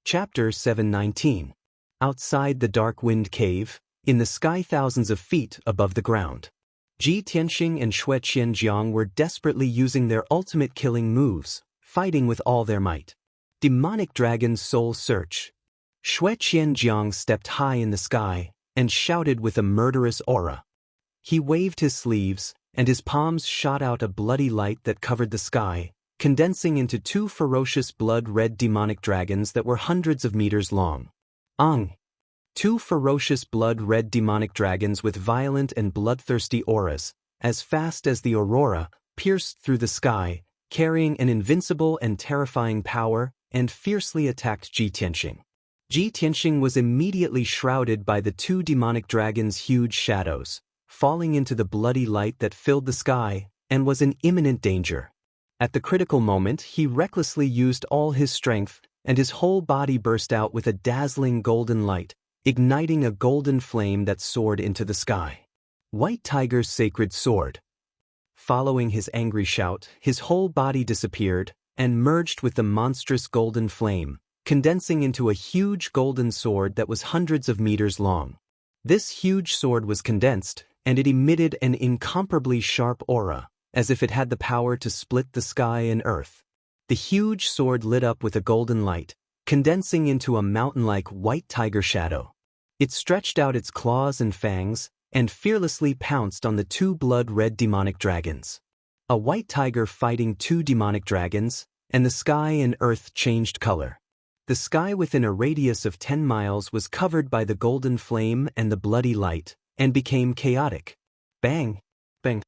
Chapter 719. Outside the dark wind cave, in the sky thousands of feet above the ground. Ji Tianxing and Wuxia and Xianxia were desperately using their ultimate killing moves, fighting with all their might. Demonic Dragon's Soul Search. Wuxia and Xianxia stepped high in the sky and shouted with a murderous aura. He waved his sleeves, and his palms shot out a bloody light that covered the sky, condensing into two ferocious blood-red demonic dragons that were hundreds of meters long. Two ferocious blood-red demonic dragons with violent and bloodthirsty auras, as fast as the aurora, pierced through the sky, carrying an invincible and terrifying power, and fiercely attacked Ji Tianxing. Ji Tianxing was immediately shrouded by the two demonic dragons' huge shadows, falling into the bloody light that filled the sky, and was in imminent danger. At the critical moment, he recklessly used all his strength, and his whole body burst out with a dazzling golden light, igniting a golden flame that soared into the sky. White Tiger's Sacred Sword. Following his angry shout, his whole body disappeared and merged with the monstrous golden flame, condensing into a huge golden sword that was hundreds of meters long. This huge sword was condensed, and it emitted an incomparably sharp aura, as if it had the power to split the sky and earth. The huge sword lit up with a golden light, condensing into a mountain-like white tiger shadow. It stretched out its claws and fangs, and fearlessly pounced on the two blood-red demonic dragons. A white tiger fighting two demonic dragons, and the sky and earth changed color. The sky within a radius of 10 miles was covered by the golden flame and the bloody light, and became chaotic. Bang! Bang!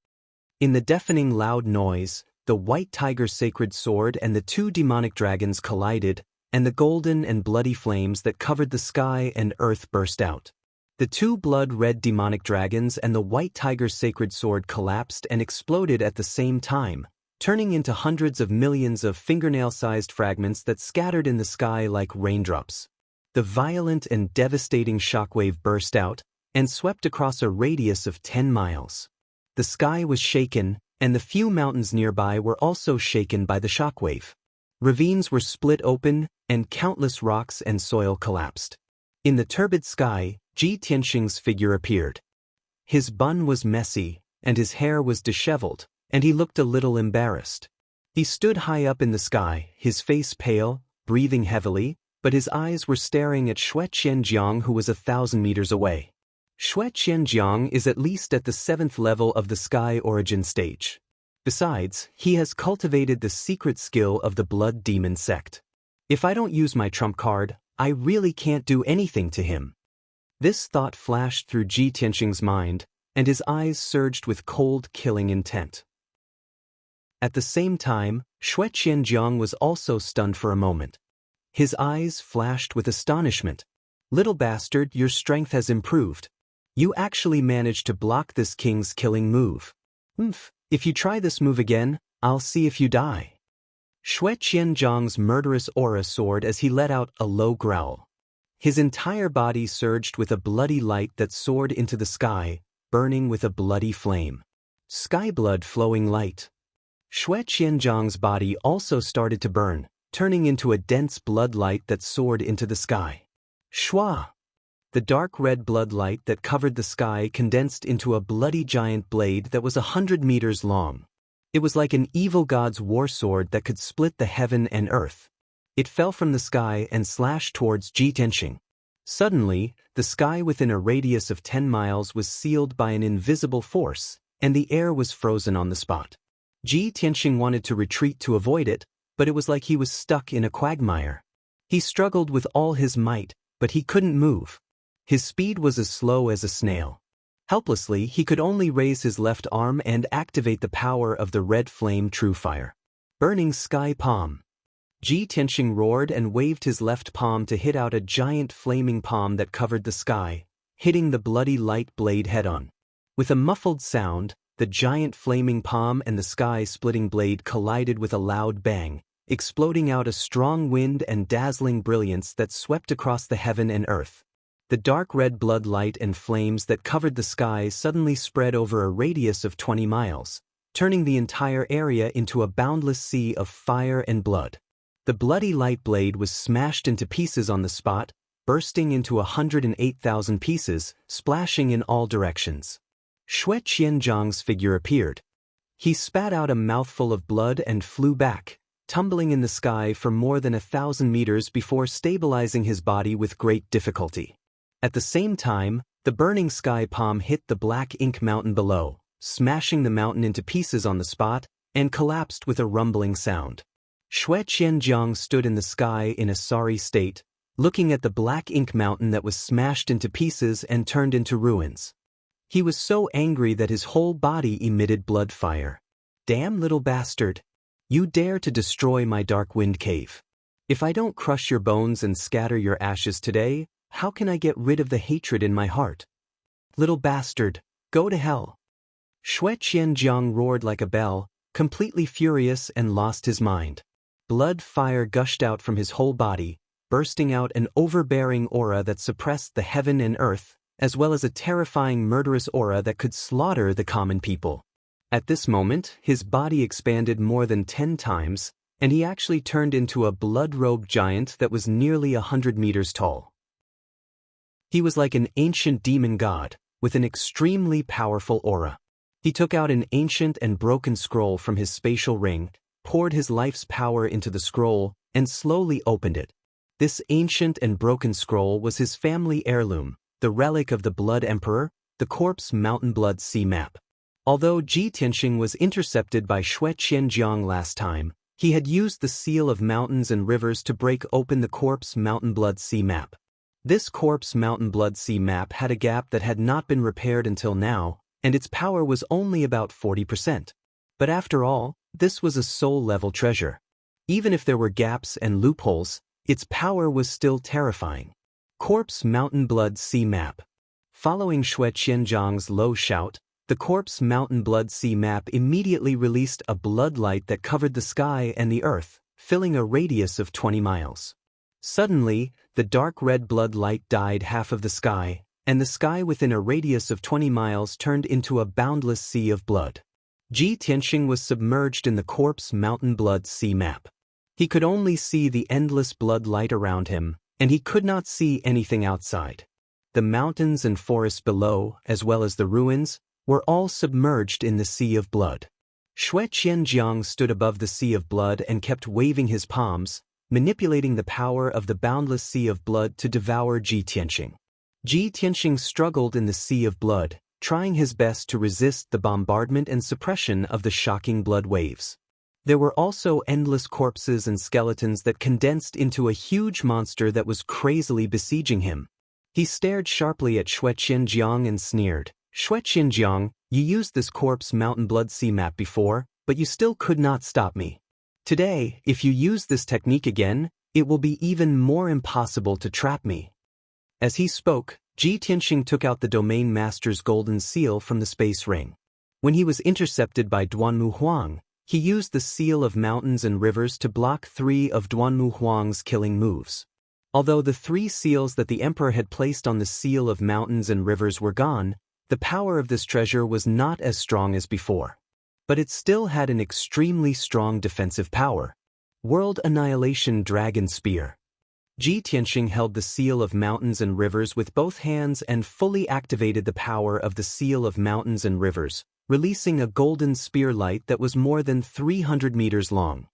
In the deafening loud noise, the white tiger's sacred sword and the two demonic dragons collided, and the golden and bloody flames that covered the sky and earth burst out. The two blood-red demonic dragons and the white tiger's sacred sword collapsed and exploded at the same time, turning into hundreds of millions of fingernail-sized fragments that scattered in the sky like raindrops. The violent and devastating shockwave burst out and swept across a radius of 10 miles. The sky was shaken, and the few mountains nearby were also shaken by the shockwave. Ravines were split open, and countless rocks and soil collapsed. In the turbid sky, Ji Tianxing's figure appeared. His bun was messy, and his hair was disheveled, and he looked a little embarrassed. He stood high up in the sky, his face pale, breathing heavily, but his eyes were staring at Wuxia and Xianxia, who was 1,000 meters away. Wuxia and Xianxia is at least at the 7th level of the sky origin stage. Besides, he has cultivated the secret skill of the blood demon sect. If I don't use my trump card, I really can't do anything to him. This thought flashed through Ji Tianxing's mind, and his eyes surged with cold, killing intent. At the same time, Wuxia and Xianxia was also stunned for a moment. His eyes flashed with astonishment. "Little bastard, your strength has improved. You actually managed to block this king's killing move. If you try this move again, I'll see if you die." Wuxia and Xianxia's murderous aura soared as he let out a low growl. His entire body surged with a bloody light that soared into the sky, burning with a bloody flame. Sky blood flowing light. Wuxia and Xianxia's body also started to burn, turning into a dense blood light that soared into the sky. Shwa! The dark red blood light that covered the sky condensed into a bloody giant blade that was 100 meters long. It was like an evil god's war sword that could split the heaven and earth. It fell from the sky and slashed towards Ji Tianxing. Suddenly, the sky within a radius of 10 miles was sealed by an invisible force, and the air was frozen on the spot. Ji Tianxing wanted to retreat to avoid it, but it was like he was stuck in a quagmire. He struggled with all his might, but he couldn't move. His speed was as slow as a snail. Helplessly, he could only raise his left arm and activate the power of the red flame true fire. Burning Sky Palm. Ji Tianxing roared and waved his left palm to hit out a giant flaming palm that covered the sky, hitting the bloody light blade head-on. With a muffled sound, the giant flaming palm and the sky-splitting blade collided with a loud bang, exploding out a strong wind and dazzling brilliance that swept across the heaven and earth. The dark red blood light and flames that covered the sky suddenly spread over a radius of 20 miles, turning the entire area into a boundless sea of fire and blood. The bloody light blade was smashed into pieces on the spot, bursting into 108,000 pieces, splashing in all directions. Shui Qianzhang's figure appeared. He spat out a mouthful of blood and flew back, tumbling in the sky for more than 1,000 meters before stabilizing his body with great difficulty. At the same time, the burning sky palm hit the black ink mountain below, smashing the mountain into pieces on the spot, and collapsed with a rumbling sound. Shui Qianzhang stood in the sky in a sorry state, looking at the black ink mountain that was smashed into pieces and turned into ruins. He was so angry that his whole body emitted blood fire. "Damn little bastard! You dare to destroy my dark wind cave. If I don't crush your bones and scatter your ashes today, how can I get rid of the hatred in my heart? Little bastard, go to hell!" Shui Qianzhang roared like a bell, completely furious and lost his mind. Blood fire gushed out from his whole body, bursting out an overbearing aura that suppressed the heaven and earth, as well as a terrifying murderous aura that could slaughter the common people. At this moment, his body expanded more than 10 times, and he actually turned into a blood-robed giant that was nearly 100 meters tall. He was like an ancient demon god, with an extremely powerful aura. He took out an ancient and broken scroll from his spatial ring, poured his life's power into the scroll, and slowly opened it. This ancient and broken scroll was his family heirloom, the relic of the Blood Emperor, the corpse Mountain Blood Sea Map. Although Ji Tianxing was intercepted by Shui Qianzhang last time, he had used the Seal of Mountains and Rivers to break open the corpse Mountain Blood Sea Map. This corpse Mountain Blood Sea Map had a gap that had not been repaired until now, and its power was only about 40%. But after all, this was a soul-level treasure. Even if there were gaps and loopholes, its power was still terrifying. Corpse Mountain Blood Sea Map. Following Shui Qianzhang's low shout, the corpse Mountain Blood Sea Map immediately released a blood light that covered the sky and the earth, filling a radius of 20 miles. Suddenly, the dark red blood light dyed half of the sky, and the sky within a radius of 20 miles turned into a boundless sea of blood. Ji Tianxing was submerged in the corpse Mountain Blood Sea Map. He could only see the endless blood light around him, and he could not see anything outside. The mountains and forests below, as well as the ruins, were all submerged in the sea of blood. Shui Qianzhang stood above the sea of blood and kept waving his palms, manipulating the power of the boundless sea of blood to devour Ji Tianxing. Ji Tianxing struggled in the sea of blood, trying his best to resist the bombardment and suppression of the shocking blood waves. There were also endless corpses and skeletons that condensed into a huge monster that was crazily besieging him. He stared sharply at Shui Qianzhang and sneered, "Shui Qianzhang, you used this corpse Mountain Blood Sea Map before, but you still could not stop me. Today, if you use this technique again, it will be even more impossible to trap me." As he spoke, Ji Tianxing took out the Domain Master's golden seal from the space ring. When he was intercepted by Duanmu Huang, he used the Seal of Mountains and Rivers to block 3 of Duanmu Huang's killing moves. Although the 3 seals that the Emperor had placed on the Seal of Mountains and Rivers were gone, the power of this treasure was not as strong as before. But it still had an extremely strong defensive power. World Annihilation Dragon Spear. Ji Tianxing held the Seal of Mountains and Rivers with both hands and fully activated the power of the Seal of Mountains and Rivers, releasing a golden spear light that was more than 300 meters long.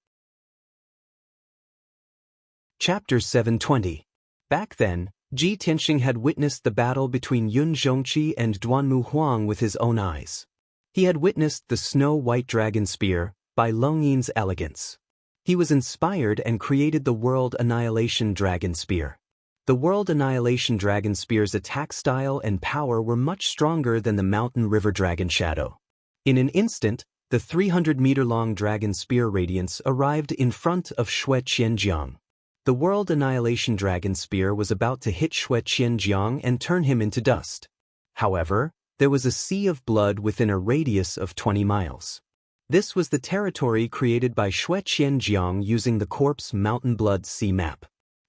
Chapter 720. Back then, Ji Tianxing had witnessed the battle between Yun Zhongqi and Duanmu Huang with his own eyes. He had witnessed the Snow-White Dragon Spear by Long Yin's elegance. He was inspired and created the World Annihilation Dragon Spear. The World Annihilation Dragon Spear's attack style and power were much stronger than the Mountain River Dragon Shadow. In an instant, the 300-meter-long Dragon Spear Radiance arrived in front of Shui Qianzhang. The World Annihilation Dragon Spear was about to hit Shui Qianzhang and turn him into dust. However, there was a sea of blood within a radius of 20 miles. This was the territory created by Shui Qianzhang using the Corpse Mountain Blood Sea Map.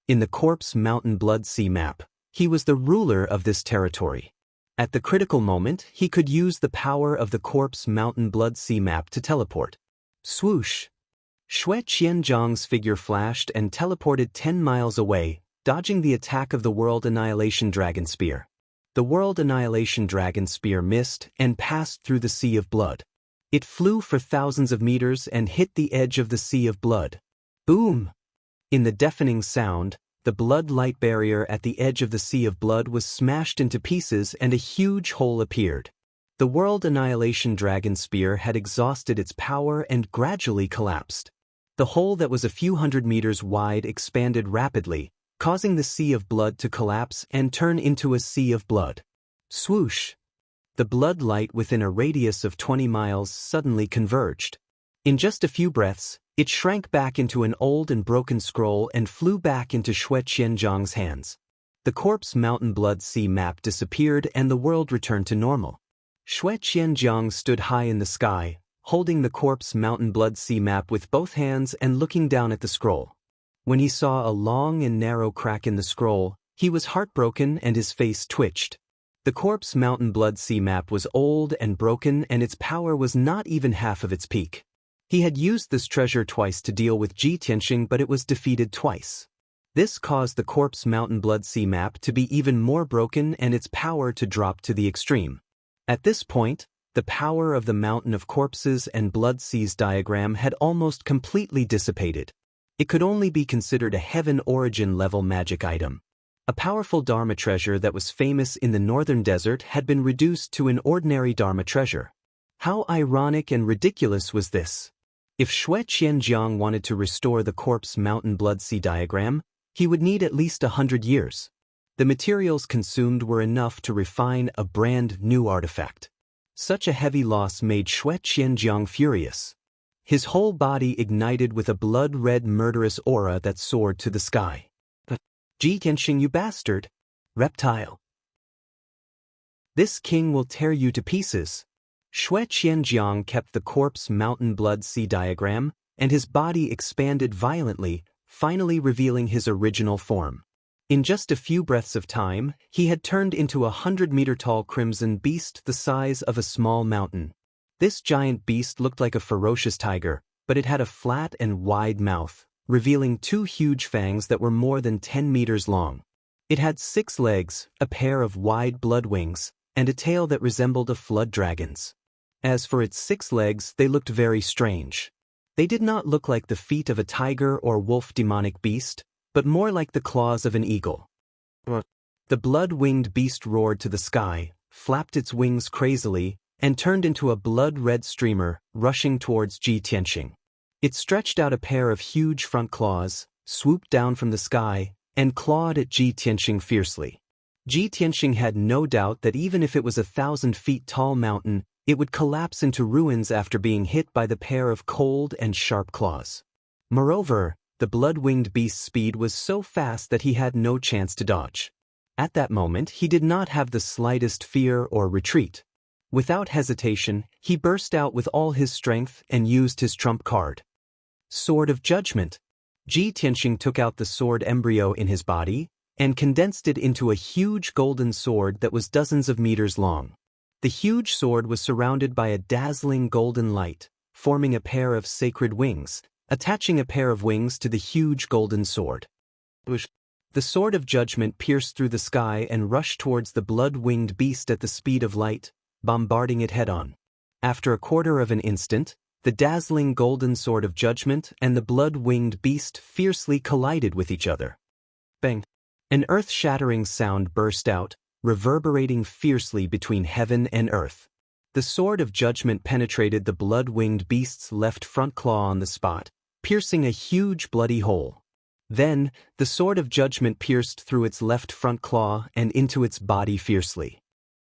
In the Corpse Mountain Blood Sea Map, he was the ruler of this territory. At the critical moment, he could use the power of the Corpse Mountain Blood Sea Map to teleport. Swoosh! Shui Qianzhang's figure flashed and teleported 10 miles away, dodging the attack of the World Annihilation Dragon Spear. The World Annihilation Dragon Spear missed and passed through the Sea of Blood. It flew for thousands of meters and hit the edge of the Sea of Blood. Boom! In the deafening sound, the blood light barrier at the edge of the Sea of Blood was smashed into pieces and a huge hole appeared. The World Annihilation Dragon Spear had exhausted its power and gradually collapsed. The hole that was a few hundred meters wide expanded rapidly, causing the Sea of Blood to collapse and turn into a Sea of Blood. Swoosh! The blood light within a radius of 20 miles suddenly converged. In just a few breaths, it shrank back into an old and broken scroll and flew back into Shui Qianzhang's hands. The corpse mountain blood sea map disappeared and the world returned to normal. Shui Qianzhang stood high in the sky, holding the corpse mountain blood sea map with both hands and looking down at the scroll. When he saw a long and narrow crack in the scroll, he was heartbroken and his face twitched. The corpse mountain blood sea map was old and broken and its power was not even half of its peak. He had used this treasure twice to deal with Ji Tianxing, but it was defeated twice. This caused the corpse mountain blood sea map to be even more broken and its power to drop to the extreme. At this point, the power of the Mountain of Corpses and Blood Seas diagram had almost completely dissipated. It could only be considered a heaven origin level magic item. A powerful Dharma treasure that was famous in the northern desert had been reduced to an ordinary Dharma treasure. How ironic and ridiculous was this? If Shui Qianzhang wanted to restore the corpse mountain blood sea diagram, he would need at least 100 years. The materials consumed were enough to refine a brand new artifact. Such a heavy loss made Shui Qianzhang furious. His whole body ignited with a blood-red murderous aura that soared to the sky. Ji Tianxing, you bastard! Reptile! This king will tear you to pieces. Shui Qianzhang kept the corpse mountain blood sea diagram, and his body expanded violently, finally revealing his original form. In just a few breaths of time, he had turned into a 100-meter-tall crimson beast the size of a small mountain. This giant beast looked like a ferocious tiger, but it had a flat and wide mouth, revealing 2 huge fangs that were more than 10 meters long. It had 6 legs, a pair of wide blood wings, and a tail that resembled a flood dragon's. As for its 6 legs, they looked very strange. They did not look like the feet of a tiger or wolf demonic beast, but more like the claws of an eagle. The blood-winged beast roared to the sky, flapped its wings crazily, and turned into a blood-red streamer, rushing towards Ji Tianxing. It stretched out a pair of huge front claws, swooped down from the sky, and clawed at Ji Tianxing fiercely. Ji Tianxing had no doubt that even if it was 1,000 feet tall mountain, it would collapse into ruins after being hit by the pair of cold and sharp claws. Moreover, the blood-winged beast's speed was so fast that he had no chance to dodge. At that moment, he did not have the slightest fear or retreat. Without hesitation, he burst out with all his strength and used his trump card. Sword of Judgment. Ji Tianxing took out the sword embryo in his body and condensed it into a huge golden sword that was dozens of meters long. The huge sword was surrounded by a dazzling golden light, forming a pair of sacred wings, attaching a pair of wings to the huge golden sword. The Sword of Judgment pierced through the sky and rushed towards the blood-winged beast at the speed of light, bombarding it head-on. After a quarter of an instant, the dazzling golden Sword of Judgment and the blood-winged beast fiercely collided with each other. Bang! An earth-shattering sound burst out, reverberating fiercely between heaven and earth. The Sword of Judgment penetrated the blood-winged beast's left front claw on the spot, piercing a huge bloody hole. Then, the Sword of Judgment pierced through its left front claw and into its body fiercely.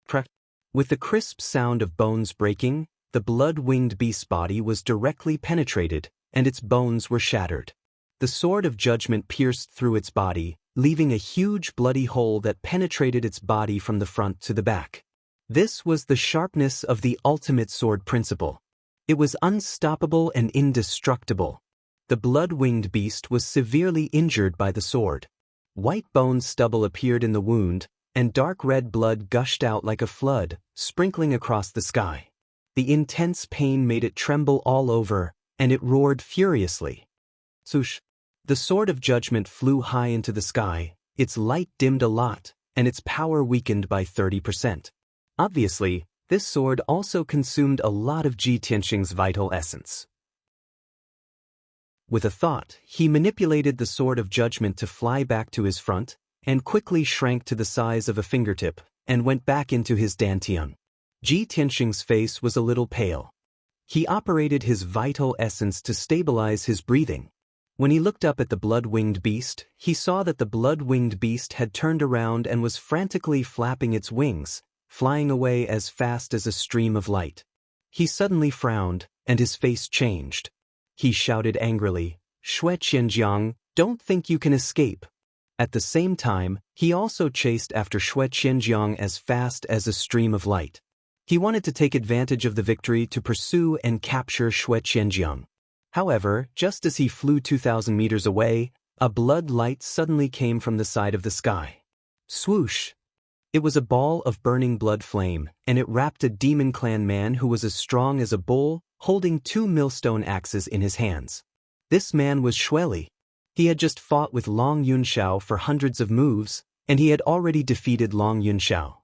Crack! With the crisp sound of bones breaking, the blood-winged beast's body was directly penetrated, and its bones were shattered. The Sword of Judgment pierced through its body, leaving a huge bloody hole that penetrated its body from the front to the back. This was the sharpness of the ultimate sword principle. It was unstoppable and indestructible. The blood-winged beast was severely injured by the sword. White bone stubble appeared in the wound, and dark red blood gushed out like a flood, sprinkling across the sky. The intense pain made it tremble all over, and it roared furiously. Swoosh! The sword of judgment flew high into the sky, its light dimmed a lot, and its power weakened by 30%. Obviously, this sword also consumed a lot of Ji Tianxing's vital essence. With a thought, he manipulated the sword of judgment to fly back to his front, and quickly shrank to the size of a fingertip, and went back into his dantian. Ji Tianxing's face was a little pale. He operated his vital essence to stabilize his breathing. When he looked up at the blood-winged beast, he saw that the blood-winged beast had turned around and was frantically flapping its wings, flying away as fast as a stream of light. He suddenly frowned, and his face changed. He shouted angrily, "Shui Qianjiang, don't think you can escape." At the same time, he also chased after Shui Qianjiang as fast as a stream of light. He wanted to take advantage of the victory to pursue and capture Shui Qianjiang. However, just as he flew 2,000 meters away, a blood light suddenly came from the side of the sky. Swoosh! It was a ball of burning blood flame, and it wrapped a demon clan man who was as strong as a bull, holding 2 millstone axes in his hands. This man was Xueli. He had just fought with Long Yunxiao for hundreds of moves, and he had already defeated Long Yunxiao.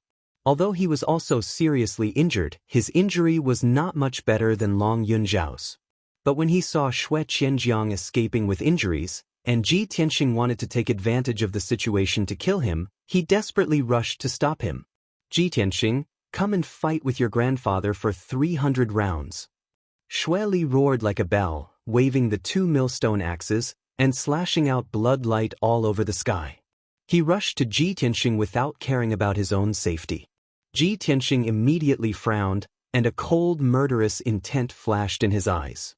Although he was also seriously injured, his injury was not much better than Long Yunxiao's. But when he saw Shui Qianjiang escaping with injuries, and Ji Tianxing wanted to take advantage of the situation to kill him, he desperately rushed to stop him. "Ji Tianxing, come and fight with your grandfather for 300 rounds. Xueli roared like a bell, waving the 2 millstone axes, and slashing out blood light all over the sky. He rushed to Ji Tianxing without caring about his own safety. Ji Tianxing immediately frowned, and a cold, murderous intent flashed in his eyes.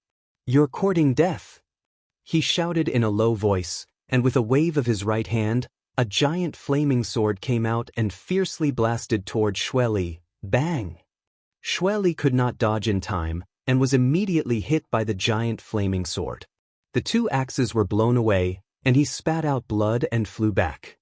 "You're courting death," he shouted in a low voice, and with a wave of his right hand, a giant flaming sword came out and fiercely blasted toward Xueli. Bang! Xueli could not dodge in time, and was immediately hit by the giant flaming sword. The 2 axes were blown away, and he spat out blood and flew back.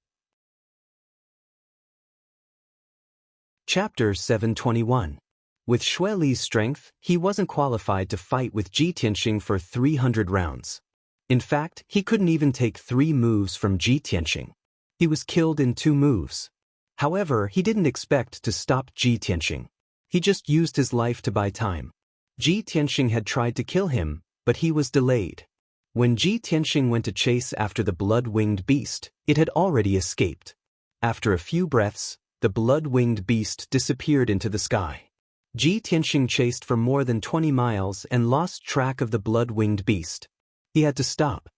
Chapter 721. With Xueli's strength, he wasn't qualified to fight with Ji Tianxing for 300 rounds. In fact, he couldn't even take 3 moves from Ji Tianxing. He was killed in 2 moves. However, he didn't expect to stop Ji Tianxing. He just used his life to buy time. Ji Tianxing had tried to kill him, but he was delayed. When Ji Tianxing went to chase after the blood-winged beast, it had already escaped. After a few breaths, the blood-winged beast disappeared into the sky. Ji Tianxing chased for more than 20 miles and lost track of the blood-winged beast. He had to stop.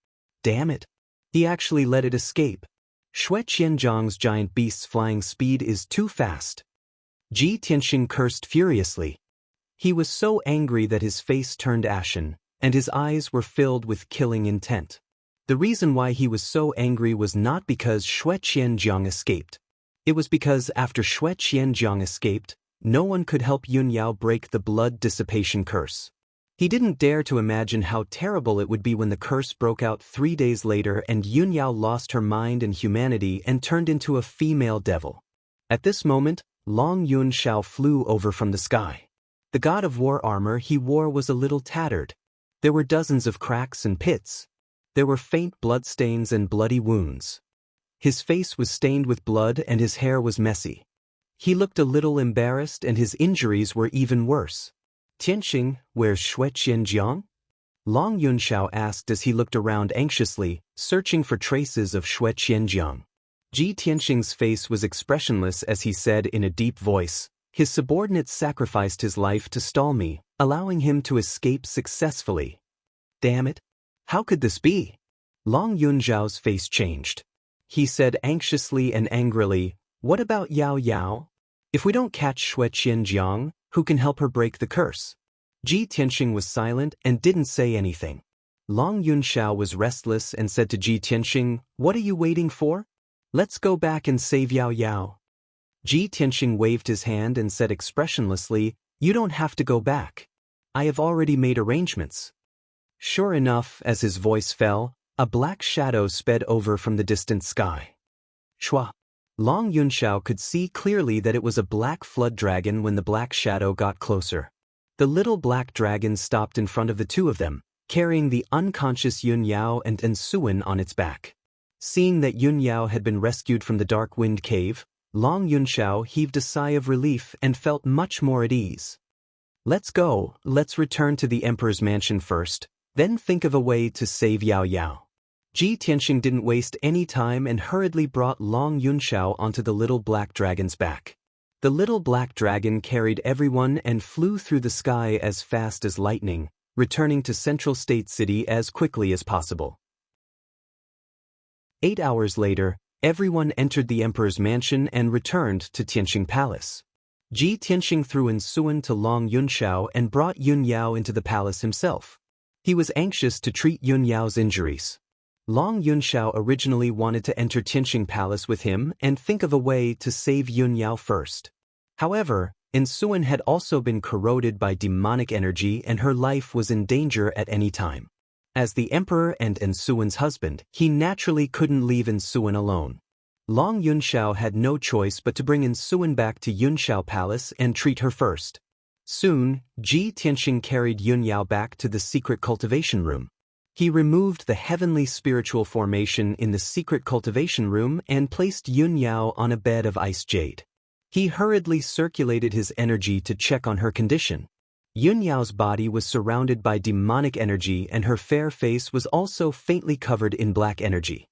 Damn it! He actually let it escape. Shui Qianjiang's giant beast's flying speed is too fast. Ji Tianxing cursed furiously. He was so angry that his face turned ashen, and his eyes were filled with killing intent. The reason why he was so angry was not because Shui Qianjiang escaped. It was because after Shui Qianjiang escaped, no one could help Yunyao break the blood dissipation curse. He didn't dare to imagine how terrible it would be when the curse broke out 3 days later and Yunyao lost her mind and humanity and turned into a female devil. At this moment, Long Yunxiao flew over from the sky. The god of war armor he wore was a little tattered. There were dozens of cracks and pits. There were faint bloodstains and bloody wounds. His face was stained with blood and his hair was messy. He looked a little embarrassed and his injuries were even worse. "Tianxing, where's Shui Qianjiang?" Long Yunxiao asked as he looked around anxiously, searching for traces of Shui Qianjiang. Ji Tianxing's face was expressionless as he said in a deep voice, "His subordinate sacrificed his life to stall me, allowing him to escape successfully." Damn it! How could this be? Long Yunxiao's face changed. He said anxiously and angrily, "What about Yao Yao? If we don't catch Shui Qianjiang, who can help her break the curse?" Ji Tianxing was silent and didn't say anything. Long Yunxiao was restless and said to Ji Tianxing, "What are you waiting for? Let's go back and save Yao Yao." Ji Tianxing waved his hand and said expressionlessly, "You don't have to go back. I have already made arrangements." Sure enough, as his voice fell, a black shadow sped over from the distant sky. Shua! Long Yunxiao could see clearly that it was a black flood dragon when the black shadow got closer. The little black dragon stopped in front of the 2 of them, carrying the unconscious Yun Yao and Ensuan on its back. Seeing that Yun Yao had been rescued from the Dark Wind Cave, Long Yunxiao heaved a sigh of relief and felt much more at ease. Let's go, let's return to the Emperor's mansion first, then think of a way to save Yao Yao. Ji Tianxing didn't waste any time and hurriedly brought Long Yunxiao onto the little black dragon's back. The little black dragon carried everyone and flew through the sky as fast as lightning, returning to Central State City as quickly as possible. 8 hours later, everyone entered the Emperor's mansion and returned to Tianxing Palace. Ji Tianxing threw Ensuan to Long Yunxiao and brought Yun Yao into the palace himself. He was anxious to treat Yun Yao's injuries. Long Yunxiao originally wanted to enter Tianxing Palace with him and think of a way to save Yun Yao first. However, Ensuan had also been corroded by demonic energy and her life was in danger at any time. As the Emperor and Ensuan's husband, he naturally couldn't leave Ensuan alone. Long Yunxiao had no choice but to bring Ensuan back to Yunxiao Palace and treat her first. Soon, Ji Tianxing carried Yun Yao back to the secret cultivation room. He removed the heavenly spiritual formation in the secret cultivation room and placed Yun Yao on a bed of ice jade. He hurriedly circulated his energy to check on her condition. Yun Yao's body was surrounded by demonic energy and her fair face was also faintly covered in black energy.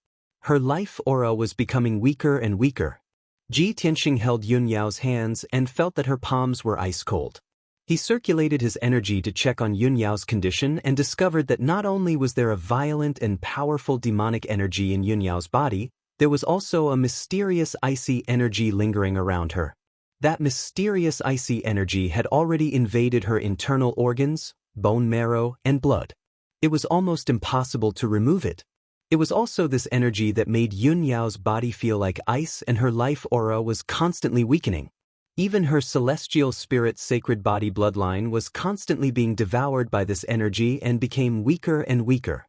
Her life aura was becoming weaker and weaker. Ji Tianxing held Yun Yao's hands and felt that her palms were ice cold. He circulated his energy to check on Yun Yao's condition and discovered that not only was there a violent and powerful demonic energy in Yun Yao's body, there was also a mysterious icy energy lingering around her. That mysterious icy energy had already invaded her internal organs, bone marrow, and blood. It was almost impossible to remove it. It was also this energy that made Yun Yao's body feel like ice and her life aura was constantly weakening. Even her celestial spirit sacred body bloodline was constantly being devoured by this energy and became weaker and weaker.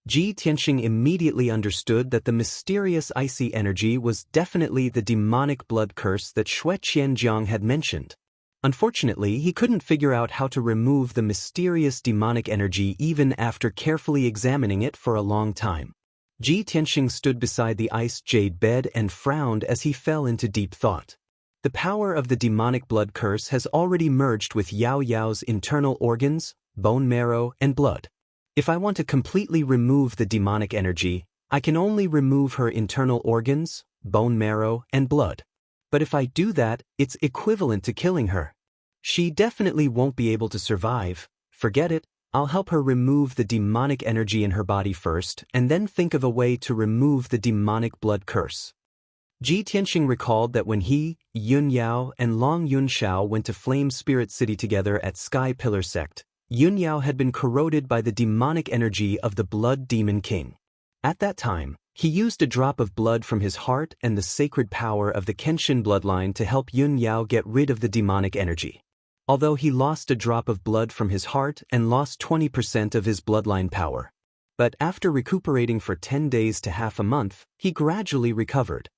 Ji Tianxing immediately understood that the mysterious icy energy was definitely the demonic blood curse that Shui Qianjiang had mentioned. Unfortunately, he couldn't figure out how to remove the mysterious demonic energy even after carefully examining it for a long time. Ji Tianxing stood beside the ice jade bed and frowned as he fell into deep thought. The power of the demonic blood curse has already merged with Yao Yao's internal organs, bone marrow, and blood. If I want to completely remove the demonic energy, I can only remove her internal organs, bone marrow, and blood. But if I do that, it's equivalent to killing her. She definitely won't be able to survive. Forget it, I'll help her remove the demonic energy in her body first, and then think of a way to remove the demonic blood curse. Ji Tianxing recalled that when he, Yun Yao, and Long Yunxiao went to Flame Spirit City together at Sky Pillar Sect, Yun Yao had been corroded by the demonic energy of the Blood Demon King. At that time, he used a drop of blood from his heart and the sacred power of the Kenshin bloodline to help Yun Yao get rid of the demonic energy. Although he lost a drop of blood from his heart and lost 20% of his bloodline power. But after recuperating for 10 days to half a month, he gradually recovered.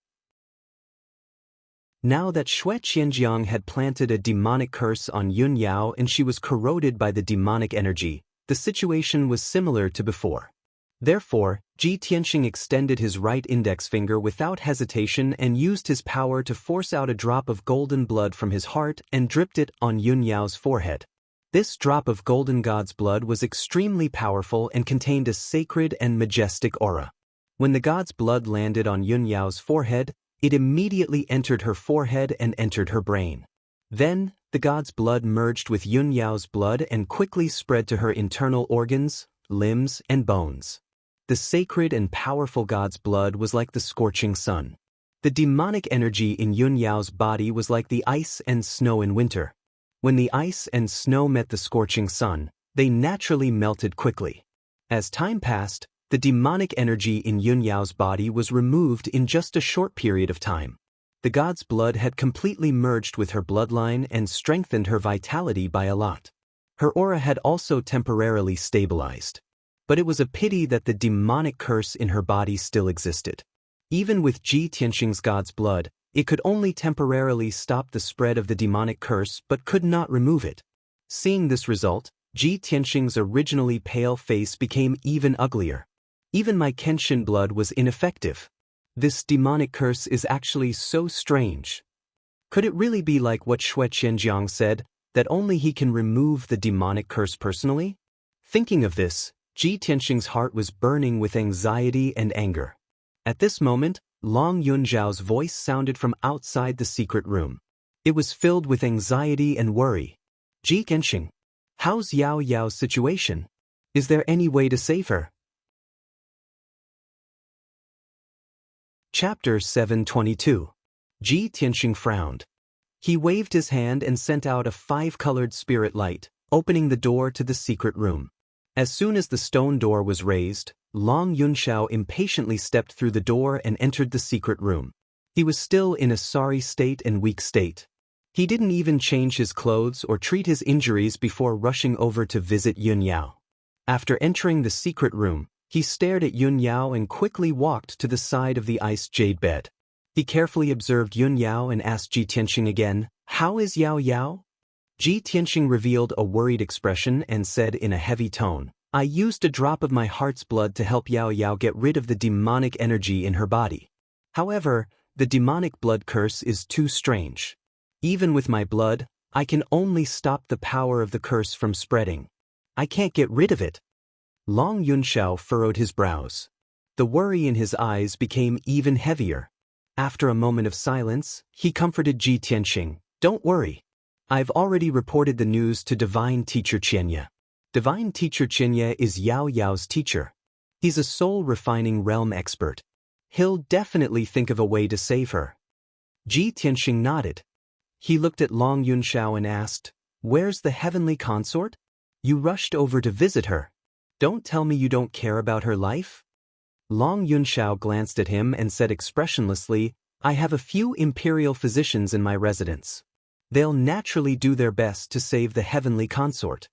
Now that Shui Qianjiang had planted a demonic curse on Yun Yao and she was corroded by the demonic energy, the situation was similar to before. Therefore, Ji Tianxing extended his right index finger without hesitation and used his power to force out a drop of golden blood from his heart and dripped it on Yun Yao's forehead. This drop of golden god's blood was extremely powerful and contained a sacred and majestic aura. When the god's blood landed on Yun Yao's forehead, it immediately entered her forehead and entered her brain. Then, the god's blood merged with Yun Yao's blood and quickly spread to her internal organs, limbs, and bones. The sacred and powerful god's blood was like the scorching sun. The demonic energy in Yun Yao's body was like the ice and snow in winter. When the ice and snow met the scorching sun, they naturally melted quickly. As time passed, the demonic energy in Yun Yao's body was removed in just a short period of time. The god's blood had completely merged with her bloodline and strengthened her vitality by a lot. Her aura had also temporarily stabilized. But it was a pity that the demonic curse in her body still existed. Even with Ji Tianxing's god's blood, it could only temporarily stop the spread of the demonic curse but could not remove it. Seeing this result, Ji Tianxing's originally pale face became even uglier. Even my Kenshin blood was ineffective. This demonic curse is actually so strange. Could it really be like what Shui Qianjiang said, that only he can remove the demonic curse personally? Thinking of this, Ji Tianxing's heart was burning with anxiety and anger. At this moment, Long Yunzhao's voice sounded from outside the secret room. It was filled with anxiety and worry. Ji Tianxing, how's Yao Yao's situation? Is there any way to save her? Chapter 722. Ji Tianxing frowned. He waved his hand and sent out a 5-colored spirit light, opening the door to the secret room. As soon as the stone door was raised, Long Yunzhao impatiently stepped through the door and entered the secret room. He was still in a sorry state and weak state. He didn't even change his clothes or treat his injuries before rushing over to visit Yun Yao. After entering the secret room, he stared at Yun Yao and quickly walked to the side of the iced jade bed. He carefully observed Yun Yao and asked Ji Tianxing again, "How is Yao Yao?" Ji Tianxing revealed a worried expression and said in a heavy tone, "I used a drop of my heart's blood to help Yao Yao get rid of the demonic energy in her body. However, the demonic blood curse is too strange. Even with my blood, I can only stop the power of the curse from spreading. I can't get rid of it." Long Yunzhao furrowed his brows. The worry in his eyes became even heavier. After a moment of silence, he comforted Ji Tianxing, "Don't worry. I've already reported the news to Divine Teacher Qianxia. Divine Teacher Qianxia is Yao Yao's teacher. He's a soul-refining realm expert. He'll definitely think of a way to save her." Ji Tianxing nodded. He looked at Long Yunzhao and asked, "Where's the heavenly consort? You rushed over to visit her. Don't tell me you don't care about her life?" Long Yunzhao glanced at him and said expressionlessly, "I have a few imperial physicians in my residence. They'll naturally do their best to save the heavenly consort."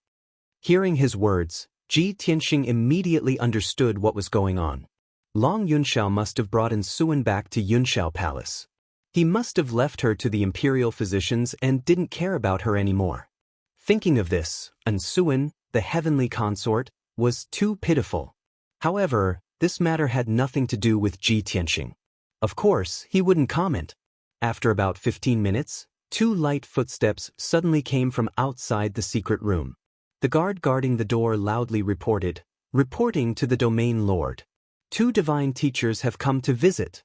Hearing his words, Ji Tianxing immediately understood what was going on. Long Yunzhao must have brought Suan back to Yunzhao Palace. He must have left her to the imperial physicians and didn't care about her anymore. Thinking of this, Suan, the heavenly consort, was too pitiful. However, this matter had nothing to do with Ji Tianxing. Of course, he wouldn't comment. After about 15 minutes, 2 light footsteps suddenly came from outside the secret room. The guard guarding the door loudly reporting to the domain lord. 2 divine teachers have come to visit.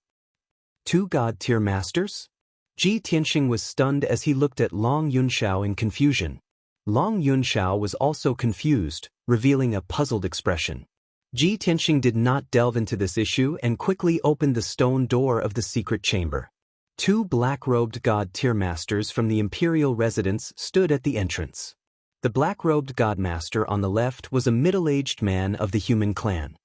2 god-tier masters? Ji Tianxing was stunned as he looked at Long Yunzhao in confusion. Long Yunzhao was also confused, revealing a puzzled expression. Ji Tianxing did not delve into this issue and quickly opened the stone door of the secret chamber. 2 black-robed god-tier masters from the imperial residence stood at the entrance. The black-robed godmaster on the left was a middle-aged man of the human clan.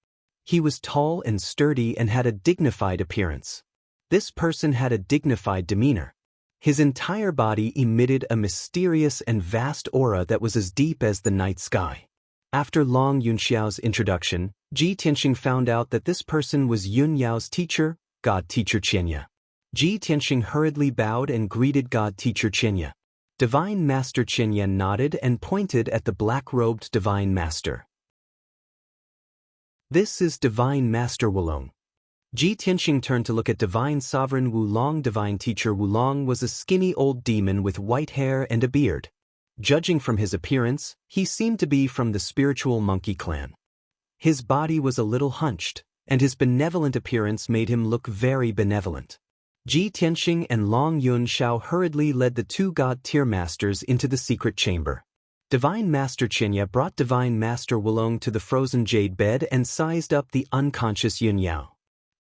He was tall and sturdy and had a dignified appearance. This person had a dignified demeanor. His entire body emitted a mysterious and vast aura that was as deep as the night sky. After Long Yunzhao's introduction, Ji Tianxing found out that this person was Yun Yao's teacher, God Teacher Qianxia. Ji Tianxing hurriedly bowed and greeted God Teacher Qianxia. Divine Master Qianxia nodded and pointed at the black-robed Divine Master. "This is Divine Master Wulong." Ji Tianxing turned to look at Divine Sovereign Wulong. Divine Teacher Wulong was a skinny old demon with white hair and a beard. Judging from his appearance, he seemed to be from the spiritual monkey clan. His body was a little hunched, and his benevolent appearance made him look very benevolent. Ji Tianxing and Long Yunzhao hurriedly led the 2 god-tier masters into the secret chamber. Divine Master Qianxia brought Divine Master Wulong to the frozen jade bed and sized up the unconscious Yun Yao.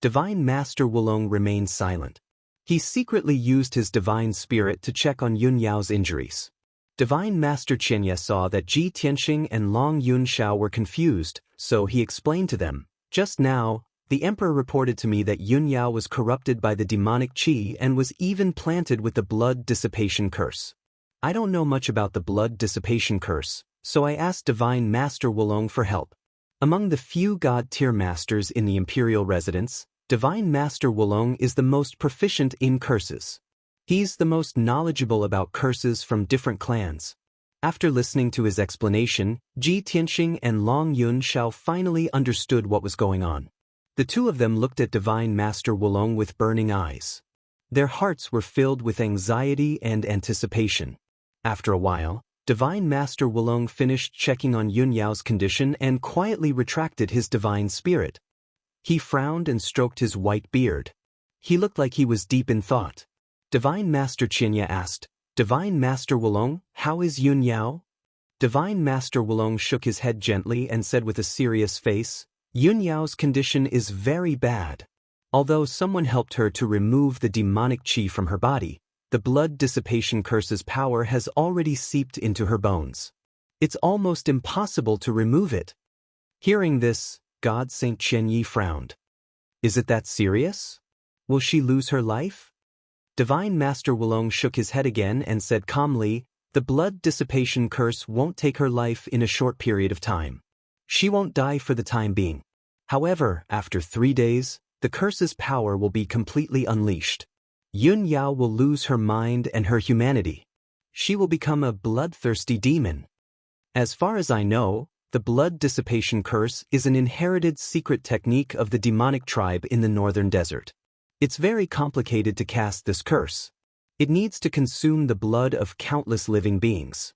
Divine Master Wulong remained silent. He secretly used his divine spirit to check on Yun Yao's injuries. Divine Master Qianxia saw that Ji Tianxing and Long Yunzhao were confused, so he explained to them, "Just now, the Emperor reported to me that Yun Yao was corrupted by the demonic qi and was even planted with the blood dissipation curse. I don't know much about the blood dissipation curse, so I asked Divine Master Wulong for help." Among the few god-tier masters in the imperial residence, Divine Master Wulong is the most proficient in curses. He's the most knowledgeable about curses from different clans. After listening to his explanation, Ji Tianxing and Long Yunxiao finally understood what was going on. The two of them looked at Divine Master Wulong with burning eyes. Their hearts were filled with anxiety and anticipation. After a while, Divine Master Wulong finished checking on Yunyao's condition and quietly retracted his divine spirit. He frowned and stroked his white beard. He looked like he was deep in thought. Divine Master Xianxia asked, "Divine Master Wulong, how is Yunyao?" Divine Master Wulong shook his head gently and said with a serious face, "Yunyao's condition is very bad. Although someone helped her to remove the demonic qi from her body, the blood dissipation curse's power has already seeped into her bones. It's almost impossible to remove it." Hearing this, God Saint Qianyi frowned. "Is it that serious? Will she lose her life?" Divine Master Wulong shook his head again and said calmly, "The blood dissipation curse won't take her life in a short period of time. She won't die for the time being. However, after 3 days, the curse's power will be completely unleashed. Yun Yao will lose her mind and her humanity. She will become a bloodthirsty demon. As far as I know, the blood dissipation curse is an inherited secret technique of the demonic tribe in the northern desert. It's very complicated to cast this curse. It needs to consume the blood of countless living beings.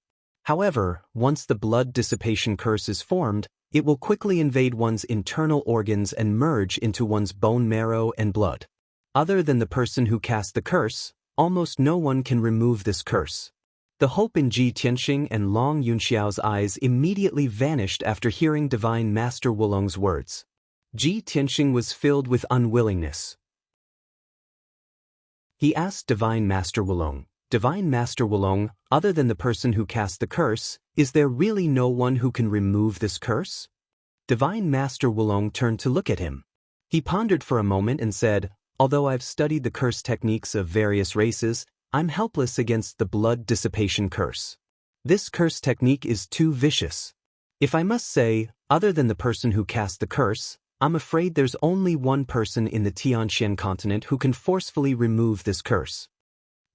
However, once the blood dissipation curse is formed, it will quickly invade one's internal organs and merge into one's bone marrow and blood. Other than the person who cast the curse, almost no one can remove this curse." The hope in Ji Tianxing and Long Yunxiao's eyes immediately vanished after hearing Divine Master Wulong's words. Ji Tianxing was filled with unwillingness. He asked Divine Master Wulong, "Divine Master Wulong, other than the person who cast the curse, is there really no one who can remove this curse?" Divine Master Wulong turned to look at him. He pondered for a moment and said, "Although I've studied the curse techniques of various races, I'm helpless against the blood dissipation curse. This curse technique is too vicious. If I must say, other than the person who cast the curse, I'm afraid there's only one person in the Tianxian continent who can forcefully remove this curse."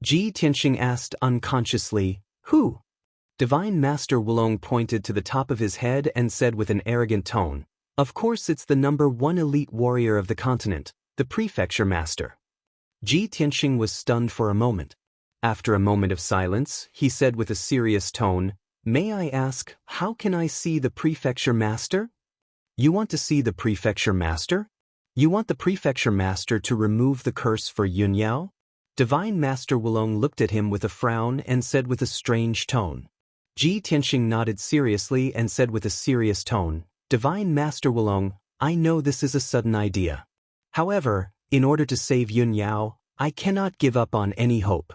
Ji Tianxing asked unconsciously, "Who?" Divine Master Wulong pointed to the top of his head and said with an arrogant tone, "Of course it's the #1 elite warrior of the continent, the Prefecture Master." Ji Tianxing was stunned for a moment. After a moment of silence, he said with a serious tone, "May I ask, how can I see the Prefecture Master?" "You want to see the Prefecture Master? You want the Prefecture Master to remove the curse for Yunyao?" Divine Master Wulong looked at him with a frown and said with a strange tone. Ji Tianxing nodded seriously and said with a serious tone, "Divine Master Wulong, I know this is a sudden idea. However, in order to save Yunyao, I cannot give up on any hope."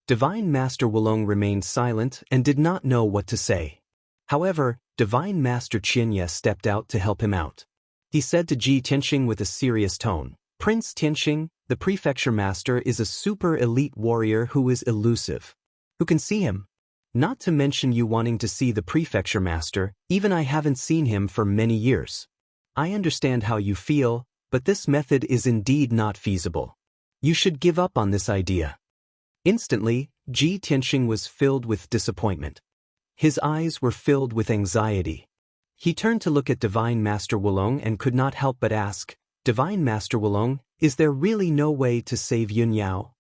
Divine Master Wulong remained silent and did not know what to say. However, Divine Master Qianxia stepped out to help him out. He said to Ji Tianxing with a serious tone, "Prince Tianxing, the Prefecture Master is a super elite warrior who is elusive. Who can see him? Not to mention you wanting to see the Prefecture Master, even I haven't seen him for many years. I understand how you feel, but this method is indeed not feasible. You should give up on this idea." Instantly, Ji Tianxing was filled with disappointment. His eyes were filled with anxiety. He turned to look at Divine Master Wulong and could not help but ask, "Divine Master Wulong, is there really no way to save Yunyao?"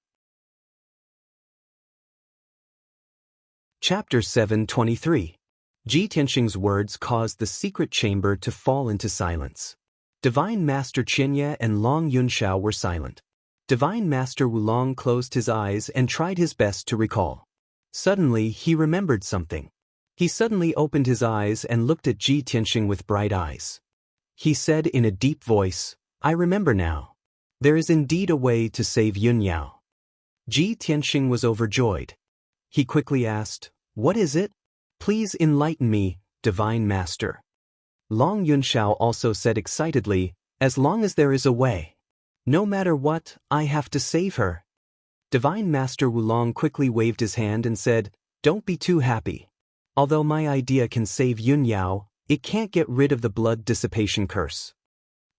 Chapter 723. Ji Tianxing's words caused the secret chamber to fall into silence. Divine Master Qianxia and Long Yunxiao were silent. Divine Master Wulong closed his eyes and tried his best to recall. Suddenly, he remembered something. He suddenly opened his eyes and looked at Ji Tianxing with bright eyes. He said in a deep voice, "I remember now. There is indeed a way to save Yunyao." Ji Tianxing was overjoyed. He quickly asked, "What is it? Please enlighten me, Divine Master." Long Yunxiao also said excitedly, "As long as there is a way. No matter what, I have to save her." Divine Master Wulong quickly waved his hand and said, "Don't be too happy. Although my idea can save Yunyao, it can't get rid of the blood dissipation curse."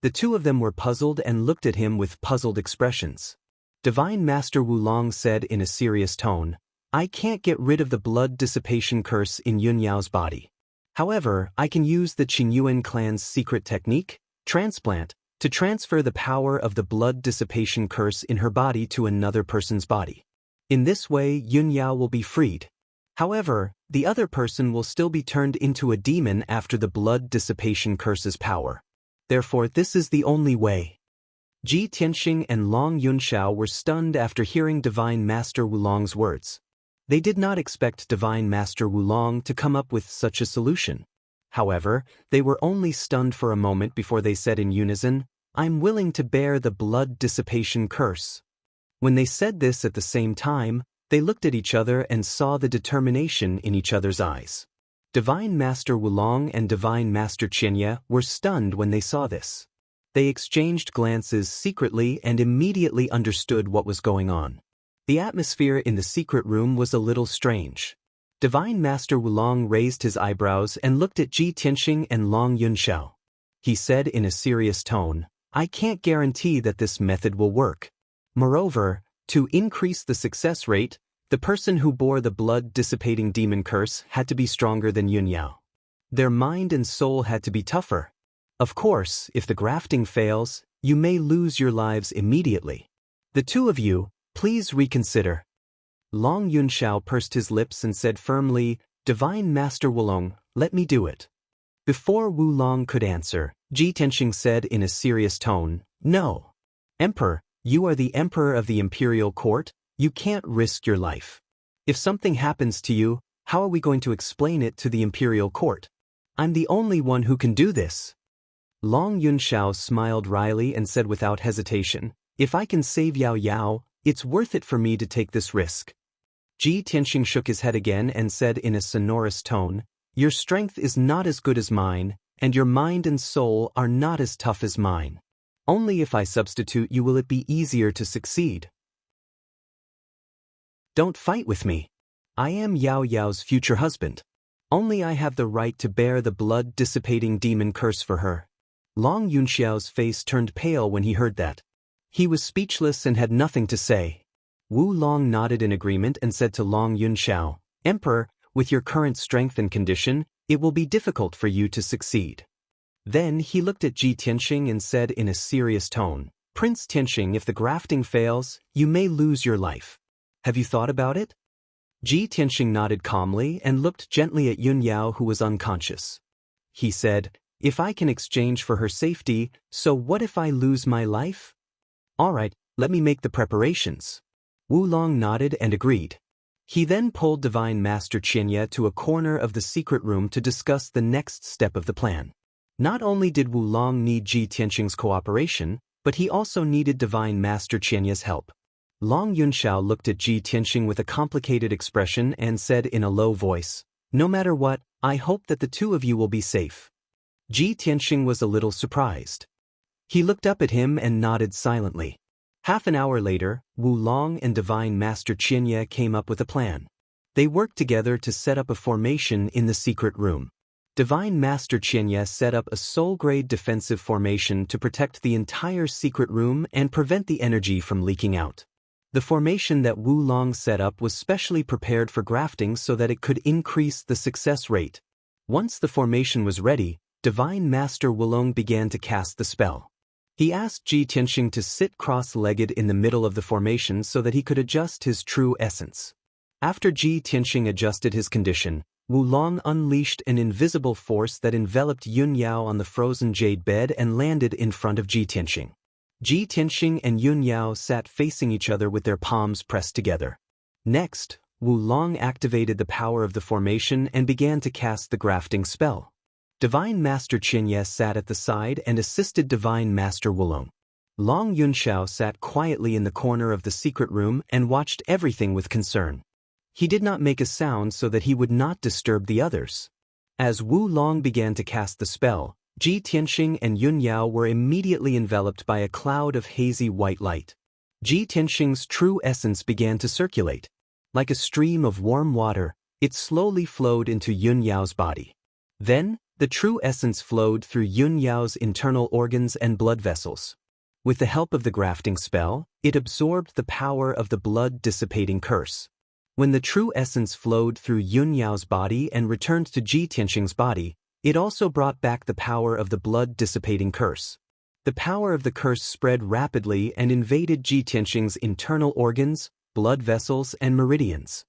The two of them were puzzled and looked at him with puzzled expressions. Divine Master Wulong said in a serious tone, I can't get rid of the blood dissipation curse in Yunyao's body. However, I can use the Qingyuan clan's secret technique, transplant, to transfer the power of the blood dissipation curse in her body to another person's body. In this way, Yunyao will be freed. However, the other person will still be turned into a demon after the blood dissipation curse's power. Therefore, this is the only way. Ji Tianxing and Long Yunxiao were stunned after hearing Divine Master Wulong's words. They did not expect Divine Master Wulong to come up with such a solution. However, they were only stunned for a moment before they said in unison, "I'm willing to bear the blood dissipation curse." When they said this at the same time, they looked at each other and saw the determination in each other's eyes. Divine Master Wulong and Divine Master Xianxia were stunned when they saw this. They exchanged glances secretly and immediately understood what was going on. The atmosphere in the secret room was a little strange. Divine Master Wulong raised his eyebrows and looked at Ji Tianxing and Long Yunxiao. He said in a serious tone, "I can't guarantee that this method will work. Moreover, to increase the success rate, the person who bore the blood-dissipating demon curse had to be stronger than Yunyao. Their mind and soul had to be tougher. Of course, if the grafting fails, you may lose your lives immediately. The two of you, please reconsider." Long Yunxiao pursed his lips and said firmly, "Divine Master Wulong, let me do it." Before Wulong could answer, Ji Tianxing said in a serious tone, "No. Emperor, you are the emperor of the imperial court, you can't risk your life. If something happens to you, how are we going to explain it to the imperial court? I'm the only one who can do this." Long Yunxiao smiled wryly and said without hesitation, "If I can save Yao Yao, it's worth it for me to take this risk." Ji Tianxing shook his head again and said in a sonorous tone, "Your strength is not as good as mine, and your mind and soul are not as tough as mine. Only if I substitute you will it be easier to succeed. Don't fight with me. I am Yao Yao's future husband. Only I have the right to bear the blood-dissipating demon curse for her." Long Yunxiao's face turned pale when he heard that. He was speechless and had nothing to say. Wulong nodded in agreement and said to Long Yunxiao, "Emperor, with your current strength and condition, it will be difficult for you to succeed." Then he looked at Ji Tianxing and said in a serious tone, "Prince Tianxing, if the grafting fails, you may lose your life. Have you thought about it?" Ji Tianxing nodded calmly and looked gently at Yunyao, who was unconscious. He said, "If I can exchange for her safety, so what if I lose my life? All right, let me make the preparations." Wulong nodded and agreed. He then pulled Divine Master Xianxia to a corner of the secret room to discuss the next step of the plan. Not only did Wulong need Ji Tianxing's cooperation, but he also needed Divine Master Xianxia's help. Long Yunxiao looked at Ji Tianxing with a complicated expression and said in a low voice, "No matter what, I hope that the two of you will be safe." Ji Tianxing was a little surprised. He looked up at him and nodded silently. Half an hour later, Wulong and Divine Master Xianxia came up with a plan. They worked together to set up a formation in the secret room. Divine Master Xianxia set up a soul-grade defensive formation to protect the entire secret room and prevent the energy from leaking out. The formation that Wulong set up was specially prepared for grafting so that it could increase the success rate. Once the formation was ready, Divine Master Wulong began to cast the spell. He asked Ji Tianxing to sit cross-legged in the middle of the formation so that he could adjust his true essence. After Ji Tianxing adjusted his condition, Wulong unleashed an invisible force that enveloped Yunyao on the frozen jade bed and landed in front of Ji Tianxing. Ji Tianxing and Yunyao sat facing each other with their palms pressed together. Next, Wulong activated the power of the formation and began to cast the grafting spell. Divine Master Xianxia sat at the side and assisted Divine Master Wulong. Long Yunxiao sat quietly in the corner of the secret room and watched everything with concern. He did not make a sound so that he would not disturb the others. As Wulong began to cast the spell, Ji Tianxing and Yunyao were immediately enveloped by a cloud of hazy white light. Ji Tianxing's true essence began to circulate. Like a stream of warm water, it slowly flowed into Yunyao's body. Then, the true essence flowed through Yunyao's internal organs and blood vessels. With the help of the grafting spell, it absorbed the power of the blood-dissipating curse. When the true essence flowed throh Yun Yao's body and returned to Ji Tianxing's body, it also brought back the power of the blood-dissipating curse. The power of the curse spread rapidly and invaded Ji Tianxing's internal organs, blood vessels, and meridians.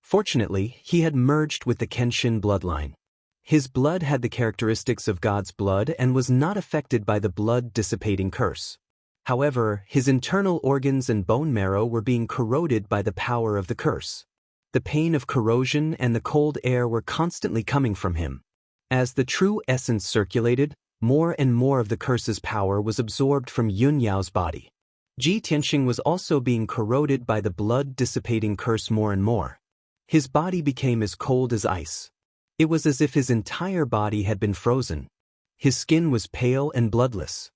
Fortunately, he had merged with the Kenshin bloodline. His blood had the characteristics of God's blood and was not affected by the blood-dissipating curse. However, his internal organs and bone marrow were being corroded by the power of the curse. The pain of corrosion and the cold air were constantly coming from him. As the true essence circulated, more and more of the curse's power was absorbed from Yun Yao's body. Ji Tianxing was also being corroded by the blood-dissipating curse more and more. His body became as cold as ice. It was as if his entire body had been frozen. His skin was pale and bloodless.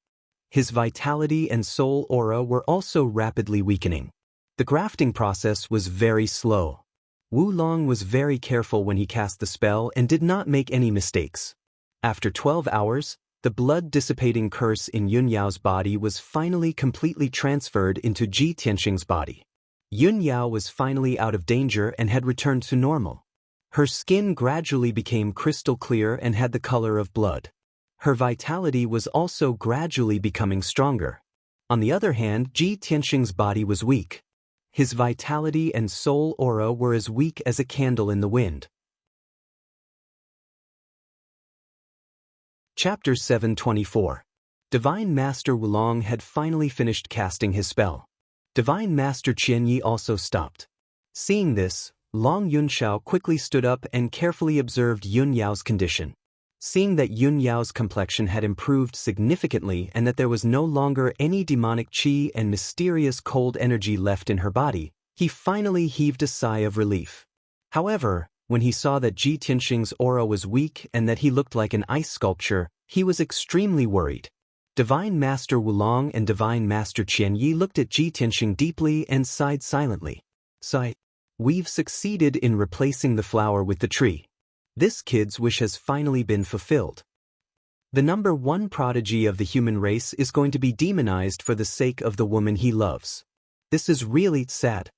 His vitality and soul aura were also rapidly weakening. The grafting process was very slow. Wu Long was very careful when he cast the spell and did not make any mistakes. After 12 hours, the blood-dissipating curse in Yun Yao's body was finally completely transferred into Ji Tianxing's body. Yun Yao was finally out of danger and had returned to normal. Her skin gradually became crystal clear and had the color of blood. Her vitality was also gradually becoming stronger. On the other hand, Ji Tianxing's body was weak. His vitality and soul aura were as weak as a candle in the wind. Chapter 724. Divine Master Wulong had finally finished casting his spell. Divine Master Qianyi also stopped. Seeing this, Long Yunxiao quickly stood up and carefully observed Yun Yao's condition. Seeing that Yun Yao's complexion had improved significantly and that there was no longer any demonic qi and mysterious cold energy left in her body, he finally heaved a sigh of relief. However, when he saw that Ji Tianxing's aura was weak and that he looked like an ice sculpture, he was extremely worried. Divine Master Wulong and Divine Master Qianyi looked at Ji Tianxing deeply and sighed silently. Sigh. We've succeeded in replacing the flower with the tree. This kid's wish has finally been fulfilled. The number one prodigy of the human race is going to be demonized for the sake of the woman he loves. This is really sad.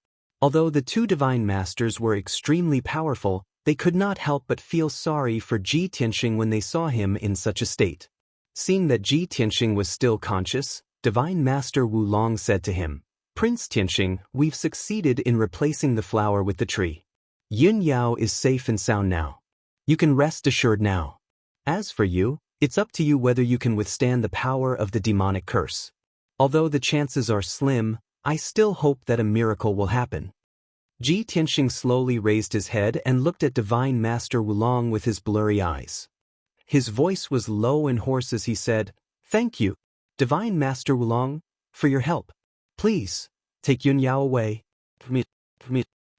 Although the two divine masters were extremely powerful, they could not help but feel sorry for Ji Tianxing when they saw him in such a state. Seeing that Ji Tianxing was still conscious, Divine Master Wulong said to him, "Prince Tianxing, we've succeeded in replacing the flower with the tree. Yun Yao is safe and sound now. You can rest assured now. As for you, it's up to you whether you can withstand the power of the demonic curse. Although the chances are slim, I still hope that a miracle will happen." Ji Tianxing slowly raised his head and looked at Divine Master Wulong with his blurry eyes. His voice was low and hoarse as he said, "Thank you, Divine Master Wulong, for your help. Please, take Yun Yao away.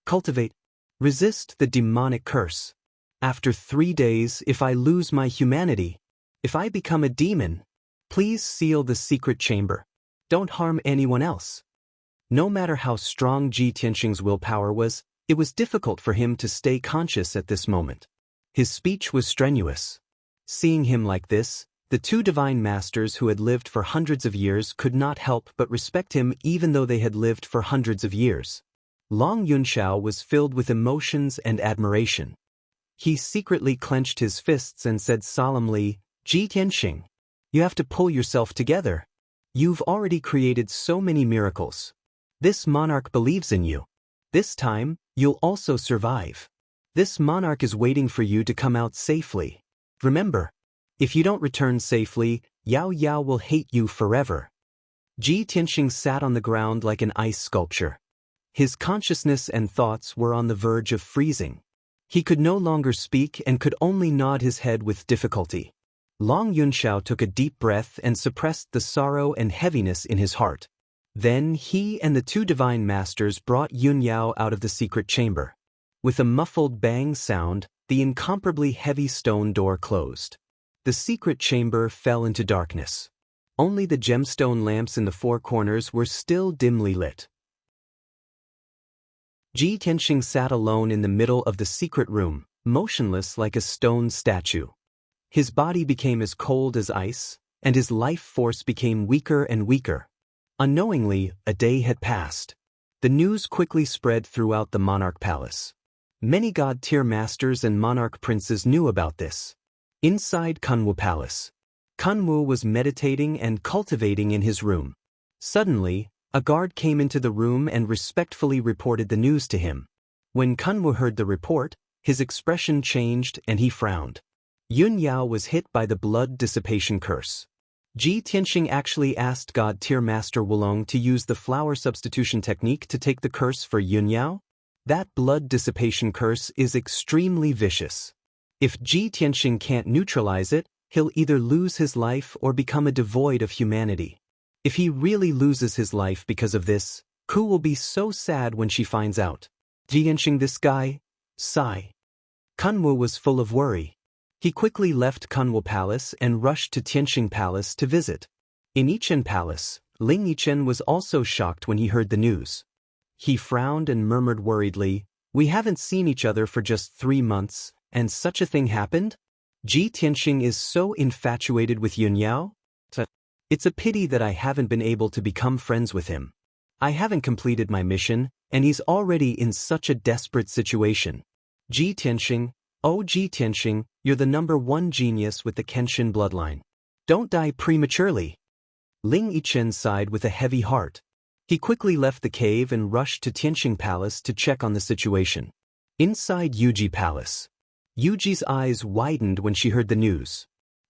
Cultivate. Resist the demonic curse. After 3 days, if I lose my humanity, if I become a demon, please seal the secret chamber. Don't harm anyone else." No matter how strong Ji Tianxing's willpower was, it was difficult for him to stay conscious at this moment. His speech was strenuous. Seeing him like this, the two divine masters who had lived for hundreds of years could not help but respect him even though they had lived for hundreds of years. Long Yunxiao was filled with emotions and admiration. He secretly clenched his fists and said solemnly, "Ji Tianxing, you have to pull yourself together. You've already created so many miracles. This monarch believes in you. This time, you'll also survive. This monarch is waiting for you to come out safely. Remember, if you don't return safely, Yao Yao will hate you forever." Ji Tianxing sat on the ground like an ice sculpture. His consciousness and thoughts were on the verge of freezing. He could no longer speak and could only nod his head with difficulty. Long Yunxiao took a deep breath and suppressed the sorrow and heaviness in his heart. Then he and the two divine masters brought Yun Yao out of the secret chamber. With a muffled bang sound, the incomparably heavy stone door closed. The secret chamber fell into darkness. Only the gemstone lamps in the four corners were still dimly lit. Ji Tianxing sat alone in the middle of the secret room, motionless like a stone statue. His body became as cold as ice, and his life force became weaker and weaker. Unknowingly, a day had passed. The news quickly spread throughout the monarch palace. Many god-tier masters and monarch princes knew about this. Inside Kunwu Palace, Kunwu was meditating and cultivating in his room. Suddenly, a guard came into the room and respectfully reported the news to him. When Kunwu heard the report, his expression changed and he frowned. Yun Yao was hit by the blood dissipation curse. Ji Tianxing actually asked God-tier Master Wulong to use the flower substitution technique to take the curse for Yun Yao. That blood dissipation curse is extremely vicious. If Ji Tianxing can't neutralize it, he'll either lose his life or become a devoid of humanity. If he really loses his life because of this, Ku will be so sad when she finds out. Ji Tianxing, this guy? Sigh. Kunwu was full of worry. He quickly left Kunwu Palace and rushed to Tianxing Palace to visit. In Yichen Palace, Ling Yichen was also shocked when he heard the news. He frowned and murmured worriedly, "We haven't seen each other for just 3 months, and such a thing happened? Ji Tianxing is so infatuated with Yun Yao? It's a pity that I haven't been able to become friends with him. I haven't completed my mission, and he's already in such a desperate situation. Ji Tianxing, oh Ji Tianxing, you're the #1 genius with the Kenshin bloodline. Don't die prematurely." Ling Yichen sighed with a heavy heart. He quickly left the cave and rushed to Tianxing Palace to check on the situation. Inside Yuji Palace, Yuji's eyes widened when she heard the news.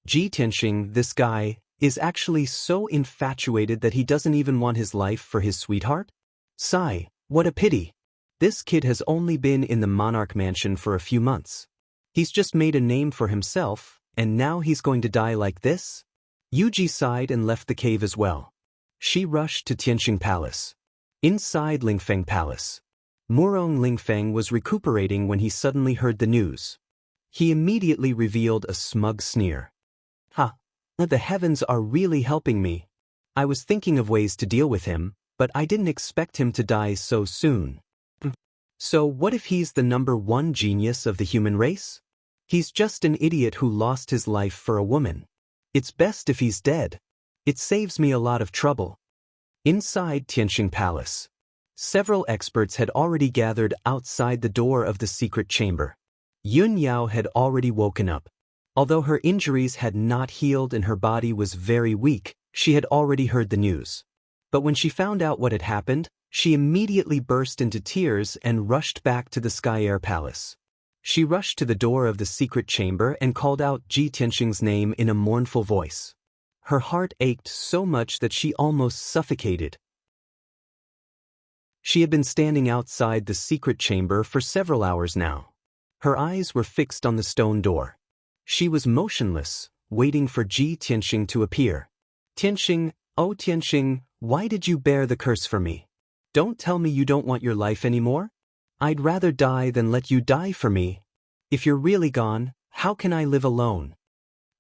Ji Tianxing, this guy, is actually so infatuated that he doesn't even want his life for his sweetheart? Sigh, what a pity. This kid has only been in the monarch mansion for a few months. He's just made a name for himself, and now he's going to die like this? Yuji sighed and left the cave as well. She rushed to Tianxing Palace. Inside Lingfeng Palace, Murong Lingfeng was recuperating when he suddenly heard the news. He immediately revealed a smug sneer. "Ha! The heavens are really helping me. I was thinking of ways to deal with him, but I didn't expect him to die so soon. So what if he's the #1 genius of the human race? He's just an idiot who lost his life for a woman. It's best if he's dead. It saves me a lot of trouble." Inside Tianxing Palace, several experts had already gathered outside the door of the secret chamber. Yun Yao had already woken up. Although her injuries had not healed and her body was very weak, she had already heard the news. But when she found out what had happened, she immediately burst into tears and rushed back to the Sky Air Palace. She rushed to the door of the secret chamber and called out Ji Tianxing's name in a mournful voice. Her heart ached so much that she almost suffocated. She had been standing outside the secret chamber for several hours now. Her eyes were fixed on the stone door. She was motionless, waiting for Ji Tianxing to appear. "Tianxing, oh Tianxing, why did you bear the curse for me? Don't tell me you don't want your life anymore? I'd rather die than let you die for me. If you're really gone, how can I live alone?"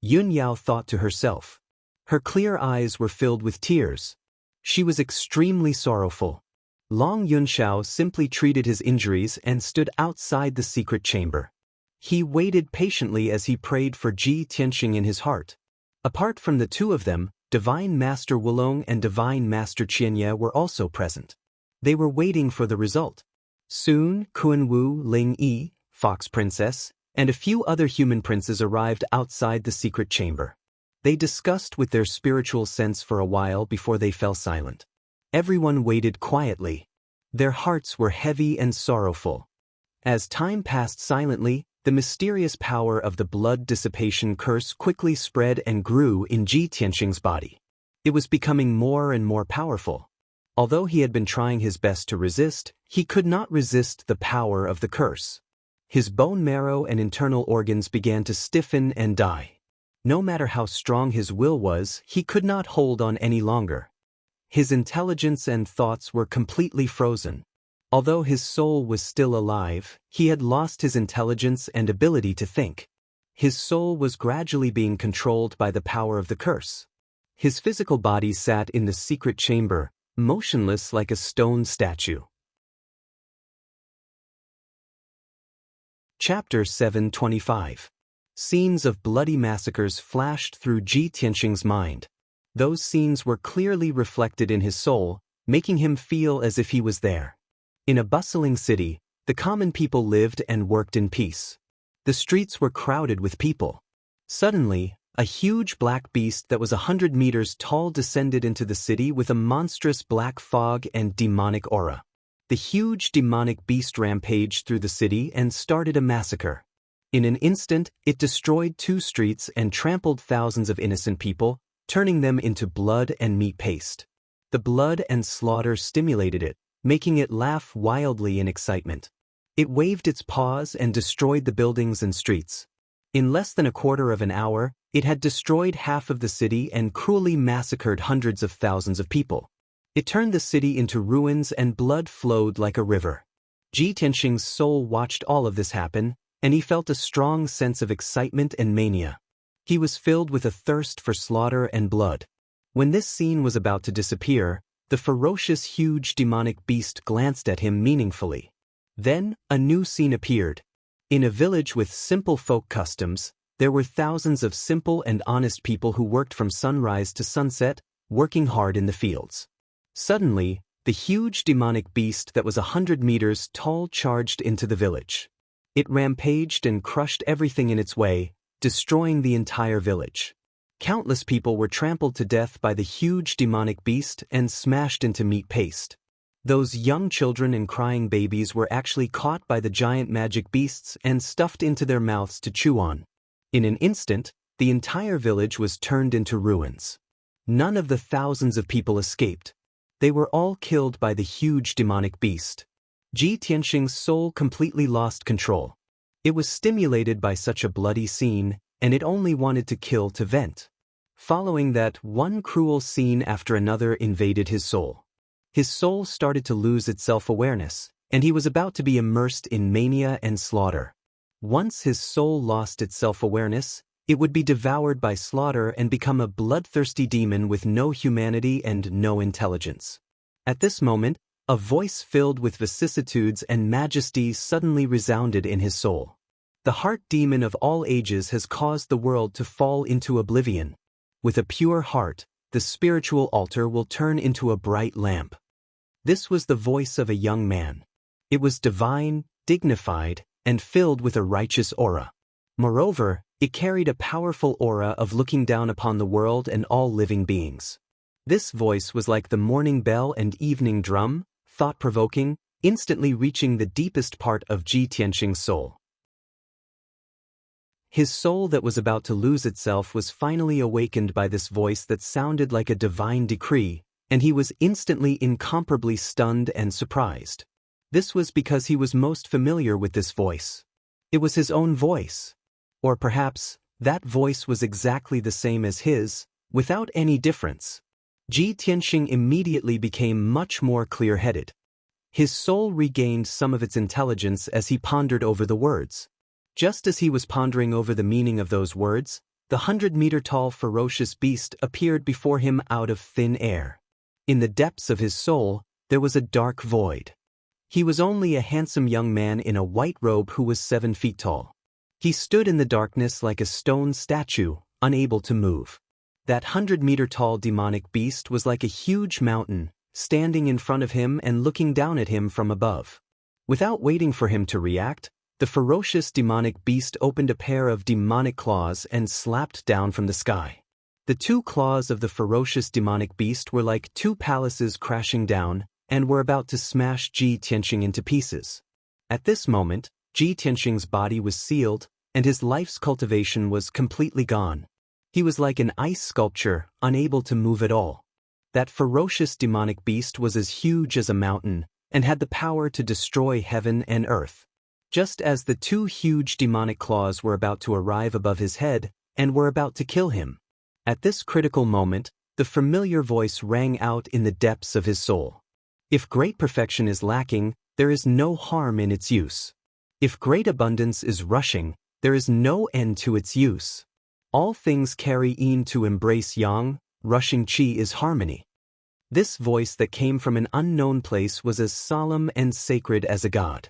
Yun Yao thought to herself. Her clear eyes were filled with tears. She was extremely sorrowful. Long Yunxiao simply treated his injuries and stood outside the secret chamber. He waited patiently as he prayed for Ji Tianxing in his heart. Apart from the two of them, Divine Master Wulong and Divine Master Qianye were also present. They were waiting for the result. Soon, Kunwu, Ling Yi, Fox Princess, and a few other human princes arrived outside the secret chamber. They discussed with their spiritual sense for a while before they fell silent. Everyone waited quietly. Their hearts were heavy and sorrowful. As time passed silently, the mysterious power of the blood dissipation curse quickly spread and grew in Ji Tianxing's body. It was becoming more and more powerful. Although he had been trying his best to resist, he could not resist the power of the curse. His bone marrow and internal organs began to stiffen and die. No matter how strong his will was, he could not hold on any longer. His intelligence and thoughts were completely frozen. Although his soul was still alive, he had lost his intelligence and ability to think. His soul was gradually being controlled by the power of the curse. His physical body sat in the secret chamber, motionless like a stone statue. Chapter 725. Scenes of bloody massacres flashed through Ji Tianxing's mind. Those scenes were clearly reflected in his soul, making him feel as if he was there. In a bustling city, the common people lived and worked in peace. The streets were crowded with people. Suddenly, a huge black beast that was 100 meters tall descended into the city with a monstrous black fog and demonic aura. The huge demonic beast rampaged through the city and started a massacre. In an instant, it destroyed 2 streets and trampled thousands of innocent people, turning them into blood and meat paste. The blood and slaughter stimulated it, making it laugh wildly in excitement. It waved its paws and destroyed the buildings and streets. In less than a quarter of an hour, it had destroyed half of the city and cruelly massacred hundreds of thousands of people. It turned the city into ruins and blood flowed like a river. Ji Tianxing's soul watched all of this happen, and he felt a strong sense of excitement and mania. He was filled with a thirst for slaughter and blood. When this scene was about to disappear, the ferocious huge demonic beast glanced at him meaningfully. Then, a new scene appeared. In a village with simple folk customs, there were thousands of simple and honest people who worked from sunrise to sunset, working hard in the fields. Suddenly, the huge demonic beast that was 100 meters tall charged into the village. It rampaged and crushed everything in its way, destroying the entire village. Countless people were trampled to death by the huge demonic beast and smashed into meat paste. Those young children and crying babies were actually caught by the giant magic beasts and stuffed into their mouths to chew on. In an instant, the entire village was turned into ruins. None of the thousands of people escaped. They were all killed by the huge demonic beast. Ji Tianxing's soul completely lost control. It was stimulated by such a bloody scene, and it only wanted to kill to vent. Following that, one cruel scene after another invaded his soul. His soul started to lose its self-awareness, and he was about to be immersed in mania and slaughter. Once his soul lost its self-awareness, it would be devoured by slaughter and become a bloodthirsty demon with no humanity and no intelligence. At this moment, a voice filled with vicissitudes and majesty suddenly resounded in his soul. The heart demon of all ages has caused the world to fall into oblivion. With a pure heart, the spiritual altar will turn into a bright lamp. This was the voice of a young man. It was divine, dignified, and filled with a righteous aura. Moreover, it carried a powerful aura of looking down upon the world and all living beings. This voice was like the morning bell and evening drum, thought-provoking, instantly reaching the deepest part of Ji Tianxing's soul. His soul that was about to lose itself was finally awakened by this voice that sounded like a divine decree, and he was instantly incomparably stunned and surprised. This was because he was most familiar with this voice. It was his own voice. Or perhaps, that voice was exactly the same as his, without any difference. Ji Tianxing immediately became much more clear-headed. His soul regained some of its intelligence as he pondered over the words. Just as he was pondering over the meaning of those words, the 100-meter-tall ferocious beast appeared before him out of thin air. In the depths of his soul, there was a dark void. He was only a handsome young man in a white robe who was 7 feet tall. He stood in the darkness like a stone statue, unable to move. That 100-meter-tall demonic beast was like a huge mountain, standing in front of him and looking down at him from above. Without waiting for him to react, the ferocious demonic beast opened a pair of demonic claws and slapped down from the sky. The 2 claws of the ferocious demonic beast were like 2 palaces crashing down and were about to smash Ji Tianxing into pieces. At this moment, Ji Tianxing's body was sealed, and his life's cultivation was completely gone. He was like an ice sculpture, unable to move at all. That ferocious demonic beast was as huge as a mountain, and had the power to destroy heaven and earth. Just as the 2 huge demonic claws were about to arrive above his head, and were about to kill him. At this critical moment, the familiar voice rang out in the depths of his soul. If great perfection is lacking, there is no harm in its use. If great abundance is rushing, there is no end to its use. All things carry yin to embrace yang, rushing qi is harmony. This voice that came from an unknown place was as solemn and sacred as a god.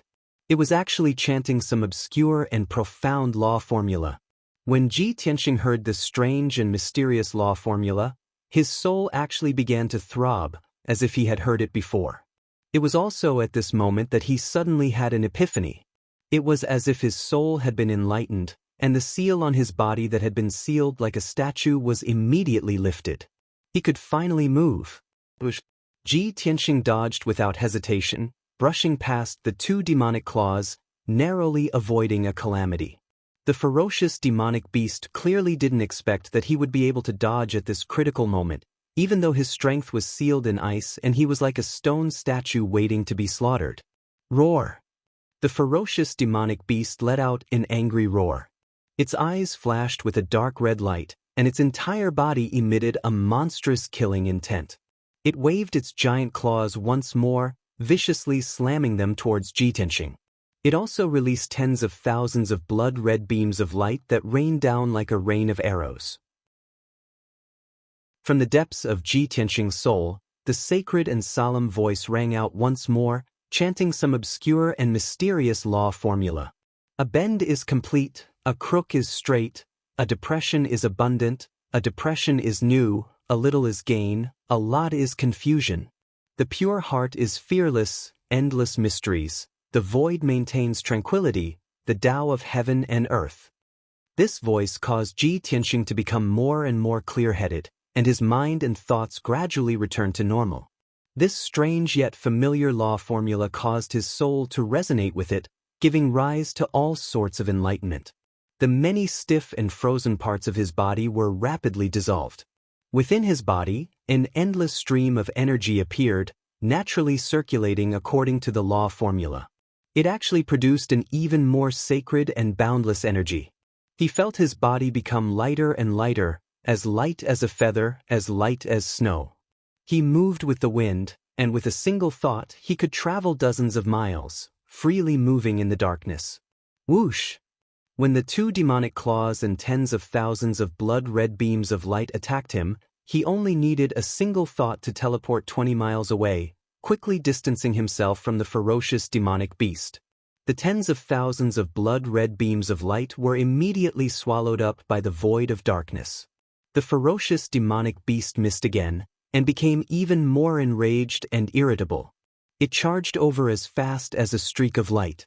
It was actually chanting some obscure and profound law formula. When Ji Tianxing heard this strange and mysterious law formula, his soul actually began to throb, as if he had heard it before. It was also at this moment that he suddenly had an epiphany. It was as if his soul had been enlightened, and the seal on his body that had been sealed like a statue was immediately lifted. He could finally move. Ji Tianxing dodged without hesitation, brushing past the two demonic claws, narrowly avoiding a calamity. The ferocious demonic beast clearly didn't expect that he would be able to dodge at this critical moment, even though his strength was sealed in ice and he was like a stone statue waiting to be slaughtered. Roar! The ferocious demonic beast let out an angry roar. Its eyes flashed with a dark red light, and its entire body emitted a monstrous killing intent. It waved its giant claws once more, viciously slamming them towards Ji Tianxing. It also released tens of thousands of blood-red beams of light that rained down like a rain of arrows. From the depths of Ji Tianxing's soul, the sacred and solemn voice rang out once more, chanting some obscure and mysterious law formula. A bend is complete, a crook is straight, a depression is abundant, a depression is new, a little is gain, a lot is confusion. The pure heart is fearless, endless mysteries, the void maintains tranquility, the Tao of heaven and earth. This voice caused Ji Tianxing to become more and more clear-headed, and his mind and thoughts gradually returned to normal. This strange yet familiar law formula caused his soul to resonate with it, giving rise to all sorts of enlightenment. The many stiff and frozen parts of his body were rapidly dissolved. Within his body, an endless stream of energy appeared, naturally circulating according to the law formula. It actually produced an even more sacred and boundless energy. He felt his body become lighter and lighter, as light as a feather, as light as snow. He moved with the wind, and with a single thought he could travel dozens of miles, freely moving in the darkness. Whoosh! When the two demonic claws and tens of thousands of blood-red beams of light attacked him, he only needed a single thought to teleport 20 miles away, quickly distancing himself from the ferocious demonic beast. The tens of thousands of blood-red beams of light were immediately swallowed up by the void of darkness. The ferocious demonic beast missed again, and became even more enraged and irritable. It charged over as fast as a streak of light.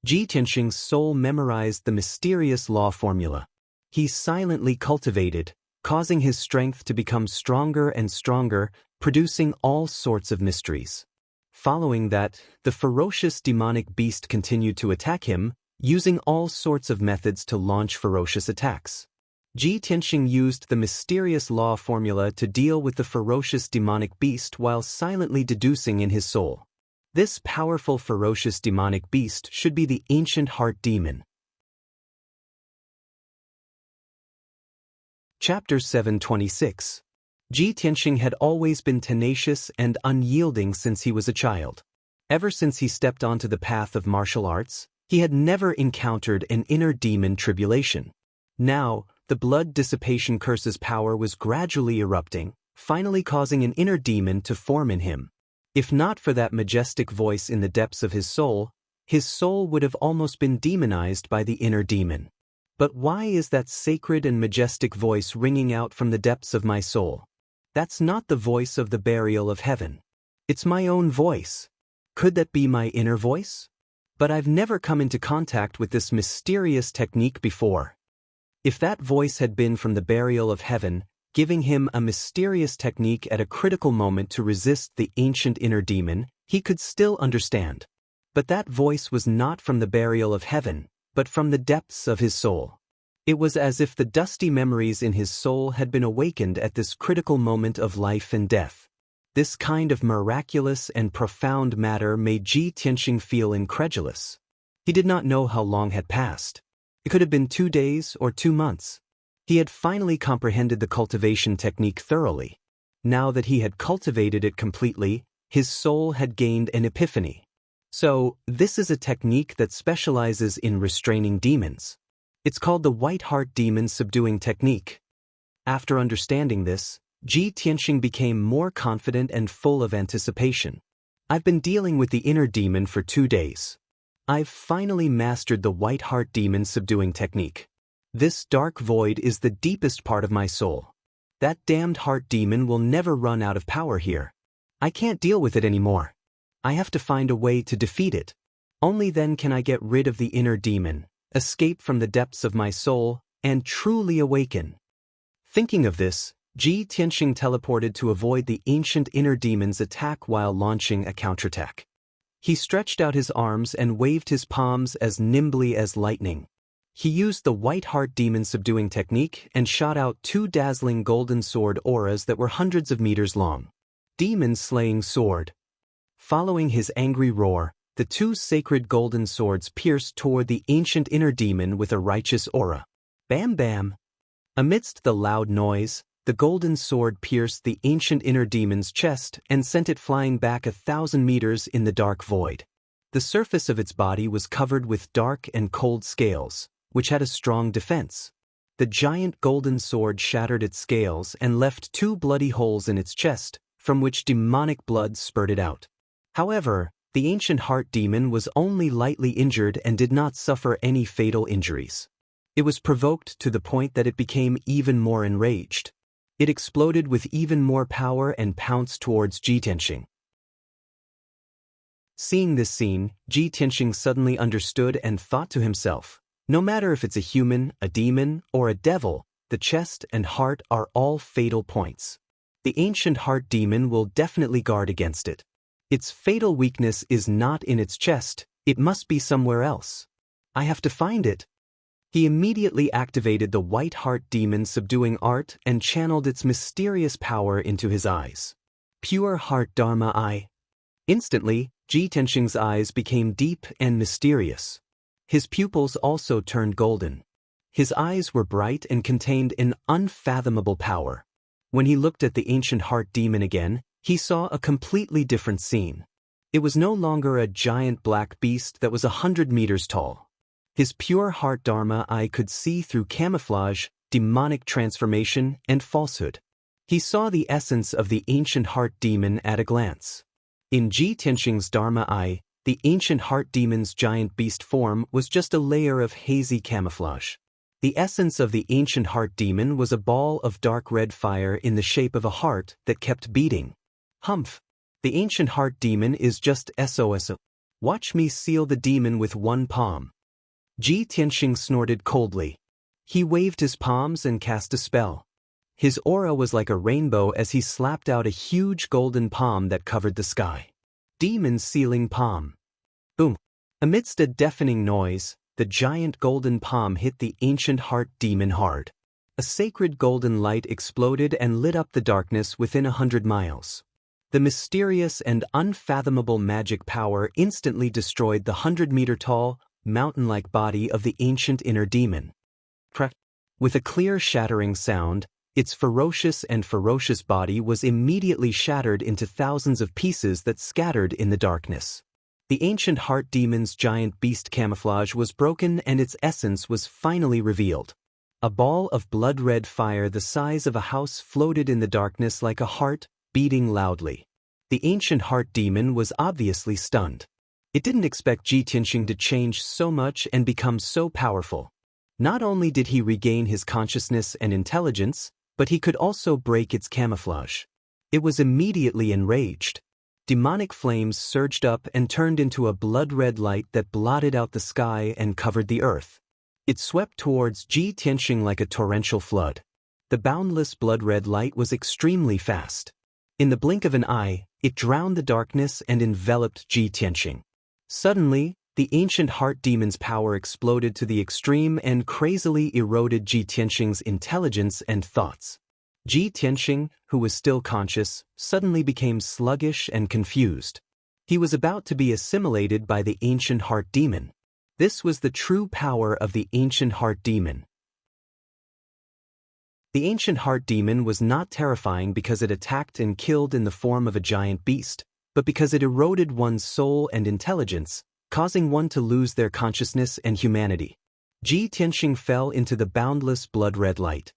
Ji Tianxing's soul memorized the mysterious law formula. He silently cultivated, causing his strength to become stronger and stronger, producing all sorts of mysteries. Following that, the ferocious demonic beast continued to attack him, using all sorts of methods to launch ferocious attacks. Ji Tianxing used the mysterious law formula to deal with the ferocious demonic beast while silently deducing in his soul. This powerful ferocious demonic beast should be the ancient heart demon. Chapter 726. Ji Tianxing had always been tenacious and unyielding since he was a child. Ever since he stepped onto the path of martial arts, he had never encountered an inner demon tribulation. Now, the blood dissipation curse's power was gradually erupting, finally causing an inner demon to form in him. If not for that majestic voice in the depths of his soul would have almost been demonized by the inner demon. But why is that sacred and majestic voice ringing out from the depths of my soul? That's not the voice of the burial of heaven. It's my own voice. Could that be my inner voice? But I've never come into contact with this mysterious technique before. If that voice had been from the burial of heaven, giving him a mysterious technique at a critical moment to resist the ancient inner demon, he could still understand. But that voice was not from the burial of heaven, but from the depths of his soul. It was as if the dusty memories in his soul had been awakened at this critical moment of life and death. This kind of miraculous and profound matter made Ji Tianxing feel incredulous. He did not know how long had passed. It could have been 2 days or 2 months. He had finally comprehended the cultivation technique thoroughly. Now that he had cultivated it completely, his soul had gained an epiphany. So, this is a technique that specializes in restraining demons. It's called the White Heart Demon Subduing Technique. After understanding this, Ji Tianxing became more confident and full of anticipation. I've been dealing with the inner demon for 2 days. I've finally mastered the White Heart Demon Subduing Technique. This dark void is the deepest part of my soul. That damned heart demon will never run out of power here. I can't deal with it anymore. I have to find a way to defeat it. Only then can I get rid of the inner demon, escape from the depths of my soul, and truly awaken. Thinking of this, Ji Tianxing teleported to avoid the ancient inner demon's attack while launching a counterattack. He stretched out his arms and waved his palms as nimbly as lightning. He used the white heart demon subduing technique and shot out 2 dazzling golden sword auras that were hundreds of meters long. Demon slaying sword. Following his angry roar, the 2 sacred golden swords pierced toward the ancient inner demon with a righteous aura. Bam bam! Amidst the loud noise, the golden sword pierced the ancient inner demon's chest and sent it flying back 1,000 meters in the dark void. The surface of its body was covered with dark and cold scales, which had a strong defense. The giant golden sword shattered its scales and left 2 bloody holes in its chest, from which demonic blood spurted out. However, the ancient heart demon was only lightly injured and did not suffer any fatal injuries. It was provoked to the point that it became even more enraged. It exploded with even more power and pounced towards Ji Tianxing. Seeing this scene, Ji Tianxing suddenly understood and thought to himself, no matter if it's a human, a demon, or a devil, the chest and heart are all fatal points. The ancient heart demon will definitely guard against it. Its fatal weakness is not in its chest, it must be somewhere else. I have to find it. He immediately activated the white heart demon subduing art and channeled its mysterious power into his eyes. Pure heart Dharma eye. Instantly, Ji Tianxing's eyes became deep and mysterious. His pupils also turned golden. His eyes were bright and contained an unfathomable power. When he looked at the ancient heart demon again, he saw a completely different scene. It was no longer a giant black beast that was 100 meters tall. His pure heart Dharma eye could see through camouflage, demonic transformation, and falsehood. He saw the essence of the ancient heart demon at a glance. In Ji Tianxing's Dharma eye, the ancient heart demon's giant beast form was just a layer of hazy camouflage. The essence of the ancient heart demon was a ball of dark red fire in the shape of a heart that kept beating. Humph! The ancient heart demon is just SOS. Watch me seal the demon with one palm. Ji Tianxing snorted coldly. He waved his palms and cast a spell. His aura was like a rainbow as he slapped out a huge golden palm that covered the sky. Demon sealing palm. Boom! Amidst a deafening noise, the giant golden palm hit the ancient heart demon hard. A sacred golden light exploded and lit up the darkness within 100 miles. The mysterious and unfathomable magic power instantly destroyed the 100-meter-tall, mountain-like body of the ancient inner demon. Crack! With a clear shattering sound, its ferocious body was immediately shattered into thousands of pieces that scattered in the darkness. The ancient heart demon's giant beast camouflage was broken and its essence was finally revealed. A ball of blood-red fire the size of a house floated in the darkness like a heart, beating loudly. The ancient heart demon was obviously stunned. It didn't expect Ji Tianxing to change so much and become so powerful. Not only did he regain his consciousness and intelligence, but he could also break its camouflage. It was immediately enraged. Demonic flames surged up and turned into a blood-red light that blotted out the sky and covered the earth. It swept towards Ji Tianxing like a torrential flood. The boundless blood-red light was extremely fast. In the blink of an eye, it drowned the darkness and enveloped Ji Tianxing. Suddenly, the ancient heart demon's power exploded to the extreme and crazily eroded Ji Tianxing's intelligence and thoughts. Ji Tianxing, who was still conscious, suddenly became sluggish and confused. He was about to be assimilated by the ancient heart demon. This was the true power of the ancient heart demon. The ancient heart demon was not terrifying because it attacked and killed in the form of a giant beast, but because it eroded one's soul and intelligence, causing one to lose their consciousness and humanity. Ji Tianxing fell into the boundless blood-red light.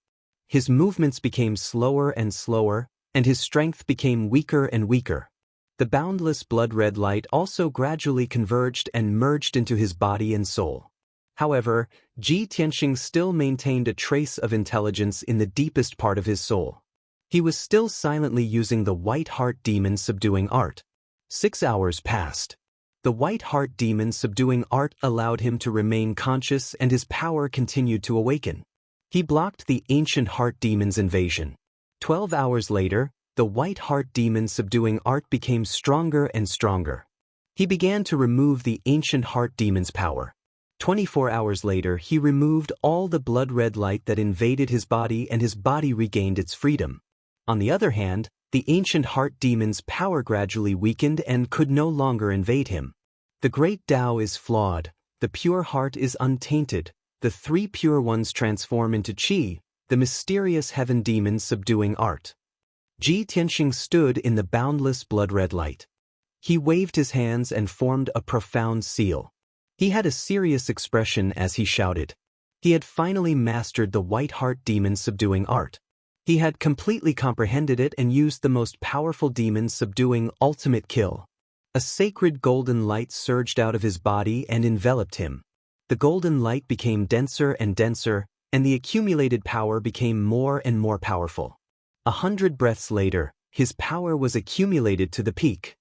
His movements became slower and slower, and his strength became weaker and weaker. The boundless blood-red light also gradually converged and merged into his body and soul. However, Ji Tianxing still maintained a trace of intelligence in the deepest part of his soul. He was still silently using the white heart demon subduing art. 6 hours passed. The white heart demon subduing art allowed him to remain conscious and his power continued to awaken. He blocked the ancient heart demon's invasion. 12 hours later, the white heart demon subduing art became stronger and stronger. He began to remove the ancient heart demon's power. 24 hours later, he removed all the blood-red light that invaded his body and his body regained its freedom. On the other hand, the ancient heart demon's power gradually weakened and could no longer invade him. The great Tao is flawed, the pure heart is untainted, the three pure ones transform into Qi, the mysterious heaven demon subduing art. Ji Tianxing stood in the boundless blood-red light. He waved his hands and formed a profound seal. He had a serious expression as he shouted. He had finally mastered the white heart demon subduing art. He had completely comprehended it and used the most powerful demon subduing ultimate kill. A sacred golden light surged out of his body and enveloped him. The golden light became denser and denser, and the accumulated power became more and more powerful. 100 breaths later, his power was accumulated to the peak.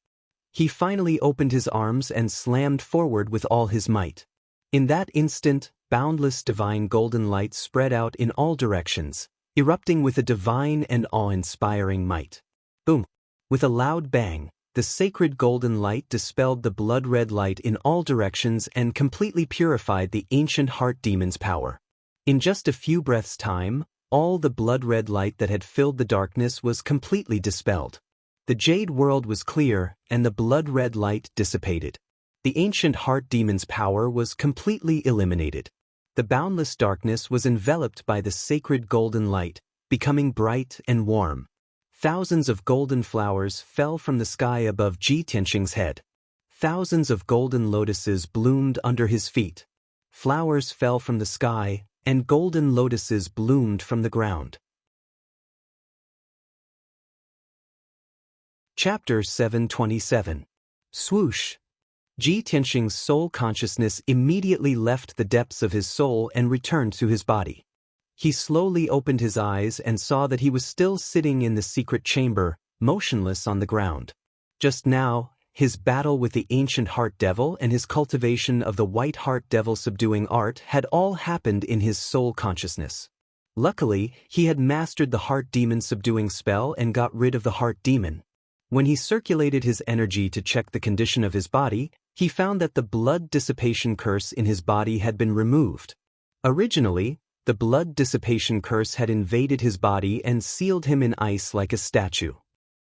He finally opened his arms and slammed forward with all his might. In that instant, boundless divine golden light spread out in all directions, erupting with a divine and awe-inspiring might. Boom! With a loud bang, the sacred golden light dispelled the blood-red light in all directions and completely purified the ancient heart demon's power. In just a few breaths' time, all the blood-red light that had filled the darkness was completely dispelled. The jade world was clear, and the blood-red light dissipated. The ancient heart demon's power was completely eliminated. The boundless darkness was enveloped by the sacred golden light, becoming bright and warm. Thousands of golden flowers fell from the sky above Ji Tianxing's head. Thousands of golden lotuses bloomed under his feet. Flowers fell from the sky, and golden lotuses bloomed from the ground. Chapter 727. Swoosh! Ji Tianxing's soul consciousness immediately left the depths of his soul and returned to his body. He slowly opened his eyes and saw that he was still sitting in the secret chamber, motionless on the ground. Just now, his battle with the ancient heart devil and his cultivation of the white heart devil subduing art had all happened in his soul consciousness. Luckily, he had mastered the heart demon subduing spell and got rid of the heart demon. When he circulated his energy to check the condition of his body, he found that the blood dissipation curse in his body had been removed. Originally, the blood dissipation curse had invaded his body and sealed him in ice like a statue.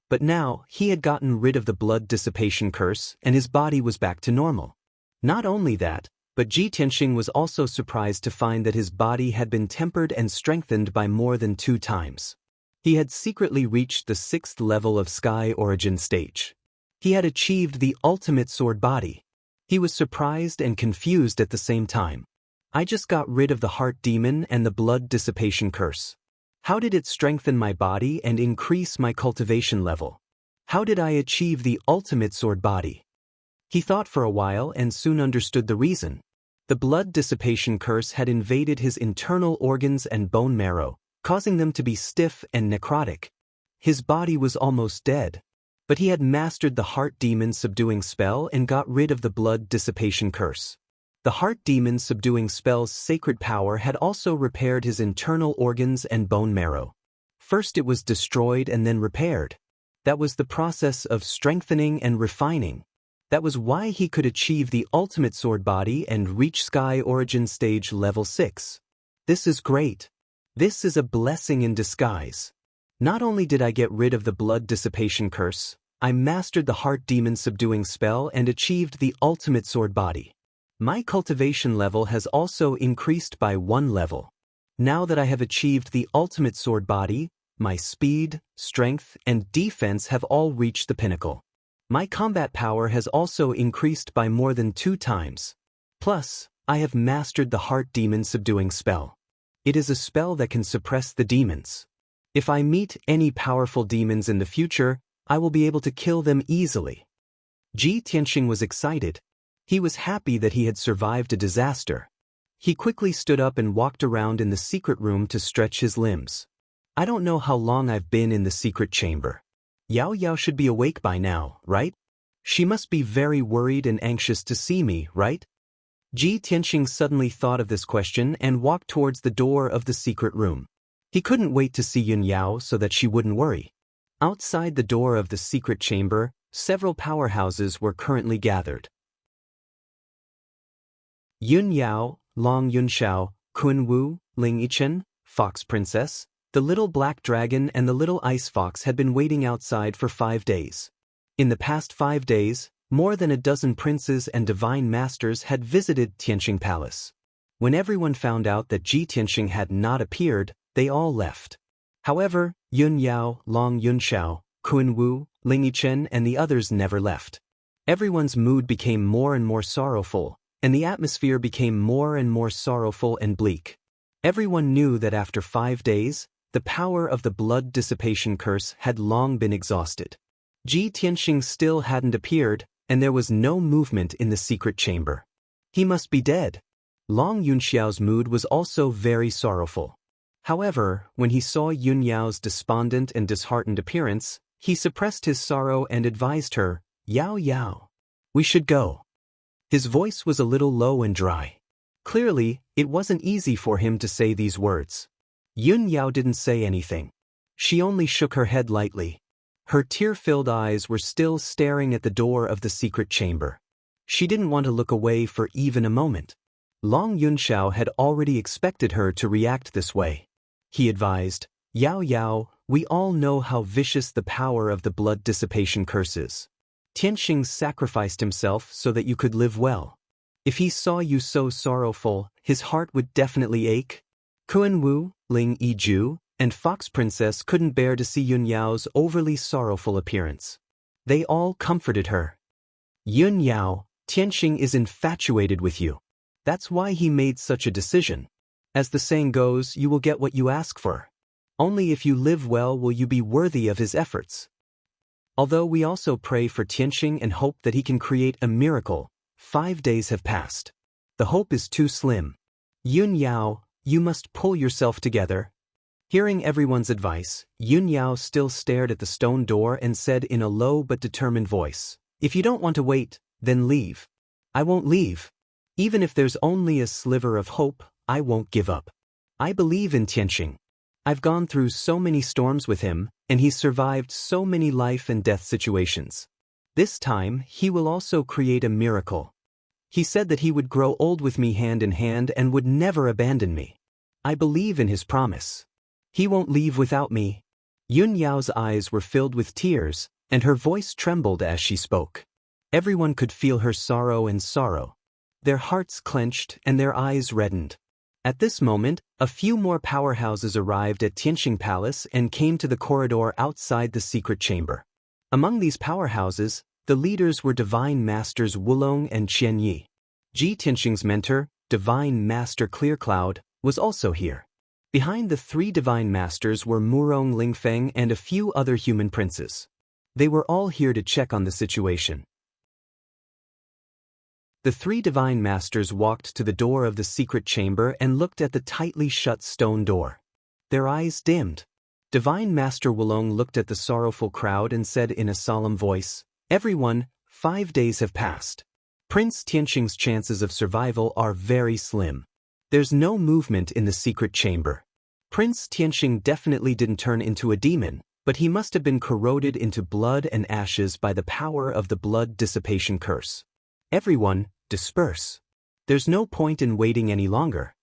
But now, he had gotten rid of the blood dissipation curse and his body was back to normal. Not only that, but Ji Tianxing was also surprised to find that his body had been tempered and strengthened by more than 2 times. He had secretly reached the 6th level of Sky Origin stage. He had achieved the ultimate sword body. He was surprised and confused at the same time. I just got rid of the heart demon and the blood dissipation curse. How did it strengthen my body and increase my cultivation level? How did I achieve the ultimate sword body? He thought for a while and soon understood the reason. The blood dissipation curse had invaded his internal organs and bone marrow, causing them to be stiff and necrotic. His body was almost dead. But he had mastered the heart demon subduing spell and got rid of the blood dissipation curse. The heart demon subduing spell's sacred power had also repaired his internal organs and bone marrow. First it was destroyed and then repaired. That was the process of strengthening and refining. That was why he could achieve the ultimate sword body and reach Sky Origin stage level 6. This is great. This is a blessing in disguise. Not only did I get rid of the blood dissipation curse, I mastered the heart demon subduing spell and achieved the ultimate sword body. My cultivation level has also increased by 1 level. Now that I have achieved the ultimate sword body, my speed, strength, and defense have all reached the pinnacle. My combat power has also increased by more than 2 times. Plus, I have mastered the heart demon subduing spell. It is a spell that can suppress the demons. If I meet any powerful demons in the future, I will be able to kill them easily. Ji Tianxing was excited. He was happy that he had survived a disaster. He quickly stood up and walked around in the secret room to stretch his limbs. I don't know how long I've been in the secret chamber. Yao Yao should be awake by now, right? She must be very worried and anxious to see me, right? Ji Tianxing suddenly thought of this question and walked towards the door of the secret room. He couldn't wait to see Yun Yao so that she wouldn't worry. Outside the door of the secret chamber, several powerhouses were currently gathered. Yun Yao, Long Yunxiao, Kun Wu, Ling Yichen, Fox Princess, the little black dragon and the little ice fox had been waiting outside for 5 days. In the past 5 days, more than a dozen princes and divine masters had visited Tianxing Palace. When everyone found out that Ji Tianxing had not appeared, they all left. However, Yun Yao, Long Yunxiao, Kun Wu, Ling Yichen and the others never left. Everyone's mood became more and more sorrowful, and the atmosphere became more and more sorrowful and bleak. Everyone knew that after 5 days, the power of the blood dissipation curse had long been exhausted. Ji Tianxing still hadn't appeared, and there was no movement in the secret chamber. He must be dead. Long Yunxiao's mood was also very sorrowful. However, when he saw Yun Yao's despondent and disheartened appearance, he suppressed his sorrow and advised her, "Yao Yao, we should go." His voice was a little low and dry. Clearly, it wasn't easy for him to say these words. Yun Yao didn't say anything. She only shook her head lightly. Her tear-filled eyes were still staring at the door of the secret chamber. She didn't want to look away for even a moment. Long Yunxiao had already expected her to react this way. He advised, "Yao Yao, we all know how vicious the power of the blood dissipation curse is. Tianxing sacrificed himself so that you could live well. If he saw you so sorrowful, his heart would definitely ache." Kun Wu, Ling Yiju, and Fox Princess couldn't bear to see Yun Yao's overly sorrowful appearance. They all comforted her. "Yun Yao, Tianxing is infatuated with you. That's why he made such a decision. As the saying goes, you will get what you ask for. Only if you live well will you be worthy of his efforts. Although we also pray for Tianxing and hope that he can create a miracle, 5 days have passed. The hope is too slim. Yun Yao, you must pull yourself together." Hearing everyone's advice, Yun Yao still stared at the stone door and said in a low but determined voice, "If you don't want to wait, then leave." "I won't leave. Even if there's only a sliver of hope, I won't give up. I believe in Tianxing. I've gone through so many storms with him, and he's survived so many life and death situations. This time, he will also create a miracle. He said that he would grow old with me hand in hand and would never abandon me. I believe in his promise. He won't leave without me." Yun Yao's eyes were filled with tears, and her voice trembled as she spoke. Everyone could feel her sorrow and sorrow. Their hearts clenched and their eyes reddened. At this moment, a few more powerhouses arrived at Tianxing Palace and came to the corridor outside the secret chamber. Among these powerhouses, the leaders were Divine Masters Wulong and Qianyi. Ji Tianxing's mentor, Divine Master Clearcloud, was also here. Behind the 3 Divine Masters were Murong Lingfeng and a few other human princes. They were all here to check on the situation. The 3 Divine Masters walked to the door of the secret chamber and looked at the tightly shut stone door. Their eyes dimmed. Divine Master Wulong looked at the sorrowful crowd and said in a solemn voice, "Everyone, 5 days have passed. Prince Tianxing's chances of survival are very slim. There's no movement in the secret chamber. Prince Tianxing definitely didn't turn into a demon, but he must have been corroded into blood and ashes by the power of the blood dissipation curse. Everyone, disperse. There's no point in waiting any longer."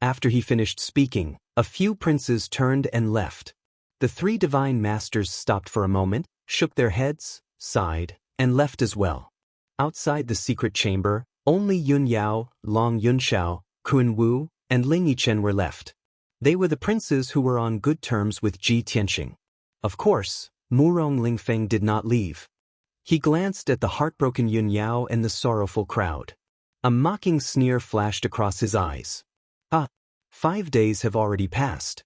After he finished speaking, a few princes turned and left. The 3 Divine Masters stopped for a moment, shook their heads, sighed, and left as well. Outside the secret chamber, only Yun Yao, Long Yunxiao, Kun Wu, and Ling Yichen were left. They were the princes who were on good terms with Ji Tianxing. Of course, Murong Lingfeng did not leave. He glanced at the heartbroken Yun Yao and the sorrowful crowd. A mocking sneer flashed across his eyes. "Ah, 5 days have already passed.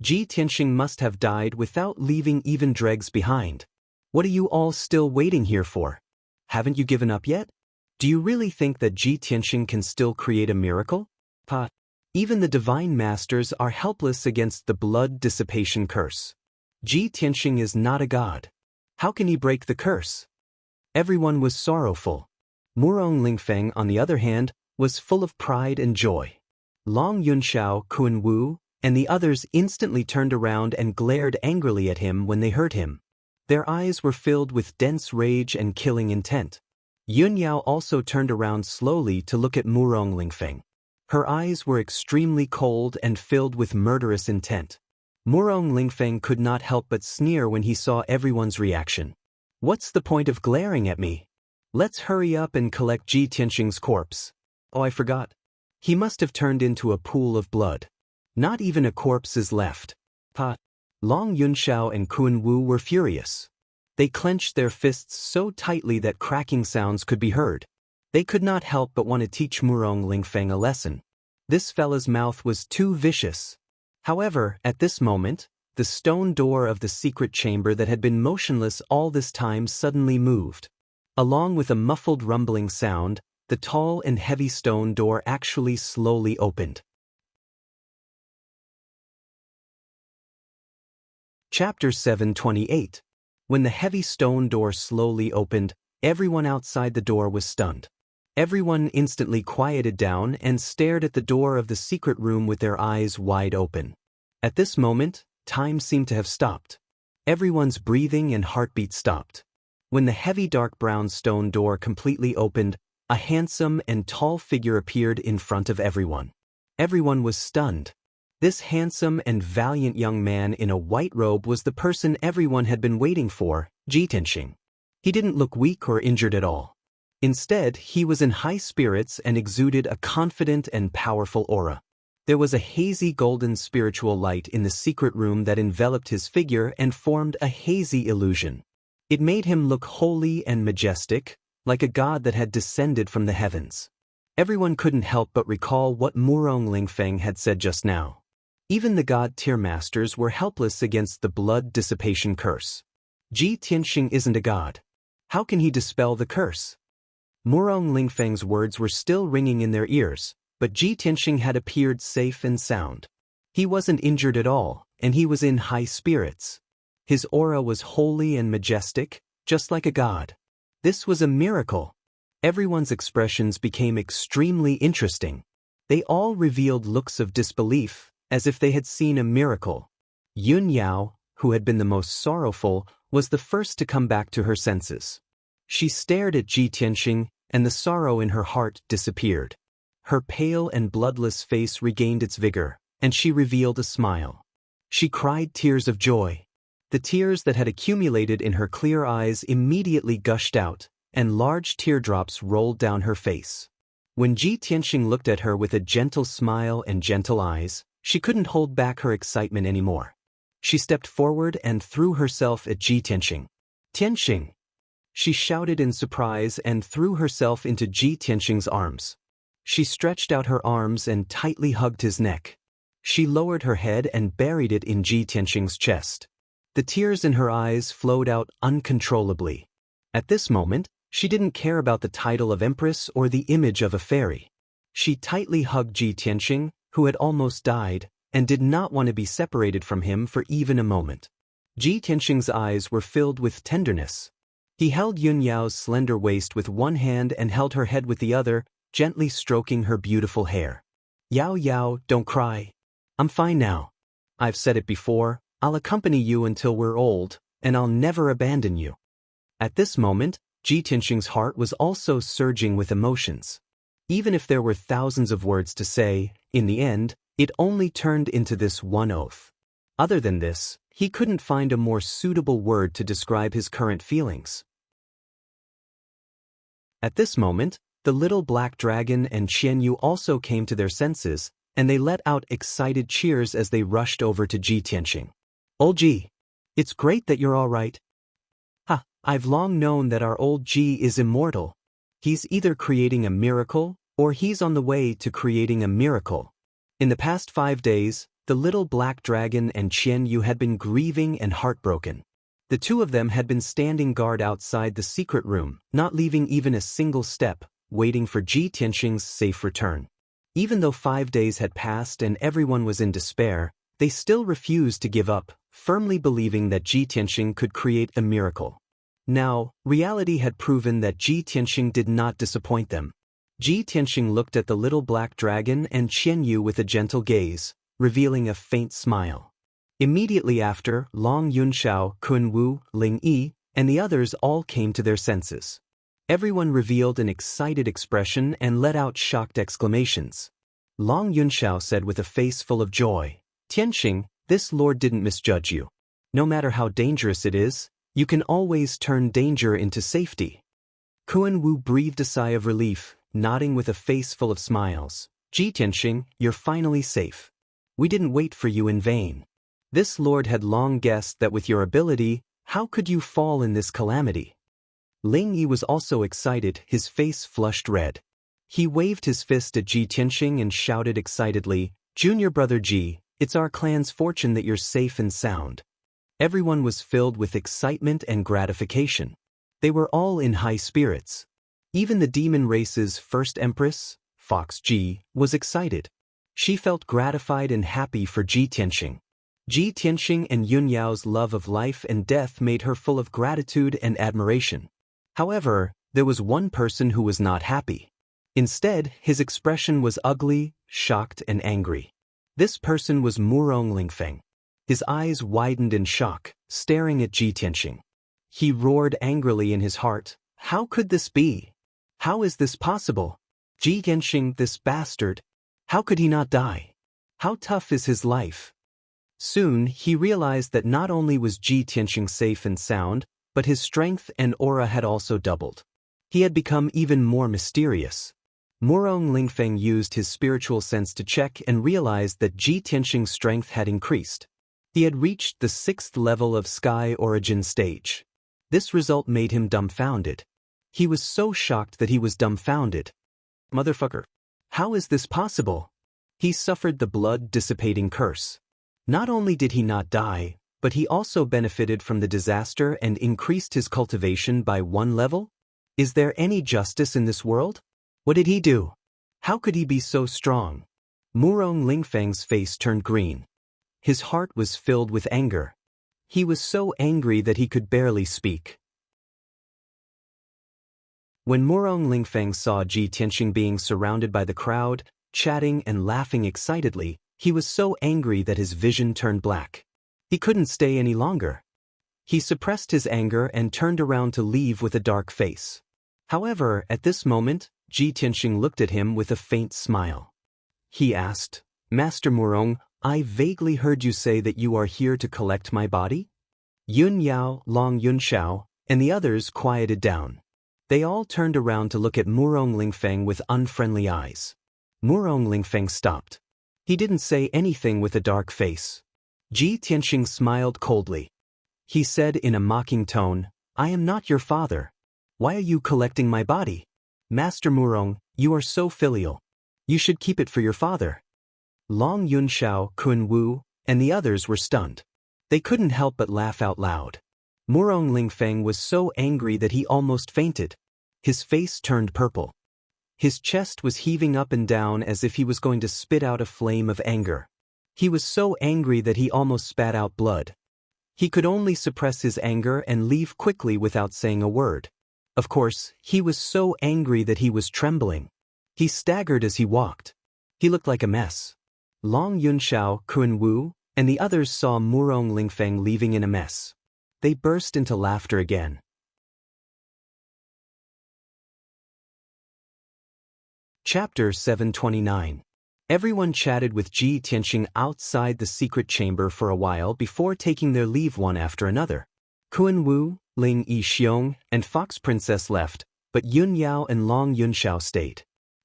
Ji Tianxing must have died without leaving even dregs behind. What are you all still waiting here for? Haven't you given up yet? Do you really think that Ji Tianxing can still create a miracle? Even the Divine Masters are helpless against the blood dissipation curse. Ji Tianxing is not a god. How can he break the curse?" Everyone was sorrowful. Murong Lingfeng, on the other hand, was full of pride and joy. Long Yunxiao, Kun Wu, and the others instantly turned around and glared angrily at him when they heard him. Their eyes were filled with dense rage and killing intent. Yun Yao also turned around slowly to look at Murong Lingfeng. Her eyes were extremely cold and filled with murderous intent. Murong Lingfeng could not help but sneer when he saw everyone's reaction. What's the point of glaring at me? Let's hurry up and collect Ji Tianxing's corpse. Oh, I forgot. He must have turned into a pool of blood. Not even a corpse is left. Pa. Long Yunxiao and Kun Wu were furious. They clenched their fists so tightly that cracking sounds could be heard. They could not help but want to teach Murong Lingfeng a lesson. This fella's mouth was too vicious. However, at this moment, the stone door of the secret chamber that had been motionless all this time suddenly moved. Along with a muffled rumbling sound, the tall and heavy stone door actually slowly opened. Chapter 728. When the heavy stone door slowly opened, everyone outside the door was stunned. Everyone instantly quieted down and stared at the door of the secret room with their eyes wide open. At this moment, time seemed to have stopped. Everyone's breathing and heartbeat stopped. When the heavy dark brown stone door completely opened, a handsome and tall figure appeared in front of everyone. Everyone was stunned. This handsome and valiant young man in a white robe was the person everyone had been waiting for, Ji Tianxing. He didn't look weak or injured at all. Instead, he was in high spirits and exuded a confident and powerful aura. There was a hazy golden spiritual light in the secret room that enveloped his figure and formed a hazy illusion. It made him look holy and majestic, like a god that had descended from the heavens. Everyone couldn't help but recall what Murong Lingfeng had said just now. Even the god-tier masters were helpless against the blood dissipation curse. Ji Tianxing isn't a god. How can he dispel the curse? Murong Lingfeng's words were still ringing in their ears, but Ji Tianxing had appeared safe and sound. He wasn't injured at all, and he was in high spirits. His aura was holy and majestic, just like a god. This was a miracle. Everyone's expressions became extremely interesting. They all revealed looks of disbelief, as if they had seen a miracle. Yun Yao, who had been the most sorrowful, was the first to come back to her senses. She stared at Ji Tianxing, and the sorrow in her heart disappeared. Her pale and bloodless face regained its vigor, and she revealed a smile. She cried tears of joy. The tears that had accumulated in her clear eyes immediately gushed out, and large teardrops rolled down her face. When Ji Tianxing looked at her with a gentle smile and gentle eyes, she couldn't hold back her excitement anymore. She stepped forward and threw herself at Ji Tianxing. Tianxing! She shouted in surprise and threw herself into Ji Tianxing's arms. She stretched out her arms and tightly hugged his neck. She lowered her head and buried it in Ji Tianxing's chest. The tears in her eyes flowed out uncontrollably. At this moment, she didn't care about the title of empress or the image of a fairy. She tightly hugged Ji Tianxing, who had almost died, and did not want to be separated from him for even a moment. Ji Tianxing's eyes were filled with tenderness. He held Yun Yao's slender waist with one hand and held her head with the other, gently stroking her beautiful hair. Yao Yao, don't cry. I'm fine now. I've said it before, I'll accompany you until we're old, and I'll never abandon you. At this moment, Ji Tianxing's heart was also surging with emotions. Even if there were thousands of words to say, in the end, it only turned into this one oath. Other than this, he couldn't find a more suitable word to describe his current feelings. At this moment, the little black dragon and Xianyu also came to their senses, and they let out excited cheers as they rushed over to Ji Tianxing. Old Ji, it's great that you're all right. Ha, I've long known that our old Ji is immortal. He's either creating a miracle, or he's on the way to creating a miracle. In the past 5 days, the little black dragon and Xianyu had been grieving and heartbroken. The two of them had been standing guard outside the secret room, not leaving even a single step, waiting for Ji Tianxing's safe return. Even though 5 days had passed and everyone was in despair, they still refused to give up, firmly believing that Ji Tianxing could create a miracle. Now, reality had proven that Ji Tianxing did not disappoint them. Ji Tianxing looked at the little black dragon and Qian Yu with a gentle gaze, revealing a faint smile. Immediately after, Long Yunxiao, Kun Wu, Ling Yi, and the others all came to their senses. Everyone revealed an excited expression and let out shocked exclamations. Long Yunxiao said with a face full of joy, "Tianxing, this lord didn't misjudge you. No matter how dangerous it is, you can always turn danger into safety." Kun Wu breathed a sigh of relief, nodding with a face full of smiles. "Ji Tianxing, you're finally safe. We didn't wait for you in vain. This lord had long guessed that with your ability, how could you fall in this calamity?" Ling Yi was also excited, his face flushed red. He waved his fist at Ji Tianxing and shouted excitedly, "Junior brother Ji, it's our clan's fortune that you're safe and sound." Everyone was filled with excitement and gratification. They were all in high spirits. Even the demon race's first empress, Fox Ji, was excited. She felt gratified and happy for Ji Tianxing. Ji Tianxing and Yun Yao's love of life and death made her full of gratitude and admiration. However, there was one person who was not happy. Instead, his expression was ugly, shocked and angry. This person was Murong Lingfeng. His eyes widened in shock, staring at Ji Tianxing. He roared angrily in his heart, "How could this be? How is this possible? Ji Tianxing, this bastard. How could he not die? How tough is his life?" Soon, he realized that not only was Ji Tianxing safe and sound, but his strength and aura had also doubled. He had become even more mysterious. Murong Lingfeng used his spiritual sense to check and realized that Ji Tianxing's strength had increased. He had reached the 6th level of Sky Origin stage. This result made him dumbfounded. He was so shocked that he was dumbfounded. "Motherfucker. How is this possible?" He suffered the blood-dissipating curse. Not only did he not die, but he also benefited from the disaster and increased his cultivation by 1 level? Is there any justice in this world? What did he do? How could he be so strong? Murong Lingfeng's face turned green. His heart was filled with anger. He was so angry that he could barely speak. When Murong Lingfeng saw Ji Tianxing being surrounded by the crowd, chatting and laughing excitedly, he was so angry that his vision turned black. He couldn't stay any longer. He suppressed his anger and turned around to leave with a dark face. However, at this moment, Ji Tianxing looked at him with a faint smile. He asked, "Master Murong, I vaguely heard you say that you are here to collect my body?" Yun Yao, Long Yunxiao, and the others quieted down. They all turned around to look at Murong Lingfeng with unfriendly eyes. Murong Lingfeng stopped. He didn't say anything with a dark face. Ji Tianxing smiled coldly. He said in a mocking tone, "I am not your father. Why are you collecting my body? Master Murong, you are so filial. You should keep it for your father." Long Yunxiao, Kun Wu, and the others were stunned. They couldn't help but laugh out loud. Murong Lingfeng was so angry that he almost fainted. His face turned purple. His chest was heaving up and down as if he was going to spit out a flame of anger. He was so angry that he almost spat out blood. He could only suppress his anger and leave quickly without saying a word. Of course, he was so angry that he was trembling. He staggered as he walked. He looked like a mess. Long Yunxiao, Kun Wu, and the others saw Murong Lingfeng leaving in a mess. They burst into laughter again. Chapter 729. Everyone chatted with Ji Tianxing outside the secret chamber for a while before taking their leave one after another. Kun Wu, Ling Yixiong, and Fox Princess left, but Yun Yao and Long Yunxiao stayed.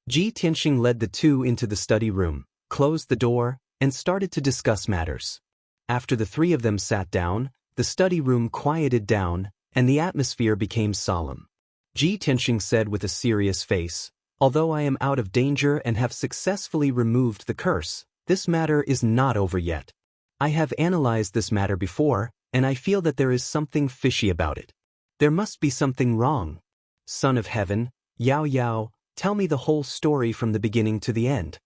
Ji Tianxing led the two into the study room, closed the door, and started to discuss matters. After the three of them sat down, the study room quieted down, and the atmosphere became solemn. Ji Tianxing said with a serious face, "Although I am out of danger and have successfully removed the curse, this matter is not over yet. I have analyzed this matter before, and I feel that there is something fishy about it. There must be something wrong. Son of Heaven, Yao Yao, tell me the whole story from the beginning to the end."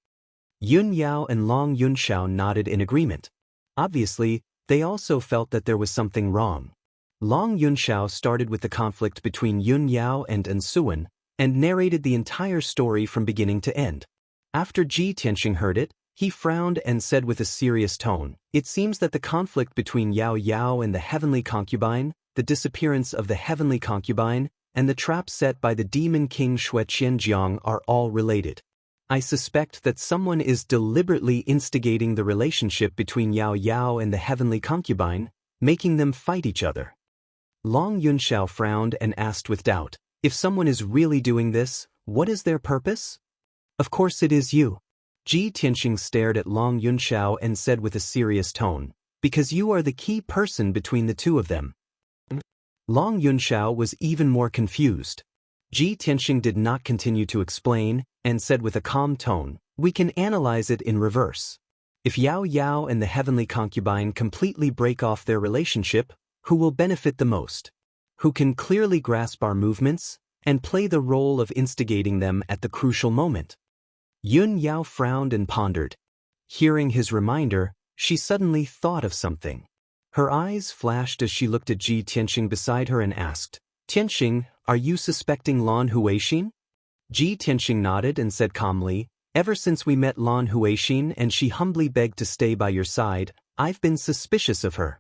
Yun Yao and Long Yunxiao nodded in agreement. Obviously, they also felt that there was something wrong. Long Yunxiao started with the conflict between Yun Yao and Ansuan, and narrated the entire story from beginning to end. After Ji Tianxing heard it, he frowned and said with a serious tone, "It seems that the conflict between Yao Yao and the heavenly concubine, the disappearance of the heavenly concubine, and the trap set by the demon king Xianxia are all related. I suspect that someone is deliberately instigating the relationship between Yao Yao and the heavenly concubine, making them fight each other." Long Yunxiao frowned and asked with doubt, "If someone is really doing this, what is their purpose?" "Of course it is you." Ji Tianxing stared at Long Yunxiao and said with a serious tone, "Because you are the key person between the two of them." Long Yunxiao was even more confused. Ji Tianxing did not continue to explain, and said with a calm tone, "We can analyze it in reverse. If Yao Yao and the heavenly concubine completely break off their relationship, who will benefit the most? Who can clearly grasp our movements, and play the role of instigating them at the crucial moment?" Yun Yao frowned and pondered. Hearing his reminder, she suddenly thought of something. Her eyes flashed as she looked at Ji Tianxing beside her and asked, "Tianxing, are you suspecting Lan Huixin?" Ji Tianxing nodded and said calmly, "Ever since we met Lan Huixin and she humbly begged to stay by your side, I've been suspicious of her.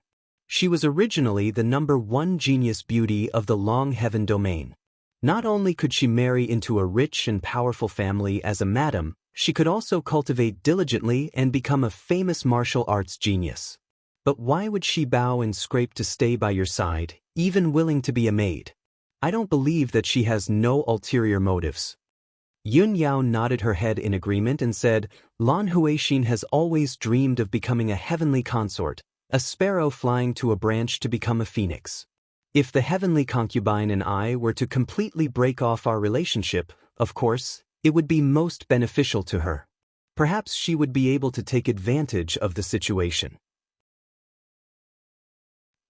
She was originally the #1 genius beauty of the Long Heaven domain. Not only could she marry into a rich and powerful family as a madam, she could also cultivate diligently and become a famous martial arts genius. But why would she bow and scrape to stay by your side, even willing to be a maid? I don't believe that she has no ulterior motives." Yun Yao nodded her head in agreement and said, "Lan Huixin has always dreamed of becoming a heavenly consort, a sparrow flying to a branch to become a phoenix. If the heavenly concubine and I were to completely break off our relationship, of course, it would be most beneficial to her. Perhaps she would be able to take advantage of the situation."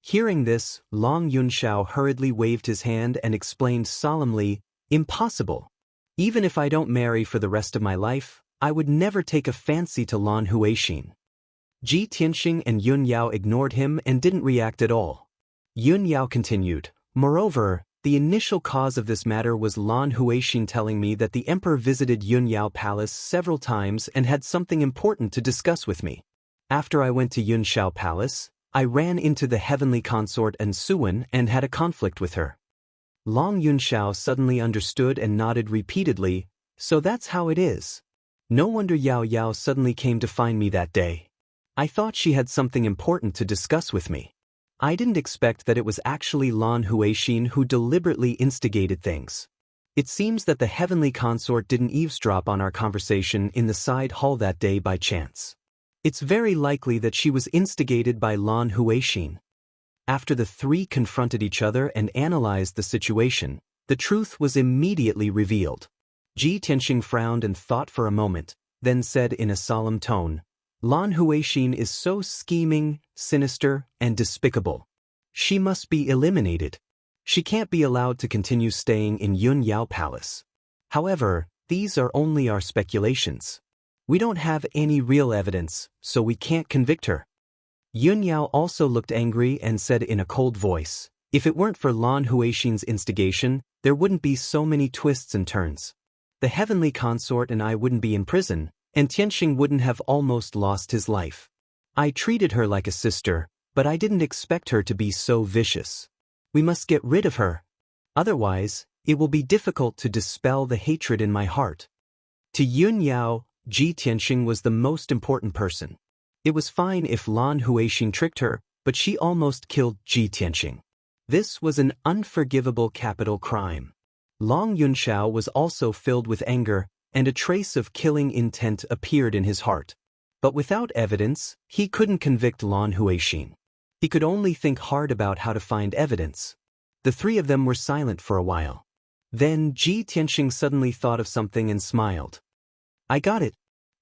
Hearing this, Long Yunxiao hurriedly waved his hand and explained solemnly, "Impossible. Even if I don't marry for the rest of my life, I would never take a fancy to Lan Huixin." Ji Tianxing and Yun Yao ignored him and didn't react at all. Yun Yao continued, "Moreover, the initial cause of this matter was Lan Huixin telling me that the emperor visited Yun Yao Palace several times and had something important to discuss with me. After I went to Yun Shao Palace, I ran into the heavenly consort Ansuan and had a conflict with her." Long Yunxiao suddenly understood and nodded repeatedly, "So that's how it is. No wonder Yao Yao suddenly came to find me that day. I thought she had something important to discuss with me. I didn't expect that it was actually Lan Huixin who deliberately instigated things. It seems that the heavenly consort didn't eavesdrop on our conversation in the side hall that day by chance. It's very likely that she was instigated by Lan Huixin." After the three confronted each other and analyzed the situation, the truth was immediately revealed. Ji Tianxing frowned and thought for a moment, then said in a solemn tone, "Lan Huixin is so scheming, sinister, and despicable. She must be eliminated. She can't be allowed to continue staying in Yun Yao Palace. However, these are only our speculations. We don't have any real evidence, so we can't convict her." Yun Yao also looked angry and said in a cold voice, "If it weren't for Lan Huixin's instigation, there wouldn't be so many twists and turns. The heavenly consort and I wouldn't be in prison, and Tianxing wouldn't have almost lost his life. I treated her like a sister, but I didn't expect her to be so vicious. We must get rid of her. Otherwise, it will be difficult to dispel the hatred in my heart." To Yun Yao, Ji Tianxing was the most important person. It was fine if Lan Huixin tricked her, but she almost killed Ji Tianxing. This was an unforgivable capital crime. Long Yunxiao was also filled with anger, and a trace of killing intent appeared in his heart. But without evidence, he couldn't convict Lan Huixin. He could only think hard about how to find evidence. The three of them were silent for a while. Then Ji Tianxing suddenly thought of something and smiled. "I got it.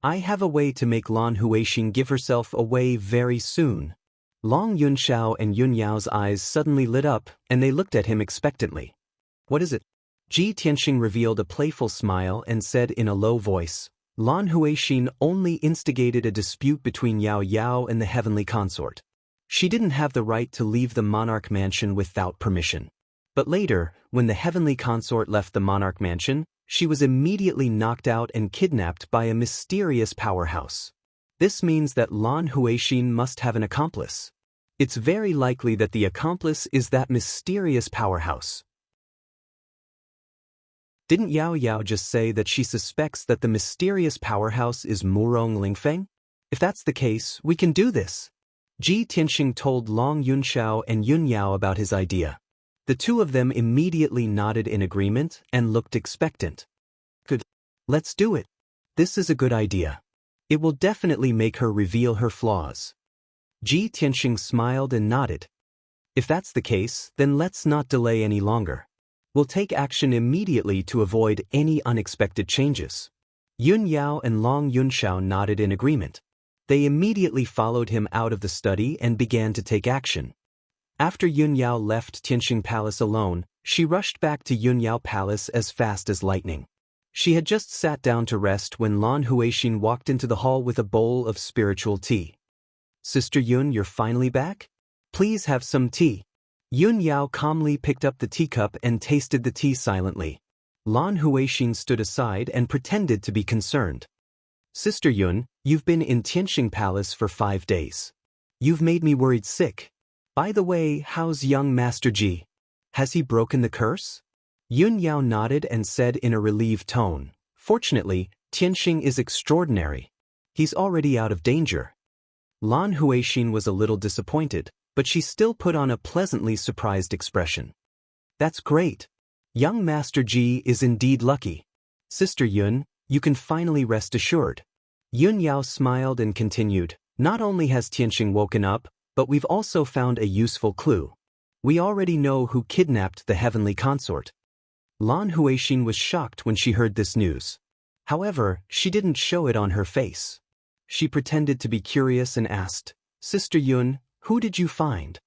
I have a way to make Lan Huixin give herself away very soon." Long Yunxiao and Yun Yao's eyes suddenly lit up, and they looked at him expectantly. "What is it?" Ji Tianxing revealed a playful smile and said in a low voice, "Lan Huixin only instigated a dispute between Yao Yao and the heavenly consort. She didn't have the right to leave the monarch mansion without permission. But later, when the heavenly consort left the monarch mansion, she was immediately knocked out and kidnapped by a mysterious powerhouse. This means that Lan Huixin must have an accomplice. It's very likely that the accomplice is that mysterious powerhouse. Didn't Yao Yao just say that she suspects that the mysterious powerhouse is Murong Lingfeng? If that's the case, we can do this. Ji Tianxing told Long Yunxiao and Yun Yao about his idea. The two of them immediately nodded in agreement and looked expectant. Good. Let's do it. This is a good idea. It will definitely make her reveal her flaws. Ji Tianxing smiled and nodded. If that's the case, then let's not delay any longer. We'll take action immediately to avoid any unexpected changes. Yun Yao and Long Yunxiao nodded in agreement. They immediately followed him out of the study and began to take action. After Yun Yao left Tianxing Palace alone, she rushed back to Yun Yao Palace as fast as lightning. She had just sat down to rest when Lan Huixin walked into the hall with a bowl of spiritual tea. Sister Yun, you're finally back? Please have some tea. Yun Yao calmly picked up the teacup and tasted the tea silently. Lan Huixin stood aside and pretended to be concerned. Sister Yun, you've been in Tianxing Palace for 5 days. You've made me worried sick. By the way, how's young Master Ji? Has he broken the curse? Yun Yao nodded and said in a relieved tone, Fortunately, Tianxing is extraordinary. He's already out of danger. Lan Huixin was a little disappointed, but she still put on a pleasantly surprised expression. That's great. Young Master Ji is indeed lucky. Sister Yun, you can finally rest assured. Yun Yao smiled and continued, Not only has Tianxing woken up, but we've also found a useful clue. We already know who kidnapped the heavenly consort. Lan Huixin was shocked when she heard this news. However, she didn't show it on her face. She pretended to be curious and asked, Sister Yun, who did you find?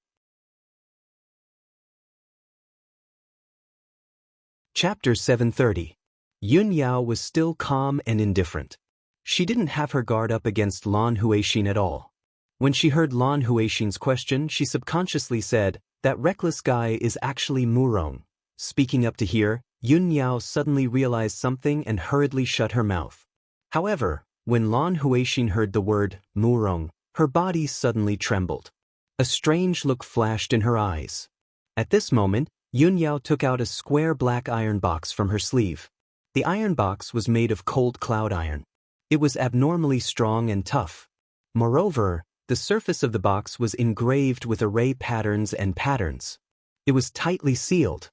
Chapter 730. Yun Yao was still calm and indifferent. She didn't have her guard up against Lan Huixin at all. When she heard Lan Huixin's question, she subconsciously said, That reckless guy is actually Murong. Speaking up to hear, Yun Yao suddenly realized something and hurriedly shut her mouth. However, when Lan Huixin heard the word Murong, her body suddenly trembled. A strange look flashed in her eyes. At this moment, Yun Yao took out a square black iron box from her sleeve. The iron box was made of cold cloud iron. It was abnormally strong and tough. Moreover, the surface of the box was engraved with array patterns and patterns. It was tightly sealed.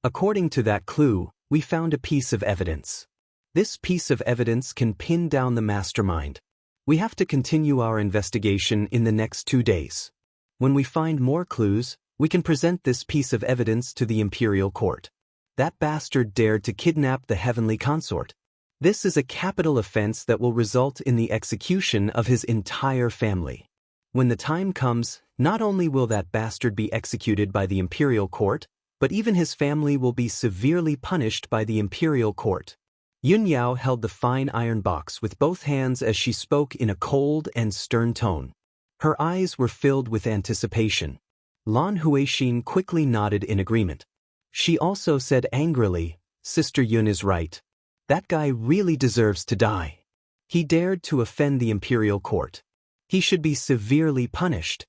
According to that clue, we found a piece of evidence. This piece of evidence can pin down the mastermind. We have to continue our investigation in the next 2 days. When we find more clues, we can present this piece of evidence to the imperial court. That bastard dared to kidnap the heavenly consort. This is a capital offense that will result in the execution of his entire family. When the time comes, not only will that bastard be executed by the imperial court, but even his family will be severely punished by the imperial court. Yun Yao held the fine iron box with both hands as she spoke in a cold and stern tone. Her eyes were filled with anticipation. Lan Huixin quickly nodded in agreement. She also said angrily, Sister Yun is right. That guy really deserves to die. He dared to offend the imperial court. He should be severely punished.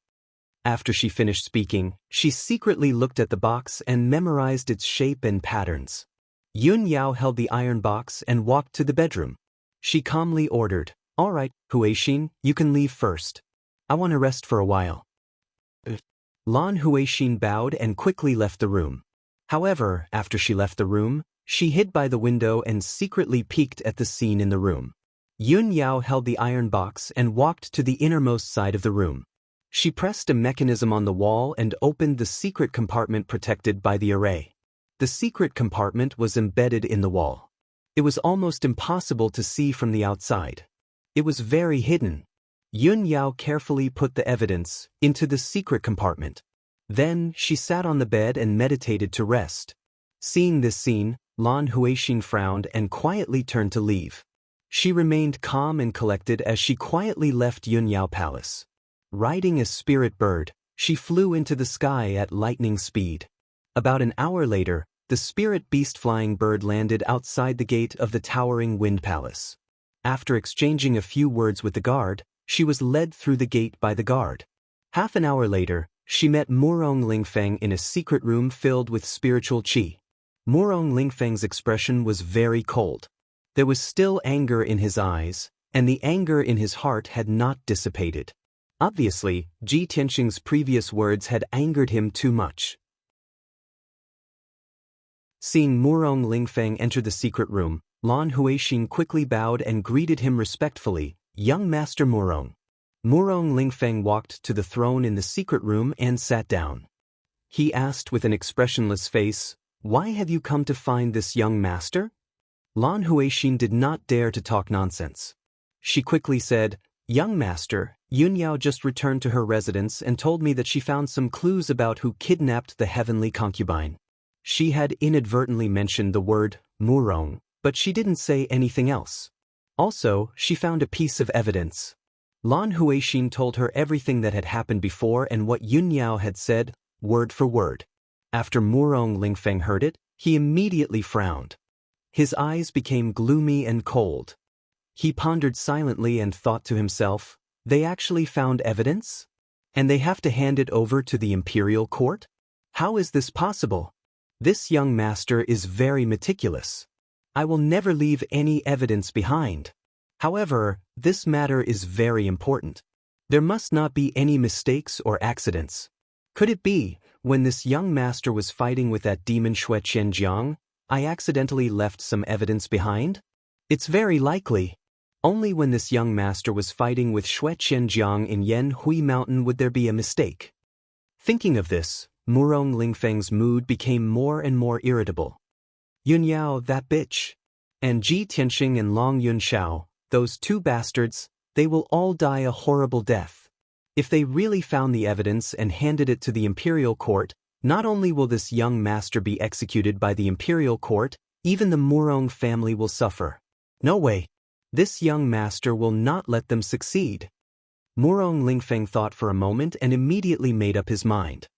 After she finished speaking, she secretly looked at the box and memorized its shape and patterns. Yun Yao held the iron box and walked to the bedroom. She calmly ordered, All right, Huixin, you can leave first. I want to rest for a while. Lan Huixin bowed and quickly left the room. However, after she left the room, she hid by the window and secretly peeked at the scene in the room. Yun Yao held the iron box and walked to the innermost side of the room. She pressed a mechanism on the wall and opened the secret compartment protected by the array. The secret compartment was embedded in the wall. It was almost impossible to see from the outside. It was very hidden. Yun Yao carefully put the evidence into the secret compartment. Then, she sat on the bed and meditated to rest. Seeing this scene, Lan Huixin frowned and quietly turned to leave. She remained calm and collected as she quietly left Yun Yao Palace. Riding a spirit bird, she flew into the sky at lightning speed. About an hour later, the spirit beast flying bird landed outside the gate of the towering wind palace. After exchanging a few words with the guard, she was led through the gate by the guard. Half an hour later, she met Murong Lingfeng in a secret room filled with spiritual qi. Murong Lingfeng's expression was very cold. There was still anger in his eyes, and the anger in his heart had not dissipated. Obviously, Ji Tianxing's previous words had angered him too much. Seeing Murong Lingfeng enter the secret room, Lan Huixin quickly bowed and greeted him respectfully, "Young Master Murong." Murong Lingfeng walked to the throne in the secret room and sat down. He asked with an expressionless face, "Why have you come to find this young master?" Lan Huixin did not dare to talk nonsense. She quickly said, "Young master, Yunyao just returned to her residence and told me that she found some clues about who kidnapped the heavenly concubine." She had inadvertently mentioned the word Murong, but she didn't say anything else. Also, she found a piece of evidence. Lan Huixin told her everything that had happened before and what Yunyao had said, word for word. After Murong Lingfeng heard it, he immediately frowned. His eyes became gloomy and cold. He pondered silently and thought to himself, "They actually found evidence? And they have to hand it over to the imperial court? How is this possible? This young master is very meticulous. I will never leave any evidence behind. However, this matter is very important. There must not be any mistakes or accidents. Could it be, when this young master was fighting with that demon Xianxia, I accidentally left some evidence behind? It's very likely. Only when this young master was fighting with Xianxia in Yanhui Mountain would there be a mistake." Thinking of this, Murong Lingfeng's mood became more and more irritable. "Yunyao, that bitch. And Ji Tianxing and Long Yunxiao, those two bastards, they will all die a horrible death. If they really found the evidence and handed it to the imperial court, not only will this young master be executed by the imperial court, even the Murong family will suffer. No way. This young master will not let them succeed." Murong Lingfeng thought for a moment and immediately made up his mind.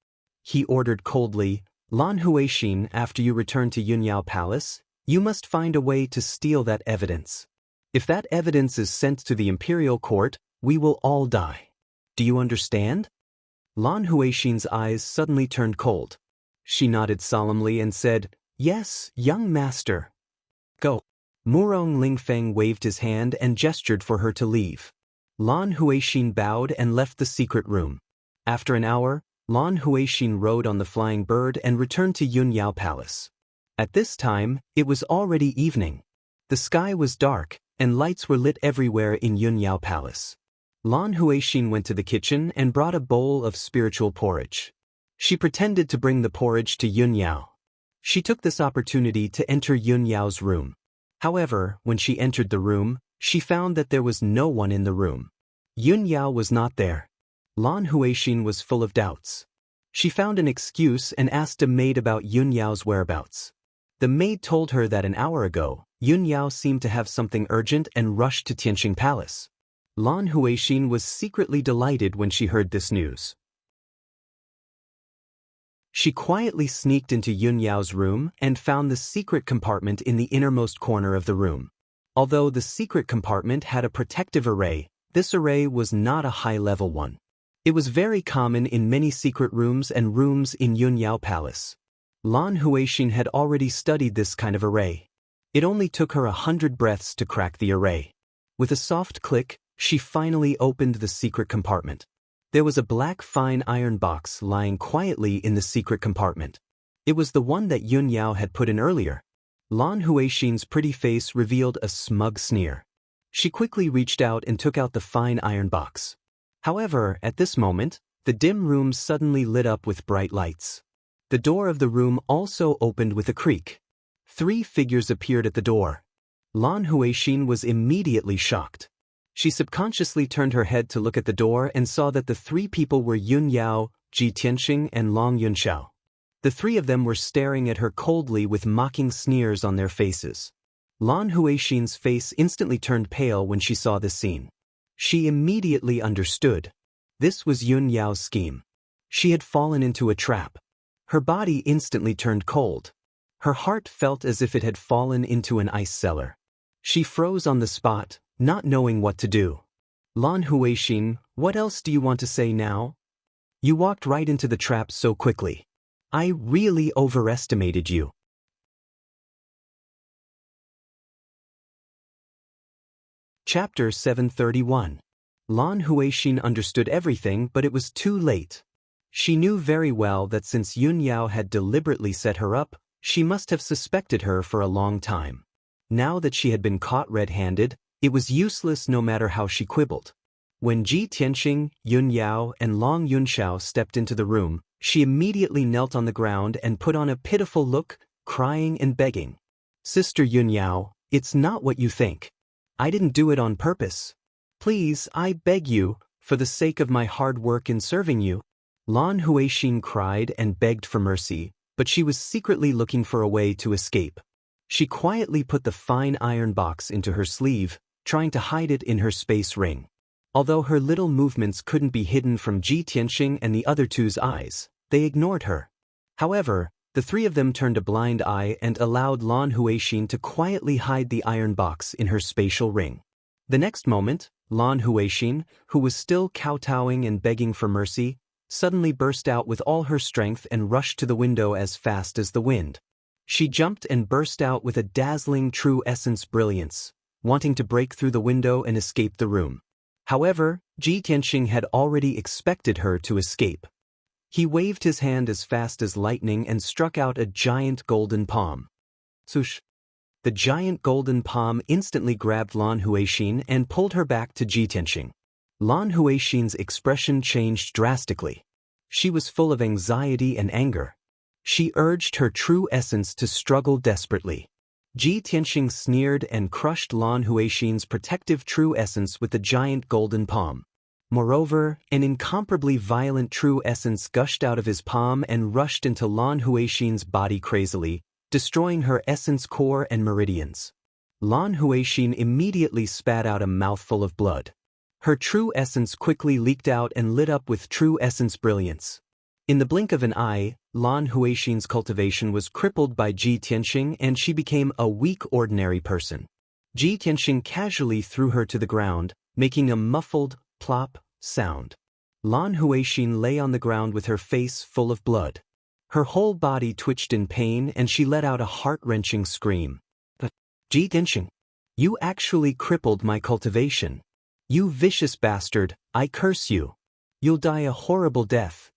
He ordered coldly, "Lan Huixin, after you return to Yunyao Palace, you must find a way to steal that evidence. If that evidence is sent to the imperial court, we will all die. Do you understand?" Lan Huixin's eyes suddenly turned cold. She nodded solemnly and said, "Yes, young master." "Go." Murong Lingfeng waved his hand and gestured for her to leave. Lan Huixin bowed and left the secret room. After an hour, Lan Huixin rode on the flying bird and returned to Yunyao Palace. At this time, it was already evening. The sky was dark, and lights were lit everywhere in Yunyao Palace. Lan Huixin went to the kitchen and brought a bowl of spiritual porridge. She pretended to bring the porridge to Yunyao. She took this opportunity to enter Yunyao's room. However, when she entered the room, she found that there was no one in the room. Yunyao was not there. Lan Huixin was full of doubts. She found an excuse and asked a maid about Yunyao's whereabouts. The maid told her that an hour ago, Yunyao seemed to have something urgent and rushed to Tianxing Palace. Lan Huixin was secretly delighted when she heard this news. She quietly sneaked into Yunyao's room and found the secret compartment in the innermost corner of the room. Although the secret compartment had a protective array, this array was not a high-level one. It was very common in many secret rooms and rooms in Yunyao Palace. Lan Huixin had already studied this kind of array. It only took her 100 breaths to crack the array. With a soft click, she finally opened the secret compartment. There was a black fine iron box lying quietly in the secret compartment. It was the one that Yunyao had put in earlier. Lan Huixin's pretty face revealed a smug sneer. She quickly reached out and took out the fine iron box. However, at this moment, the dim room suddenly lit up with bright lights. The door of the room also opened with a creak. 3 figures appeared at the door. Lan Huixin was immediately shocked. She subconsciously turned her head to look at the door and saw that the 3 people were Yunyao, Ji Tianxing, and Long Yunxiao. The 3 of them were staring at her coldly with mocking sneers on their faces. Lan Huixin's face instantly turned pale when she saw this scene. She immediately understood. This was Yun Yao's scheme. She had fallen into a trap. Her body instantly turned cold. Her heart felt as if it had fallen into an ice cellar. She froze on the spot, not knowing what to do. Lan Huixin, what else do you want to say now? You walked right into the trap so quickly. I really overestimated you. Chapter 731. Lan Huixin understood everything, but it was too late. She knew very well that since Yun Yao had deliberately set her up, she must have suspected her for a long time. Now that she had been caught red-handed, it was useless no matter how she quibbled. When Ji Tianxing, Yun Yao, and Long Yunxiao stepped into the room, she immediately knelt on the ground and put on a pitiful look, crying and begging. Sister Yun Yao, it's not what you think. I didn't do it on purpose. Please, I beg you, for the sake of my hard work in serving you. Lan Huixin cried and begged for mercy, but she was secretly looking for a way to escape. She quietly put the fine iron box into her sleeve, trying to hide it in her space ring. Although her little movements couldn't be hidden from Ji Tianxing and the other two's eyes, they ignored her. However, the three of them turned a blind eye and allowed Lan Huixin to quietly hide the iron box in her spatial ring. The next moment, Lan Huixin, who was still kowtowing and begging for mercy, suddenly burst out with all her strength and rushed to the window as fast as the wind. She jumped and burst out with a dazzling true essence brilliance, wanting to break through the window and escape the room. However, Ji Tianxing had already expected her to escape. He waved his hand as fast as lightning and struck out a giant golden palm. Swoosh! The giant golden palm instantly grabbed Lan Huixin and pulled her back to Ji Tianxing. Lan Huixin's expression changed drastically. She was full of anxiety and anger. She urged her true essence to struggle desperately. Ji Tianxing sneered and crushed Lan Huixin's protective true essence with the giant golden palm. Moreover, an incomparably violent true essence gushed out of his palm and rushed into Lan Huixin's body crazily, destroying her essence core and meridians. Lan Huixin immediately spat out a mouthful of blood. Her true essence quickly leaked out and lit up with true essence brilliance. In the blink of an eye, Lan Huixin's cultivation was crippled by Ji Tianxing and she became a weak ordinary person. Ji Tianxing casually threw her to the ground, making a muffled, plop, sound. Lan Huixin lay on the ground with her face full of blood. Her whole body twitched in pain and she let out a heart-wrenching scream. But, Ji Tianxing, you actually crippled my cultivation. You vicious bastard, I curse you. You'll die a horrible death.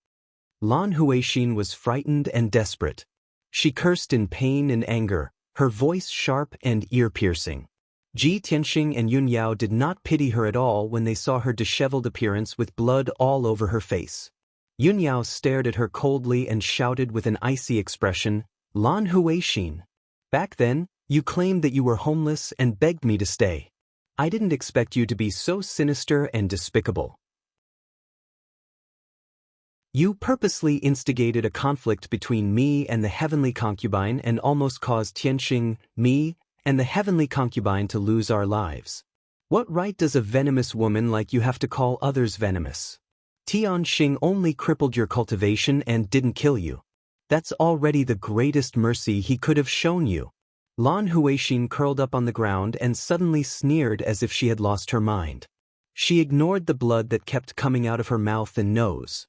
Lan Huixin was frightened and desperate. She cursed in pain and anger, her voice sharp and ear-piercing. Ji Tianxing and Yun Yao did not pity her at all when they saw her disheveled appearance with blood all over her face. Yun Yao stared at her coldly and shouted with an icy expression, Lan Huixin. Back then, you claimed that you were homeless and begged me to stay. I didn't expect you to be so sinister and despicable. You purposely instigated a conflict between me and the heavenly concubine and almost caused Tianxing, me, and the heavenly concubine to lose our lives. What right does a venomous woman like you have to call others venomous? Tianxing only crippled your cultivation and didn't kill you. That's already the greatest mercy he could have shown you. Lan Huixin curled up on the ground and suddenly sneered as if she had lost her mind. She ignored the blood that kept coming out of her mouth and nose.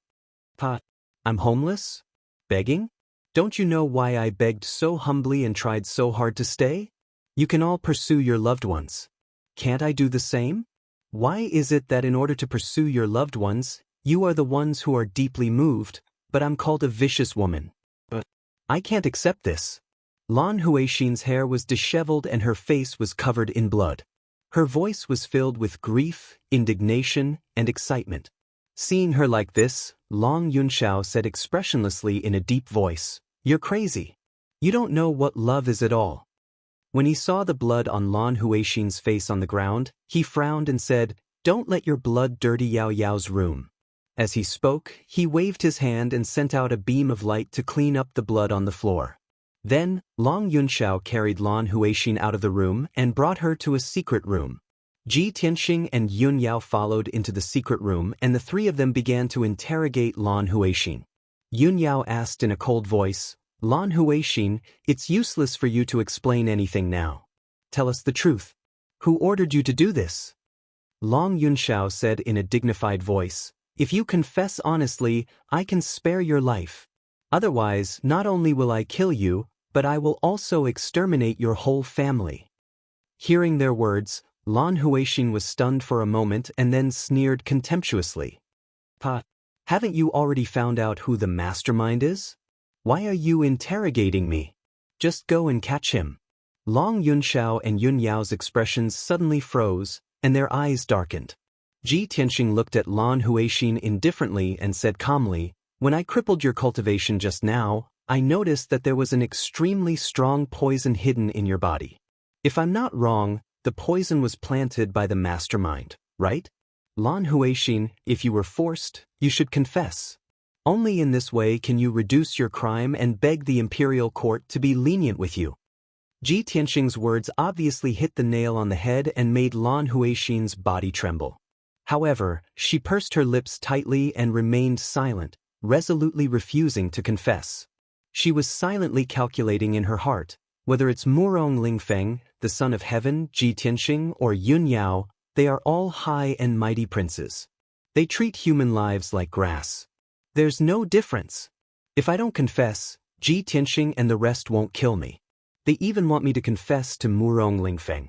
I'm homeless? Begging? Don't you know why I begged so humbly and tried so hard to stay? You can all pursue your loved ones. Can't I do the same? Why is it that in order to pursue your loved ones, you are the ones who are deeply moved, but I'm called a vicious woman? But I can't accept this. Lan Huixin's hair was disheveled and her face was covered in blood. Her voice was filled with grief, indignation, and excitement. Seeing her like this, Long Yunxiao said expressionlessly in a deep voice, You're crazy. You don't know what love is at all. When he saw the blood on Lan Huixin's face on the ground, he frowned and said, Don't let your blood dirty Yao Yao's room. As he spoke, he waved his hand and sent out a beam of light to clean up the blood on the floor. Then, Long Yunxiao carried Lan Huixin out of the room and brought her to a secret room. Ji Tianxing and Yun Yao followed into the secret room, and the three of them began to interrogate Lan Huixin. Yun Yao asked in a cold voice, "Lan Huixin, it's useless for you to explain anything now. Tell us the truth. Who ordered you to do this?" Long Yunxiao said in a dignified voice, "If you confess honestly, I can spare your life. Otherwise, not only will I kill you, but I will also exterminate your whole family." Hearing their words, Lan Huixin was stunned for a moment and then sneered contemptuously. "Pa, haven't you already found out who the mastermind is? Why are you interrogating me? Just go and catch him." Long Yunxiao and Yun Yao's expressions suddenly froze, and their eyes darkened. Ji Tianxing looked at Lan Huixin indifferently and said calmly, "When I crippled your cultivation just now, I noticed that there was an extremely strong poison hidden in your body. If I'm not wrong, the poison was planted by the mastermind, right? Lan Huixin, if you were forced, you should confess. Only in this way can you reduce your crime and beg the imperial court to be lenient with you." Ji Tianxing's words obviously hit the nail on the head and made Lan Huixin's body tremble. However, she pursed her lips tightly and remained silent, resolutely refusing to confess. She was silently calculating in her heart, whether it's Murong Lingfeng, the son of heaven, Ji Tianxing, or Yun Yao, they are all high and mighty princes. They treat human lives like grass. There's no difference. If I don't confess, Ji Tianxing and the rest won't kill me. They even want me to confess to Murong Lingfeng.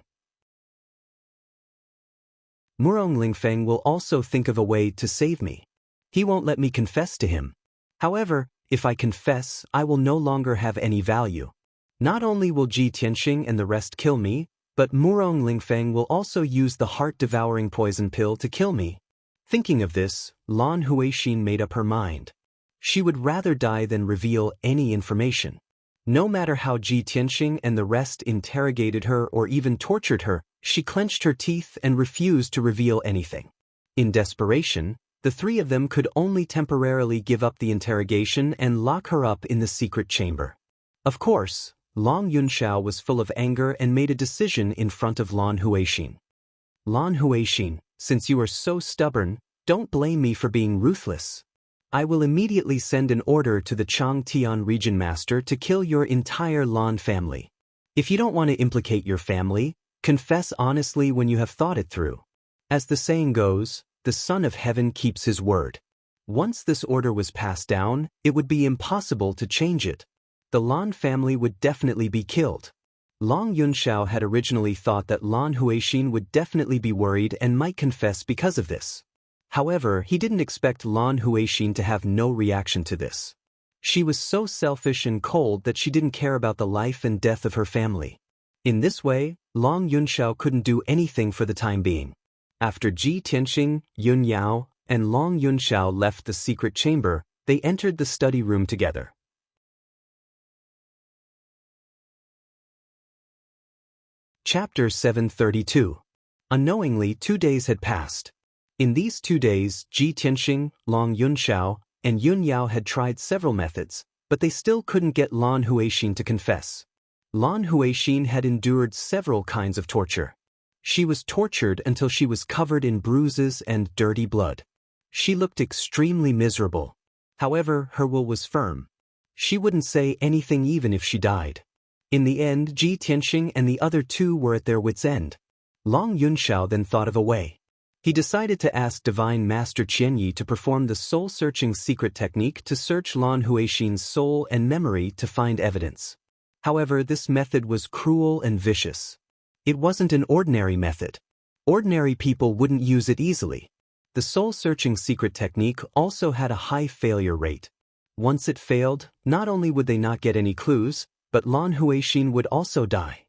Murong Lingfeng will also think of a way to save me. He won't let me confess to him. However, if I confess, I will no longer have any value. Not only will Ji Tianxing and the rest kill me, but Murong Lingfeng will also use the heart-devouring poison pill to kill me. Thinking of this, Lan Huixin made up her mind. She would rather die than reveal any information. No matter how Ji Tianxing and the rest interrogated her or even tortured her, she clenched her teeth and refused to reveal anything. In desperation, the three of them could only temporarily give up the interrogation and lock her up in the secret chamber. Of course, Long Yunxiao was full of anger and made a decision in front of Lan Huixin. "Lan Huixin, since you are so stubborn, don't blame me for being ruthless. I will immediately send an order to the Changtian region master to kill your entire Lan family. If you don't want to implicate your family, confess honestly when you have thought it through. As the saying goes, the Son of Heaven keeps his word." Once this order was passed down, it would be impossible to change it. The Lan family would definitely be killed. Long Yunxiao had originally thought that Lan Huixin would definitely be worried and might confess because of this. However, he didn't expect Lan Huixin to have no reaction to this. She was so selfish and cold that she didn't care about the life and death of her family. In this way, Long Yunxiao couldn't do anything for the time being. After Ji Tianxing, Yun Yao, and Long Yunxiao left the secret chamber, they entered the study room together. Chapter 732. Unknowingly, 2 days had passed. In these 2 days, Ji Tianxing, Long Yunxiao, and Yun Yao had tried several methods, but they still couldn't get Lan Huixin to confess. Lan Huixin had endured several kinds of torture. She was tortured until she was covered in bruises and dirty blood. She looked extremely miserable. However, her will was firm. She wouldn't say anything even if she died. In the end, Ji Tianxing and the other two were at their wits' end. Long Yunxiao then thought of a way. He decided to ask Divine Master Qianyi to perform the soul-searching secret technique to search Lan Huixin's soul and memory to find evidence. However, this method was cruel and vicious. It wasn't an ordinary method. Ordinary people wouldn't use it easily. The soul-searching secret technique also had a high failure rate. Once it failed, not only would they not get any clues, but Lan Huixin would also die.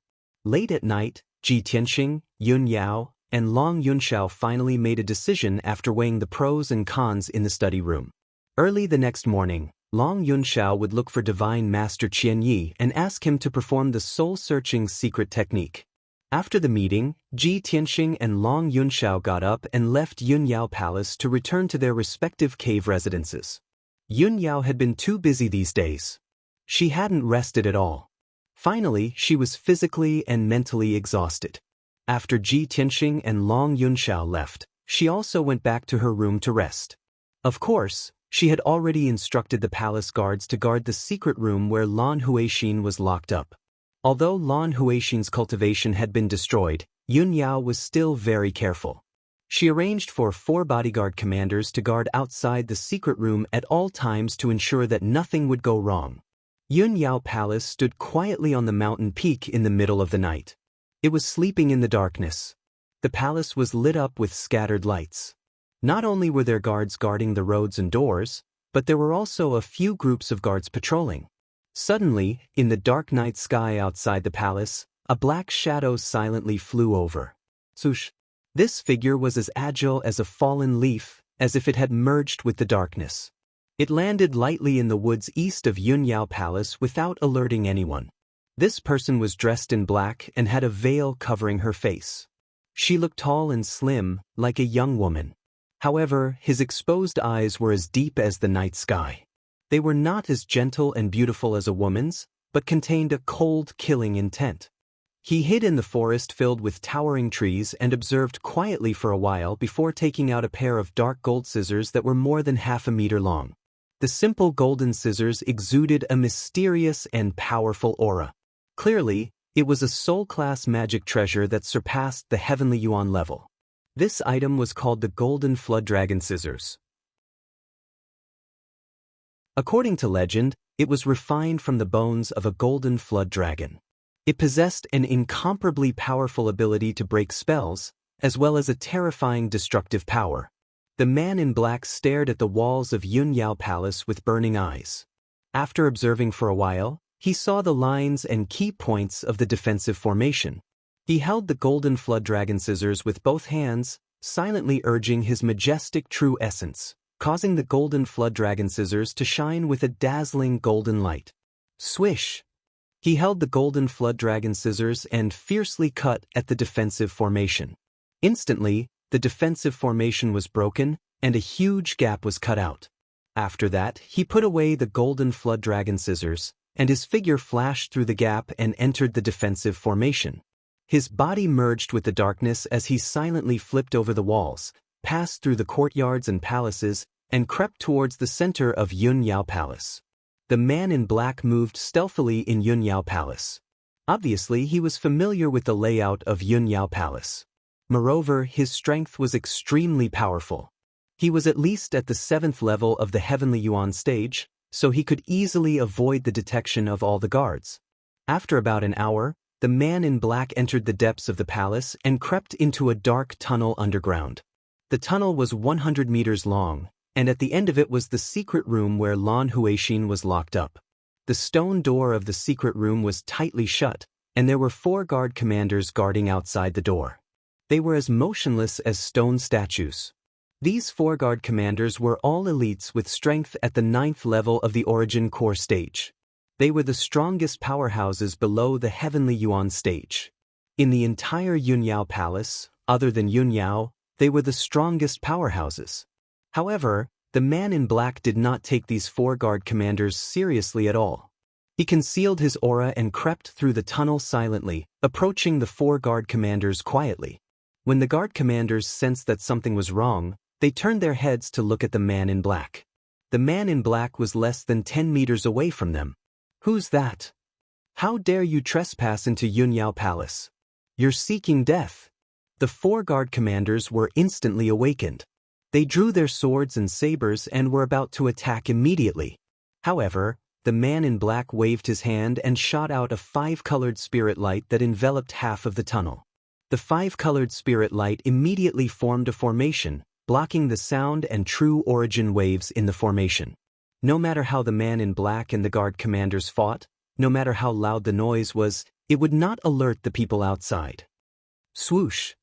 Late at night, Ji Tianxing, Yun Yao, and Long Yunxiao finally made a decision after weighing the pros and cons in the study room. Early the next morning, Long Yunxiao would look for Divine Master Qianyi and ask him to perform the soul-searching secret technique. After the meeting, Ji Tianxing and Long Yunxiao got up and left Yun Yao Palace to return to their respective cave residences. Yun Yao had been too busy these days. She hadn't rested at all. Finally, she was physically and mentally exhausted. After Ji Tianxing and Long Yunxiao left, she also went back to her room to rest. Of course, she had already instructed the palace guards to guard the secret room where Lan Huixin was locked up. Although Lan Huixin's cultivation had been destroyed, Yun Yao was still very careful. She arranged for 4 bodyguard commanders to guard outside the secret room at all times to ensure that nothing would go wrong. Yun Yao Palace stood quietly on the mountain peak in the middle of the night. It was sleeping in the darkness. The palace was lit up with scattered lights. Not only were there guards guarding the roads and doors, but there were also a few groups of guards patrolling. Suddenly, in the dark night sky outside the palace, a black shadow silently flew over. Swoosh! This figure was as agile as a fallen leaf, as if it had merged with the darkness. It landed lightly in the woods east of Yun Yao Palace without alerting anyone. This person was dressed in black and had a veil covering her face. She looked tall and slim, like a young woman. However, his exposed eyes were as deep as the night sky. They were not as gentle and beautiful as a woman's, but contained a cold, killing intent. He hid in the forest filled with towering trees and observed quietly for a while before taking out a pair of dark gold scissors that were more than half a meter long. The simple golden scissors exuded a mysterious and powerful aura. Clearly, it was a soul-class magic treasure that surpassed the heavenly yuan level. This item was called the Golden Flood Dragon Scissors. According to legend, it was refined from the bones of a golden flood dragon. It possessed an incomparably powerful ability to break spells, as well as a terrifying destructive power. The man in black stared at the walls of Yun Yao Palace with burning eyes. After observing for a while, he saw the lines and key points of the defensive formation. He held the Golden Flood Dragon Scissors with both hands, silently urging his majestic true essence, causing the Golden Flood Dragon Scissors to shine with a dazzling golden light. Swish! He held the Golden Flood Dragon Scissors and fiercely cut at the defensive formation. Instantly, the defensive formation was broken, and a huge gap was cut out. After that, he put away the Golden Flood Dragon Scissors, and his figure flashed through the gap and entered the defensive formation. His body merged with the darkness as he silently flipped over the walls, passed through the courtyards and palaces, and crept towards the center of Yun Yao Palace. The man in black moved stealthily in Yun Yao Palace. Obviously, he was familiar with the layout of Yun Yao Palace. Moreover, his strength was extremely powerful. He was at least at the 7th level of the Heavenly Yuan stage, so he could easily avoid the detection of all the guards. After about an hour, the man in black entered the depths of the palace and crept into a dark tunnel underground. The tunnel was 100 meters long, and at the end of it was the secret room where Lan Huixin was locked up. The stone door of the secret room was tightly shut, and there were 4 guard commanders guarding outside the door. They were as motionless as stone statues. These 4 guard commanders were all elites with strength at the 9th level of the Origin Core stage. They were the strongest powerhouses below the Heavenly Yuan stage. In the entire Yun Yao Palace, other than Yun Yao, they were the strongest powerhouses. However, the man in black did not take these 4 guard commanders seriously at all. He concealed his aura and crept through the tunnel silently, approaching the 4 guard commanders quietly. When the guard commanders sensed that something was wrong, they turned their heads to look at the man in black. The man in black was less than 10 meters away from them. "Who's that? How dare you trespass into Yun Yao Palace? You're seeking death." The 4 guard commanders were instantly awakened. They drew their swords and sabers and were about to attack immediately. However, the man in black waved his hand and shot out a 5-colored spirit light that enveloped half of the tunnel. The 5-colored spirit light immediately formed a formation, blocking the sound and true origin waves in the formation. No matter how the man in black and the guard commanders fought, no matter how loud the noise was, it would not alert the people outside. Swoosh!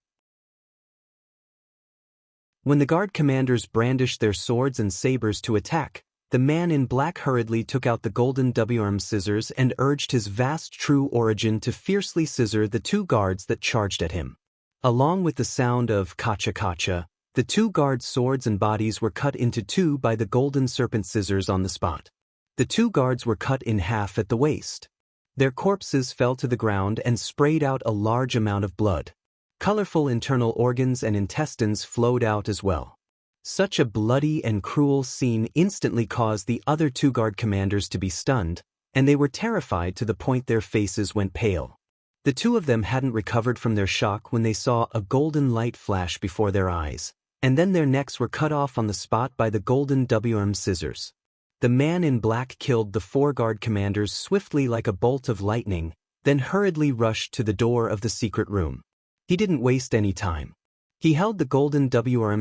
When the guard commanders brandished their swords and sabers to attack, the man in black hurriedly took out the golden WRM scissors and urged his vast true origin to fiercely scissor the 2 guards that charged at him. Along with the sound of kacha-kacha, the 2 guards' swords and bodies were cut into 2 by the golden serpent scissors on the spot. The 2 guards were cut in half at the waist. Their corpses fell to the ground and sprayed out a large amount of blood. Colorful internal organs and intestines flowed out as well. Such a bloody and cruel scene instantly caused the other two guard commanders to be stunned, and they were terrified to the point their faces went pale. The two of them hadn't recovered from their shock when they saw a golden light flash before their eyes, and then their necks were cut off on the spot by the golden scissors. The man in black killed the four guard commanders swiftly like a bolt of lightning, then hurriedly rushed to the door of the secret room. He didn't waste any time. He held the golden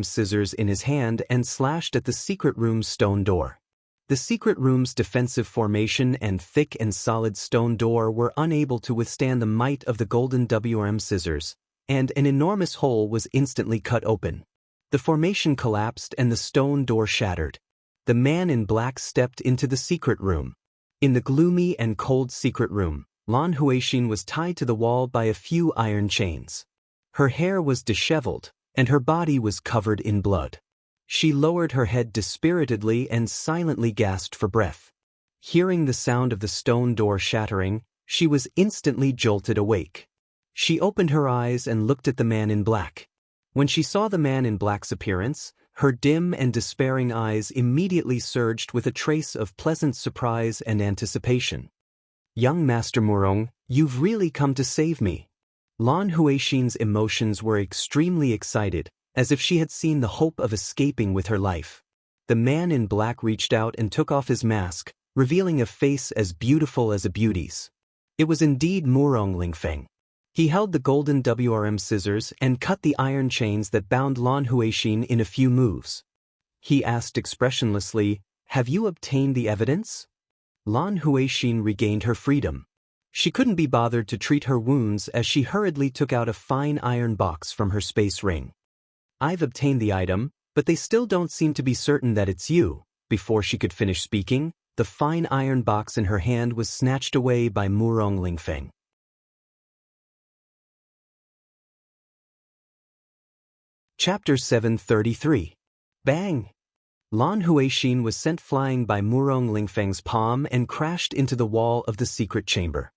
scissors in his hand and slashed at the secret room's stone door. The secret room's defensive formation and thick and solid stone door were unable to withstand the might of the golden scissors, and an enormous hole was instantly cut open. The formation collapsed and the stone door shattered. The man in black stepped into the secret room. In the gloomy and cold secret room, Lan Huixin was tied to the wall by a few iron chains. Her hair was disheveled, and her body was covered in blood. She lowered her head dispiritedly and silently gasped for breath. Hearing the sound of the stone door shattering, she was instantly jolted awake. She opened her eyes and looked at the man in black. When she saw the man in black's appearance, her dim and despairing eyes immediately surged with a trace of pleasant surprise and anticipation. "Young Master Murong, you've really come to save me." Lan Huixin's emotions were extremely excited, as if she had seen the hope of escaping with her life. The man in black reached out and took off his mask, revealing a face as beautiful as a beauty's. It was indeed Murong Lingfeng. He held the golden scissors and cut the iron chains that bound Lan Huixin in a few moves. He asked expressionlessly, "Have you obtained the evidence?" Lan Huixin regained her freedom. She couldn't be bothered to treat her wounds as she hurriedly took out a fine iron box from her space ring. "I've obtained the item, but they still don't seem to be certain that it's you." Before she could finish speaking, the fine iron box in her hand was snatched away by Murong Lingfeng. Chapter 733. Bang! Lan Huixin was sent flying by Murong Lingfeng's palm and crashed into the wall of the secret chamber.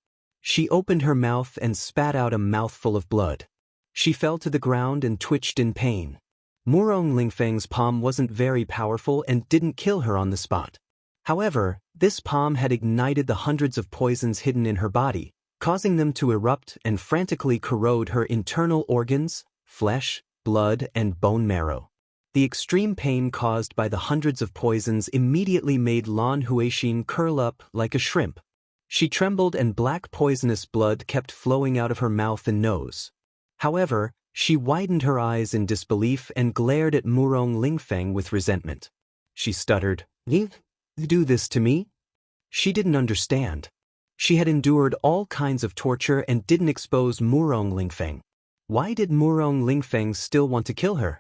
She opened her mouth and spat out a mouthful of blood. She fell to the ground and twitched in pain. Murong Lingfeng's palm wasn't very powerful and didn't kill her on the spot. However, this palm had ignited the hundreds of poisons hidden in her body, causing them to erupt and frantically corrode her internal organs, flesh, blood, and bone marrow. The extreme pain caused by the hundreds of poisons immediately made Lan Huixin curl up like a shrimp. She trembled and black poisonous blood kept flowing out of her mouth and nose. However, she widened her eyes in disbelief and glared at Murong Lingfeng with resentment. She stuttered, "You do this to me?" She didn't understand. She had endured all kinds of torture and didn't expose Murong Lingfeng. Why did Murong Lingfeng still want to kill her?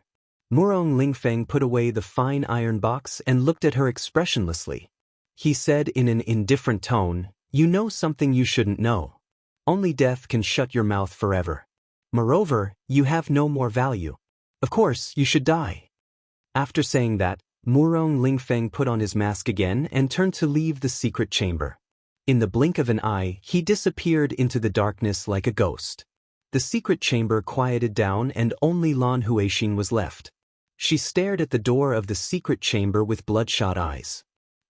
Murong Lingfeng put away the fine iron box and looked at her expressionlessly. He said in an indifferent tone, "You know something you shouldn't know. Only death can shut your mouth forever. Moreover, you have no more value. Of course, you should die." After saying that, Murong Lingfeng put on his mask again and turned to leave the secret chamber. In the blink of an eye, he disappeared into the darkness like a ghost. The secret chamber quieted down and only Lan Huixin was left. She stared at the door of the secret chamber with bloodshot eyes.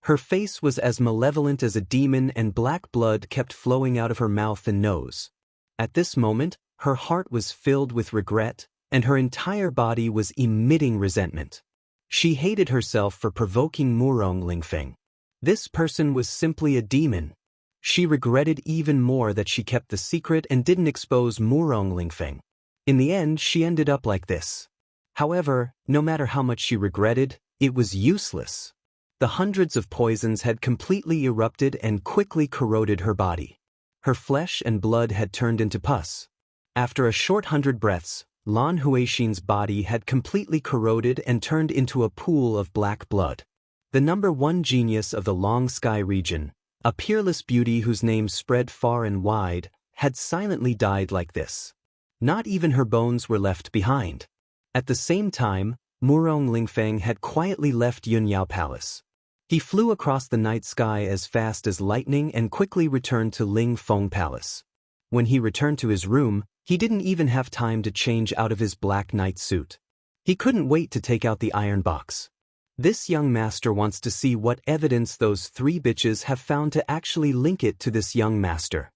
Her face was as malevolent as a demon and black blood kept flowing out of her mouth and nose. At this moment, her heart was filled with regret, and her entire body was emitting resentment. She hated herself for provoking Murong Lingfeng. This person was simply a demon. She regretted even more that she kept the secret and didn't expose Murong Lingfeng. In the end, she ended up like this. However, no matter how much she regretted, it was useless. The hundreds of poisons had completely erupted and quickly corroded her body. Her flesh and blood had turned into pus. After a short 100 breaths, Lan Huixin's body had completely corroded and turned into a pool of black blood. The #1 genius of the Long Sky region, a peerless beauty whose name spread far and wide, had silently died like this. Not even her bones were left behind. At the same time, Murong Lingfeng had quietly left Yunyao Palace. He flew across the night sky as fast as lightning and quickly returned to Ling Feng Palace. When he returned to his room, He didn't even have time to change out of his black knight suit. He couldn't wait to take out the iron box. This young master wants to see what evidence those three bitches have found to actually link it to this young master.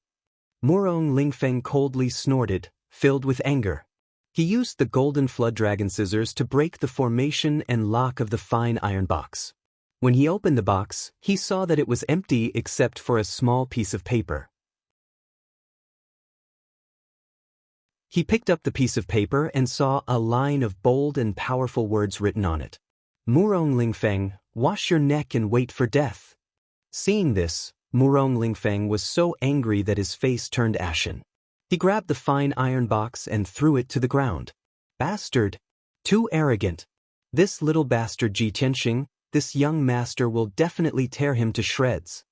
Murong Lingfeng coldly snorted, filled with anger. He used the golden flood dragon scissors to break the formation and lock of the fine iron box. When he opened the box, he saw that it was empty except for a small piece of paper. He picked up the piece of paper and saw a line of bold and powerful words written on it. Murong Lingfeng, wash your neck and wait for death. Seeing this, Murong Lingfeng was so angry that his face turned ashen. He grabbed the fine iron box and threw it to the ground. Bastard! Too arrogant. This little bastard Ji Tianxing, this young master will definitely tear him to shreds.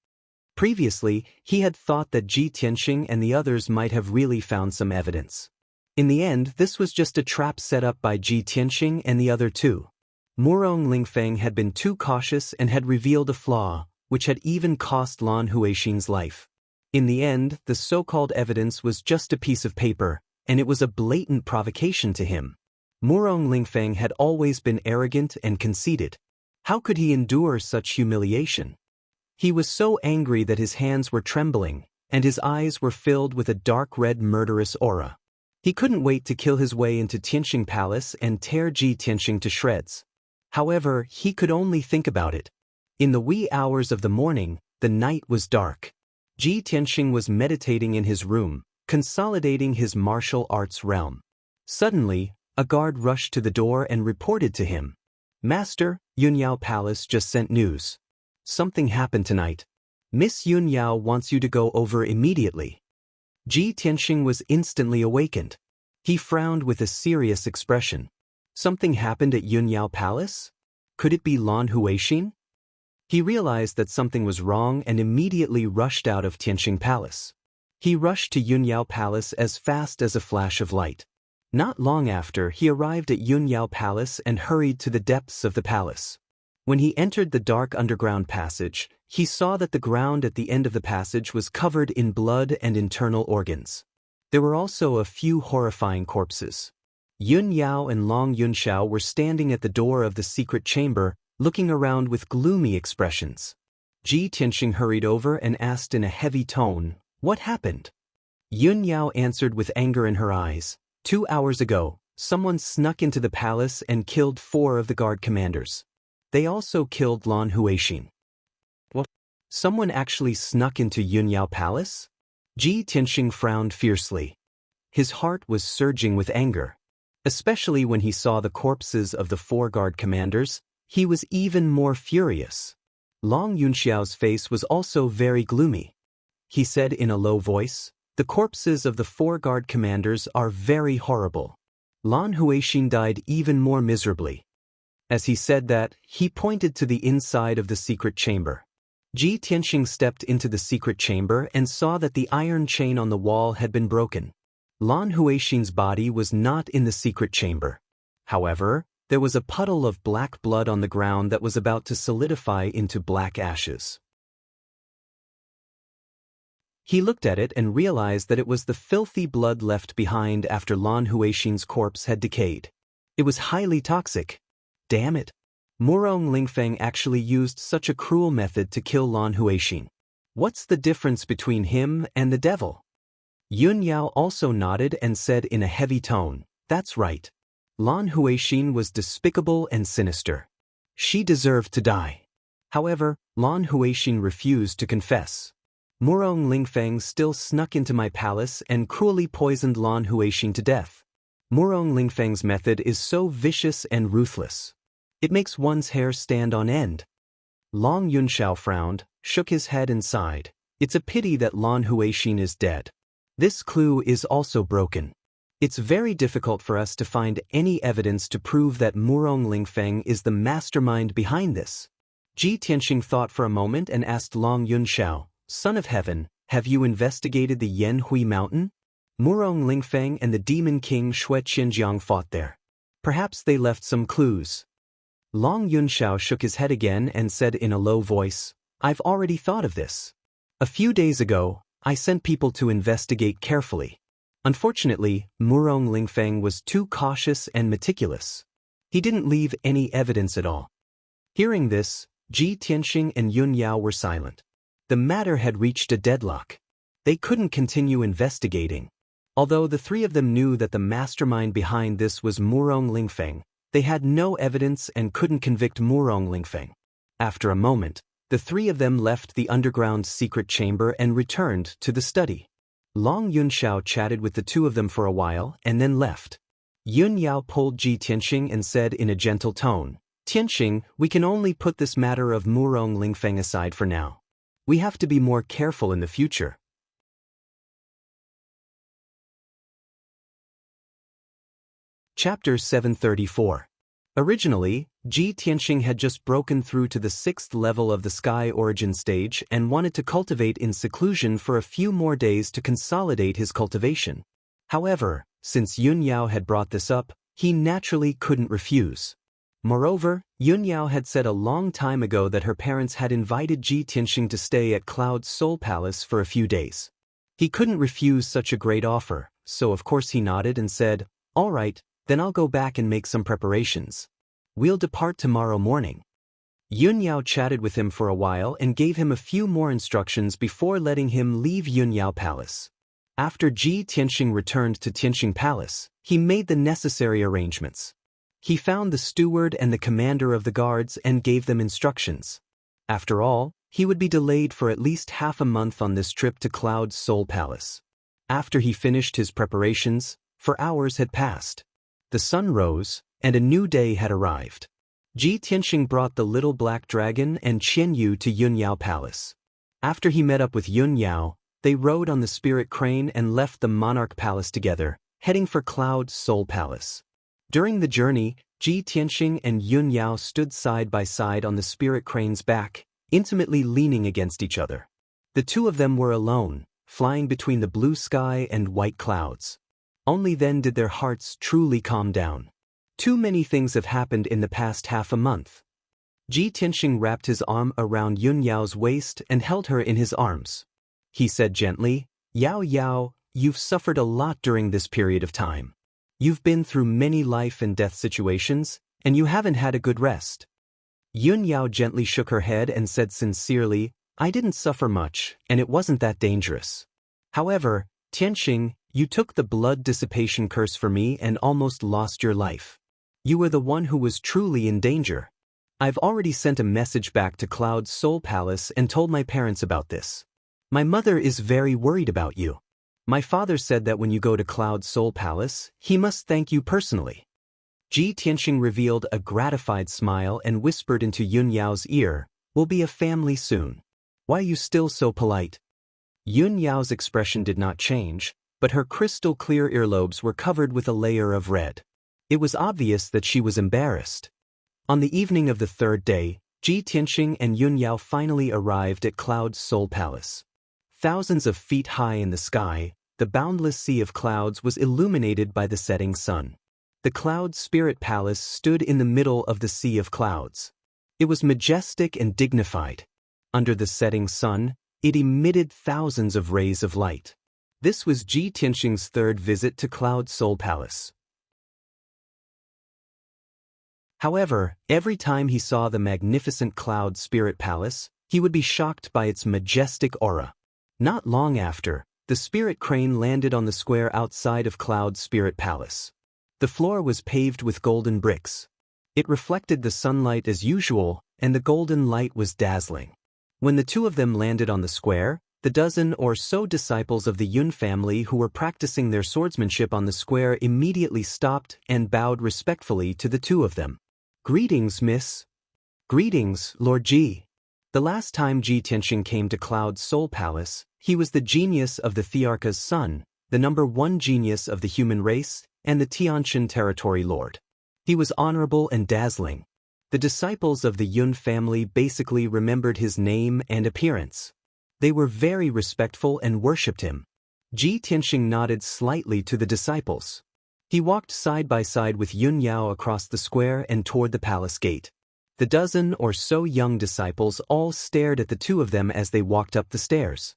Previously, he had thought that Ji Tianxing and the others might have really found some evidence. In the end, this was just a trap set up by Ji Tianxing and the other two. Murong Lingfeng had been too cautious and had revealed a flaw, which had even cost Lan Huixin's life. In the end, the so-called evidence was just a piece of paper, and it was a blatant provocation to him. Murong Lingfeng had always been arrogant and conceited. How could he endure such humiliation? He was so angry that his hands were trembling, and his eyes were filled with a dark red murderous aura. He couldn't wait to kill his way into Tianxing Palace and tear Ji Tianxing to shreds. However, he could only think about it. In the wee hours of the morning, the night was dark. Ji Tianxing was meditating in his room, consolidating his martial arts realm. Suddenly, a guard rushed to the door and reported to him. Master, Yunyao Palace just sent news. Something happened tonight. Miss Yunyao wants you to go over immediately. Ji Tianxing was instantly awakened. He frowned with a serious expression. Something happened at Yunyao Palace? Could it be Lan Huixin? He realized that something was wrong and immediately rushed out of Tianxing Palace. He rushed to Yunyao Palace as fast as a flash of light. Not long after, he arrived at Yunyao Palace and hurried to the depths of the palace. When he entered the dark underground passage, he saw that the ground at the end of the passage was covered in blood and internal organs. There were also a few horrifying corpses. Yun Yao and Long Yunxiao were standing at the door of the secret chamber, looking around with gloomy expressions. Ji Tianxing hurried over and asked in a heavy tone, "What happened?" Yun Yao answered with anger in her eyes, 2 hours ago, someone snuck into the palace and killed 4 of the guard commanders. They also killed Lan Huixin." What? Someone actually snuck into Yunyao Palace? Ji Tianxing frowned fiercely. His heart was surging with anger. Especially when he saw the corpses of the 4 guard commanders, he was even more furious. Long Yunxiao's face was also very gloomy. He said in a low voice, "The corpses of the 4 guard commanders are very horrible." Lan Huixin died even more miserably. As he said that, he pointed to the inside of the secret chamber. Ji Tianxing stepped into the secret chamber and saw that the iron chain on the wall had been broken. Lan Huixin's body was not in the secret chamber. However, there was a puddle of black blood on the ground that was about to solidify into black ashes. He looked at it and realized that it was the filthy blood left behind after Lan Huixin's corpse had decayed. It was highly toxic. Damn it! Murong Lingfeng actually used such a cruel method to kill Lan Huixin. What's the difference between him and the devil? Yun Yao also nodded and said in a heavy tone, "That's right. Lan Huixin was despicable and sinister. She deserved to die." However, Lan Huixin refused to confess. Murong Lingfeng still snuck into my palace and cruelly poisoned Lan Huixin to death. Murong Lingfeng's method is so vicious and ruthless. It makes one's hair stand on end. Long Yunxiao frowned, shook his head and sighed. It's a pity that Lan Huixin is dead. This clue is also broken. It's very difficult for us to find any evidence to prove that Murong Lingfeng is the mastermind behind this. Ji Tianxing thought for a moment and asked Long Yunxiao, "Son of Heaven, have you investigated the Yanhui Mountain? Murong Lingfeng and the Demon King Shui Qinjiang fought there. Perhaps they left some clues." Long Yunxiao shook his head again and said in a low voice, "I've already thought of this. A few days ago, I sent people to investigate carefully. Unfortunately, Murong Lingfeng was too cautious and meticulous. He didn't leave any evidence at all. Hearing this, Ji Tianxing and Yun Yao were silent. The matter had reached a deadlock. They couldn't continue investigating. Although the three of them knew that the mastermind behind this was Murong Lingfeng, they had no evidence and couldn't convict Murong Lingfeng. After a moment, the three of them left the underground secret chamber and returned to the study. Long Yunxiao chatted with the two of them for a while and then left. Yun Yao pulled Ji Tianxing and said in a gentle tone, "Tianxing, we can only put this matter of Murong Lingfeng aside for now. We have to be more careful in the future." Chapter 734. Originally, Ji Tianxing had just broken through to the 6th level of the Sky Origin stage and wanted to cultivate in seclusion for a few more days to consolidate his cultivation. However, since Yun Yao had brought this up, he naturally couldn't refuse. Moreover, Yun Yao had said a long time ago that her parents had invited Ji Tianxing to stay at Cloud's Soul Palace for a few days. He couldn't refuse such a great offer, so of course he nodded and said, "All right, then I'll go back and make some preparations. We'll depart tomorrow morning." Yun Yao chatted with him for a while and gave him a few more instructions before letting him leave Yun Yao Palace. After Ji Tianxing returned to Tianxing Palace, he made the necessary arrangements. He found the steward and the commander of the guards and gave them instructions. After all, he would be delayed for at least half a month on this trip to Cloud's Soul Palace. After he finished his preparations, for hours had passed. The sun rose, and a new day had arrived. Ji Tianxing brought the little black dragon and Qian Yu to Yun Yao Palace. After he met up with Yun Yao, they rode on the spirit crane and left the monarch palace together, heading for Cloud's Soul Palace. During the journey, Ji Tianxing and Yun Yao stood side by side on the spirit crane's back, intimately leaning against each other. The two of them were alone, flying between the blue sky and white clouds. Only then did their hearts truly calm down. Too many things have happened in the past half a month. Ji Tianxing wrapped his arm around Yun Yao's waist and held her in his arms. He said gently, "Yao Yao, you've suffered a lot during this period of time. You've been through many life and death situations, and you haven't had a good rest." Yun Yao gently shook her head and said sincerely, "I didn't suffer much, and it wasn't that dangerous. However, Tianxing, you took the blood dissipation curse for me and almost lost your life. You were the one who was truly in danger. I've already sent a message back to Cloud's Soul Palace and told my parents about this. My mother is very worried about you. My father said that when you go to Cloud's Soul Palace, he must thank you personally." Ji Tianxing revealed a gratified smile and whispered into Yun Yao's ear, "We'll be a family soon. Why are you still so polite?" Yun Yao's expression did not change, but her crystal-clear earlobes were covered with a layer of red. It was obvious that she was embarrassed. On the evening of the third day, Ji Tianxing and Yun Yao finally arrived at Cloud's Soul Palace. Thousands of feet high in the sky, the boundless sea of clouds was illuminated by the setting sun. The Cloud Spirit Palace stood in the middle of the sea of clouds. It was majestic and dignified. Under the setting sun, it emitted thousands of rays of light. This was Ji Tianxing's third visit to Cloud Soul Palace. However, every time he saw the magnificent Cloud Spirit Palace, he would be shocked by its majestic aura. Not long after, the spirit crane landed on the square outside of Cloud Spirit Palace. The floor was paved with golden bricks. It reflected the sunlight as usual, and the golden light was dazzling. When the two of them landed on the square, the dozen or so disciples of the Yun family who were practicing their swordsmanship on the square immediately stopped and bowed respectfully to the two of them. "Greetings, miss." "Greetings, Lord Ji." The last time Ji Tianxing came to Cloud's Soul Palace, he was the genius of the Thearcha's son, the #1 genius of the human race, and the Tianxin territory lord. He was honorable and dazzling. The disciples of the Yun family basically remembered his name and appearance. They were very respectful and worshipped him. Ji Tianxing nodded slightly to the disciples. He walked side by side with Yun Yao across the square and toward the palace gate. The dozen or so young disciples all stared at the two of them as they walked up the stairs.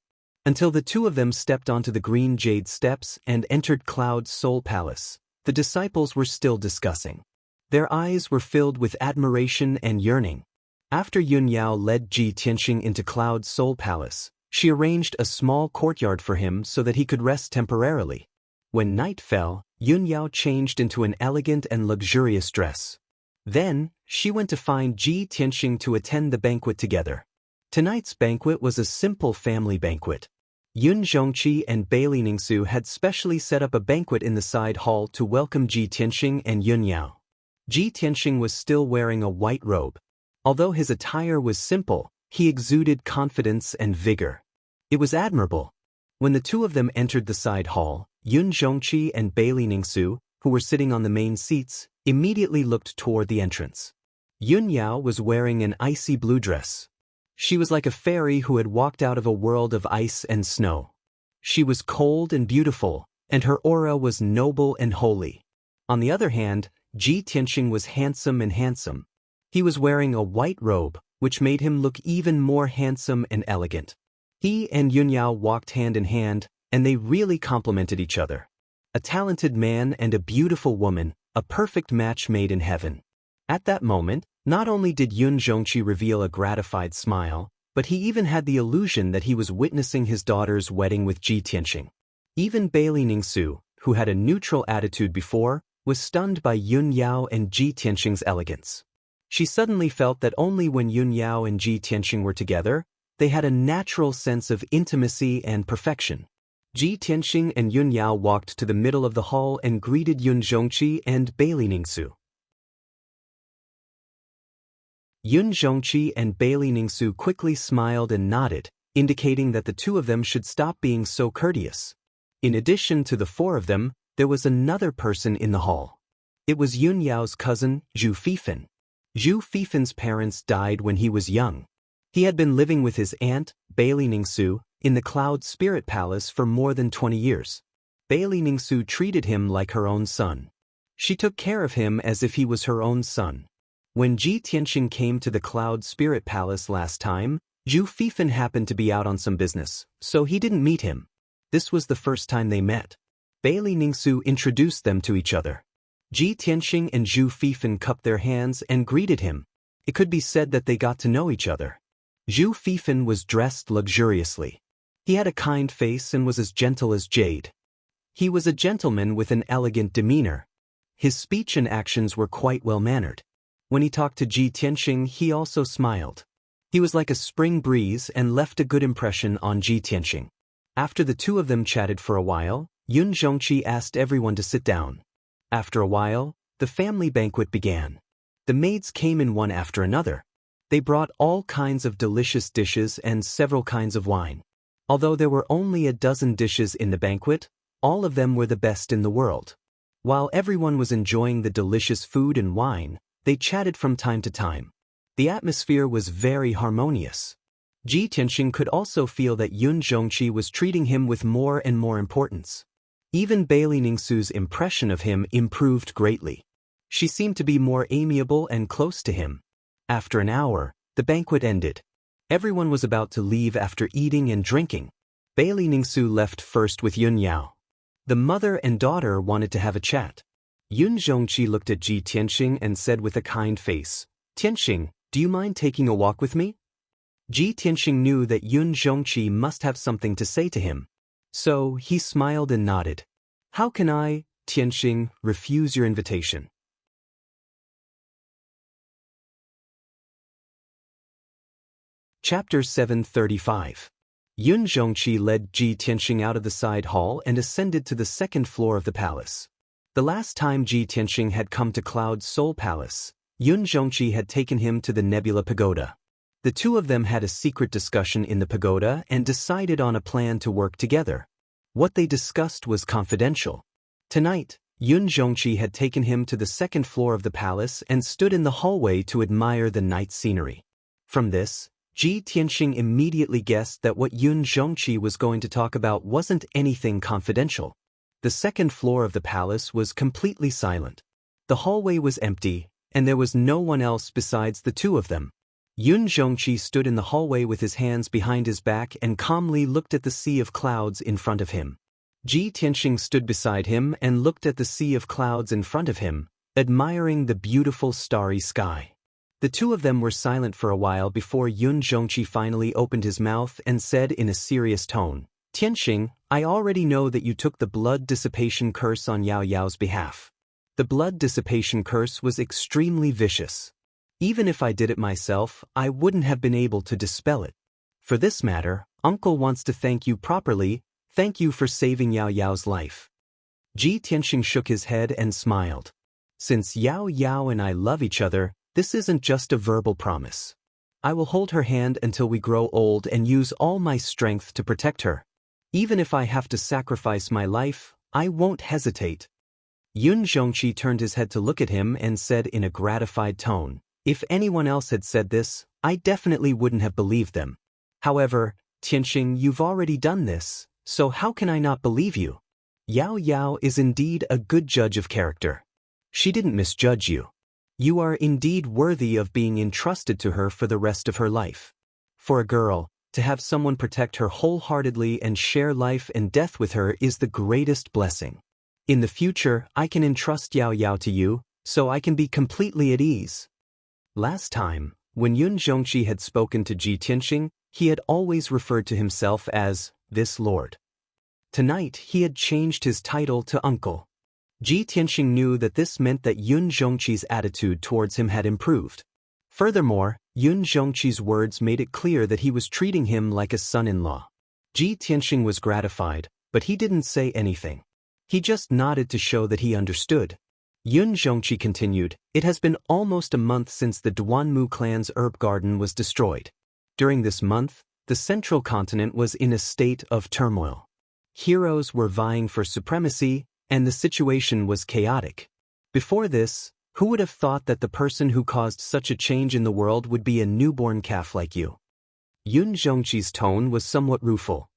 until the two of them stepped onto the green jade steps and entered Cloud's Soul Palace. The disciples were still discussing. Their eyes were filled with admiration and yearning. After Yun Yao led Ji Tianxing into Cloud's Soul Palace, she arranged a small courtyard for him so that he could rest temporarily. When night fell, Yun Yao changed into an elegant and luxurious dress. Then, she went to find Ji Tianxing to attend the banquet together. Tonight's banquet was a simple family banquet. Yun Zhongqi and Bailey Ningsu had specially set up a banquet in the side hall to welcome Ji Tianxing and Yun Yao. Ji Tianxing was still wearing a white robe. Although his attire was simple, he exuded confidence and vigor. It was admirable. When the two of them entered the side hall, Yun Zhongqi and Bailey Ningsu, who were sitting on the main seats, immediately looked toward the entrance. Yun Yao was wearing an icy blue dress. She was like a fairy who had walked out of a world of ice and snow. She was cold and beautiful, and her aura was noble and holy. On the other hand, Ji Tianxing was handsome and handsome. He was wearing a white robe, which made him look even more handsome and elegant. He and Yun Yao walked hand in hand, and they really complemented each other. A talented man and a beautiful woman, a perfect match made in heaven. At that moment, not only did Yun Zhongqi reveal a gratified smile, but he even had the illusion that he was witnessing his daughter's wedding with Ji Tianxing. Even Bailey Ningsu, who had a neutral attitude before, was stunned by Yun Yao and Ji Tianxing's elegance. She suddenly felt that only when Yun Yao and Ji Tianxing were together, they had a natural sense of intimacy and perfection. Ji Tianxing and Yun Yao walked to the middle of the hall and greeted Yun Zhongqi and Bailey Ningsu. Yun Zhongqi and Bailey Ningsu quickly smiled and nodded, indicating that the two of them should stop being so courteous. In addition to the four of them, there was another person in the hall. It was Yun Yao's cousin, Zhu Fifan. Zhu Fifan's parents died when he was young. He had been living with his aunt, Bailey Ningsu, in the Cloud Spirit Palace for more than 20 years. Bailey Ningsu treated him like her own son. She took care of him as if he was her own son. When Ji Tianxing came to the Cloud Spirit Palace last time, Zhu Fifan happened to be out on some business, so he didn't meet him. This was the first time they met. Bailey Ningsu introduced them to each other. Ji Tianxing and Zhu Fifan cupped their hands and greeted him. It could be said that they got to know each other. Zhu Fifan was dressed luxuriously. He had a kind face and was as gentle as jade. He was a gentleman with an elegant demeanor. His speech and actions were quite well-mannered. When he talked to Ji Tianxing, he also smiled. He was like a spring breeze and left a good impression on Ji Tianxing. After the two of them chatted for a while, Yun Zhongqi asked everyone to sit down. After a while, the family banquet began. The maids came in one after another. They brought all kinds of delicious dishes and several kinds of wine. Although there were only a dozen dishes in the banquet, all of them were the best in the world. While everyone was enjoying the delicious food and wine, they chatted from time to time. The atmosphere was very harmonious. Ji Tianxing could also feel that Yun Zhongqi was treating him with more and more importance. Even Bailey Ningsu's impression of him improved greatly. She seemed to be more amiable and close to him. After an hour, the banquet ended. Everyone was about to leave after eating and drinking. Bailey Ningsu left first with Yun Yao. The mother and daughter wanted to have a chat. Yun Zhongqi looked at Ji Tianxing and said with a kind face, "Tianxing, do you mind taking a walk with me?" Ji Tianxing knew that Yun Zhongqi must have something to say to him. So he smiled and nodded. "How can I, Tianxing, refuse your invitation?" Chapter 735. Yun Zhongqi led Ji Tianxing out of the side hall and ascended to the second floor of the palace. The last time Ji Tianxing had come to Cloud Soul Palace, Yun Zhongqi had taken him to the Nebula Pagoda. The two of them had a secret discussion in the pagoda and decided on a plan to work together. What they discussed was confidential. Tonight, Yun Zhongqi had taken him to the second floor of the palace and stood in the hallway to admire the night scenery. From this, Ji Tianxing immediately guessed that what Yun Zhongqi was going to talk about wasn't anything confidential. The second floor of the palace was completely silent. The hallway was empty, and there was no one else besides the two of them. Yun Zhongqi stood in the hallway with his hands behind his back and calmly looked at the sea of clouds in front of him. Ji Tianxing stood beside him and looked at the sea of clouds in front of him, admiring the beautiful starry sky. The two of them were silent for a while before Yun Zhongqi finally opened his mouth and said in a serious tone, "Tianxing, I already know that you took the blood dissipation curse on Yao Yao's behalf. The blood dissipation curse was extremely vicious. Even if I did it myself, I wouldn't have been able to dispel it. For this matter, Uncle wants to thank you properly. Thank you for saving Yao Yao's life." Ji Tianxing shook his head and smiled. "Since Yao Yao and I love each other, this isn't just a verbal promise. I will hold her hand until we grow old and use all my strength to protect her. Even if I have to sacrifice my life, I won't hesitate." Yun Zhongqi turned his head to look at him and said in a gratified tone, "If anyone else had said this, I definitely wouldn't have believed them. However, Tianxing, you've already done this, so how can I not believe you? Yao Yao is indeed a good judge of character. She didn't misjudge you. You are indeed worthy of being entrusted to her for the rest of her life. For a girl, to have someone protect her wholeheartedly and share life and death with her is the greatest blessing. In the future, I can entrust Yao Yao to you, so I can be completely at ease." Last time, when Yun Zhongqi had spoken to Ji Tianxing, he had always referred to himself as this lord. Tonight, he had changed his title to uncle. Ji Tianxing knew that this meant that Yun Zhongqi's attitude towards him had improved. Furthermore, Yun Zhongqi's words made it clear that he was treating him like a son-in-law. Ji Tianxing was gratified, but he didn't say anything. He just nodded to show that he understood. Yun Zhongqi continued, "It has been almost a month since the Duanmu clan's herb garden was destroyed. During this month, the central continent was in a state of turmoil. Heroes were vying for supremacy, and the situation was chaotic. Before this, who would have thought that the person who caused such a change in the world would be a newborn calf like you?" Yun Zhongqi's tone was somewhat rueful.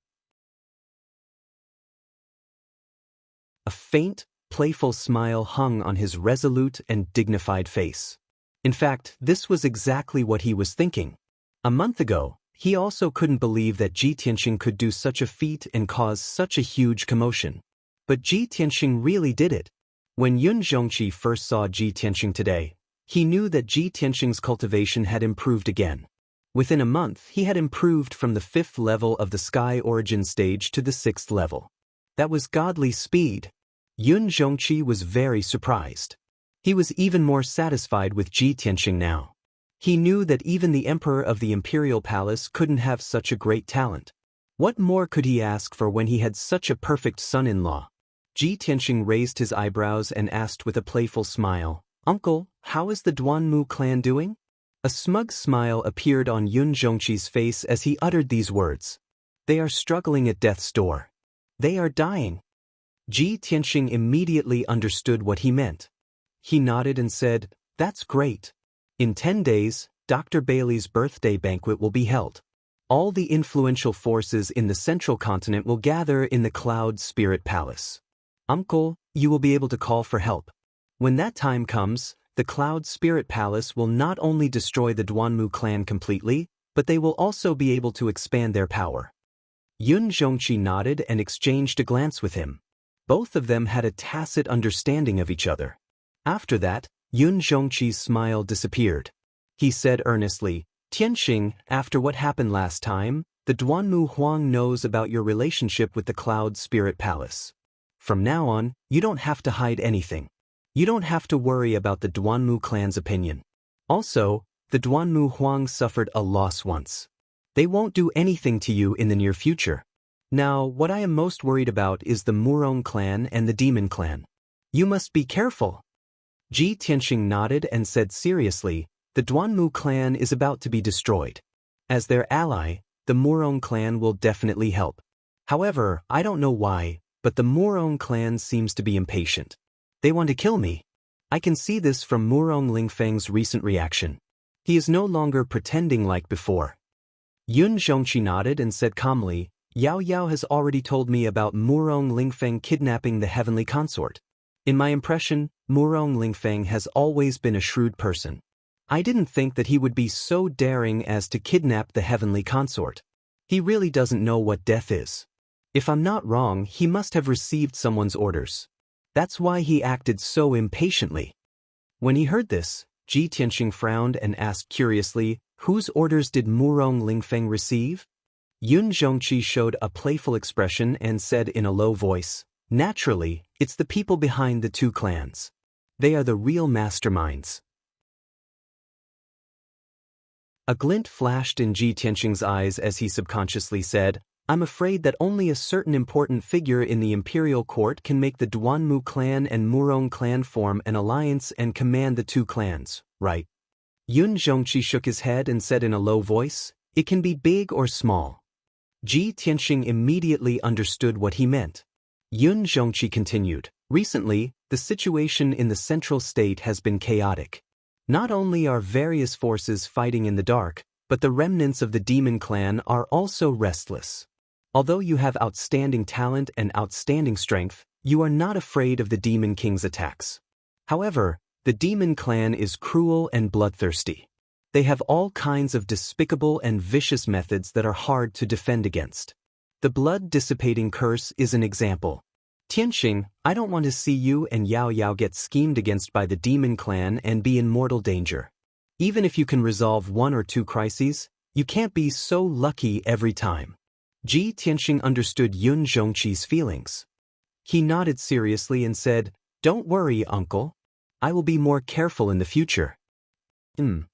A faint, playful smile hung on his resolute and dignified face. In fact, this was exactly what he was thinking. A month ago, he also couldn't believe that Ji Tianxing could do such a feat and cause such a huge commotion. But Ji Tianxing really did it. When Yun Zhongqi first saw Ji Tianxing today, he knew that Ji Tianxing's cultivation had improved again. Within a month, he had improved from the 5th level of the Sky Origin stage to the 6th level. That was godly speed. Yun Zhongqi was very surprised. He was even more satisfied with Ji Tianxing now. He knew that even the Emperor of the Imperial Palace couldn't have such a great talent. What more could he ask for when he had such a perfect son-in-law? Ji Tianxing raised his eyebrows and asked with a playful smile, "Uncle, how is the Duanmu clan doing?" A smug smile appeared on Yun Zhongqi's face as he uttered these words. "They are struggling at death's door. They are dying." Ji Tianxing immediately understood what he meant. He nodded and said, "That's great. In 10 days, Dr. Bailey's birthday banquet will be held. All the influential forces in the central continent will gather in the Cloud Spirit Palace. Uncle, you will be able to call for help. When that time comes, the Cloud Spirit Palace will not only destroy the Duanmu clan completely, but they will also be able to expand their power." Yun Zhongqi nodded and exchanged a glance with him. Both of them had a tacit understanding of each other. After that, Yun Zhongqi's smile disappeared. He said earnestly, "Tianxing, after what happened last time, the Duanmu Huang knows about your relationship with the Cloud Spirit Palace. From now on, you don't have to hide anything. You don't have to worry about the Duanmu clan's opinion. Also, the Duanmu Huang suffered a loss once. They won't do anything to you in the near future. Now, what I am most worried about is the Murong clan and the Demon clan. You must be careful." Ji Tianxing nodded and said seriously, "The Duanmu clan is about to be destroyed. As their ally, the Murong clan will definitely help. However, I don't know why, but the Murong clan seems to be impatient. They want to kill me. I can see this from Murong Lingfeng's recent reaction. He is no longer pretending like before." Yun Zhongqi nodded and said calmly, "Yao Yao has already told me about Murong Lingfeng kidnapping the heavenly consort. In my impression, Murong Lingfeng has always been a shrewd person. I didn't think that he would be so daring as to kidnap the heavenly consort. He really doesn't know what death is. If I'm not wrong, he must have received someone's orders. That's why he acted so impatiently." When he heard this, Ji Tianxing frowned and asked curiously, "Whose orders did Murong Lingfeng receive?" Yun Zhongqi showed a playful expression and said in a low voice, "Naturally, it's the people behind the two clans. They are the real masterminds." A glint flashed in Ji Tianxing's eyes as he subconsciously said, "I'm afraid that only a certain important figure in the imperial court can make the Duanmu clan and Murong clan form an alliance and command the two clans, right?" Yun Zhongqi shook his head and said in a low voice, "It can be big or small." Ji Tianxing immediately understood what he meant. Yun Zhongqi continued, "Recently, the situation in the central state has been chaotic. Not only are various forces fighting in the dark, but the remnants of the demon clan are also restless. Although you have outstanding talent and outstanding strength, you are not afraid of the Demon King's attacks. However, the Demon Clan is cruel and bloodthirsty. They have all kinds of despicable and vicious methods that are hard to defend against. The blood-dissipating curse is an example. Tianxing, I don't want to see you and Yao Yao get schemed against by the Demon Clan and be in mortal danger. Even if you can resolve one or two crises, you can't be so lucky every time." Ji Tianxing understood Yun Zhongqi's feelings. He nodded seriously and said, "Don't worry, uncle. I will be more careful in the future." Yun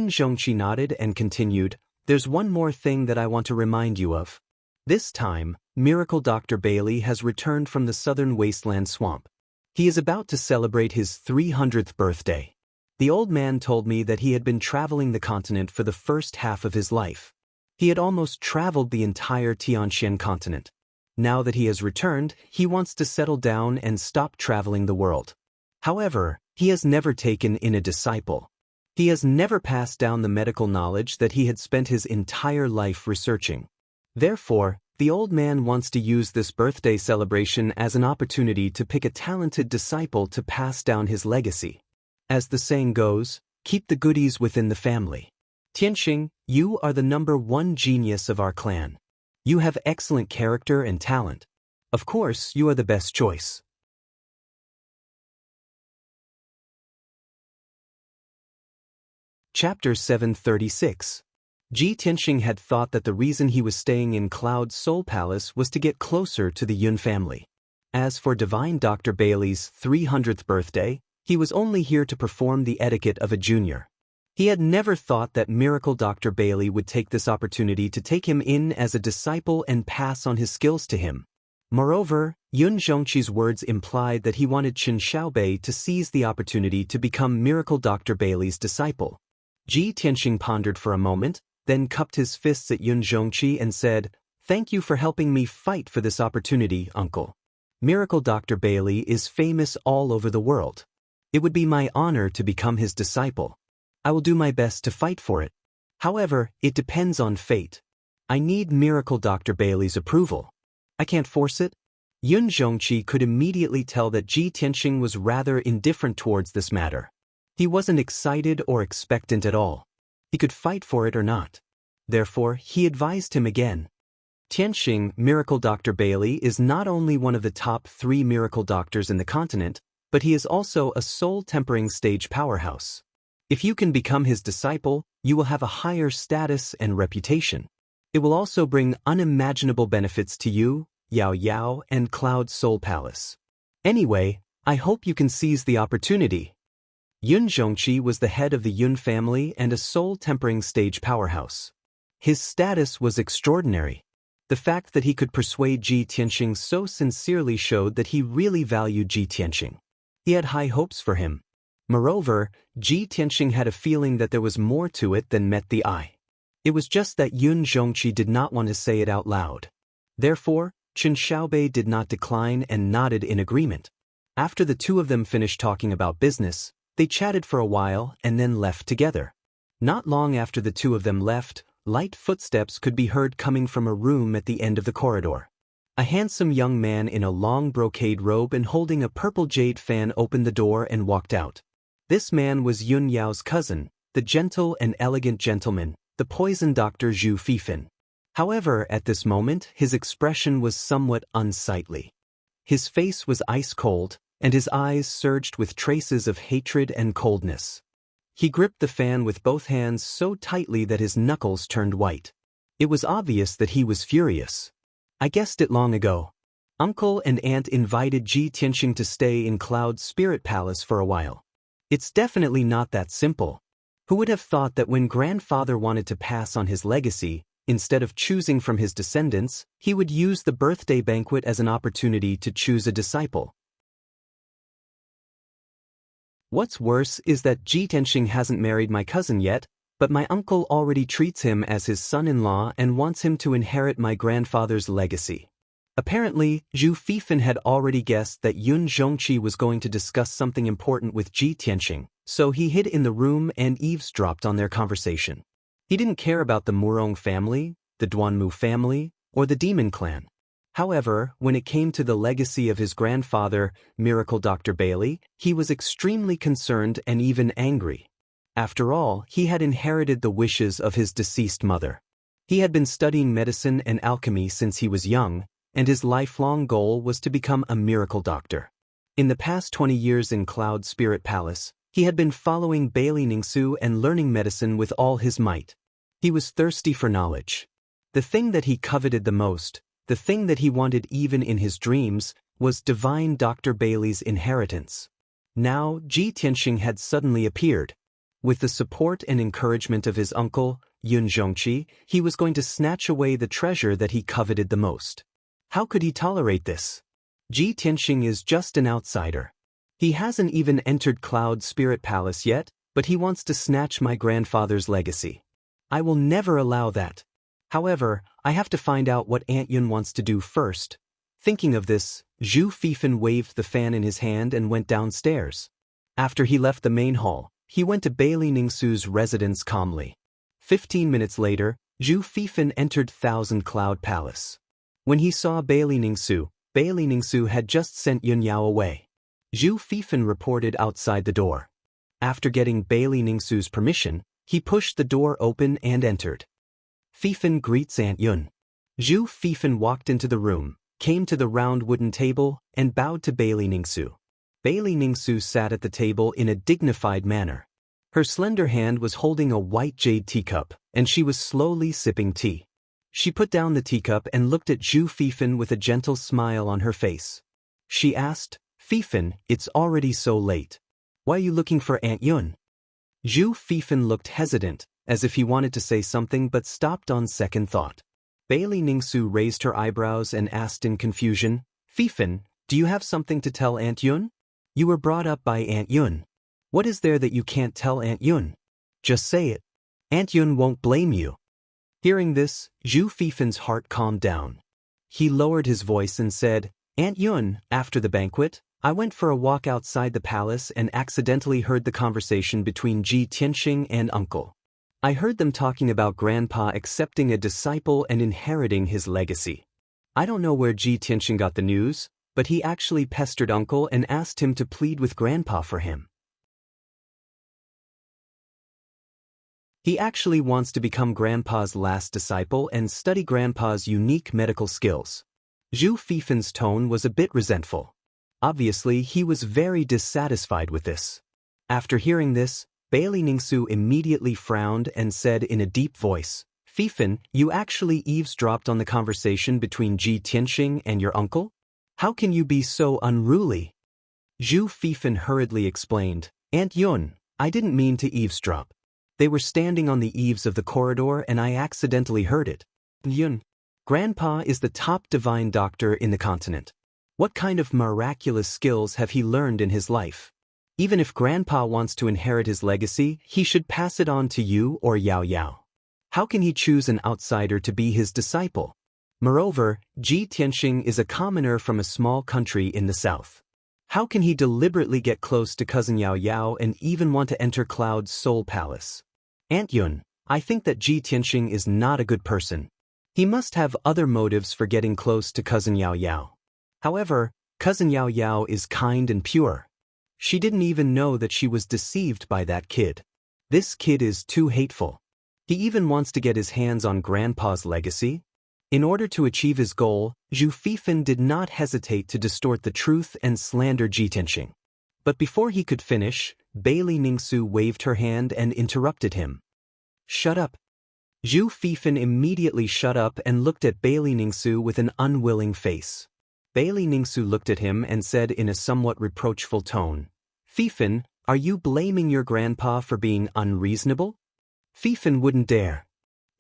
Zhongqi nodded and continued, "There's one more thing that I want to remind you of. This time, Miracle Dr. Bailey has returned from the southern wasteland swamp. He is about to celebrate his 300th birthday. The old man told me that he had been traveling the continent for the first half of his life. He had almost traveled the entire Tianxian continent. Now that he has returned, he wants to settle down and stop traveling the world. However, he has never taken in a disciple. He has never passed down the medical knowledge that he had spent his entire life researching. Therefore, the old man wants to use this birthday celebration as an opportunity to pick a talented disciple to pass down his legacy. As the saying goes, keep the goodies within the family. Tianxing, you are the #1 genius of our clan. You have excellent character and talent. Of course, you are the best choice." Chapter 736. Ji Tianxing had thought that the reason he was staying in Cloud Soul Palace was to get closer to the Yun family. As for Divine Dr. Bailey's 300th birthday, he was only here to perform the etiquette of a junior. He had never thought that Miracle Dr. Bailey would take this opportunity to take him in as a disciple and pass on his skills to him. Moreover, Yun Zhongqi's words implied that he wanted Qin Xiaobei to seize the opportunity to become Miracle Dr. Bailey's disciple. Ji Tianxing pondered for a moment, then cupped his fists at Yun Zhongqi and said, "Thank you for helping me fight for this opportunity, uncle. Miracle Dr. Bailey is famous all over the world. It would be my honor to become his disciple. I will do my best to fight for it. However, it depends on fate. I need Miracle Dr. Bailey's approval. I can't force it." Yun Zhongqi could immediately tell that Ji Tianxing was rather indifferent towards this matter. He wasn't excited or expectant at all. He could fight for it or not. Therefore, he advised him again. "Tianxing, Miracle Dr. Bailey is not only one of the top 3 miracle doctors in the continent, but he is also a soul-tempering stage powerhouse. If you can become his disciple, you will have a higher status and reputation. It will also bring unimaginable benefits to you, Yao Yao, and Cloud Soul Palace. Anyway, I hope you can seize the opportunity." Yun Zhongqi was the head of the Yun family and a soul-tempering stage powerhouse. His status was extraordinary. The fact that he could persuade Ji Tianxing so sincerely showed that he really valued Ji Tianxing. He had high hopes for him. Moreover, Ji Tianxing had a feeling that there was more to it than met the eye. It was just that Yun Zhongqi did not want to say it out loud. Therefore, Qin Xiaobei did not decline and nodded in agreement. After the two of them finished talking about business, they chatted for a while and then left together. Not long after the two of them left, light footsteps could be heard coming from a room at the end of the corridor. A handsome young man in a long brocade robe and holding a purple jade fan opened the door and walked out. This man was Yun Yao's cousin, the gentle and elegant gentleman, the poison doctor Zhu Fifan. However, at this moment, his expression was somewhat unsightly. His face was ice-cold, and his eyes surged with traces of hatred and coldness. He gripped the fan with both hands so tightly that his knuckles turned white. It was obvious that he was furious. I guessed it long ago. Uncle and Aunt invited Ji Tianxing to stay in Cloud's Spirit Palace for a while. It's definitely not that simple. Who would have thought that when grandfather wanted to pass on his legacy, instead of choosing from his descendants, he would use the birthday banquet as an opportunity to choose a disciple? What's worse is that Ji Tianxing hasn't married my cousin yet, but my uncle already treats him as his son-in-law and wants him to inherit my grandfather's legacy. Apparently, Zhu Fifan had already guessed that Yun Zhongqi was going to discuss something important with Ji Tianxing, so he hid in the room and eavesdropped on their conversation. He didn't care about the Murong family, the Duanmu family, or the Demon clan. However, when it came to the legacy of his grandfather, Miracle Dr. Bailey, he was extremely concerned and even angry. After all, he had inherited the wishes of his deceased mother. He had been studying medicine and alchemy since he was young, and his lifelong goal was to become a miracle doctor. In the past 20 years in Cloud Spirit Palace, he had been following Bailey Ningsu and learning medicine with all his might. He was thirsty for knowledge. The thing that he coveted the most, the thing that he wanted even in his dreams, was divine Dr. Bailey's inheritance. Now, Ji Tianxing had suddenly appeared. With the support and encouragement of his uncle, Yun Zhongqi, he was going to snatch away the treasure that he coveted the most. How could he tolerate this? Ji Tianxing is just an outsider. He hasn't even entered Cloud Spirit Palace yet, but he wants to snatch my grandfather's legacy. I will never allow that. However, I have to find out what Aunt Yun wants to do first. Thinking of this, Zhu Fifan waved the fan in his hand and went downstairs. After he left the main hall, he went to Bailey Ningsu's residence calmly. 15 minutes later, Zhu Fifan entered Thousand Cloud Palace. When he saw Bailey Ningsu had just sent Yun Yao away. Zhu Fifan reported outside the door. After getting Bailey Ningsu's permission, he pushed the door open and entered. Fifan greets Aunt Yun. Zhu Fifan walked into the room, came to the round wooden table, and bowed to Bailey Ningsu. Bailey Ningsu sat at the table in a dignified manner. Her slender hand was holding a white jade teacup, and she was slowly sipping tea. She put down the teacup and looked at Zhu Fifan with a gentle smile on her face. She asked, "Fifan, it's already so late. Why are you looking for Aunt Yun?" Zhu Fifan looked hesitant, as if he wanted to say something but stopped on second thought. Bailey Ningsu raised her eyebrows and asked in confusion, "Fifan, do you have something to tell Aunt Yun? You were brought up by Aunt Yun. What is there that you can't tell Aunt Yun? Just say it. Aunt Yun won't blame you." Hearing this, Zhu Fifan's heart calmed down. He lowered his voice and said, "Aunt Yun, after the banquet, I went for a walk outside the palace and accidentally heard the conversation between Ji Tianxing and Uncle. I heard them talking about Grandpa accepting a disciple and inheriting his legacy. I don't know where Ji Tianxing got the news, but he actually pestered Uncle and asked him to plead with Grandpa for him. He actually wants to become Grandpa's last disciple and study Grandpa's unique medical skills." Zhu Fifan's tone was a bit resentful. Obviously, he was very dissatisfied with this. After hearing this, Bailey Ningsu immediately frowned and said in a deep voice, "Fifan, you actually eavesdropped on the conversation between Ji Tianxing and your uncle? How can you be so unruly?" Zhu Fifan hurriedly explained, "Aunt Yun, I didn't mean to eavesdrop. They were standing on the eaves of the corridor and I accidentally heard it. Yun, Grandpa is the top divine doctor in the continent. What kind of miraculous skills have he learned in his life? Even if Grandpa wants to inherit his legacy, he should pass it on to you or Yao Yao. How can he choose an outsider to be his disciple? Moreover, Ji Tianxing is a commoner from a small country in the south. How can he deliberately get close to cousin Yao Yao and even want to enter Cloud's Soul Palace? Aunt Yun, I think that Ji Tianxing is not a good person. He must have other motives for getting close to cousin Yao Yao. However, cousin Yao Yao is kind and pure. She didn't even know that she was deceived by that kid. This kid is too hateful. He even wants to get his hands on Grandpa's legacy. In order to achieve his goal, Zhu Fifan did not hesitate to distort the truth and slander Ji Tianxing. But before he could finish, Bailey Ningsu waved her hand and interrupted him. Shut up. Zhu Fifan immediately shut up and looked at Bailey Ningsu with an unwilling face. Bailey Ningsu looked at him and said in a somewhat reproachful tone, Fifan, are you blaming your grandpa for being unreasonable? Fifan wouldn't dare.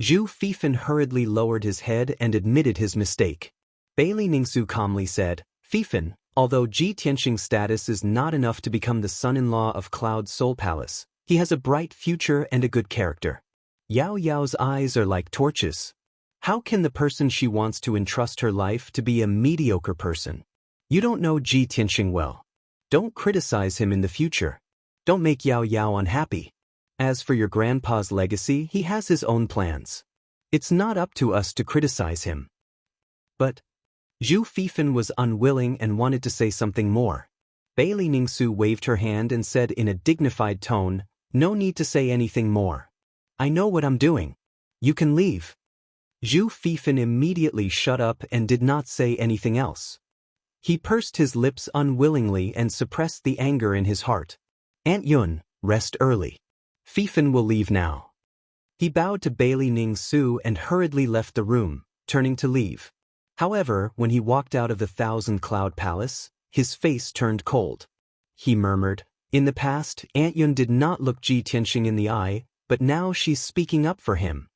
Zhu Fifan hurriedly lowered his head and admitted his mistake. Bailey Ningsu calmly said, Fifan, although Ji Tianxing's status is not enough to become the son-in-law of Cloud Soul Palace, he has a bright future and a good character. Yao Yao's eyes are like torches. How can the person she wants to entrust her life to be a mediocre person? You don't know Ji Tianxing well. Don't criticize him in the future. Don't make Yao Yao unhappy. As for your grandpa's legacy, he has his own plans. It's not up to us to criticize him. But Zhu Fifan was unwilling and wanted to say something more. Bailey Ningsu waved her hand and said in a dignified tone, no need to say anything more. I know what I'm doing. You can leave. Zhu Fifan immediately shut up and did not say anything else. He pursed his lips unwillingly and suppressed the anger in his heart. Aunt Yun, rest early. Fifan will leave now. He bowed to Bailey Ningsu and hurriedly left the room, turning to leave. However, when he walked out of the Thousand Cloud Palace, his face turned cold. He murmured, in the past, Aunt Yun did not look Ji Tianxing in the eye, but now she's speaking up for him.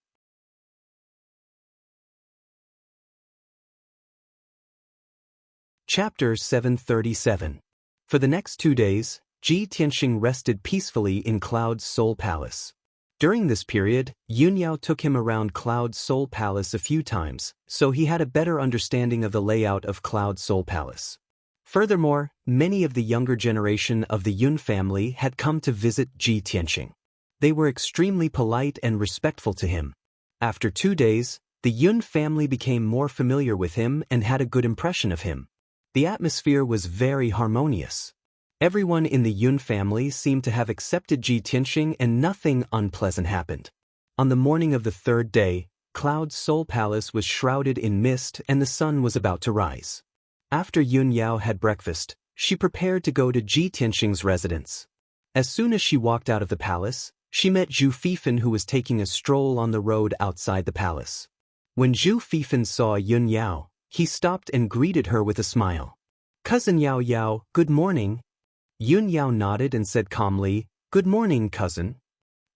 Chapter 737. For the next 2 days, Ji Tianxing rested peacefully in Cloud Soul Palace. During this period, Yunyao took him around Cloud Soul Palace a few times, so he had a better understanding of the layout of Cloud Soul Palace. Furthermore, many of the younger generation of the Yun family had come to visit Ji Tianxing. They were extremely polite and respectful to him. After 2 days, the Yun family became more familiar with him and had a good impression of him. The atmosphere was very harmonious. Everyone in the Yun family seemed to have accepted Ji Tianxing and nothing unpleasant happened. On the morning of the 3rd day, Cloud Soul Palace was shrouded in mist and the sun was about to rise. After Yun Yao had breakfast, she prepared to go to Ji Tianxing's residence. As soon as she walked out of the palace, she met Zhu Fifan who was taking a stroll on the road outside the palace. When Zhu Fifan saw Yun Yao, he stopped and greeted her with a smile. Cousin Yao Yao, good morning. Yun Yao nodded and said calmly, good morning, cousin.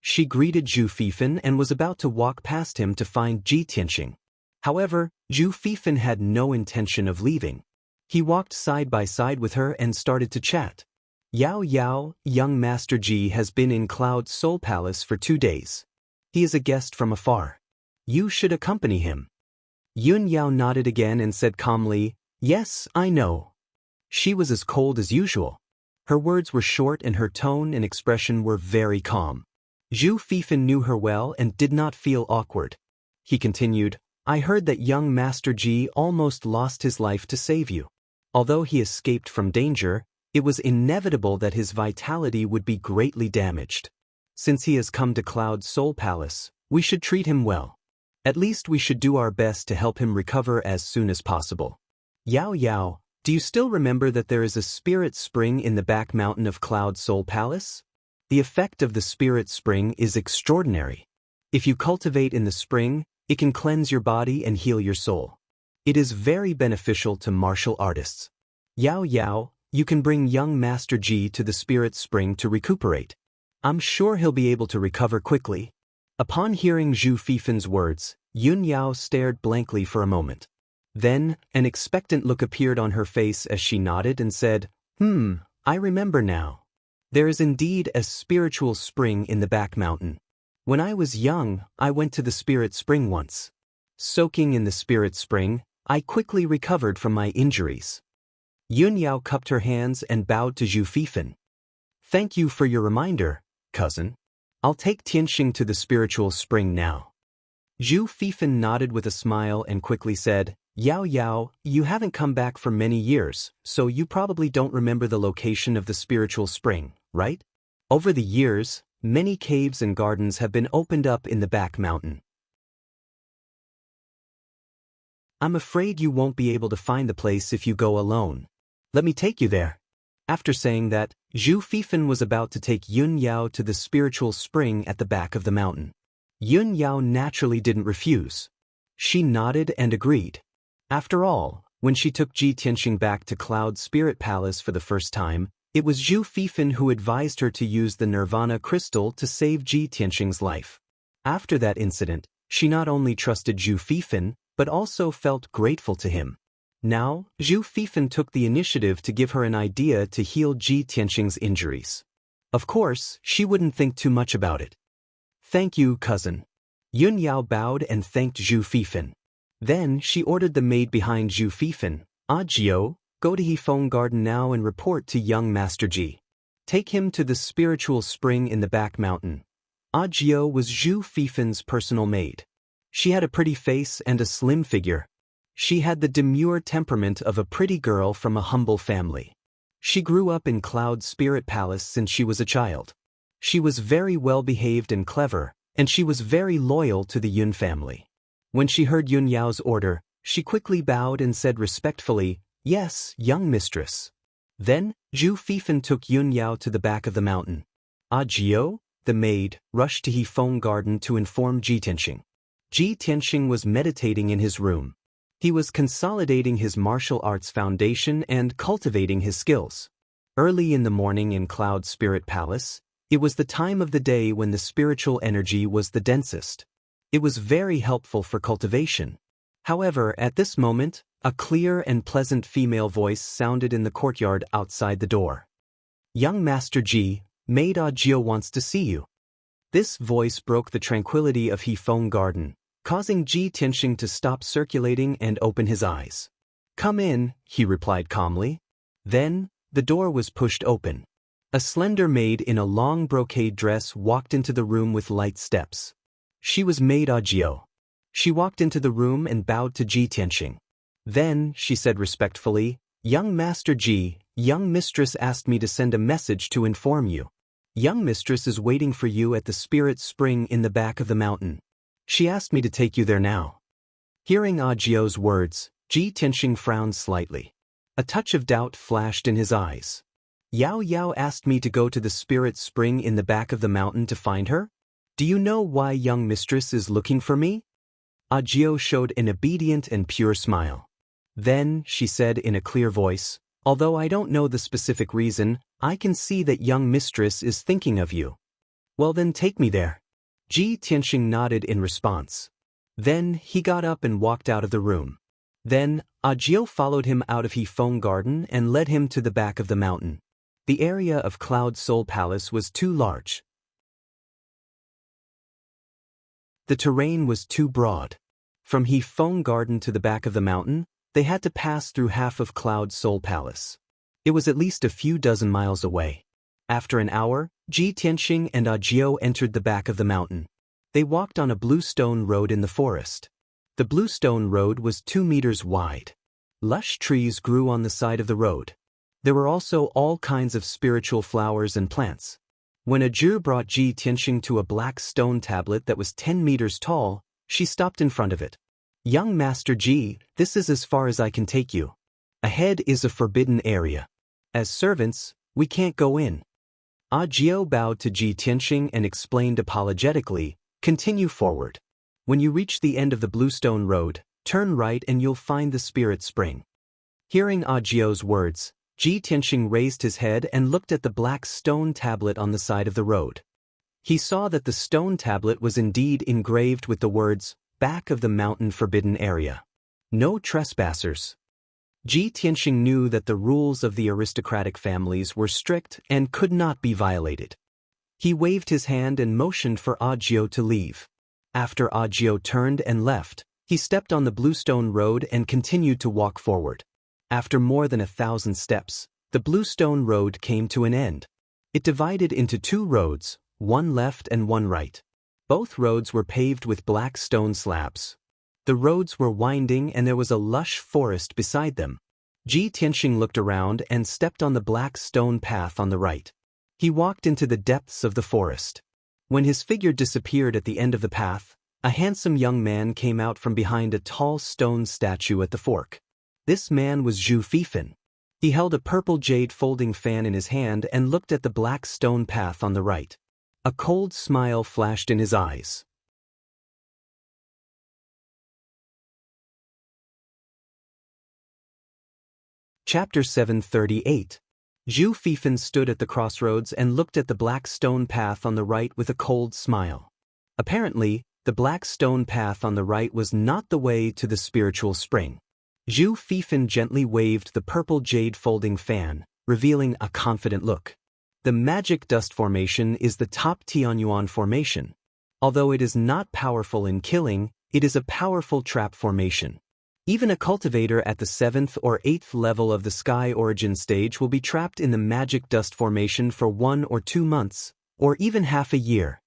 She greeted Zhu Fifan and was about to walk past him to find Ji Tianxing. However, Zhu Fifan had no intention of leaving. He walked side by side with her and started to chat. Yao Yao, young Master Ji has been in Cloud Soul Palace for 2 days. He is a guest from afar. You should accompany him. Yun Yao nodded again and said calmly, yes, I know. She was as cold as usual. Her words were short and her tone and expression were very calm. Zhu Fifan knew her well and did not feel awkward. He continued, I heard that young Master Ji almost lost his life to save you. Although he escaped from danger, it was inevitable that his vitality would be greatly damaged. Since he has come to Cloud Soul Palace, we should treat him well. At least we should do our best to help him recover as soon as possible. Yao Yao, do you still remember that there is a spirit spring in the back mountain of Cloud Soul Palace? The effect of the spirit spring is extraordinary. If you cultivate in the spring, it can cleanse your body and heal your soul. It is very beneficial to martial artists. Yao Yao, you can bring young Master Ji to the spirit spring to recuperate. I'm sure he'll be able to recover quickly. Upon hearing Zhu Fifan's words, Yun Yao stared blankly for a moment. Then, an expectant look appeared on her face as she nodded and said, I remember now. There is indeed a spiritual spring in the back mountain. When I was young, I went to the spirit spring once. Soaking in the spirit spring, I quickly recovered from my injuries. Yun Yao cupped her hands and bowed to Zhu Fifan. Thank you for your reminder, cousin. I'll take Tianxing to the spiritual spring now. Zhu Fifan nodded with a smile and quickly said, Yao Yao, you haven't come back for many years, so you probably don't remember the location of the spiritual spring, right? Over the years, Many caves and gardens have been opened up in the back mountain. I'm afraid you won't be able to find the place if you go alone. Let me take you there. After saying that, Zhu Fifan was about to take Yun Yao to the spiritual spring at the back of the mountain. Yun Yao naturally didn't refuse. She nodded and agreed. After all, when she took Ji Tianxing back to Cloud Spirit Palace for the first time, it was Zhu Fifan who advised her to use the Nirvana crystal to save Ji Tianxing's life. After that incident, she not only trusted Zhu Fifan, but also felt grateful to him. Now, Zhu Fifan took the initiative to give her an idea to heal Ji Tianxing's injuries. Of course, she wouldn't think too much about it. Thank you, cousin. Yun Yao bowed and thanked Zhu Fifan. Then she ordered the maid behind Zhu Fifan, Jiao, go to Hefeng Garden now and report to young Master Ji. Take him to the spiritual spring in the back mountain. Jiao was Zhu Fifan's personal maid. She had a pretty face and a slim figure. She had the demure temperament of a pretty girl from a humble family. She grew up in Cloud Spirit Palace since she was a child. She was very well behaved and clever, and she was very loyal to the Yun family. When she heard Yun Yao's order, she quickly bowed and said respectfully, "Yes, young mistress." Then, Zhu Fifan took Yun Yao to the back of the mountain. Jiao, the maid, rushed to Hefeng Garden to inform Ji Tianxing. Ji Tianxing was meditating in his room. He was consolidating his martial arts foundation and cultivating his skills. Early in the morning in Cloud Spirit Palace, it was the time of the day when the spiritual energy was the densest. It was very helpful for cultivation. However, at this moment, a clear and pleasant female voice sounded in the courtyard outside the door. "Young Master Ji, Maid Jiao wants to see you." This voice broke the tranquility of Hefeng Garden, causing Ji Tianxing to stop circulating and open his eyes. "Come in," he replied calmly. Then, the door was pushed open. A slender maid in a long brocade dress walked into the room with light steps. She was Maid Jiao. She walked into the room and bowed to Ji Tianxing. Then, she said respectfully, "Young Master Ji, young mistress asked me to send a message to inform you. Young mistress is waiting for you at the spirit spring in the back of the mountain. She asked me to take you there now." Hearing Jiao's words, Ji Tianxing frowned slightly. A touch of doubt flashed in his eyes. "Yao Yao asked me to go to the spirit spring in the back of the mountain to find her? Do you know why young mistress is looking for me?" Jiao showed an obedient and pure smile. Then, she said in a clear voice, "Although I don't know the specific reason, I can see that young mistress is thinking of you." "Well then take me there." Ji Tianxing nodded in response. Then, he got up and walked out of the room. Then, Jiao followed him out of Hefeng Garden and led him to the back of the mountain. The area of Cloud Soul Palace was too large. The terrain was too broad. From Hefeng Garden to the back of the mountain, they had to pass through half of Cloud Soul Palace. It was at least a few dozen miles away. After an hour, Ji Tianxing and Jiao entered the back of the mountain. They walked on a blue stone road in the forest. The blue stone road was 2 meters wide. Lush trees grew on the side of the road. There were also all kinds of spiritual flowers and plants. When Jiao brought Ji Tianxing to a black stone tablet that was 10 meters tall, she stopped in front of it. "Young Master Ji, this is as far as I can take you. Ahead is a forbidden area. As servants, we can't go in." Jiao bowed to Ji Tianxing and explained apologetically, "Continue forward. When you reach the end of the bluestone road, turn right and you'll find the spirit spring." Hearing Jiao's words, Ji Tianxing raised his head and looked at the black stone tablet on the side of the road. He saw that the stone tablet was indeed engraved with the words, "Back of the mountain forbidden area. No trespassers." Ji Tianxing knew that the rules of the aristocratic families were strict and could not be violated. He waved his hand and motioned for Jiao to leave. After Jiao turned and left, he stepped on the bluestone road and continued to walk forward. After more than 1,000 steps, the bluestone road came to an end. It divided into 2 roads, one left and one right. Both roads were paved with black stone slabs. The roads were winding and there was a lush forest beside them. Ji Tianxing looked around and stepped on the black stone path on the right. He walked into the depths of the forest. When his figure disappeared at the end of the path, a handsome young man came out from behind a tall stone statue at the fork. This man was Zhu Fifan. He held a purple jade folding fan in his hand and looked at the black stone path on the right. A cold smile flashed in his eyes. Chapter 738. Zhu Fifan stood at the crossroads and looked at the black stone path on the right with a cold smile. Apparently, the black stone path on the right was not the way to the spiritual spring. Zhu Fifan gently waved the purple jade folding fan, revealing a confident look. The magic dust formation is the top Tianyuan formation. Although it is not powerful in killing, it is a powerful trap formation. Even a cultivator at the 7th or 8th level of the sky origin stage will be trapped in the magic dust formation for 1 or 2 months, or even half a year.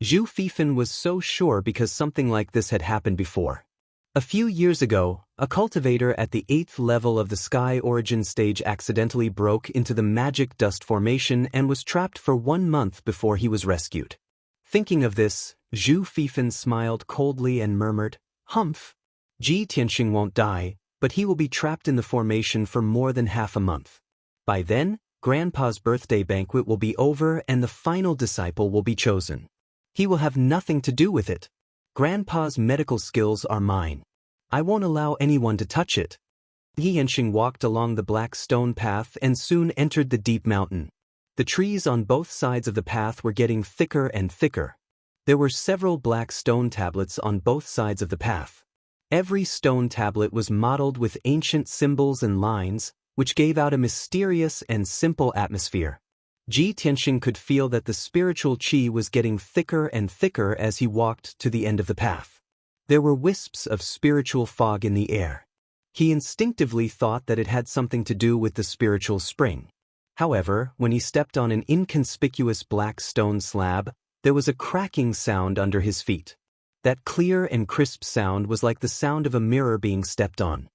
Zhu Fifan was so sure because something like this had happened before. A few years ago, a cultivator at the 8th level of the sky origin stage accidentally broke into the magic dust formation and was trapped for 1 month before he was rescued. Thinking of this, Zhu Fifan smiled coldly and murmured, "Humph. Ji Tianxing won't die, but he will be trapped in the formation for more than half a month. By then, Grandpa's birthday banquet will be over and the final disciple will be chosen. He will have nothing to do with it. Grandpa's medical skills are mine. I won't allow anyone to touch it." Ji Tianxing walked along the black stone path and soon entered the deep mountain. The trees on both sides of the path were getting thicker and thicker. There were several black stone tablets on both sides of the path. Every stone tablet was modeled with ancient symbols and lines, which gave out a mysterious and simple atmosphere. Ji Tianxing could feel that the spiritual qi was getting thicker and thicker as he walked to the end of the path. There were wisps of spiritual fog in the air. He instinctively thought that it had something to do with the spiritual spring. However, when he stepped on an inconspicuous black stone slab, there was a cracking sound under his feet. That clear and crisp sound was like the sound of a mirror being stepped on.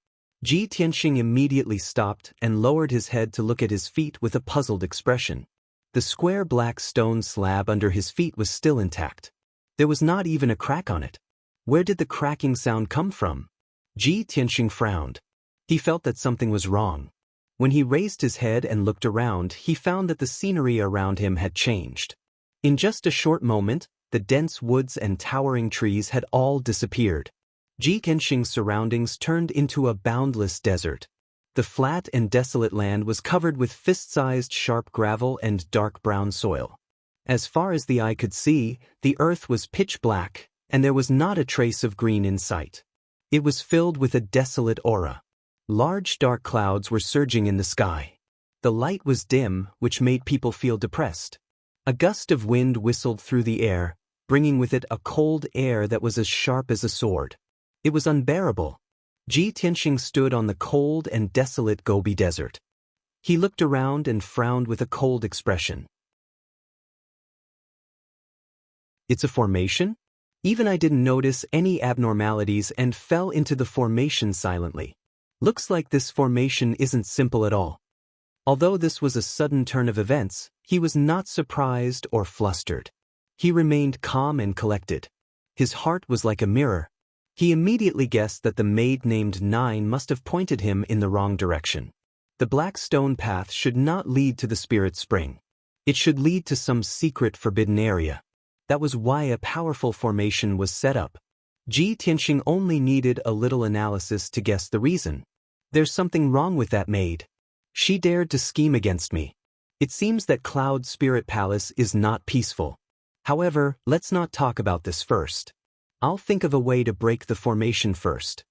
Ji Tianxing immediately stopped and lowered his head to look at his feet with a puzzled expression. The square black stone slab under his feet was still intact. There was not even a crack on it. Where did the cracking sound come from? Ji Tianxing frowned. He felt that something was wrong. When he raised his head and looked around, he found that the scenery around him had changed. In just a short moment, the dense woods and towering trees had all disappeared. Ji Tianxing's surroundings turned into a boundless desert. The flat and desolate land was covered with fist-sized sharp gravel and dark brown soil. As far as the eye could see, the earth was pitch black, and there was not a trace of green in sight. It was filled with a desolate aura. Large dark clouds were surging in the sky. The light was dim, which made people feel depressed. A gust of wind whistled through the air, bringing with it a cold air that was as sharp as a sword. It was unbearable. Ji Tianxing stood on the cold and desolate Gobi Desert. He looked around and frowned with a cold expression. It's a formation? Even I didn't notice any abnormalities and fell into the formation silently. Looks like this formation isn't simple at all. Although this was a sudden turn of events, he was not surprised or flustered. He remained calm and collected. His heart was like a mirror. He immediately guessed that the maid named 9 must have pointed him in the wrong direction. The black stone path should not lead to the spirit spring. It should lead to some secret forbidden area. That was why a powerful formation was set up. Ji Tianxing only needed a little analysis to guess the reason. There's something wrong with that maid. She dared to scheme against me. It seems that Cloud Spirit Palace is not peaceful. However, let's not talk about this first. I'll think of a way to break the formation first.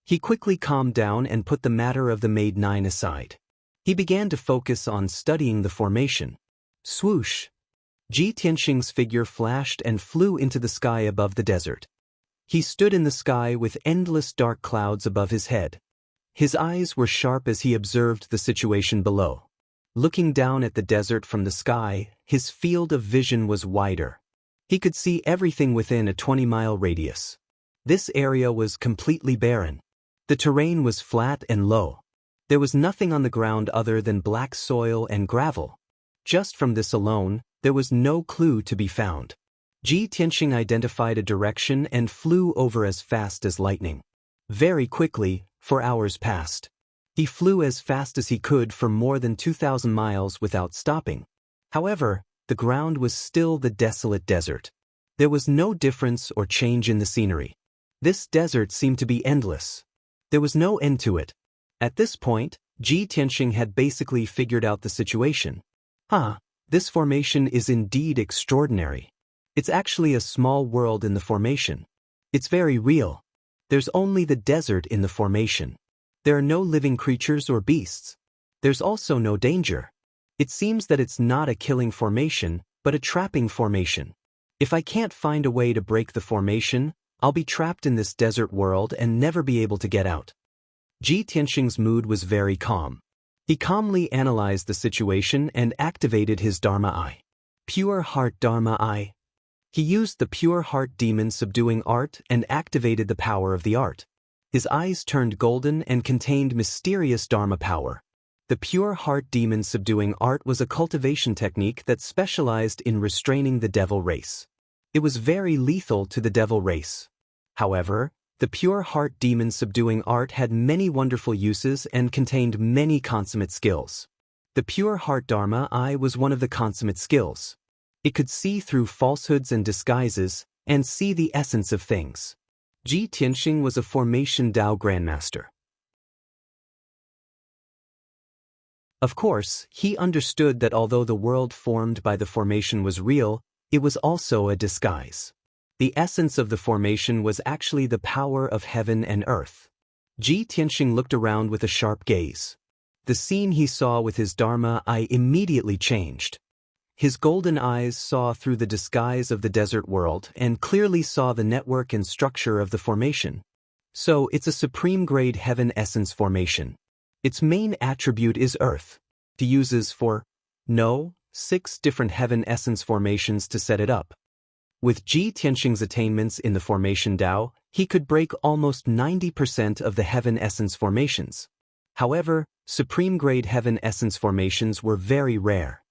He quickly calmed down and put the matter of the maid 9 aside. He began to focus on studying the formation. Swoosh! Ji Tianxing's figure flashed and flew into the sky above the desert. He stood in the sky with endless dark clouds above his head. His eyes were sharp as he observed the situation below. Looking down at the desert from the sky, his field of vision was wider. He could see everything within a 20-mile radius. This area was completely barren. The terrain was flat and low. There was nothing on the ground other than black soil and gravel. Just from this alone, there was no clue to be found. Ji Tianxing identified a direction and flew over as fast as lightning. Very quickly, for hours passed. He flew as fast as he could for more than 2,000 miles without stopping. However, the ground was still the desolate desert. There was no difference or change in the scenery. This desert seemed to be endless. There was no end to it. At this point, Ji Tianxing had basically figured out the situation. This formation is indeed extraordinary. It's actually a small world in the formation. It's very real. There's only the desert in the formation. There are no living creatures or beasts. There's also no danger. It seems that it's not a killing formation, but a trapping formation. If I can't find a way to break the formation, I'll be trapped in this desert world and never be able to get out. Ji Tianxing's mood was very calm. He calmly analyzed the situation and activated his Dharma Eye. Pure Heart Dharma Eye. He used the Pure Heart Demon subduing art and activated the power of the art. His eyes turned golden and contained mysterious Dharma power. The Pure Heart Demon subduing art was a cultivation technique that specialized in restraining the devil race. It was very lethal to the devil race. However, the Pure Heart Demon subduing art had many wonderful uses and contained many consummate skills. The Pure Heart Dharma Eye was one of the consummate skills. It could see through falsehoods and disguises and see the essence of things. Ji Tianxing was a Formation Dao Grandmaster. Of course, he understood that although the world formed by the formation was real, it was also a disguise. The essence of the formation was actually the power of heaven and earth. Ji Tianxing looked around with a sharp gaze. The scene he saw with his Dharma Eye immediately changed. His golden eyes saw through the disguise of the desert world and clearly saw the network and structure of the formation. So it's a supreme-grade heaven essence formation. Its main attribute is earth. He uses 6 different heaven essence formations to set it up. With Ji Tianxing's attainments in the formation Dao, he could break almost 90% of the heaven essence formations. However, supreme-grade heaven essence formations were very rare.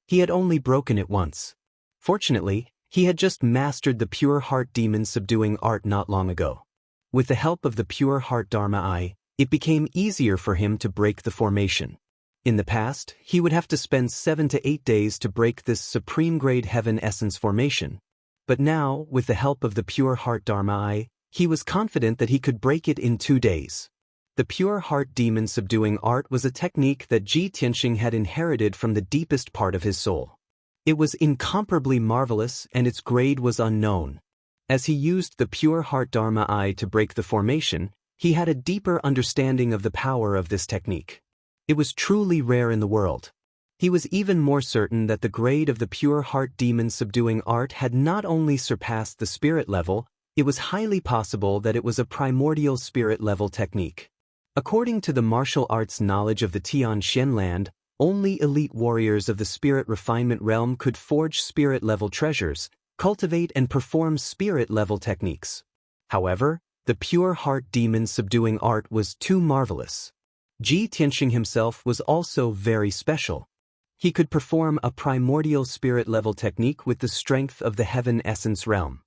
He had only broken it once. Fortunately, he had just mastered the Pure Heart Demon subduing art not long ago. With the help of the Pure Heart Dharma Eye, it became easier for him to break the formation. In the past, he would have to spend 7 to 8 days to break this supreme-grade heaven essence formation. But now, with the help of the Pure Heart Dharma Eye, he was confident that he could break it in 2 days. The Pure Heart Demon subduing art was a technique that Ji Tianxing had inherited from the deepest part of his soul. It was incomparably marvelous and its grade was unknown. As he used the Pure Heart Dharma Eye to break the formation, he had a deeper understanding of the power of this technique. It was truly rare in the world. He was even more certain that the grade of the Pure Heart Demon subduing art had not only surpassed the spirit level, it was highly possible that it was a primordial spirit level technique. According to the martial arts knowledge of the Tian Shenland, only elite warriors of the spirit refinement realm could forge spirit level treasures, cultivate and perform spirit level techniques. However, the Pure Heart Demon subduing art was too marvelous. Ji Tianxing himself was also very special. He could perform a primordial spirit level technique with the strength of the heaven essence realm.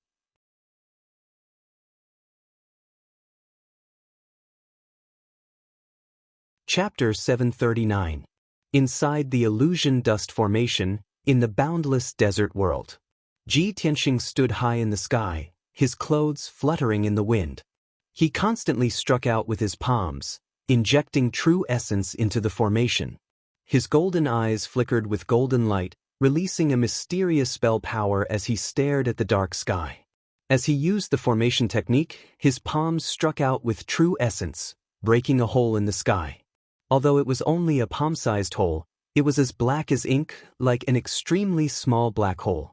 Chapter 739. Inside the illusion dust formation, in the boundless desert world. Ji Tianxing stood high in the sky, his clothes fluttering in the wind. He constantly struck out with his palms, injecting true essence into the formation. His golden eyes flickered with golden light, releasing a mysterious spell power as he stared at the dark sky. As he used the formation technique, his palms struck out with true essence, breaking a hole in the sky. Although it was only a palm-sized hole, it was as black as ink, like an extremely small black hole.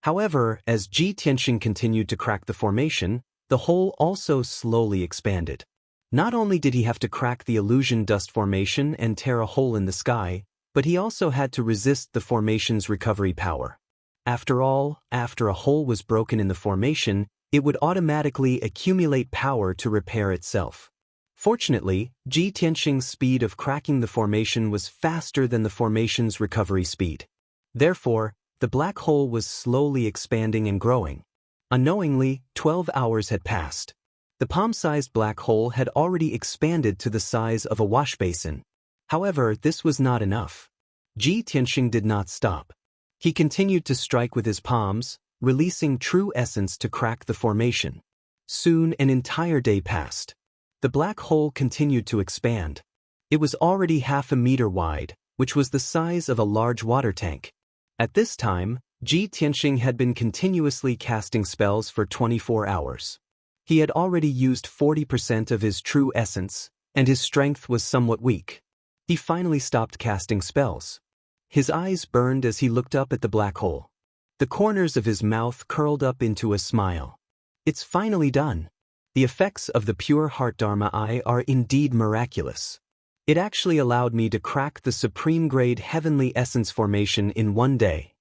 However, as Ji Tianxing continued to crack the formation, the hole also slowly expanded. Not only did he have to crack the illusion dust formation and tear a hole in the sky, but he also had to resist the formation's recovery power. After all, after a hole was broken in the formation, it would automatically accumulate power to repair itself. Fortunately, Ji Tianxing's speed of cracking the formation was faster than the formation's recovery speed. Therefore, The black hole was slowly expanding and growing. Unknowingly, 12 hours had passed. The palm-sized black hole had already expanded to the size of a wash basin. However, this was not enough. Ji Tianxing did not stop. He continued to strike with his palms, releasing true essence to crack the formation. Soon an entire day passed. The black hole continued to expand. It was already half a meter wide, which was the size of a large water tank. At this time, Ji Tianxing had been continuously casting spells for 24 hours. He had already used 40% of his true essence, and his strength was somewhat weak. He finally stopped casting spells. His eyes burned as he looked up at the black hole. The corners of his mouth curled up into a smile. It's finally done. The effects of the pure heart Dharma eye are indeed miraculous. It actually allowed me to crack the supreme grade heavenly essence formation in one day.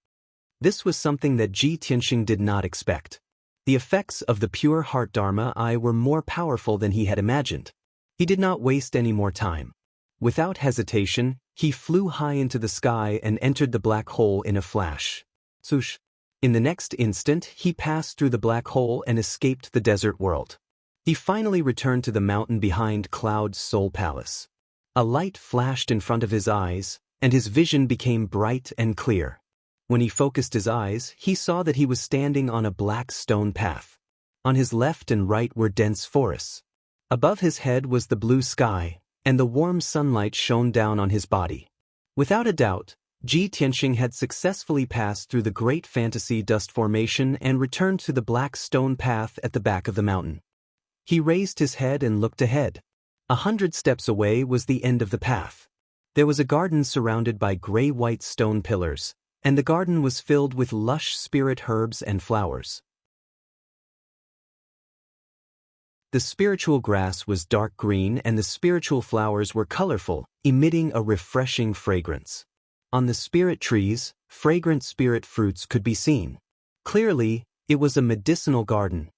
This was something that Ji Tianxing did not expect. The effects of the pure heart Dharma eye were more powerful than he had imagined. He did not waste any more time. Without hesitation, he flew high into the sky and entered the black hole in a flash. Swoosh! In the next instant, he passed through the black hole and escaped the desert world. He finally returned to the mountain behind Cloud's Soul Palace. A light flashed in front of his eyes, and his vision became bright and clear. When he focused his eyes, he saw that he was standing on a black stone path. On his left and right were dense forests. Above his head was the blue sky, and the warm sunlight shone down on his body. Without a doubt, Ji Tianxing had successfully passed through the great fantasy dust formation and returned to the black stone path at the back of the mountain. He raised his head and looked ahead. 100 steps away was the end of the path. There was a garden surrounded by gray-white stone pillars, and the garden was filled with lush spirit herbs and flowers. The spiritual grass was dark green and the spiritual flowers were colorful, emitting a refreshing fragrance. On the spirit trees, fragrant spirit fruits could be seen. Clearly, it was a medicinal garden.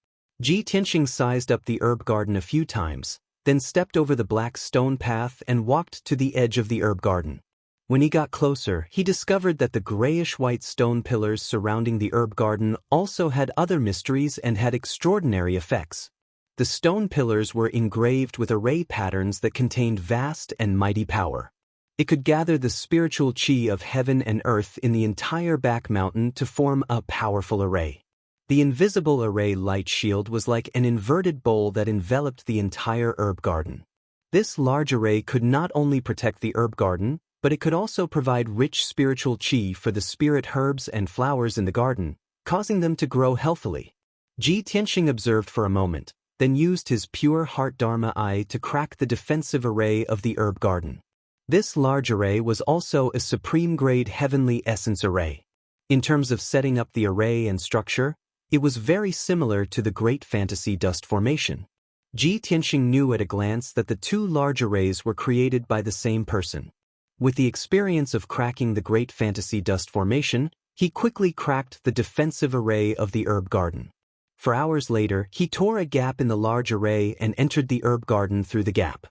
Ji Tianxing sized up the herb garden a few times, then stepped over the black stone path and walked to the edge of the herb garden. When he got closer, he discovered that the grayish-white stone pillars surrounding the herb garden also had other mysteries and had extraordinary effects. The stone pillars were engraved with array patterns that contained vast and mighty power. It could gather the spiritual chi of heaven and earth in the entire back mountain to form a powerful array. The invisible array light shield was like an inverted bowl that enveloped the entire herb garden. This large array could not only protect the herb garden, but it could also provide rich spiritual chi for the spirit herbs and flowers in the garden, causing them to grow healthily. Ji Tianxing observed for a moment, then used his pure heart Dharma eye to crack the defensive array of the herb garden. This large array was also a supreme-grade heavenly essence array. In terms of setting up the array and structure, it was very similar to the Great Fantasy Dust Formation. Ji Tianxing knew at a glance that the two large arrays were created by the same person. With the experience of cracking the Great Fantasy Dust Formation, he quickly cracked the defensive array of the herb garden. For hours later, he tore a gap in the large array and entered the herb garden through the gap.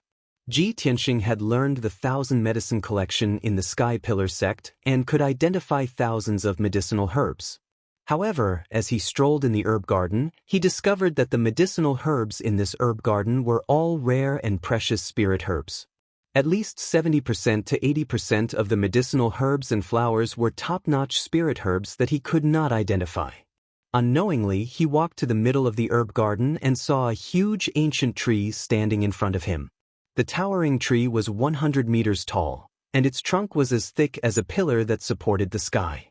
Ji Tianxing had learned the 1,000 medicine collection in the Sky Pillar sect and could identify thousands of medicinal herbs. However, as he strolled in the herb garden, he discovered that the medicinal herbs in this herb garden were all rare and precious spirit herbs. At least 70% to 80% of the medicinal herbs and flowers were top-notch spirit herbs that he could not identify. Unknowingly, he walked to the middle of the herb garden and saw a huge ancient tree standing in front of him. The towering tree was 100 meters tall, and its trunk was as thick as a pillar that supported the sky.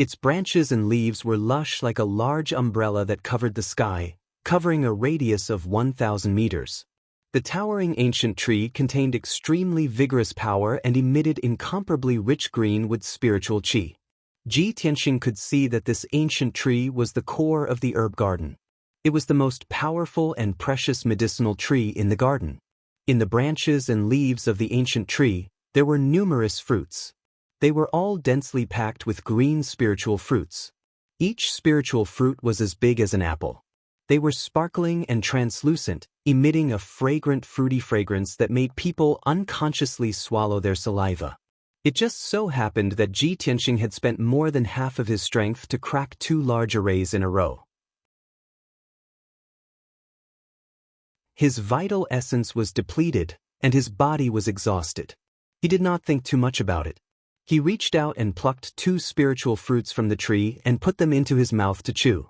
Its branches and leaves were lush like a large umbrella that covered the sky, covering a radius of 1,000 meters. The towering ancient tree contained extremely vigorous power and emitted incomparably rich green with spiritual chi. Ji Tianxing could see that this ancient tree was the core of the herb garden. It was the most powerful and precious medicinal tree in the garden. In the branches and leaves of the ancient tree, there were numerous fruits. They were all densely packed with green spiritual fruits. Each spiritual fruit was as big as an apple. They were sparkling and translucent, emitting a fragrant fruity fragrance that made people unconsciously swallow their saliva. It just so happened that Ji Tianxing had spent more than half of his strength to crack 2 large arrays in a row. His vital essence was depleted, and his body was exhausted. He did not think too much about it. He reached out and plucked 2 spiritual fruits from the tree and put them into his mouth to chew.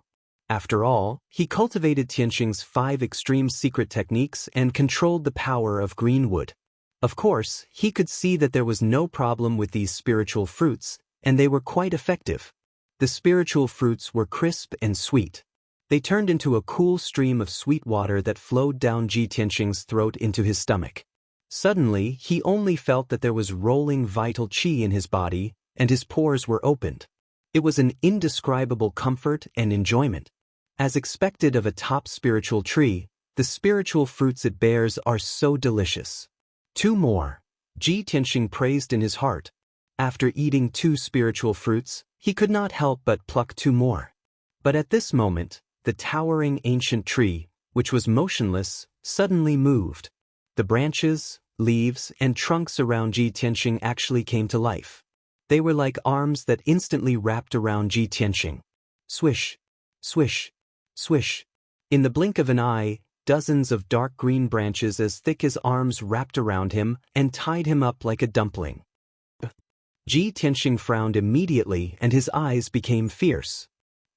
After all, he cultivated Tianxing's 5 extreme secret techniques and controlled the power of green wood. Of course, he could see that there was no problem with these spiritual fruits, and they were quite effective. The spiritual fruits were crisp and sweet. They turned into a cool stream of sweet water that flowed down Ji Tianxing's throat into his stomach. Suddenly, he only felt that there was rolling vital qi in his body, and his pores were opened. It was an indescribable comfort and enjoyment. As expected of a top spiritual tree, the spiritual fruits it bears are so delicious. 2 more, Ji Tianxing praised in his heart. After eating 2 spiritual fruits, he could not help but pluck 2 more. But at this moment, the towering ancient tree, which was motionless, suddenly moved. The branches, leaves, and trunks around Ji Tianxing actually came to life. They were like arms that instantly wrapped around Ji Tianxing. Swish, swish, swish. In the blink of an eye, dozens of dark green branches as thick as arms wrapped around him and tied him up like a dumpling. Ji Tianxing frowned immediately and his eyes became fierce.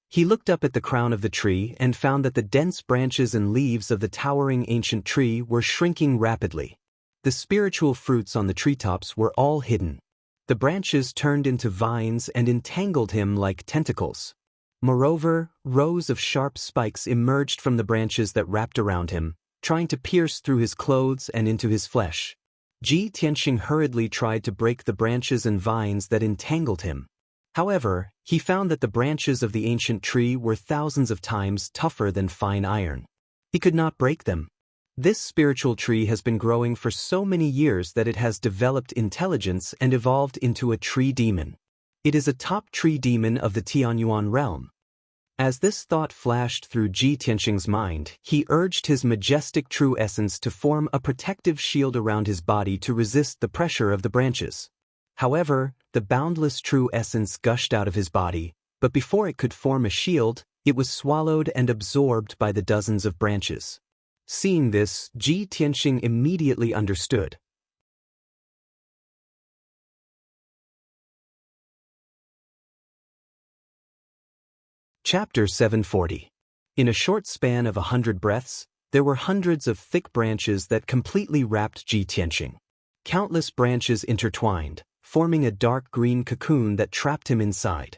He looked up at the crown of the tree and found that the dense branches and leaves of the towering ancient tree were shrinking rapidly. The spiritual fruits on the treetops were all hidden. The branches turned into vines and entangled him like tentacles. Moreover, rows of sharp spikes emerged from the branches that wrapped around him, trying to pierce through his clothes and into his flesh. Ji Tianxing hurriedly tried to break the branches and vines that entangled him. However, he found that the branches of the ancient tree were thousands of times tougher than fine iron. He could not break them. This spiritual tree has been growing for so many years that it has developed intelligence and evolved into a tree demon. It is a top tree demon of the Tianyuan realm. As this thought flashed through Ji Tianxing's mind, he urged his majestic true essence to form a protective shield around his body to resist the pressure of the branches. However, the boundless true essence gushed out of his body, but before it could form a shield, it was swallowed and absorbed by the dozens of branches. Seeing this, Ji Tianxing immediately understood. Chapter 740. In a short span of 100 breaths, there were hundreds of thick branches that completely wrapped Ji Tianxing. Countless branches intertwined, forming a dark green cocoon that trapped him inside.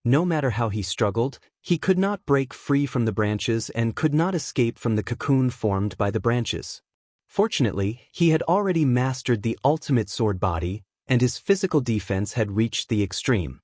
No matter how he struggled, he could not break free from the branches and could not escape from the cocoon formed by the branches. Fortunately, he had already mastered the ultimate sword body, and his physical defense had reached the extreme.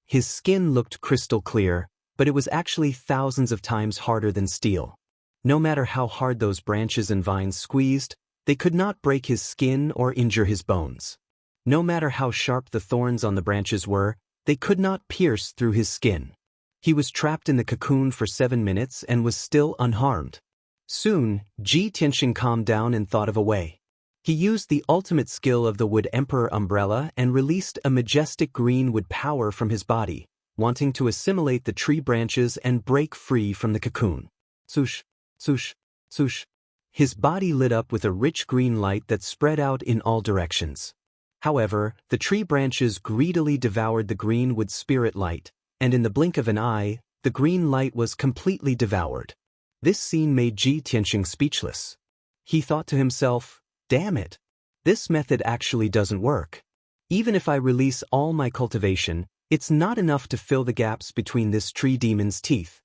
His skin looked crystal clear, but it was actually thousands of times harder than steel. No matter how hard those branches and vines squeezed, they could not break his skin or injure his bones. No matter how sharp the thorns on the branches were, they could not pierce through his skin. He was trapped in the cocoon for 7 minutes and was still unharmed. Soon, Ji Tianxing calmed down and thought of a way. He used the ultimate skill of the Wood Emperor umbrella and released a majestic green wood power from his body, wanting to assimilate the tree branches and break free from the cocoon. Swoosh, swoosh, swoosh. His body lit up with a rich green light that spread out in all directions. However, the tree branches greedily devoured the green wood spirit light, and in the blink of an eye, the green light was completely devoured. This scene made Ji Tianxing speechless. He thought to himself, "Damn it! This method actually doesn't work. Even if I release all my cultivation, it's not enough to fill the gaps between this tree demon's teeth."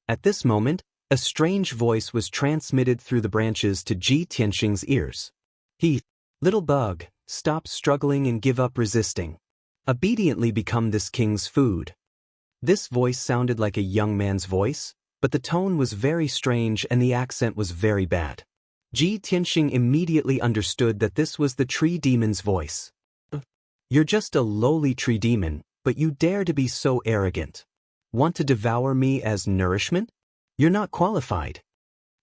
At this moment, a strange voice was transmitted through the branches to Ji Tianxing's ears. Little bug, stop struggling and give up resisting. Obediently become this king's food." This voice sounded like a young man's voice, but the tone was very strange and the accent was very bad. Ji Tianxing immediately understood that this was the tree demon's voice. "You're just a lowly tree demon, but you dare to be so arrogant. Want to devour me as nourishment? You're not qualified."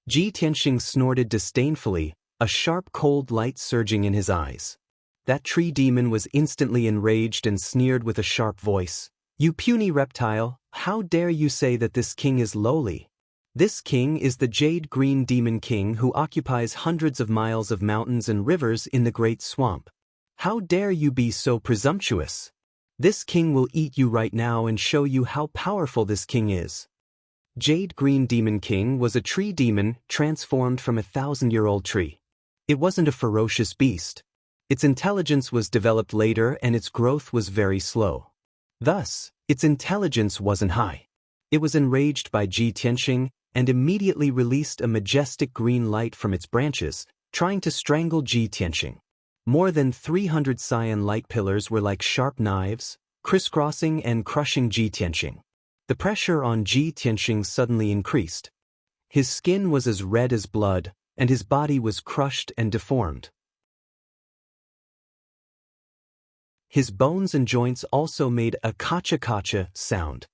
Ji Tianxing snorted disdainfully, a sharp cold light surging in his eyes. That tree demon was instantly enraged and sneered with a sharp voice. "You puny reptile, how dare you say that this king is lowly? This king is the Jade Green Demon King who occupies hundreds of miles of mountains and rivers in the Great Swamp. How dare you be so presumptuous? This king will eat you right now and show you how powerful this king is." Jade Green Demon King was a tree demon transformed from a 1,000-year-old tree. It wasn't a ferocious beast. Its intelligence was developed later and its growth was very slow. Thus, its intelligence wasn't high. It was enraged by Ji Tianxing and immediately released a majestic green light from its branches, trying to strangle Ji Tianxing. More than 300 cyan light pillars were like sharp knives, crisscrossing and crushing Ji Tianxing. The pressure on Ji Tianxing suddenly increased. His skin was as red as blood, and his body was crushed and deformed. His bones and joints also made a kacha-kacha sound.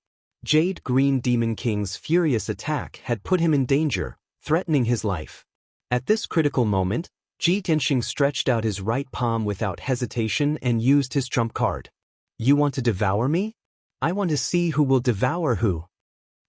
Jade Green Demon King's furious attack had put him in danger, threatening his life. At this critical moment, Ji Tianxing stretched out his right palm without hesitation and used his trump card. "You want to devour me? I want to see who will devour who."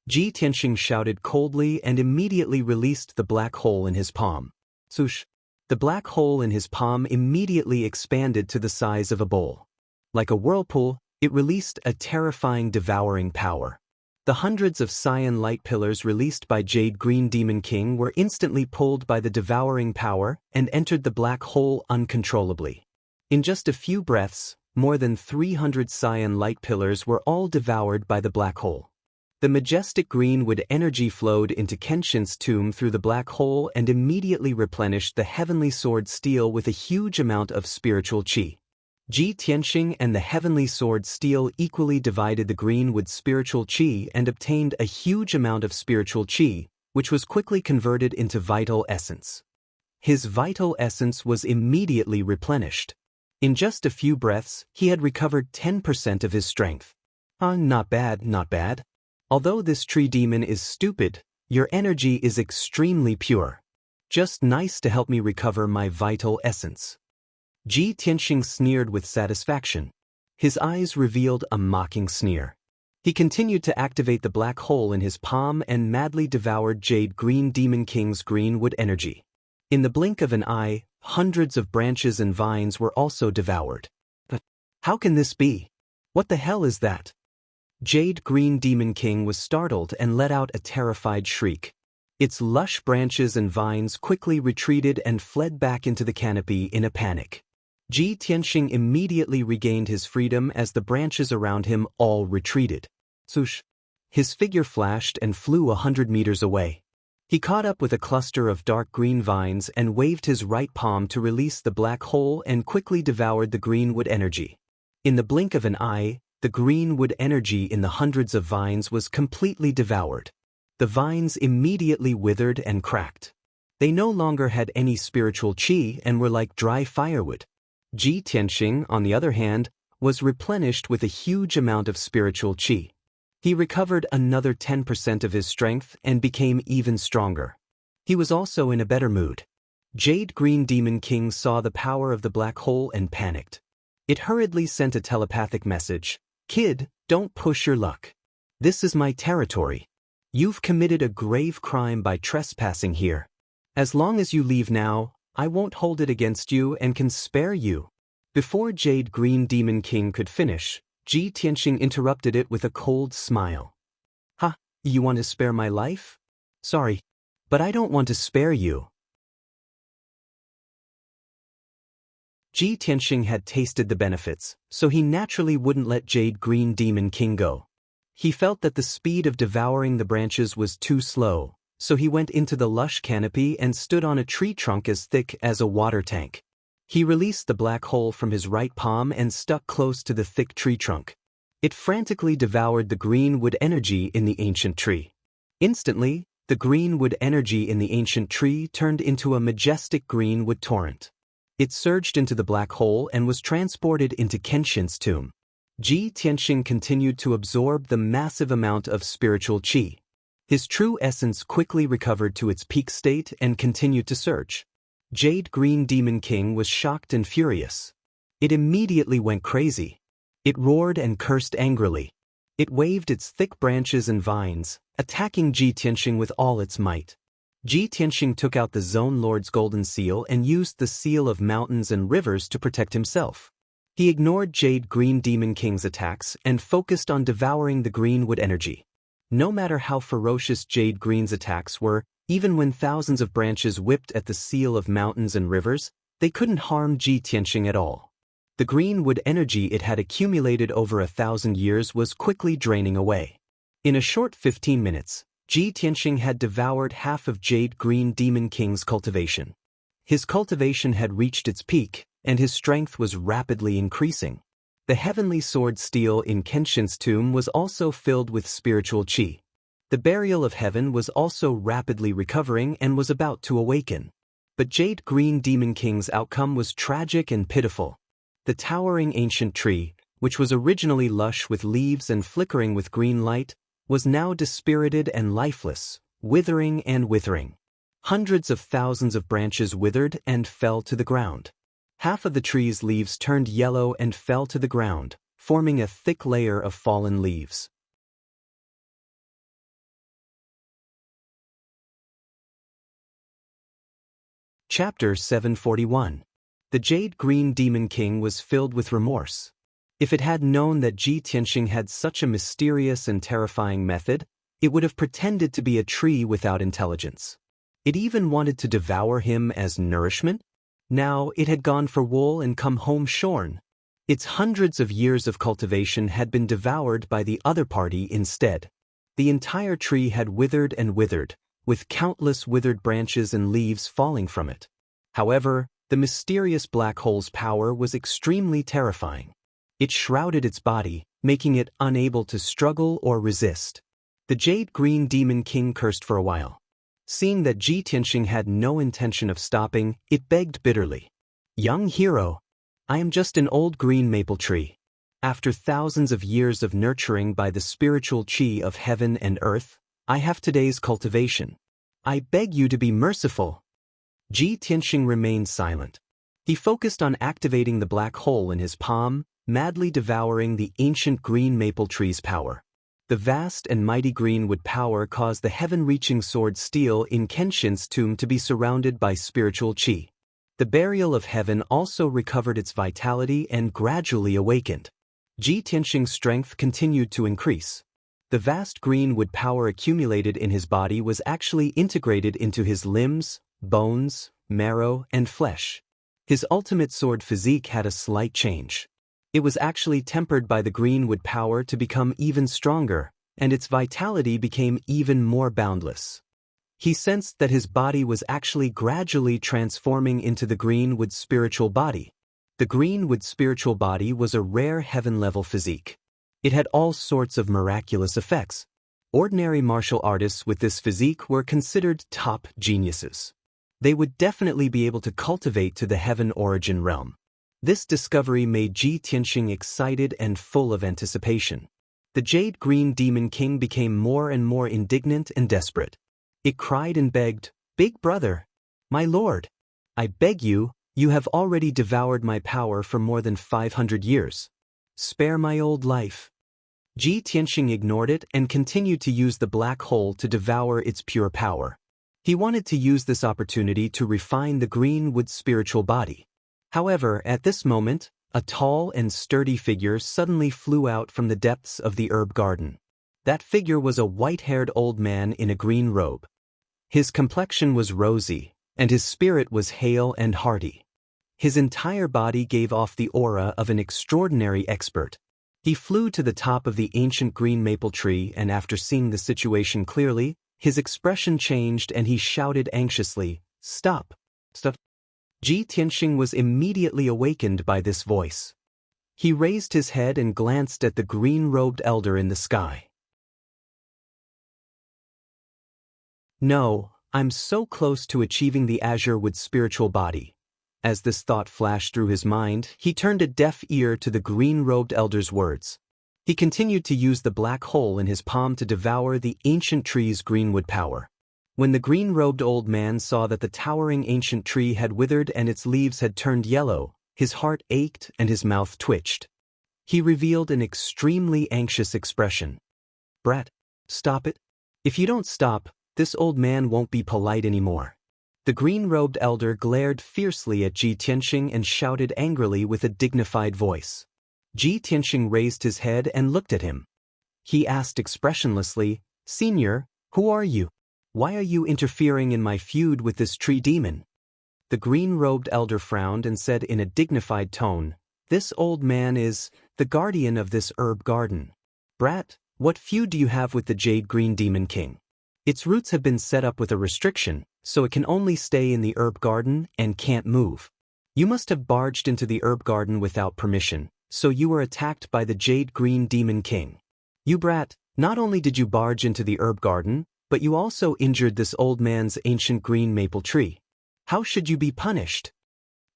Ji Tianxing shouted coldly and immediately released the black hole in his palm. Swoosh! The black hole in his palm immediately expanded to the size of a bowl. Like a whirlpool, it released a terrifying devouring power. The hundreds of cyan light pillars released by Jade Green Demon King were instantly pulled by the devouring power and entered the black hole uncontrollably. In just a few breaths, more than 300 cyan light pillars were all devoured by the black hole. The majestic green wood energy flowed into Kenshin's tomb through the black hole and immediately replenished the heavenly sword steel with a huge amount of spiritual qi. Ji Tianxing and the heavenly sword steel equally divided the green wood spiritual qi and obtained a huge amount of spiritual qi, which was quickly converted into vital essence. His vital essence was immediately replenished. In just a few breaths, he had recovered 10% of his strength. Not bad, not bad. Although this tree demon is stupid, your energy is extremely pure. Just nice to help me recover my vital essence. Ji Tianxing sneered with satisfaction. His eyes revealed a mocking sneer. He continued to activate the black hole in his palm and madly devoured Jade Green Demon King's green wood energy. In the blink of an eye, hundreds of branches and vines were also devoured. But how can this be? What the hell is that? Jade Green Demon King was startled and let out a terrified shriek. Its lush branches and vines quickly retreated and fled back into the canopy in a panic. Ji Tianxing immediately regained his freedom as the branches around him all retreated. Swoosh! His figure flashed and flew 100 meters away. He caught up with a cluster of dark green vines and waved his right palm to release the black hole and quickly devoured the green wood energy. In the blink of an eye, the green wood energy in the hundreds of vines was completely devoured. The vines immediately withered and cracked. They no longer had any spiritual qi and were like dry firewood. Ji Tianxing, on the other hand, was replenished with a huge amount of spiritual qi. He recovered another 10% of his strength and became even stronger. He was also in a better mood. Jade Green Demon King saw the power of the black hole and panicked. It hurriedly sent a telepathic message. "Kid, don't push your luck. This is my territory. You've committed a grave crime by trespassing here. As long as you leave now, I won't hold it against you and can spare you." Before Jade Green Demon King could finish, Ji Tianxing interrupted it with a cold smile. "Ha, you want to spare my life? Sorry, but I don't want to spare you." Ji Tianxing had tasted the benefits, so he naturally wouldn't let Jade Green Demon King go. He felt that the speed of devouring the branches was too slow, so he went into the lush canopy and stood on a tree trunk as thick as a water tank. He released the black hole from his right palm and stuck close to the thick tree trunk. It frantically devoured the green wood energy in the ancient tree. Instantly, the green wood energy in the ancient tree turned into a majestic green wood torrent. It surged into the black hole and was transported into Kenshin's tomb. Ji Tianxing continued to absorb the massive amount of spiritual qi. His true essence quickly recovered to its peak state and continued to surge. Jade Green Demon King was shocked and furious. It immediately went crazy. It roared and cursed angrily. It waved its thick branches and vines, attacking Ji Tianxing with all its might. Ji Tianxing took out the Zone Lord's golden seal and used the seal of mountains and rivers to protect himself. He ignored Jade Green Demon King's attacks and focused on devouring the greenwood energy. No matter how ferocious Jade Green's attacks were, even when thousands of branches whipped at the seal of mountains and rivers, they couldn't harm Ji Tianxing at all. The greenwood energy it had accumulated over 1,000 years was quickly draining away. In a short 15 minutes, Ji Tianxing had devoured half of Jade Green Demon King's cultivation. His cultivation had reached its peak, and his strength was rapidly increasing. The heavenly sword steel in Kenshin's tomb was also filled with spiritual qi. The burial of heaven was also rapidly recovering and was about to awaken. But Jade Green Demon King's outcome was tragic and pitiful. The towering ancient tree, which was originally lush with leaves and flickering with green light, was now dispirited and lifeless, withering and withering. Hundreds of thousands of branches withered and fell to the ground. Half of the tree's leaves turned yellow and fell to the ground, forming a thick layer of fallen leaves. Chapter 741. The Jade Green Demon King was filled with remorse. If it had known that Ji Tianxing had such a mysterious and terrifying method, it would have pretended to be a tree without intelligence. It even wanted to devour him as nourishment. Now it had gone for wool and come home shorn. Its hundreds of years of cultivation had been devoured by the other party instead. The entire tree had withered and withered, with countless withered branches and leaves falling from it. However, the mysterious black hole's power was extremely terrifying. It shrouded its body, making it unable to struggle or resist. The Jade Green Demon King cursed for a while. Seeing that Ji Tianxing had no intention of stopping, it begged bitterly. "Young hero, I am just an old green maple tree. After thousands of years of nurturing by the spiritual qi of heaven and earth, I have today's cultivation. I beg you to be merciful." Ji Tianxing remained silent. He focused on activating the black hole in his palm, madly devouring the ancient green maple tree's power. The vast and mighty greenwood power caused the heaven-reaching sword steel in Kenshin's tomb to be surrounded by spiritual qi. The burial of heaven also recovered its vitality and gradually awakened. Ji Tianxing's strength continued to increase. The vast greenwood power accumulated in his body was actually integrated into his limbs, bones, marrow, and flesh. His ultimate sword physique had a slight change. It was actually tempered by the greenwood power to become even stronger, and its vitality became even more boundless. He sensed that his body was actually gradually transforming into the greenwood spiritual body. The greenwood spiritual body was a rare heaven-level physique. It had all sorts of miraculous effects. Ordinary martial artists with this physique were considered top geniuses. They would definitely be able to cultivate to the heaven origin realm. This discovery made Ji Tianxing excited and full of anticipation. The Jade Green Demon King became more and more indignant and desperate. It cried and begged, "Big brother, my lord, I beg you, you have already devoured my power for more than 500 years. Spare my old life." Ji Tianxing ignored it and continued to use the black hole to devour its pure power. He wanted to use this opportunity to refine the greenwood spiritual body. However, at this moment, a tall and sturdy figure suddenly flew out from the depths of the herb garden. That figure was a white-haired old man in a green robe. His complexion was rosy, and his spirit was hale and hearty. His entire body gave off the aura of an extraordinary expert. He flew to the top of the ancient green maple tree, and after seeing the situation clearly, his expression changed and he shouted anxiously, "Stop! Stop!" Ji Tianxing was immediately awakened by this voice. He raised his head and glanced at the green-robed elder in the sky. "No, I'm so close to achieving the azure wood spiritual body." As this thought flashed through his mind, he turned a deaf ear to the green-robed elder's words. He continued to use the black hole in his palm to devour the ancient tree's greenwood power. When the green-robed old man saw that the towering ancient tree had withered and its leaves had turned yellow, his heart ached and his mouth twitched. He revealed an extremely anxious expression. "Brat, stop it. If you don't stop, this old man won't be polite anymore." The green-robed elder glared fiercely at Ji Tianxing and shouted angrily with a dignified voice. Ji Tianxing raised his head and looked at him. He asked expressionlessly, "Senior, who are you? Why are you interfering in my feud with this tree demon?" The green-robed elder frowned and said in a dignified tone, "This old man is the guardian of this herb garden. Brat, what feud do you have with the Jade Green Demon King? Its roots have been set up with a restriction, so it can only stay in the herb garden and can't move. You must have barged into the herb garden without permission, so you were attacked by the Jade Green Demon King. You brat, not only did you barge into the herb garden, but you also injured this old man's ancient green maple tree. How should you be punished?"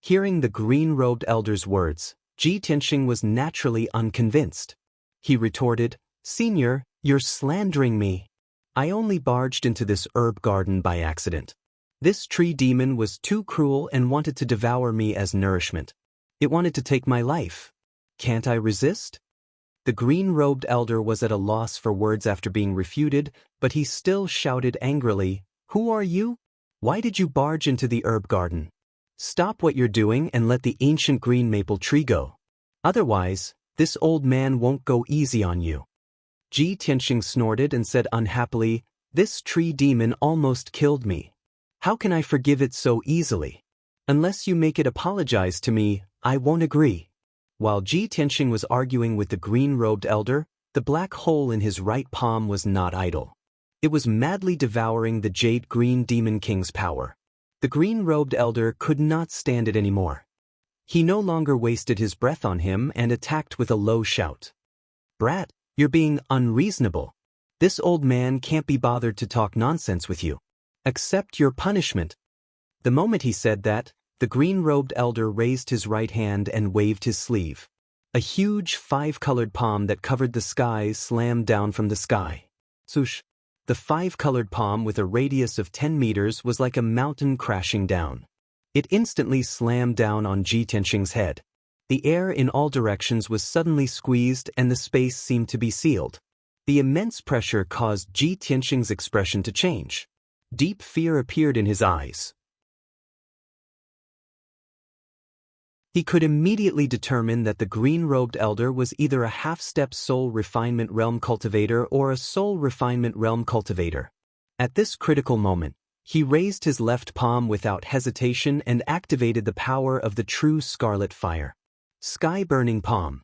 Hearing the green-robed elder's words, Ji Tianxing was naturally unconvinced. He retorted, "Senior, you're slandering me. I only barged into this herb garden by accident. This tree demon was too cruel and wanted to devour me as nourishment. It wanted to take my life. Can't I resist?" The green-robed elder was at a loss for words after being refuted, but he still shouted angrily, "Who are you? Why did you barge into the herb garden? Stop what you're doing and let the ancient green maple tree go. Otherwise, this old man won't go easy on you." Ji Tianxing snorted and said unhappily, "This tree demon almost killed me. How can I forgive it so easily? Unless you make it apologize to me, I won't agree." While Ji Tianxing was arguing with the green-robed elder, the black hole in his right palm was not idle. It was madly devouring the Jade Green Demon King's power. The green-robed elder could not stand it anymore. He no longer wasted his breath on him and attacked with a low shout. "Brat, you're being unreasonable. This old man can't be bothered to talk nonsense with you. Accept your punishment." The moment he said that, the green-robed elder raised his right hand and waved his sleeve. A huge five-colored palm that covered the sky slammed down from the sky. Swoosh! The five-colored palm with a radius of 10 meters was like a mountain crashing down. It instantly slammed down on Ji Tianxing's head. The air in all directions was suddenly squeezed and the space seemed to be sealed. The immense pressure caused Ji Tianxing's expression to change. Deep fear appeared in his eyes. He could immediately determine that the green-robed elder was either a half-step soul refinement realm cultivator or a soul refinement realm cultivator. At this critical moment, he raised his left palm without hesitation and activated the power of the true scarlet fire. Sky-burning palm.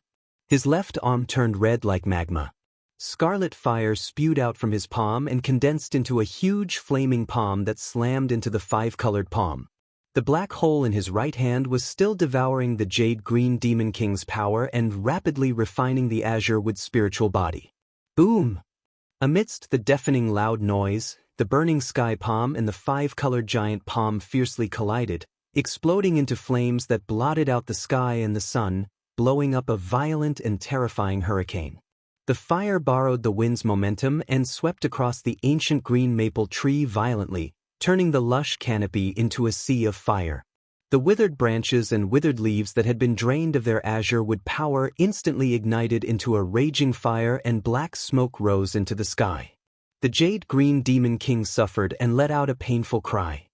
His left arm turned red like magma. Scarlet fire spewed out from his palm and condensed into a huge flaming palm that slammed into the five-colored palm. The black hole in his right hand was still devouring the Jade Green Demon King's power and rapidly refining the azure wood spiritual body. Boom! Amidst the deafening loud noise, the burning sky palm and the five-colored giant palm fiercely collided, exploding into flames that blotted out the sky and the sun, blowing up a violent and terrifying hurricane. The fire borrowed the wind's momentum and swept across the ancient green maple tree violently, turning the lush canopy into a sea of fire. The withered branches and withered leaves that had been drained of their azure wood power instantly ignited into a raging fire and black smoke rose into the sky. The Jade Green Demon King suffered and let out a painful cry.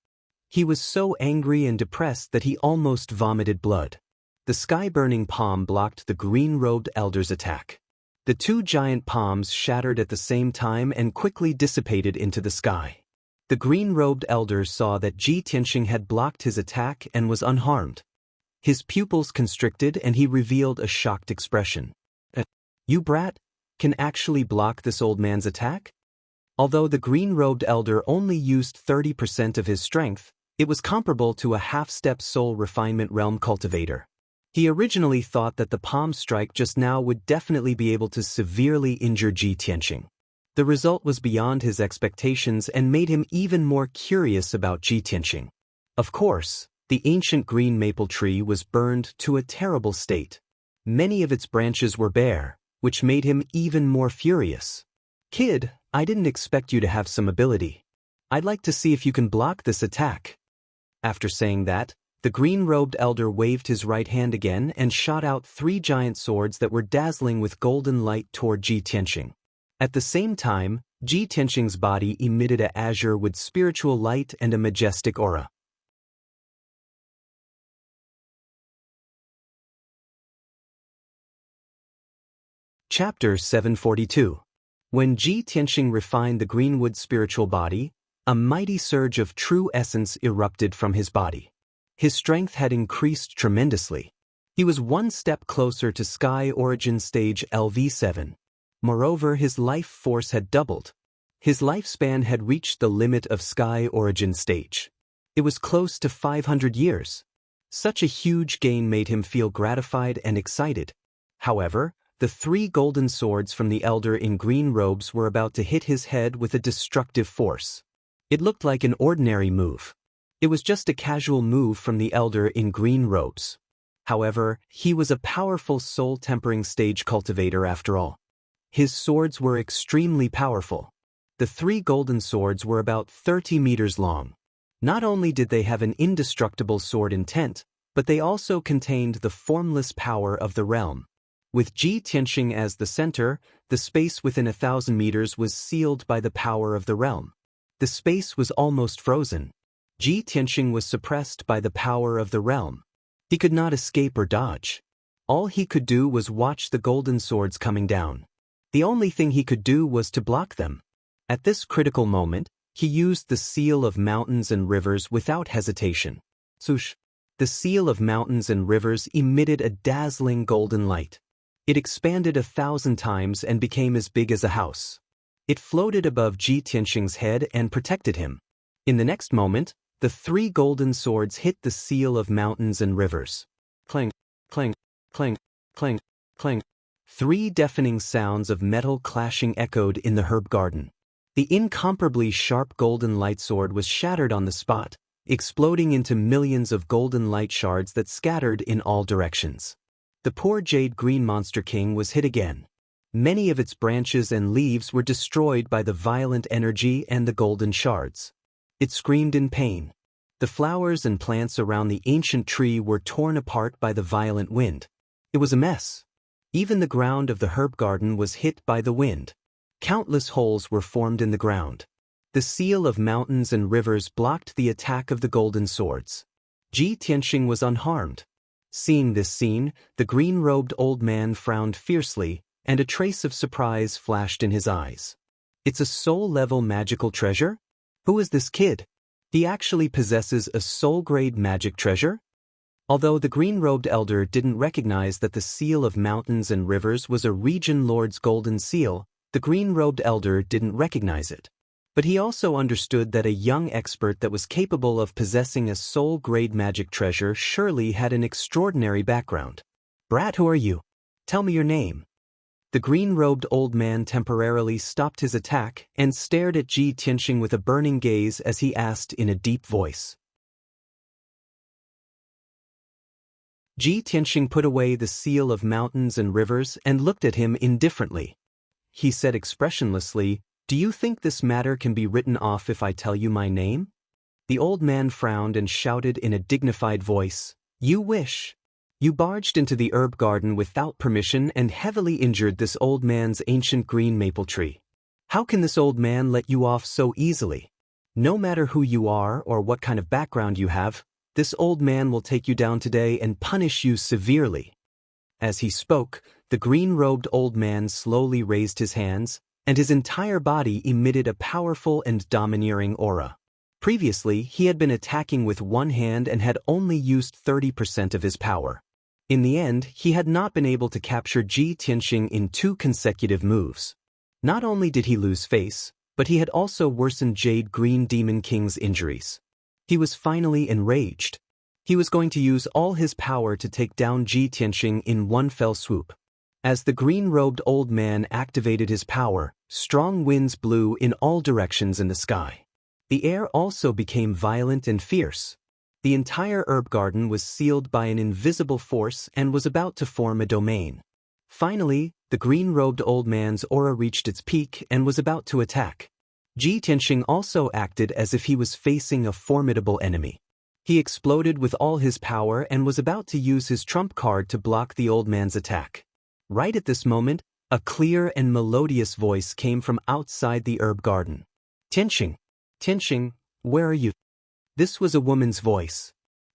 He was so angry and depressed that he almost vomited blood. The sky-burning palm blocked the green-robed elder's attack. The two giant palms shattered at the same time and quickly dissipated into the sky. The green-robed elder saw that Ji Tianxing had blocked his attack and was unharmed. His pupils constricted and he revealed a shocked expression. "You brat, can actually block this old man's attack?" Although the green-robed elder only used 30% of his strength, it was comparable to a half-step soul refinement realm cultivator. He originally thought that the palm strike just now would definitely be able to severely injure Ji Tianxing. The result was beyond his expectations and made him even more curious about Ji Tianxing. Of course, the ancient green maple tree was burned to a terrible state. Many of its branches were bare, which made him even more furious. "Kid, I didn't expect you to have some ability. I'd like to see if you can block this attack." After saying that, The green-robed elder waved his right hand again and shot out 3 giant swords that were dazzling with golden light toward Ji Tianxing. At the same time, Ji Tianxing's body emitted a azure with spiritual light and a majestic aura. Chapter 742. When Ji Tianxing refined the greenwood spiritual body, a mighty surge of true essence erupted from his body. His strength had increased tremendously. He was one step closer to Sky Origin Stage LV7. Moreover, his life force had doubled. His lifespan had reached the limit of Sky Origin Stage. It was close to 500 years. Such a huge gain made him feel gratified and excited. However, the 3 golden swords from the elder in green robes were about to hit his head with a destructive force. It looked like an ordinary move. It was just a casual move from the elder in green robes. However, he was a powerful soul-tempering stage cultivator after all. His swords were extremely powerful. The 3 golden swords were about 30 meters long. Not only did they have an indestructible sword intent, but they also contained the formless power of the realm. With Ji Tianxing as the center, the space within 1,000 meters was sealed by the power of the realm. The space was almost frozen. Ji Tianxing was suppressed by the power of the realm. He could not escape or dodge. All he could do was watch the golden swords coming down. The only thing he could do was to block them. At this critical moment, he used the seal of mountains and rivers without hesitation. Swoosh! The seal of mountains and rivers emitted a dazzling golden light. It expanded 1,000 times and became as big as a house. It floated above Ji Tianxing's head and protected him. In the next moment, the 3 golden swords hit the seal of mountains and rivers. Clang, clang, clang, clang, clang. 3 deafening sounds of metal clashing echoed in the herb garden. The incomparably sharp golden light sword was shattered on the spot, exploding into millions of golden light shards that scattered in all directions. The poor jade green monster king was hit again. Many of its branches and leaves were destroyed by the violent energy and the golden shards. It screamed in pain. The flowers and plants around the ancient tree were torn apart by the violent wind. It was a mess. Even the ground of the herb garden was hit by the wind. Countless holes were formed in the ground. The seal of mountains and rivers blocked the attack of the golden swords. Ji Tianxing was unharmed. Seeing this scene, the green-robed old man frowned fiercely, and a trace of surprise flashed in his eyes. It's a soul-level magical treasure? Who is this kid? He actually possesses a soul-grade magic treasure? Although the green-robed elder didn't recognize that the seal of mountains and rivers was a region lord's golden seal, the green-robed elder didn't recognize it. But he also understood that a young expert that was capable of possessing a soul-grade magic treasure surely had an extraordinary background. Brat, who are you? Tell me your name. The green-robed old man temporarily stopped his attack and stared at Ji Tianxing with a burning gaze as he asked in a deep voice. Ji Tianxing put away the seal of mountains and rivers and looked at him indifferently. He said expressionlessly, "Do you think this matter can be written off if I tell you my name?" The old man frowned and shouted in a dignified voice, "You wish." You barged into the herb garden without permission and heavily injured this old man's ancient green maple tree. How can this old man let you off so easily? No matter who you are or what kind of background you have, this old man will take you down today and punish you severely. As he spoke, the green-robed old man slowly raised his hands, and his entire body emitted a powerful and domineering aura. Previously, he had been attacking with one hand and had only used 30% of his power. In the end, he had not been able to capture Ji Tianxing in 2 consecutive moves. Not only did he lose face, but he had also worsened Jade Green Demon King's injuries. He was finally enraged. He was going to use all his power to take down Ji Tianxing in one fell swoop. As the green-robed old man activated his power, strong winds blew in all directions in the sky. The air also became violent and fierce. The entire herb garden was sealed by an invisible force and was about to form a domain. Finally, the green-robed old man's aura reached its peak and was about to attack. Ji Tianxing also acted as if he was facing a formidable enemy. He exploded with all his power and was about to use his trump card to block the old man's attack. Right at this moment, a clear and melodious voice came from outside the herb garden. Tianxing, Tianxing, where are you? This was a woman's voice.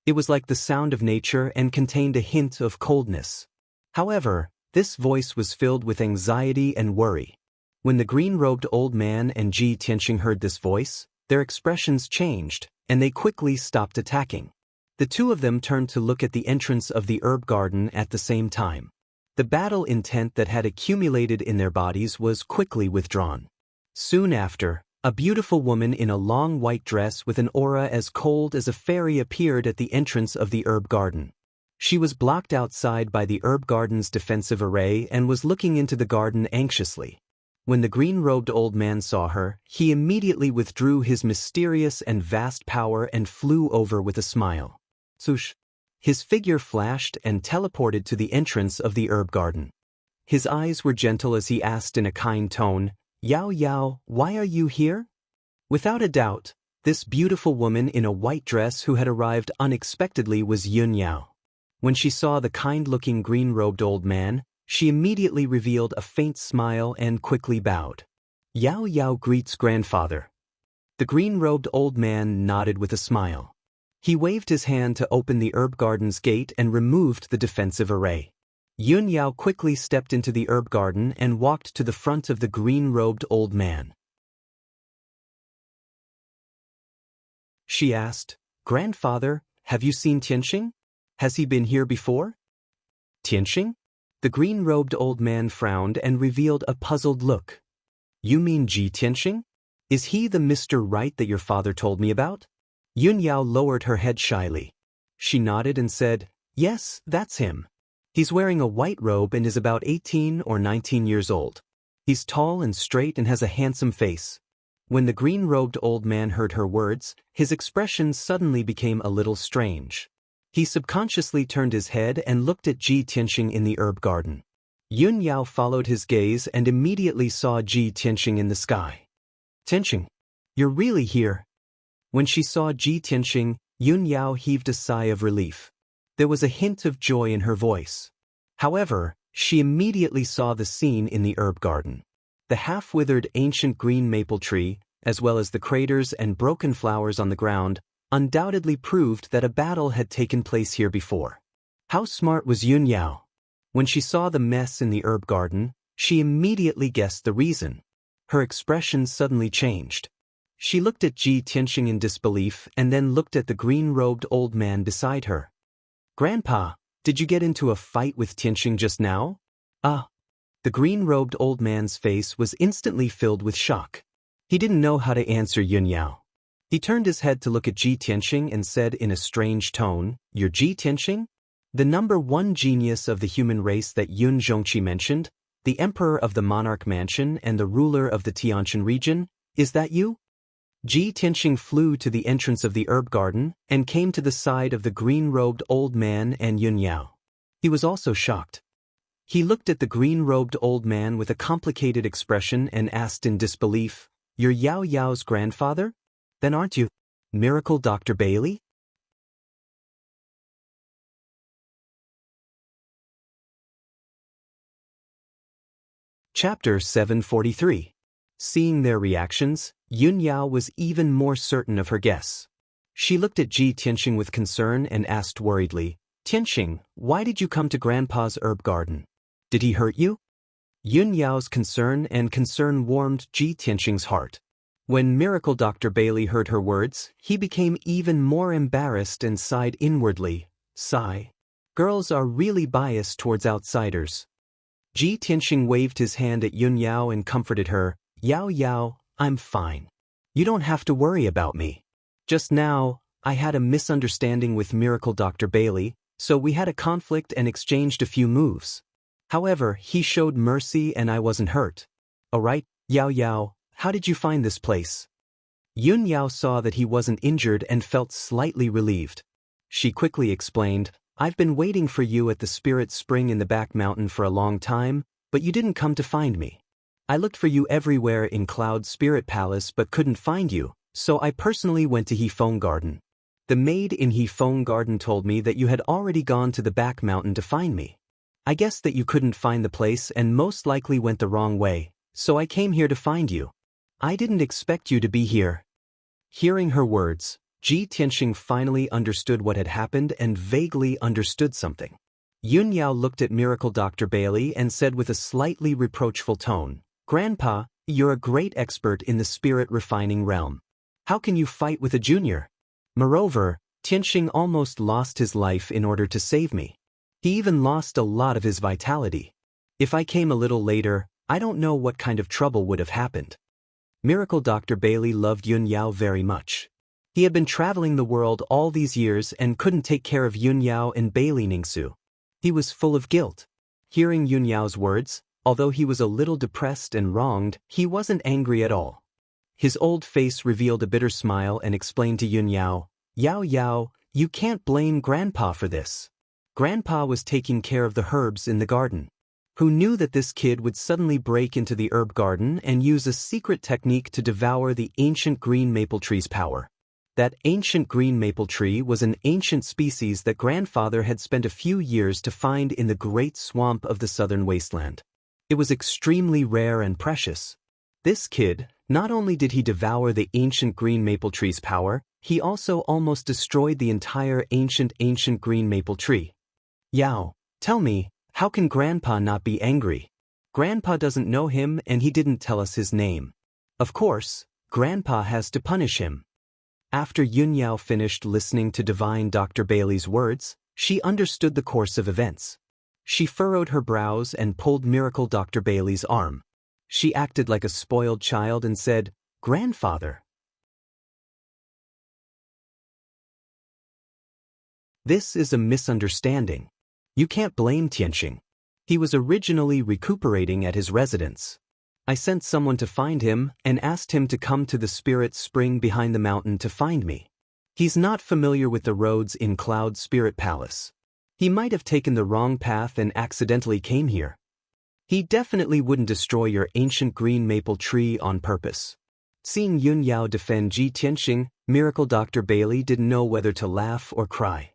It was like the sound of nature and contained a hint of coldness. However, this voice was filled with anxiety and worry. When the green-robed old man and Ji Tianxing heard this voice, their expressions changed, and they quickly stopped attacking. The two of them turned to look at the entrance of the herb garden at the same time. The battle intent that had accumulated in their bodies was quickly withdrawn. Soon after, a beautiful woman in a long white dress with an aura as cold as a fairy appeared at the entrance of the herb garden. She was blocked outside by the herb garden's defensive array and was looking into the garden anxiously. When the green-robed old man saw her, he immediately withdrew his mysterious and vast power and flew over with a smile. Swoosh! His figure flashed and teleported to the entrance of the herb garden. His eyes were gentle as he asked in a kind tone, "Yao Yao, why are you here?" Without a doubt, this beautiful woman in a white dress who had arrived unexpectedly was Yun Yao. When she saw the kind-looking green-robed old man, she immediately revealed a faint smile and quickly bowed. Yao Yao greets grandfather. The green-robed old man nodded with a smile. He waved his hand to open the herb garden's gate and removed the defensive array. Yun Yao quickly stepped into the herb garden and walked to the front of the green-robed old man. She asked, "Grandfather, have you seen Tianxing? Has he been here before?" Tianxing? The green-robed old man frowned and revealed a puzzled look. "You mean Ji Tianxing? Is he the Mr. Right that your father told me about?" Yun Yao lowered her head shyly. She nodded and said, "Yes, that's him. He's wearing a white robe and is about 18 or 19 years old. He's tall and straight and has a handsome face." When the green-robed old man heard her words, his expression suddenly became a little strange. He subconsciously turned his head and looked at Ji Tianxing in the herb garden. Yun Yao followed his gaze and immediately saw Ji Tianxing in the sky. "Tianxing, you're really here?" When she saw Ji Tianxing, Yun Yao heaved a sigh of relief. There was a hint of joy in her voice. However, she immediately saw the scene in the herb garden. The half-withered ancient green maple tree, as well as the craters and broken flowers on the ground, undoubtedly proved that a battle had taken place here before. How smart was Yun Yao? When she saw the mess in the herb garden, she immediately guessed the reason. Her expression suddenly changed. She looked at Ji Tianxing in disbelief and then looked at the green-robed old man beside her. "Grandpa, did you get into a fight with Tianxing just now?" "Ah." The green-robed old man's face was instantly filled with shock. He didn't know how to answer Yun Yao. He turned his head to look at Ji Tianxing and said in a strange tone, "You're Ji Tianxing? The #1 genius of the human race that Yun Zhongqi mentioned, the emperor of the monarch mansion and the ruler of the Tianshan region, is that you?" Ji Tianxing flew to the entrance of the herb garden and came to the side of the green-robed old man and Yun Yao. He was also shocked. He looked at the green-robed old man with a complicated expression and asked in disbelief, "You're Yao Yao's grandfather? Then aren't you Miracle Dr. Bailey?" Chapter 743. Seeing their reactions, Yun Yao was even more certain of her guess. She looked at Ji Tianxing with concern and asked worriedly, "Tianxing, why did you come to Grandpa's herb garden? Did he hurt you?" Yun Yao's concern warmed Ji Tianxing's heart. When Miracle Dr. Bailey heard her words, he became even more embarrassed and sighed inwardly. Sigh. Girls are really biased towards outsiders. Ji Tianxing waved his hand at Yun Yao and comforted her. "Yao Yao, I'm fine. You don't have to worry about me. Just now, I had a misunderstanding with Miracle Dr. Bailey, so we had a conflict and exchanged a few moves. However, he showed mercy and I wasn't hurt. Alright, Yao Yao, how did you find this place?" Yun Yao saw that he wasn't injured and felt slightly relieved. She quickly explained, "I've been waiting for you at the Spirit Spring in the back mountain for a long time, but you didn't come to find me. I looked for you everywhere in Cloud Spirit Palace but couldn't find you, so I personally went to He Feng Garden. The maid in Hefeng Garden told me that you had already gone to the back mountain to find me. I guess that you couldn't find the place and most likely went the wrong way, so I came here to find you. I didn't expect you to be here." Hearing her words, Ji Tianxing finally understood what had happened and vaguely understood something. Yun Yao looked at Miracle Dr. Bailey and said with a slightly reproachful tone, "Grandpa, you're a great expert in the spirit refining realm. How can you fight with a junior? Moreover, Tianxing almost lost his life in order to save me. He even lost a lot of his vitality. If I came a little later, I don't know what kind of trouble would have happened." Miracle Dr. Bailey loved Yun Yao very much. He had been traveling the world all these years and couldn't take care of Yun Yao and Bailey Ningsu. He was full of guilt. Hearing Yun Yao's words, although he was a little depressed and wronged, he wasn't angry at all. His old face revealed a bitter smile and explained to Yun Yao, "Yao Yao, you can't blame Grandpa for this. Grandpa was taking care of the herbs in the garden. Who knew that this kid would suddenly break into the herb garden and use a secret technique to devour the ancient green maple tree's power? That ancient green maple tree was an ancient species that Grandfather had spent a few years to find in the great swamp of the southern wasteland. It was extremely rare and precious. This kid, not only did he devour the ancient green maple tree's power, he also almost destroyed the entire ancient green maple tree. Yao, tell me, how can Grandpa not be angry? Grandpa doesn't know him and he didn't tell us his name. Of course, Grandpa has to punish him." After Yun Yao finished listening to Divine Dr. Bailey's words, she understood the course of events. She furrowed her brows and pulled Miracle Dr. Bailey's arm. She acted like a spoiled child and said, "Grandfather." This is a misunderstanding. You can't blame Tianxing. He was originally recuperating at his residence. I sent someone to find him and asked him to come to the spirit spring behind the mountain to find me. He's not familiar with the roads in Cloud Spirit Palace. He might have taken the wrong path and accidentally came here. He definitely wouldn't destroy your ancient green maple tree on purpose. Seeing Yun Yao defend Ji Tianxing, Miracle Dr. Bailey didn't know whether to laugh or cry.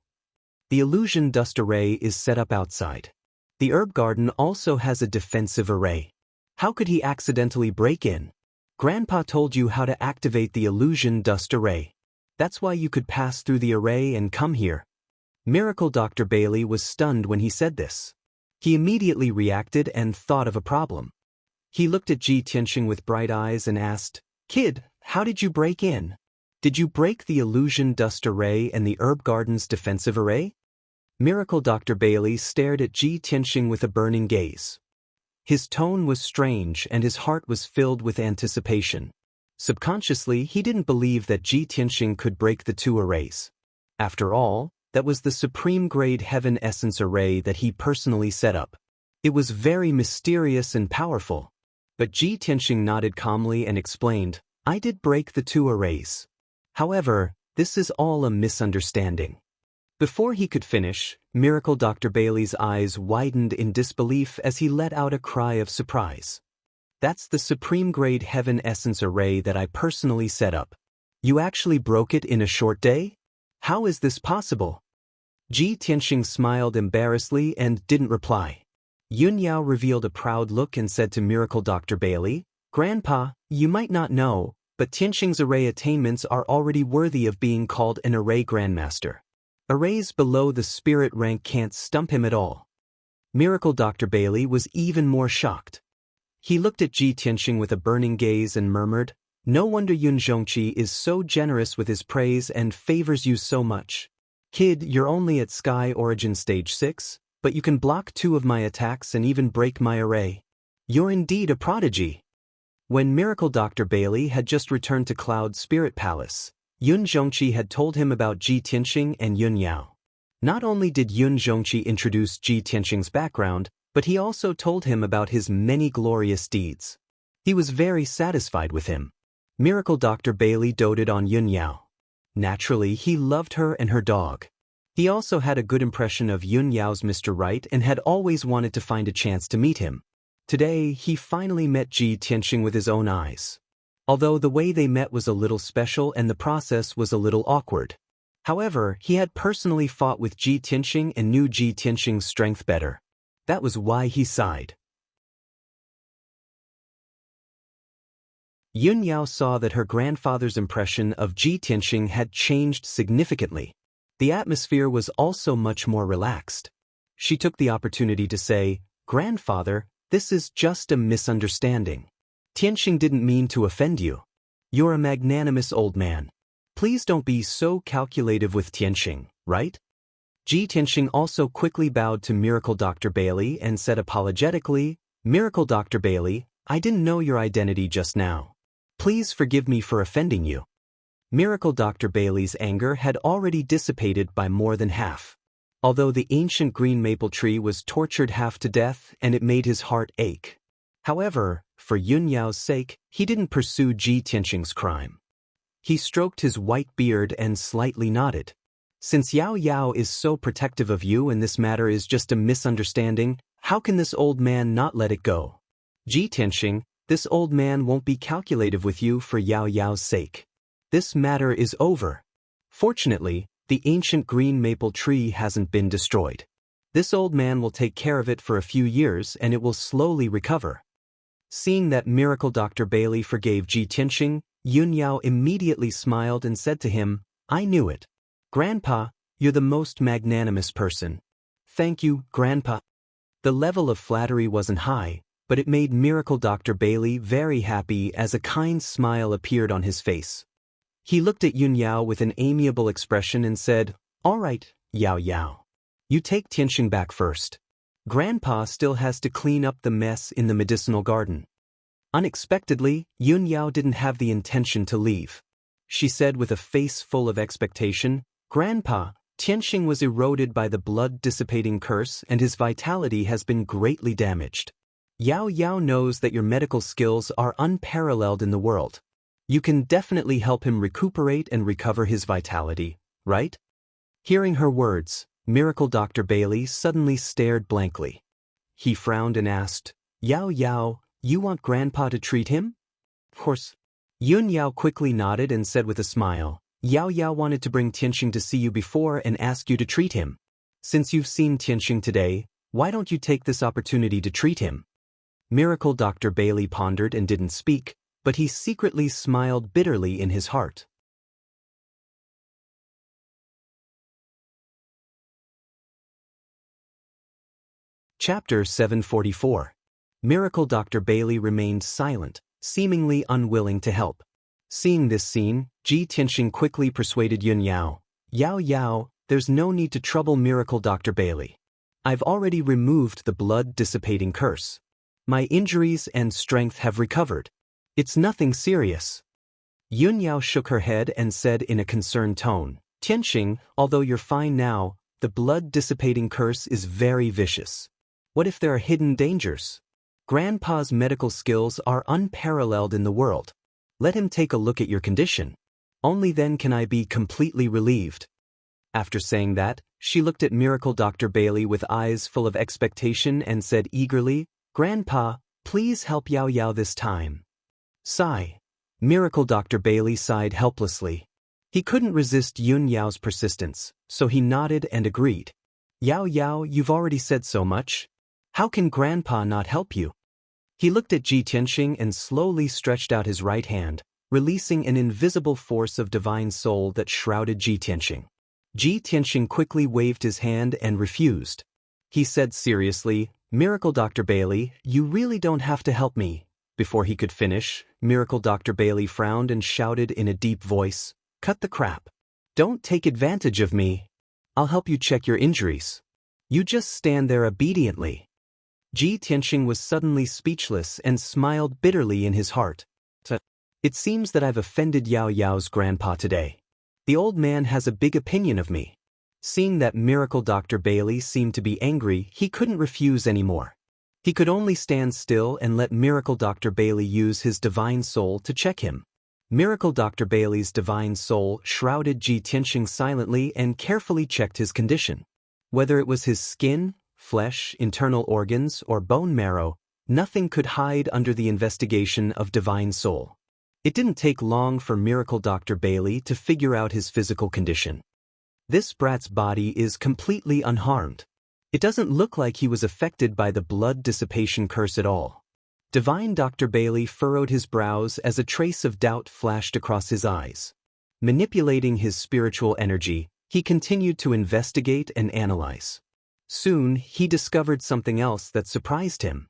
The illusion dust array is set up outside. The herb garden also has a defensive array. How could he accidentally break in? Grandpa told you how to activate the illusion dust array. That's why you could pass through the array and come here. Miracle Dr. Bailey was stunned when he said this. He immediately reacted and thought of a problem. He looked at Ji Tianxing with bright eyes and asked, "Kid, how did you break in? Did you break the illusion dust array and the herb garden's defensive array?" Miracle Dr. Bailey stared at Ji Tianxing with a burning gaze. His tone was strange and his heart was filled with anticipation. Subconsciously, he didn't believe that Ji Tianxing could break the two arrays. After all, that was the supreme grade heaven essence array that he personally set up. It was very mysterious and powerful. But Ji Tianxing nodded calmly and explained, "I did break the two arrays. However, this is all a misunderstanding." Before he could finish, Miracle Dr. Bailey's eyes widened in disbelief as he let out a cry of surprise. "That's the supreme grade heaven essence array that I personally set up. You actually broke it in a short day? How is this possible?" Ji Tianxing smiled embarrassedly and didn't reply. Yun Yao revealed a proud look and said to Miracle Dr. Bailey, "Grandpa, you might not know, but Tianxing's array attainments are already worthy of being called an array grandmaster. Arrays below the spirit rank can't stump him at all." Miracle Dr. Bailey was even more shocked. He looked at Ji Tianxing with a burning gaze and murmured, "No wonder Yun Zhongqi is so generous with his praise and favors you so much. Kid, you're only at Sky Origin Stage 6, but you can block 2 of my attacks and even break my array. You're indeed a prodigy." When Miracle Dr. Bailey had just returned to Cloud Spirit Palace, Yun Zhongqi had told him about Ji Tianxing and Yun Yao. Not only did Yun Zhongqi introduce Ji Tianxing's background, but he also told him about his many glorious deeds. He was very satisfied with him. Miracle Dr. Bailey doted on Yun Yao. Naturally, he loved her and her dog. He also had a good impression of Yun Yao's Mr. Right and had always wanted to find a chance to meet him. Today, he finally met Ji Tianxing with his own eyes. Although the way they met was a little special and the process was a little awkward. However, he had personally fought with Ji Tianxing and knew Ji Tianxing's strength better. That was why he sighed. Yun Yao saw that her grandfather's impression of Ji Tianxing had changed significantly. The atmosphere was also much more relaxed. She took the opportunity to say, "Grandfather, this is just a misunderstanding. Tianxing didn't mean to offend you. You're a magnanimous old man. Please don't be so calculative with Tianxing, right?" Ji Tianxing also quickly bowed to Miracle Dr. Bailey and said apologetically, "Miracle Dr. Bailey, I didn't know your identity just now. Please forgive me for offending you." Miracle Dr. Bailey's anger had already dissipated by more than half. Although the ancient green maple tree was tortured half to death and it made his heart ache. However, for Yun Yao's sake, he didn't pursue Ji Tianxing's crime. He stroked his white beard and slightly nodded. "Since Yao Yao is so protective of you and this matter is just a misunderstanding, how can this old man not let it go? Ji Tianxing, this old man won't be calculative with you for Yao Yao's sake. This matter is over. Fortunately, the ancient green maple tree hasn't been destroyed. This old man will take care of it for a few years and it will slowly recover." Seeing that Miracle Dr. Bailey forgave Ji Tianxing, Yun Yao immediately smiled and said to him, "I knew it. Grandpa, you're the most magnanimous person." "Thank you, Grandpa." The level of flattery wasn't high, but it made Miracle Dr. Bailey very happy as a kind smile appeared on his face. He looked at Yun Yao with an amiable expression and said, "All right, Yao Yao. You take Tianxing back first. Grandpa still has to clean up the mess in the medicinal garden." Unexpectedly, Yun Yao didn't have the intention to leave. She said with a face full of expectation, "Grandpa, Tianxing was eroded by the blood-dissipating curse and his vitality has been greatly damaged. Yao Yao knows that your medical skills are unparalleled in the world. You can definitely help him recuperate and recover his vitality, right?" Hearing her words, Miracle Dr. Bailey suddenly stared blankly. He frowned and asked, "Yao Yao, you want Grandpa to treat him?" "Of course." Yun Yao quickly nodded and said with a smile, "Yao Yao wanted to bring Tianxing to see you before and ask you to treat him. Since you've seen Tianxing today, why don't you take this opportunity to treat him?" Miracle Dr. Bailey pondered and didn't speak, but he secretly smiled bitterly in his heart. Chapter 744. Miracle Dr. Bailey remained silent, seemingly unwilling to help. Seeing this scene, Ji Tianxing quickly persuaded Yun Yao, "Yao Yao, there's no need to trouble Miracle Dr. Bailey. I've already removed the blood-dissipating curse. My injuries and strength have recovered. It's nothing serious." Yun Yao shook her head and said in a concerned tone, "Tianxing, although you're fine now, the blood-dissipating curse is very vicious. What if there are hidden dangers? Grandpa's medical skills are unparalleled in the world. Let him take a look at your condition. Only then can I be completely relieved." After saying that, she looked at Miracle Dr. Bailey with eyes full of expectation and said eagerly, "Grandpa, please help Yao Yao this time." Sigh. Miracle Dr. Bailey sighed helplessly. He couldn't resist Yun Yao's persistence, so he nodded and agreed. "Yao Yao, you've already said so much. How can Grandpa not help you?" He looked at Ji Tianxing and slowly stretched out his right hand, releasing an invisible force of divine soul that shrouded Ji Tianxing. Ji Tianxing quickly waved his hand and refused. He said seriously, "Miracle Dr. Bailey, you really don't have to help me." Before he could finish, Miracle Dr. Bailey frowned and shouted in a deep voice, "Cut the crap. Don't take advantage of me. I'll help you check your injuries. You just stand there obediently." Ji Tianxing was suddenly speechless and smiled bitterly in his heart. "It seems that I've offended Yao Yao's grandpa today. The old man has a big opinion of me." Seeing that Miracle Dr. Bailey seemed to be angry, he couldn't refuse anymore. He could only stand still and let Miracle Dr. Bailey use his divine soul to check him. Miracle Dr. Bailey's divine soul shrouded Ji Tianxing silently and carefully checked his condition. Whether it was his skin, flesh, internal organs, or bone marrow, nothing could hide under the investigation of divine soul. It didn't take long for Miracle Dr. Bailey to figure out his physical condition. This brat's body is completely unharmed. It doesn't look like he was affected by the blood dissipation curse at all. Divine Dr. Bailey furrowed his brows as a trace of doubt flashed across his eyes. Manipulating his spiritual energy, he continued to investigate and analyze. Soon, he discovered something else that surprised him.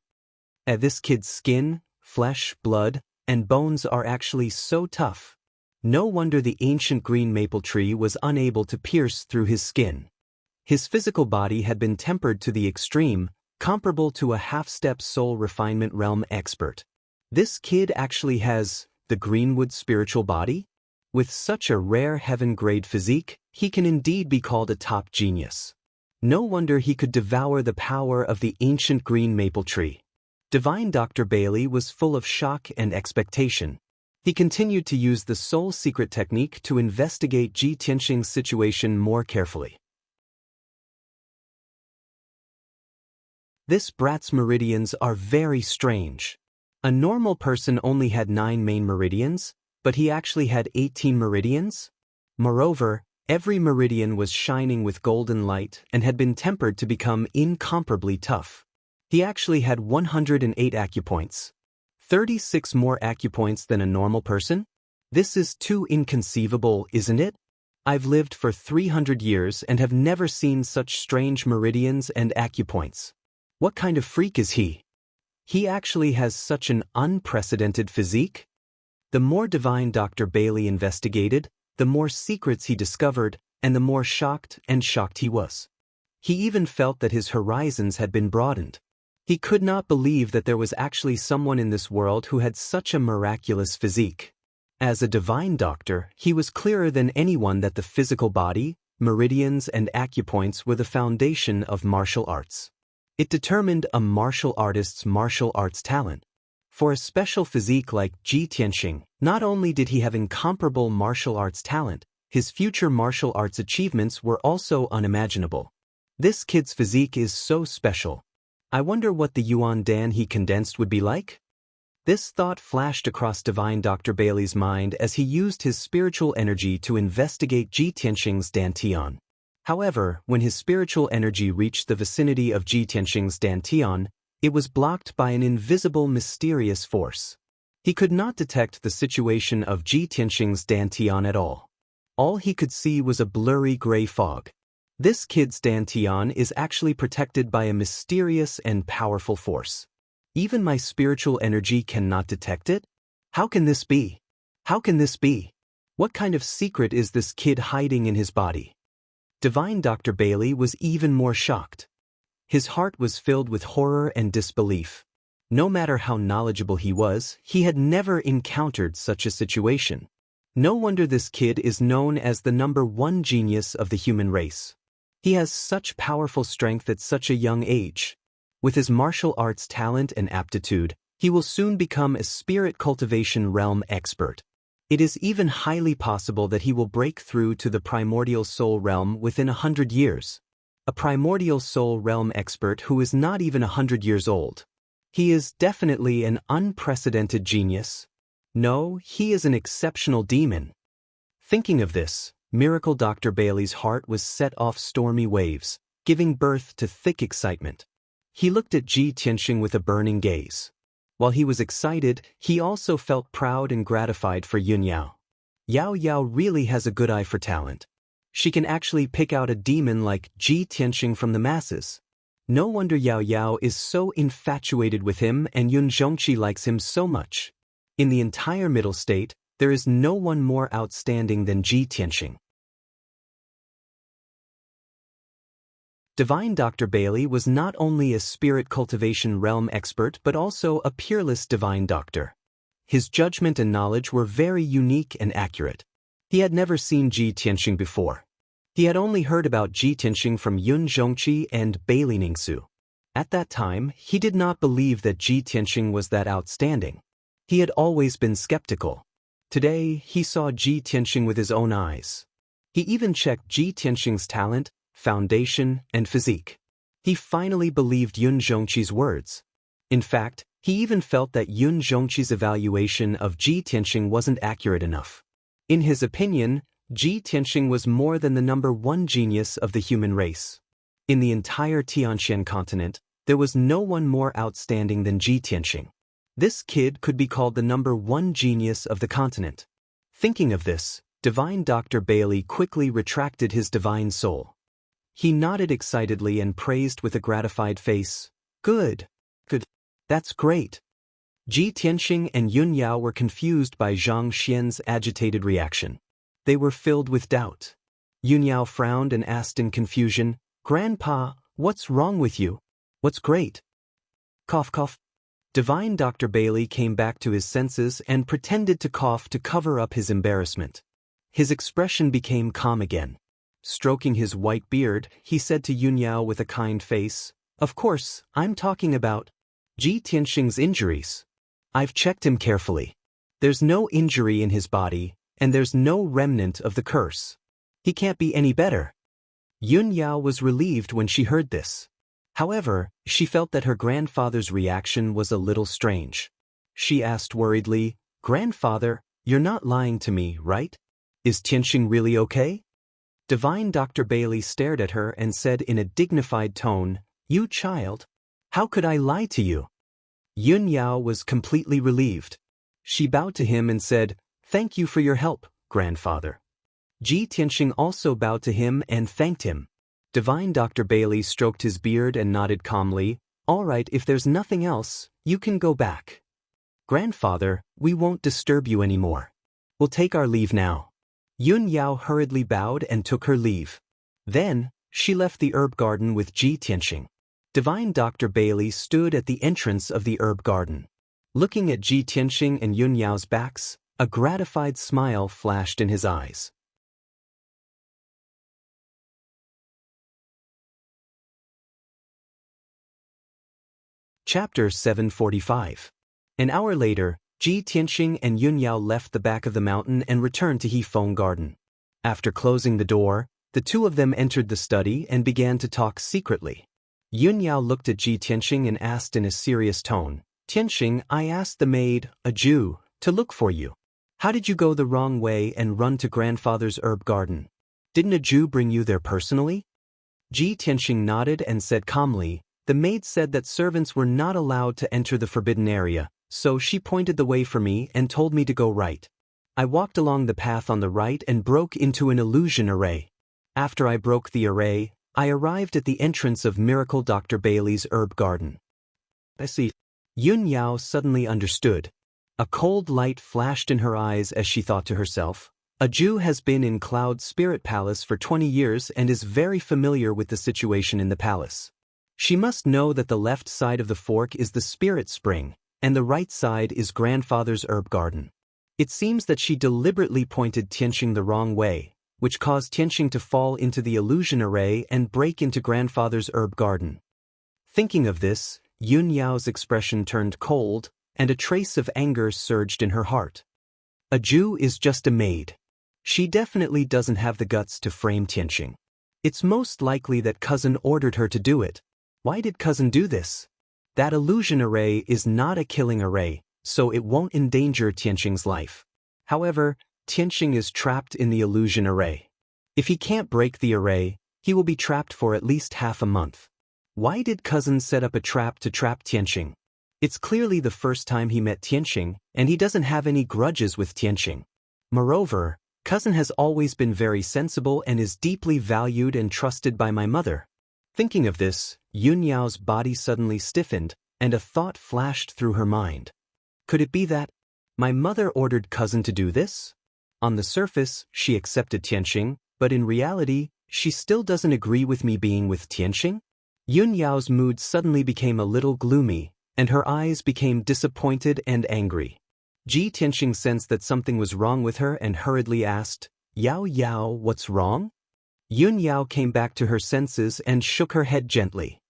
This kid's skin, flesh, blood, and bones are actually so tough. No wonder the ancient green maple tree was unable to pierce through his skin. His physical body had been tempered to the extreme, comparable to a half-step soul refinement realm expert. This kid actually has the Greenwood spiritual body? With such a rare heaven-grade physique, he can indeed be called a top genius. No wonder he could devour the power of the ancient green maple tree. Divine Dr. Bailey was full of shock and expectation. He continued to use the soul secret technique to investigate Ji Tianxing's situation more carefully. This brat's meridians are very strange. A normal person only had 9 main meridians, but he actually had 18 meridians. Moreover, every meridian was shining with golden light and had been tempered to become incomparably tough. He actually had 108 acupoints. 36 more acupoints than a normal person? This is too inconceivable, isn't it? I've lived for 300 years and have never seen such strange meridians and acupoints. What kind of freak is he? He actually has such an unprecedented physique? The more Divine Dr. Bailey investigated, the more secrets he discovered, and the more shocked he was. He even felt that his horizons had been broadened. He could not believe that there was actually someone in this world who had such a miraculous physique. As a divine doctor, he was clearer than anyone that the physical body, meridians, and acupoints were the foundation of martial arts. It determined a martial artist's martial arts talent. For a special physique like Ji Tianxing, not only did he have incomparable martial arts talent, his future martial arts achievements were also unimaginable. This kid's physique is so special. I wonder what the Yuan Dan he condensed would be like? This thought flashed across Divine Dr. Bailey's mind as he used his spiritual energy to investigate Ji Tianxing's dantian. However, when his spiritual energy reached the vicinity of Ji Tianxing's dantian, it was blocked by an invisible mysterious force. He could not detect the situation of Ji Tianxing's dantian at all. All he could see was a blurry gray fog. This kid's dantian is actually protected by a mysterious and powerful force. Even my spiritual energy cannot detect it? How can this be? How can this be? What kind of secret is this kid hiding in his body? Divine Dr. Bailey was even more shocked. His heart was filled with horror and disbelief. No matter how knowledgeable he was, he had never encountered such a situation. No wonder this kid is known as the #1 genius of the human race. He has such powerful strength at such a young age. With his martial arts talent and aptitude, he will soon become a spirit cultivation realm expert. It is even highly possible that he will break through to the primordial soul realm within 100 years. A primordial soul realm expert who is not even 100 years old. He is definitely an unprecedented genius. No, he is an exceptional demon. Thinking of this, Miracle Dr. Bailey's heart was set off stormy waves, giving birth to thick excitement. He looked at Ji Tianxing with a burning gaze. While he was excited, he also felt proud and gratified for Yun Yao. Yao Yao really has a good eye for talent. She can actually pick out a demon like Ji Tianxing from the masses. No wonder Yao Yao is so infatuated with him and Yun Zhongqi likes him so much. In the entire Middle State, there is no one more outstanding than Ji Tianxing. Divine Dr. Bailey was not only a spirit cultivation realm expert but also a peerless divine doctor. His judgment and knowledge were very unique and accurate. He had never seen Ji Tianxing before. He had only heard about Ji Tianxing from Yun Zhongqi and Bailey Ningsu. At that time, he did not believe that Ji Tianxing was that outstanding. He had always been skeptical. Today, he saw Ji Tianxing with his own eyes. He even checked Ji Tianxing's talent, foundation, and physique. He finally believed Yun Zhongqi's words. In fact, he even felt that Yun Zhongqi's evaluation of Ji Tianxing wasn't accurate enough. In his opinion, Ji Tianxing was more than the #1 genius of the human race. In the entire Tianxian continent, there was no one more outstanding than Ji Tianxing. This kid could be called the #1 genius of the continent. Thinking of this, Divine Dr. Bailey quickly retracted his divine soul. He nodded excitedly and praised with a gratified face. Good. Good. That's great. Ji Tianxing and Yun Yao were confused by Zhang Xian's agitated reaction. They were filled with doubt. Yun Yao frowned and asked in confusion, Grandpa, what's wrong with you? What's great? Cough cough. Divine Dr. Bailey came back to his senses and pretended to cough to cover up his embarrassment. His expression became calm again. Stroking his white beard, he said to Yun Yao with a kind face, Of course, I'm talking about Ji Tianxing's injuries. I've checked him carefully. There's no injury in his body, and there's no remnant of the curse. He can't be any better. Yun Yao was relieved when she heard this. However, she felt that her grandfather's reaction was a little strange. She asked worriedly, Grandfather, you're not lying to me, right? Is Tianxing really okay? Divine Dr. Bailey stared at her and said in a dignified tone, You child, how could I lie to you? Yun Yao was completely relieved. She bowed to him and said, Thank you for your help, grandfather. Ji Tianxing also bowed to him and thanked him. Divine Dr. Bailey stroked his beard and nodded calmly, All right, if there's nothing else, you can go back. Grandfather, we won't disturb you anymore. We'll take our leave now. Yun Yao hurriedly bowed and took her leave. Then, she left the herb garden with Ji Tianxing. Divine Dr. Bailey stood at the entrance of the herb garden. Looking at Ji Tianxing and Yun Yao's backs, a gratified smile flashed in his eyes. Chapter 745. An hour later, Ji Tianxing and Yun Yao left the back of the mountain and returned to Hefeng Garden. After closing the door, the two of them entered the study and began to talk secretly. Yun Yao looked at Ji Tianxing and asked in a serious tone, Tianxing, I asked the maid, a Jew, to look for you. How did you go the wrong way and run to grandfather's herb garden? Didn't a Jew bring you there personally? Ji Tianxing nodded and said calmly, The maid said that servants were not allowed to enter the forbidden area, so she pointed the way for me and told me to go right. I walked along the path on the right and broke into an illusion array. After I broke the array, I arrived at the entrance of Miracle Dr. Bailey's herb garden. I see. Yun Yao suddenly understood. A cold light flashed in her eyes as she thought to herself, A Jew has been in Cloud Spirit Palace for 20 years and is very familiar with the situation in the palace. She must know that the left side of the fork is the spirit spring, and the right side is grandfather's herb garden. It seems that she deliberately pointed Tianxing the wrong way, which caused Tianxing to fall into the illusion array and break into grandfather's herb garden. Thinking of this, Yun Yao's expression turned cold, and a trace of anger surged in her heart. A Jew is just a maid. She definitely doesn't have the guts to frame Tianxing. It's most likely that cousin ordered her to do it. Why did cousin do this? That illusion array is not a killing array, so it won't endanger Tianxing's life. However, Tianxing is trapped in the illusion array. If he can't break the array, he will be trapped for at least half a month. Why did cousin set up a trap to trap Tianxing? It's clearly the first time he met Tianxing, and he doesn't have any grudges with Tianxing. Moreover, cousin has always been very sensible and is deeply valued and trusted by my mother. Thinking of this, Yun Yao's body suddenly stiffened, and a thought flashed through her mind. Could it be that my mother ordered cousin to do this? On the surface, she accepted Tianxing, but in reality, she still doesn't agree with me being with Tianxing? Yun Yao's mood suddenly became a little gloomy, and her eyes became disappointed and angry. Ji Tianxing sensed that something was wrong with her and hurriedly asked, Yao Yao, what's wrong? Yun Yao came back to her senses and shook her head gently.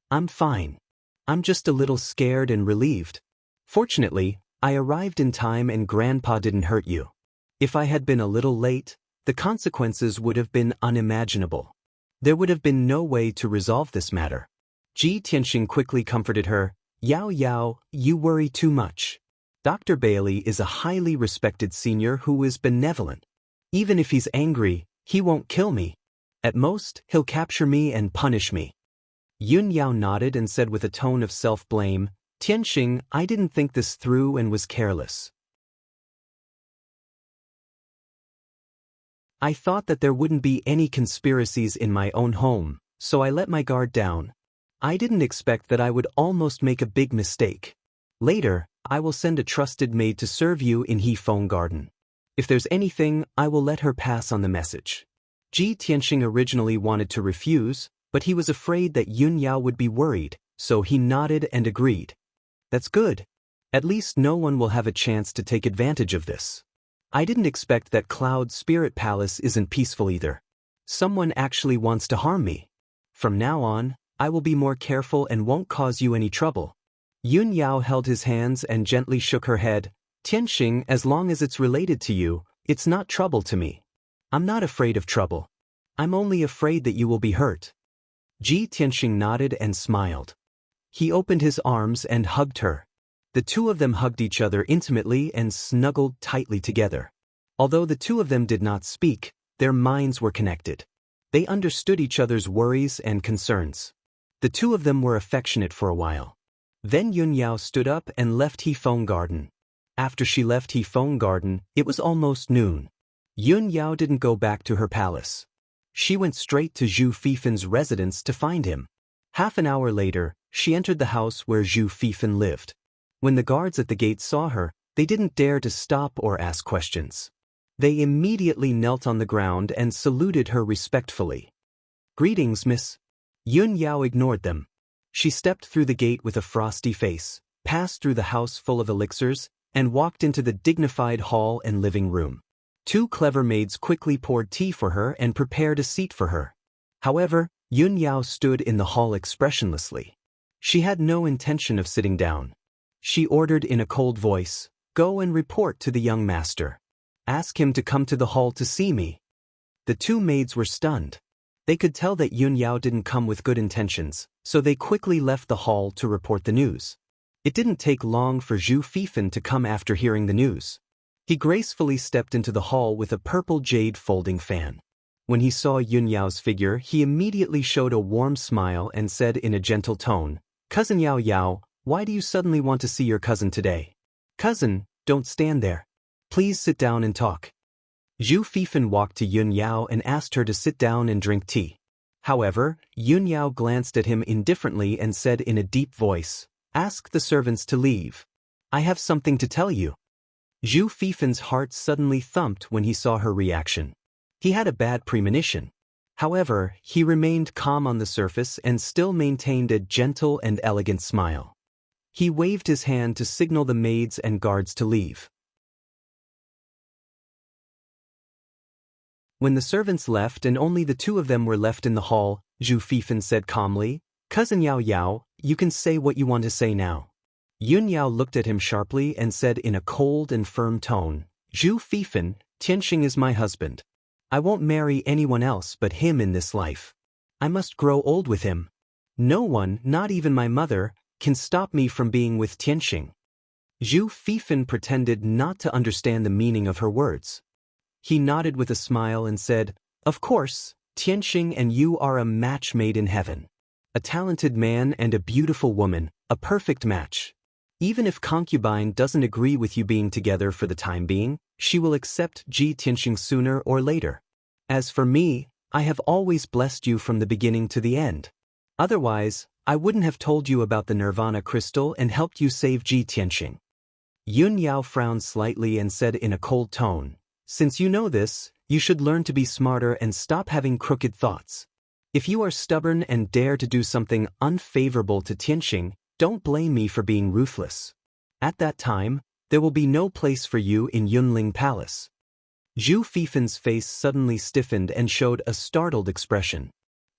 I'm fine. I'm just a little scared and relieved. Fortunately, I arrived in time and Grandpa didn't hurt you. If I had been a little late, the consequences would have been unimaginable. There would have been no way to resolve this matter. Ji Tianxing quickly comforted her, Yao Yao, you worry too much. Dr. Bailey is a highly respected senior who is benevolent. Even if he's angry, he won't kill me. At most, he'll capture me and punish me. Yun Yao nodded and said with a tone of self-blame, Tianxing, I didn't think this through and was careless. I thought that there wouldn't be any conspiracies in my own home, so I let my guard down. I didn't expect that I would almost make a big mistake. Later, I will send a trusted maid to serve you in Hefeng Garden. If there's anything, I will let her pass on the message. Ji Tianxing originally wanted to refuse, but he was afraid that Yun Yao would be worried, so he nodded and agreed. That's good. At least no one will have a chance to take advantage of this. I didn't expect that Cloud Spirit Palace isn't peaceful either. Someone actually wants to harm me. From now on, I will be more careful and won't cause you any trouble. Yun Yao held his hands and gently shook her head. Tianxing, as long as it's related to you, it's not trouble to me. I'm not afraid of trouble. I'm only afraid that you will be hurt. Ji Tianxing nodded and smiled. He opened his arms and hugged her. The two of them hugged each other intimately and snuggled tightly together. Although the two of them did not speak, their minds were connected. They understood each other's worries and concerns. The two of them were affectionate for a while. Then Yun Yao stood up and left Hefeng Garden. After she left Hefeng Garden, it was almost noon. Yun Yao didn't go back to her palace. She went straight to Zhu Fifen's residence to find him. Half an hour later, she entered the house where Zhu Fifen lived. When the guards at the gate saw her, they didn't dare to stop or ask questions. They immediately knelt on the ground and saluted her respectfully. Greetings, miss. Yun Yao ignored them. She stepped through the gate with a frosty face, passed through the house full of elixirs, and walked into the dignified hall and living room. Two clever maids quickly poured tea for her and prepared a seat for her. However, Yun Yao stood in the hall expressionlessly. She had no intention of sitting down. She ordered in a cold voice, "Go and report to the young master. Ask him to come to the hall to see me." The two maids were stunned. They could tell that Yun Yao didn't come with good intentions, so they quickly left the hall to report the news. It didn't take long for Zhu Fifen to come after hearing the news. He gracefully stepped into the hall with a purple jade folding fan. When he saw Yun Yao's figure, he immediately showed a warm smile and said in a gentle tone, "Cousin Yao Yao, why do you suddenly want to see your cousin today? Cousin, don't stand there. Please sit down and talk." Zhu Fifen walked to Yun Yao and asked her to sit down and drink tea. However, Yun Yao glanced at him indifferently and said in a deep voice, "Ask the servants to leave. I have something to tell you." Zhu Fifen's heart suddenly thumped when he saw her reaction. He had a bad premonition. However, he remained calm on the surface and still maintained a gentle and elegant smile. He waved his hand to signal the maids and guards to leave. When the servants left and only the two of them were left in the hall, Zhu Fifen said calmly, "Cousin Yao Yao, you can say what you want to say now." Yun Yao looked at him sharply and said in a cold and firm tone, "Zhu Fifen, Tianxing is my husband. I won't marry anyone else but him in this life. I must grow old with him. No one, not even my mother, can stop me from being with Tianxing." Zhu Fifen pretended not to understand the meaning of her words. He nodded with a smile and said, "Of course, Tianxing and you are a match made in heaven. A talented man and a beautiful woman, a perfect match. Even if concubine doesn't agree with you being together for the time being, she will accept Ji Tianxing sooner or later. As for me, I have always blessed you from the beginning to the end. Otherwise, I wouldn't have told you about the Nirvana crystal and helped you save Ji Tianxing." Yun Yao frowned slightly and said in a cold tone, "Since you know this, you should learn to be smarter and stop having crooked thoughts. If you are stubborn and dare to do something unfavorable to Tianxing, don't blame me for being ruthless. At that time, there will be no place for you in Yunling Palace." Zhu Fifen's face suddenly stiffened and showed a startled expression.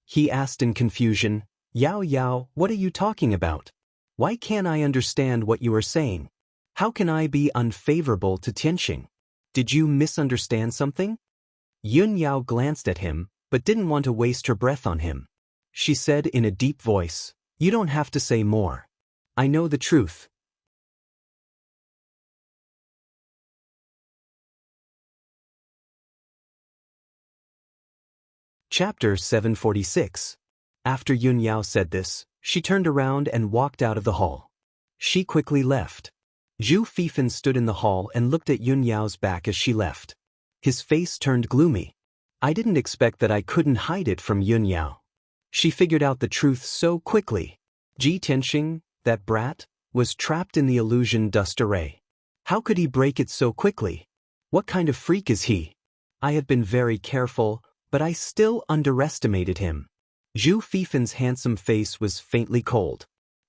He asked in confusion, "Yao Yao, what are you talking about? Why can't I understand what you are saying? How can I be unfavorable to Tianxing? Did you misunderstand something?" Yun Yao glanced at him, but didn't want to waste her breath on him. She said in a deep voice, "You don't have to say more. I know the truth." Chapter 746. After Yun Yao said this, she turned around and walked out of the hall. She quickly left. Zhu Fifan stood in the hall and looked at Yun Yao's back as she left. His face turned gloomy. I didn't expect that I couldn't hide it from Yun Yao. She figured out the truth so quickly. Ji Tianxing, that brat, was trapped in the illusion dust array. How could he break it so quickly? What kind of freak is he? I had been very careful, but I still underestimated him. Zhu Fifan's handsome face was faintly cold.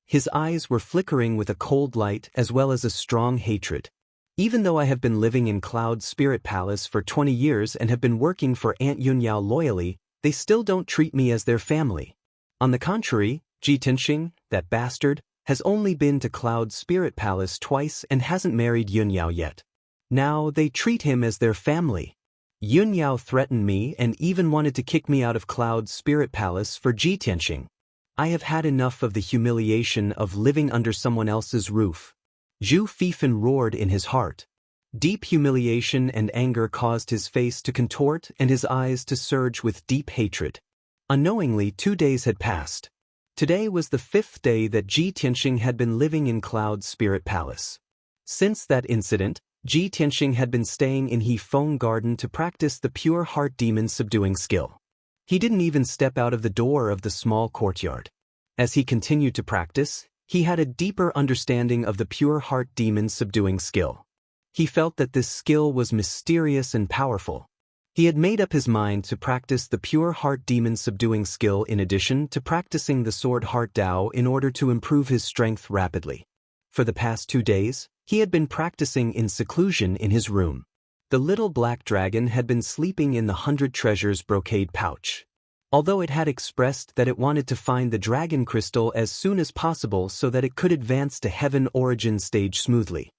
His eyes were flickering with a cold light as well as a strong hatred. Even though I have been living in Cloud Spirit Palace for 20 years and have been working for Aunt Yun Yao loyally, they still don't treat me as their family. On the contrary, Ji Tianxing, that bastard, has only been to Cloud Spirit Palace twice and hasn't married Yun Yao yet. Now they treat him as their family. Yun Yao threatened me and even wanted to kick me out of Cloud Spirit Palace for Ji Tianxing. I have had enough of the humiliation of living under someone else's roof. Zhu Fifan roared in his heart. Deep humiliation and anger caused his face to contort and his eyes to surge with deep hatred. Unknowingly, 2 days had passed. Today was the 5th day that Ji Tianxing had been living in Cloud Spirit Palace. Since that incident, Ji Tianxing had been staying in He Feng Garden to practice the pure heart demon subduing skill. He didn't even step out of the door of the small courtyard. As he continued to practice, he had a deeper understanding of the pure heart demon subduing skill. He felt that this skill was mysterious and powerful. He had made up his mind to practice the pure heart demon subduing skill in addition to practicing the sword heart Dao in order to improve his strength rapidly. For the past 2 days, he had been practicing in seclusion in his room. The little black dragon had been sleeping in the 100 treasures brocade pouch. Although it had expressed that it wanted to find the dragon crystal as soon as possible so that it could advance to heaven origin stage smoothly.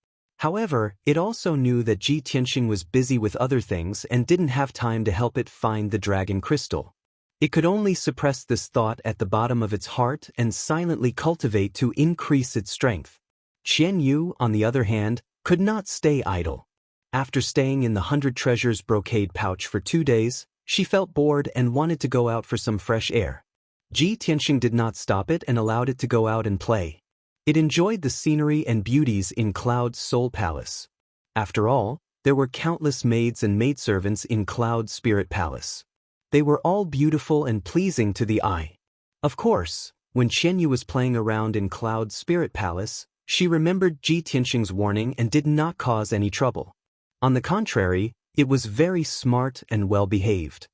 However, it also knew that Ji Tianxing was busy with other things and didn't have time to help it find the dragon crystal. It could only suppress this thought at the bottom of its heart and silently cultivate to increase its strength. Qian Yu, on the other hand, could not stay idle. After staying in the 100 treasures brocade pouch for 2 days, she felt bored and wanted to go out for some fresh air. Ji Tianxing did not stop it and allowed it to go out and play. It enjoyed the scenery and beauties in Cloud Soul Palace. After all, there were countless maids and maidservants in Cloud Spirit Palace. They were all beautiful and pleasing to the eye. Of course, when Qian Yu was playing around in Cloud Spirit Palace, she remembered Ji Tianxing's warning and did not cause any trouble. On the contrary, it was very smart and well-behaved.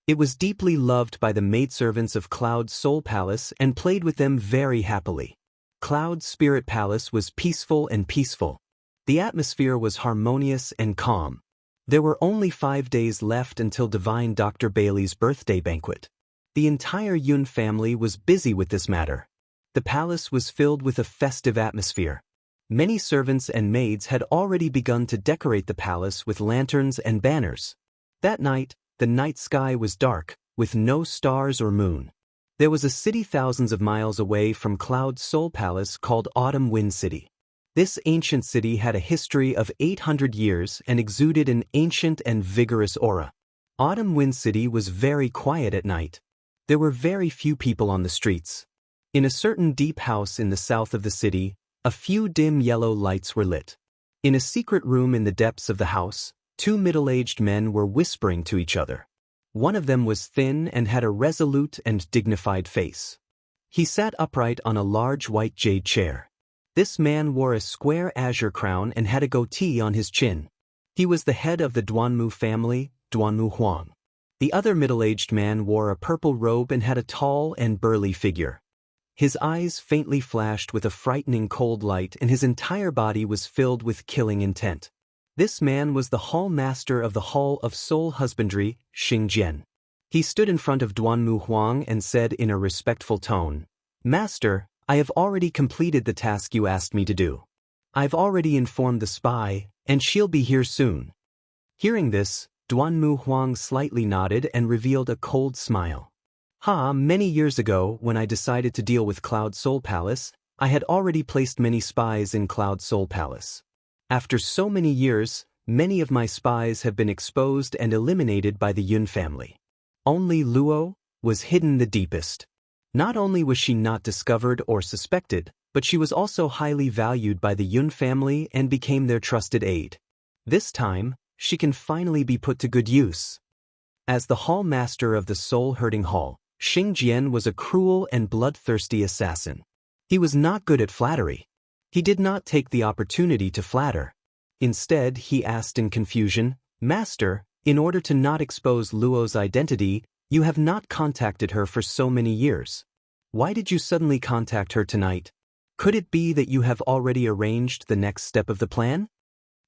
It was deeply loved by the maidservants of Cloud Soul Palace and played with them very happily. Cloud Spirit Palace was peaceful and peaceful. The atmosphere was harmonious and calm. There were only 5 days left until Divine Dr. Bailey's birthday banquet. The entire Yun family was busy with this matter. The palace was filled with a festive atmosphere. Many servants and maids had already begun to decorate the palace with lanterns and banners. That night, the night sky was dark, with no stars or moon. There was a city thousands of miles away from Cloud Soul Palace called Autumn Wind City. This ancient city had a history of 800 years and exuded an ancient and vigorous aura. Autumn Wind City was very quiet at night. There were very few people on the streets. In a certain deep house in the south of the city, a few dim yellow lights were lit. In a secret room in the depths of the house, 2 middle-aged men were whispering to each other. One of them was thin and had a resolute and dignified face. He sat upright on a large white jade chair. This man wore a square azure crown and had a goatee on his chin. He was the head of the Duanmu family, Duanmu Huang. The other middle-aged man wore a purple robe and had a tall and burly figure. His eyes faintly flashed with a frightening cold light and his entire body was filled with killing intent. This man was the hall master of the Hall of Soul Husbandry, Xingjian. He stood in front of Duanmu Huang and said in a respectful tone, "Master, I have already completed the task you asked me to do. I've already informed the spy, and she'll be here soon." Hearing this, Duanmu Huang slightly nodded and revealed a cold smile. Many years ago, when I decided to deal with Cloud Soul Palace, I had already placed many spies in Cloud Soul Palace. After so many years, Many of my spies have been exposed and eliminated by the Yun family. Only Luo was hidden the deepest. Not only was she not discovered or suspected, but she was also highly valued by the Yun family and became their trusted aide. This time, she can finally be put to good use. As the hall master of the soul-hurting hall, Xing Jian was a cruel and bloodthirsty assassin. He was not good at flattery. He did not take the opportunity to flatter. Instead, he asked in confusion, "Master, in order to not expose Luo's identity, you have not contacted her for so many years. Why did you suddenly contact her tonight? Could it be that you have already arranged the next step of the plan?"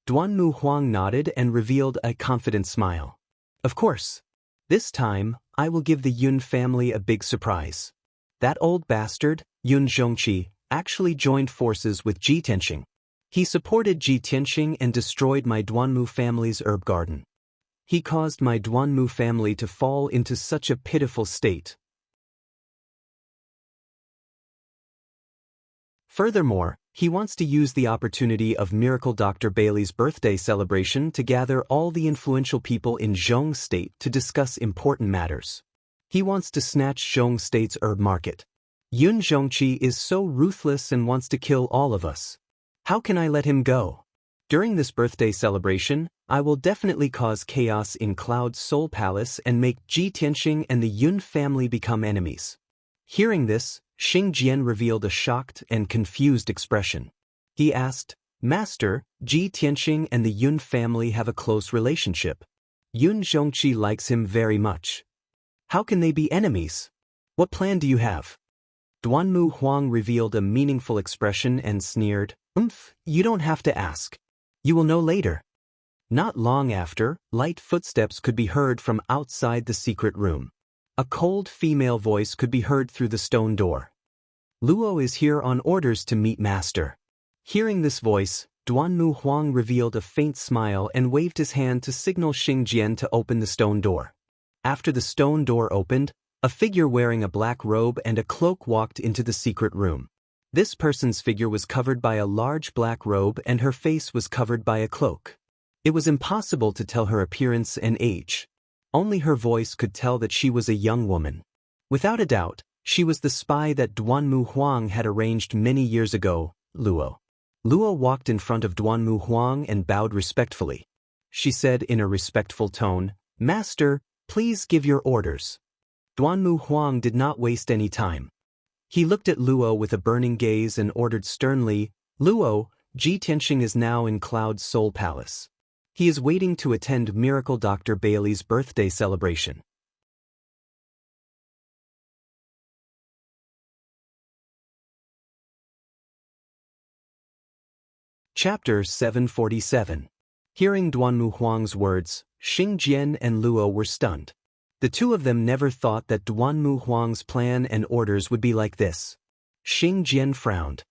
Duanmu Huang nodded and revealed a confident smile. "Of course. This time, I will give the Yun family a big surprise. That old bastard, Yun Zhongqi, actually joined forces with Ji Tianxing. He supported Ji Tianxing and destroyed my Duanmu family's herb garden. He caused my Duanmu family to fall into such a pitiful state. Furthermore, he wants to use the opportunity of Miracle Dr. Bailey's birthday celebration to gather all the influential people in Zhong State to discuss important matters. He wants to snatch Zhong State's herb market. Yun Zhongqi is so ruthless and wants to kill all of us. How can I let him go? During this birthday celebration, I will definitely cause chaos in Cloud's Soul Palace and make Ji Tianxing and the Yun family become enemies." Hearing this, Xing Jian revealed a shocked and confused expression. He asked, "Master, Ji Tianxing and the Yun family have a close relationship. Yun Zhongqi likes him very much. How can they be enemies? What plan do you have?" Duanmu Huang revealed a meaningful expression and sneered, "You don't have to ask. You will know later." Not long after, light footsteps could be heard from outside the secret room. A cold female voice could be heard through the stone door. "Luo is here on orders to meet Master." Hearing this voice, Duanmu Huang revealed a faint smile and waved his hand to signal Xing Jian to open the stone door. After the stone door opened, a figure wearing a black robe and a cloak walked into the secret room. This person's figure was covered by a large black robe and her face was covered by a cloak. It was impossible to tell her appearance and age. Only her voice could tell that she was a young woman. Without a doubt, she was the spy that Duanmu Huang had arranged many years ago, Luo. Luo walked in front of Duanmu Huang and bowed respectfully. She said in a respectful tone, "Master, please give your orders." Duanmu Huang did not waste any time. He looked at Luo with a burning gaze and ordered sternly, "Luo, Ji Tianxing is now in Cloud's Soul Palace. He is waiting to attend Miracle Dr. Bailey's birthday celebration." Chapter 747. Hearing Duanmu Huang's words, Xing Jian and Luo were stunned. The two of them never thought that Duanmu Huang's plan and orders would be like this. Xing Jian frowned.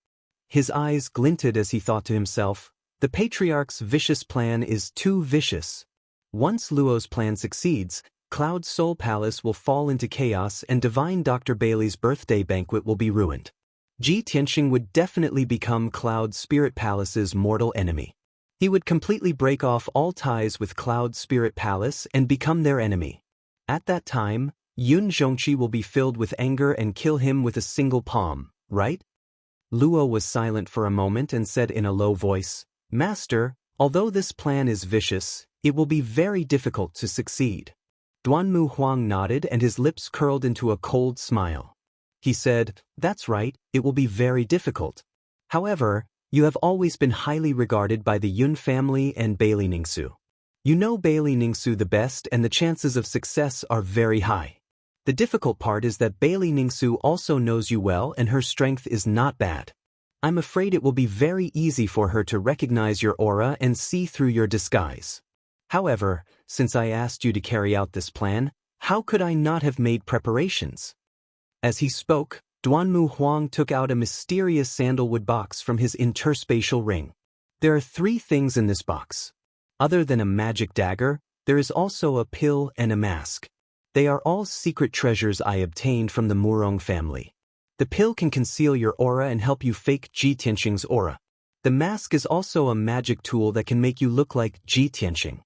His eyes glinted as he thought to himself, "The patriarch's vicious plan is too vicious. Once Luo's plan succeeds, Cloud's Soul Palace will fall into chaos and Divine Dr. Bailey's birthday banquet will be ruined. Ji Tianxing would definitely become Cloud's Spirit Palace's mortal enemy. He would completely break off all ties with Cloud's Spirit Palace and become their enemy. At that time, Yun Zhongqi will be filled with anger and kill him with a single palm, right?" Luo was silent for a moment and said in a low voice, "Master, although this plan is vicious, it will be very difficult to succeed." Duanmu Huang nodded and his lips curled into a cold smile. He said, "That's right, it will be very difficult. However, you have always been highly regarded by the Yun family and Bailey Ningsu. You know Bailey Ningsu the best and the chances of success are very high. The difficult part is that Bailey Ningsu also knows you well and her strength is not bad. I'm afraid it will be very easy for her to recognize your aura and see through your disguise. However, since I asked you to carry out this plan, how could I not have made preparations?" As he spoke, Duanmu Huang took out a mysterious sandalwood box from his interspatial ring. "There are 3 things in this box. Other than a magic dagger, there is also a pill and a mask. They are all secret treasures I obtained from the Murong family. The pill can conceal your aura and help you fake Ji Tianxing's aura. The mask is also a magic tool that can make you look like Ji Tianxing.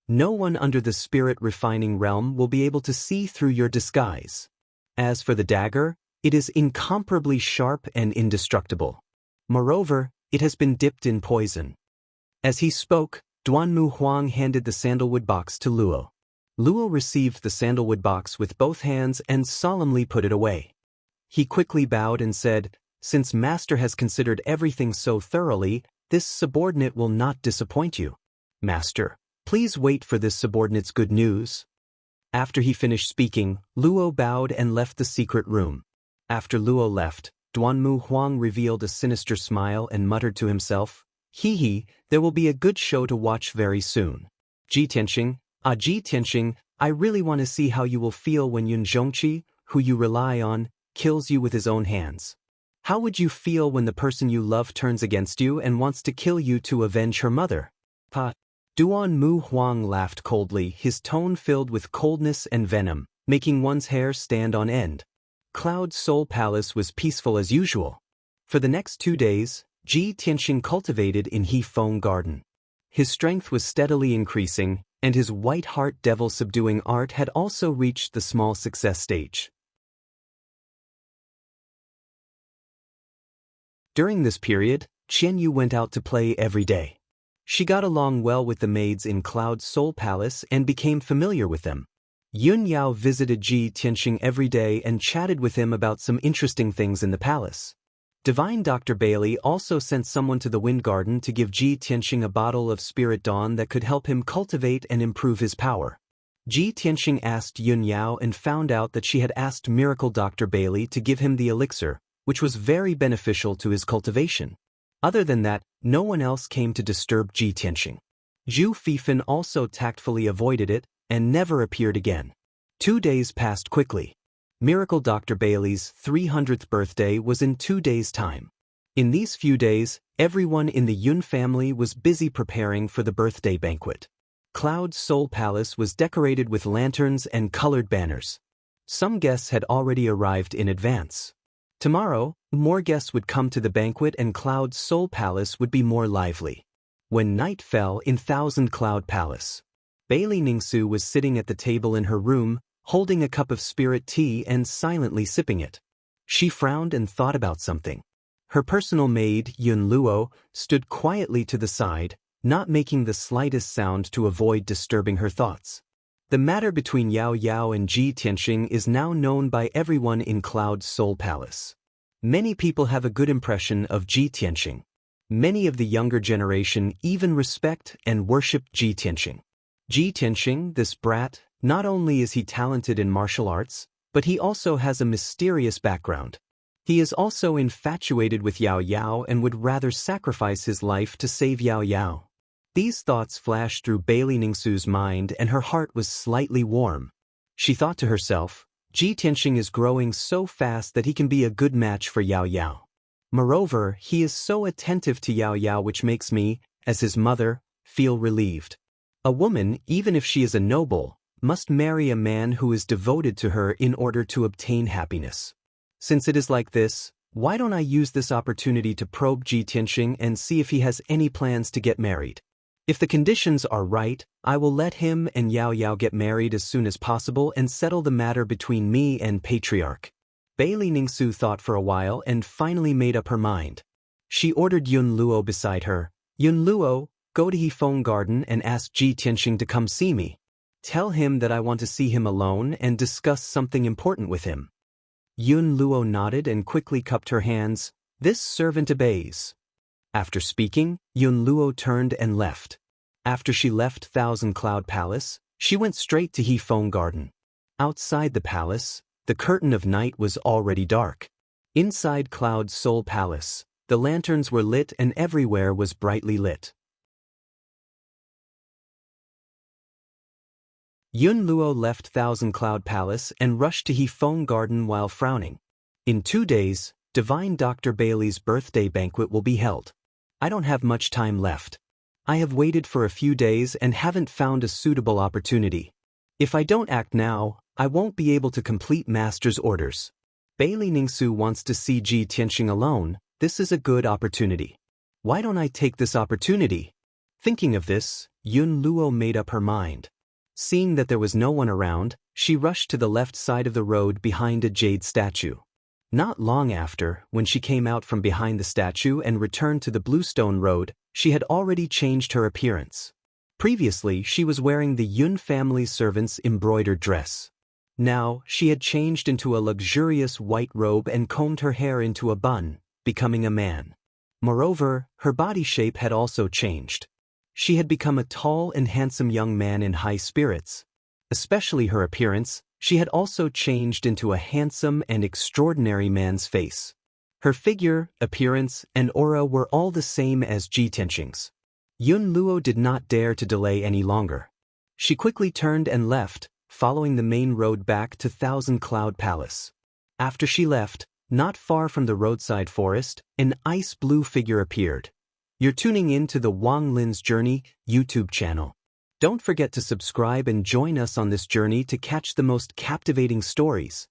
No one under the spirit refining realm will be able to see through your disguise. As for the dagger, it is incomparably sharp and indestructible. Moreover, it has been dipped in poison. As he spoke, Duanmu Huang handed the sandalwood box to Luo. Luo received the sandalwood box with both hands and solemnly put it away. He quickly bowed and said, "Since Master has considered everything so thoroughly, this subordinate will not disappoint you. Master, please wait for this subordinate's good news." After he finished speaking, Luo bowed and left the secret room. After Luo left, Duanmu Huang revealed a sinister smile and muttered to himself, "Hee hee, there will be a good show to watch very soon. Ji Tianxing, Ji Tianxing, I really want to see how you will feel when Yun Zhongqi, who you rely on, kills you with his own hands. How would you feel when the person you love turns against you and wants to kill you to avenge her mother?" Pa. Duanmu Huang laughed coldly, his tone filled with coldness and venom, making one's hair stand on end. Cloud Soul Palace was peaceful as usual. For the next 2 days, Ji Tianxing cultivated in Hefeng Garden. His strength was steadily increasing, and his white heart devil subduing art had also reached the small success stage. During this period, Qianyu went out to play every day. She got along well with the maids in Cloud Soul Palace and became familiar with them. Yun Yao visited Ji Tianxing every day and chatted with him about some interesting things in the palace. Divine Dr. Bailey also sent someone to the Wind Garden to give Ji Tianxing a bottle of Spirit Dawn that could help him cultivate and improve his power. Ji Tianxing asked Yun Yao and found out that she had asked Miracle Dr. Bailey to give him the elixir, which was very beneficial to his cultivation. Other than that, no one else came to disturb Ji Tianxing. Zhu Fifan also tactfully avoided it and never appeared again. 2 days passed quickly. Miracle Dr. Bailey's 300th birthday was in 2 days' time. In these few days, everyone in the Yun family was busy preparing for the birthday banquet. Cloud Soul Palace was decorated with lanterns and colored banners. Some guests had already arrived in advance. Tomorrow, more guests would come to the banquet and Cloud Soul Palace would be more lively. When night fell in Thousand Cloud Palace, Bailey Ningsu was sitting at the table in her room, holding a cup of spirit tea and silently sipping it. She frowned and thought about something. Her personal maid, Yun Luo, stood quietly to the side, not making the slightest sound to avoid disturbing her thoughts. The matter between Yao Yao and Ji Tianxing is now known by everyone in Cloud Soul Palace. Many people have a good impression of Ji Tianxing. Many of the younger generation even respect and worship Ji Tianxing. Ji Tianxing, this brat, not only is he talented in martial arts, but he also has a mysterious background. He is also infatuated with Yao Yao and would rather sacrifice his life to save Yao Yao. These thoughts flashed through Bailey Ningsu's mind and her heart was slightly warm. She thought to herself, Ji Tianxing is growing so fast that he can be a good match for Yao Yao. Moreover, he is so attentive to Yao Yao, which makes me, as his mother, feel relieved. A woman, even if she is a noble, must marry a man who is devoted to her in order to obtain happiness. Since it is like this, why don't I use this opportunity to probe Ji Tianxing and see if he has any plans to get married? If the conditions are right, I will let him and Yao Yao get married as soon as possible and settle the matter between me and Patriarch. Bailey Ningsu thought for a while and finally made up her mind. She ordered Yun Luo beside her. Yun Luo, go to Hefeng Garden and ask Ji Tianxing to come see me. Tell him that I want to see him alone and discuss something important with him. Yun Luo nodded and quickly cupped her hands. This servant obeys. After speaking, Yun Luo turned and left. After she left Thousand Cloud Palace, she went straight to Hefeng Garden. Outside the palace, the curtain of night was already dark. Inside Cloud Soul Palace, the lanterns were lit and everywhere was brightly lit. Yun Luo left Thousand Cloud Palace and rushed to Hefeng Garden while frowning. In 2 days, Divine Dr. Bailey's birthday banquet will be held. I don't have much time left. I have waited for a few days and haven't found a suitable opportunity. If I don't act now, I won't be able to complete Master's orders. Bailey Ningsu wants to see Ji Tianxing alone. This is a good opportunity. Why don't I take this opportunity? Thinking of this, Yun Luo made up her mind. Seeing that there was no one around, she rushed to the left side of the road behind a jade statue. Not long after, when she came out from behind the statue and returned to the bluestone road, she had already changed her appearance. Previously, she was wearing the Yun family servant's embroidered dress. Now, she had changed into a luxurious white robe and combed her hair into a bun, becoming a man. Moreover, her body shape had also changed. She had become a tall and handsome young man in high spirits. Especially her appearance, she had also changed into a handsome and extraordinary man's face. Her figure, appearance, and aura were all the same as Ji Tianxing's. Yun Luo did not dare to delay any longer. She quickly turned and left, following the main road back to Thousand Cloud Palace. After she left, not far from the roadside forest, an ice-blue figure appeared. You're tuning in to the Wang Lin's Journey YouTube channel. Don't forget to subscribe and join us on this journey to catch the most captivating stories.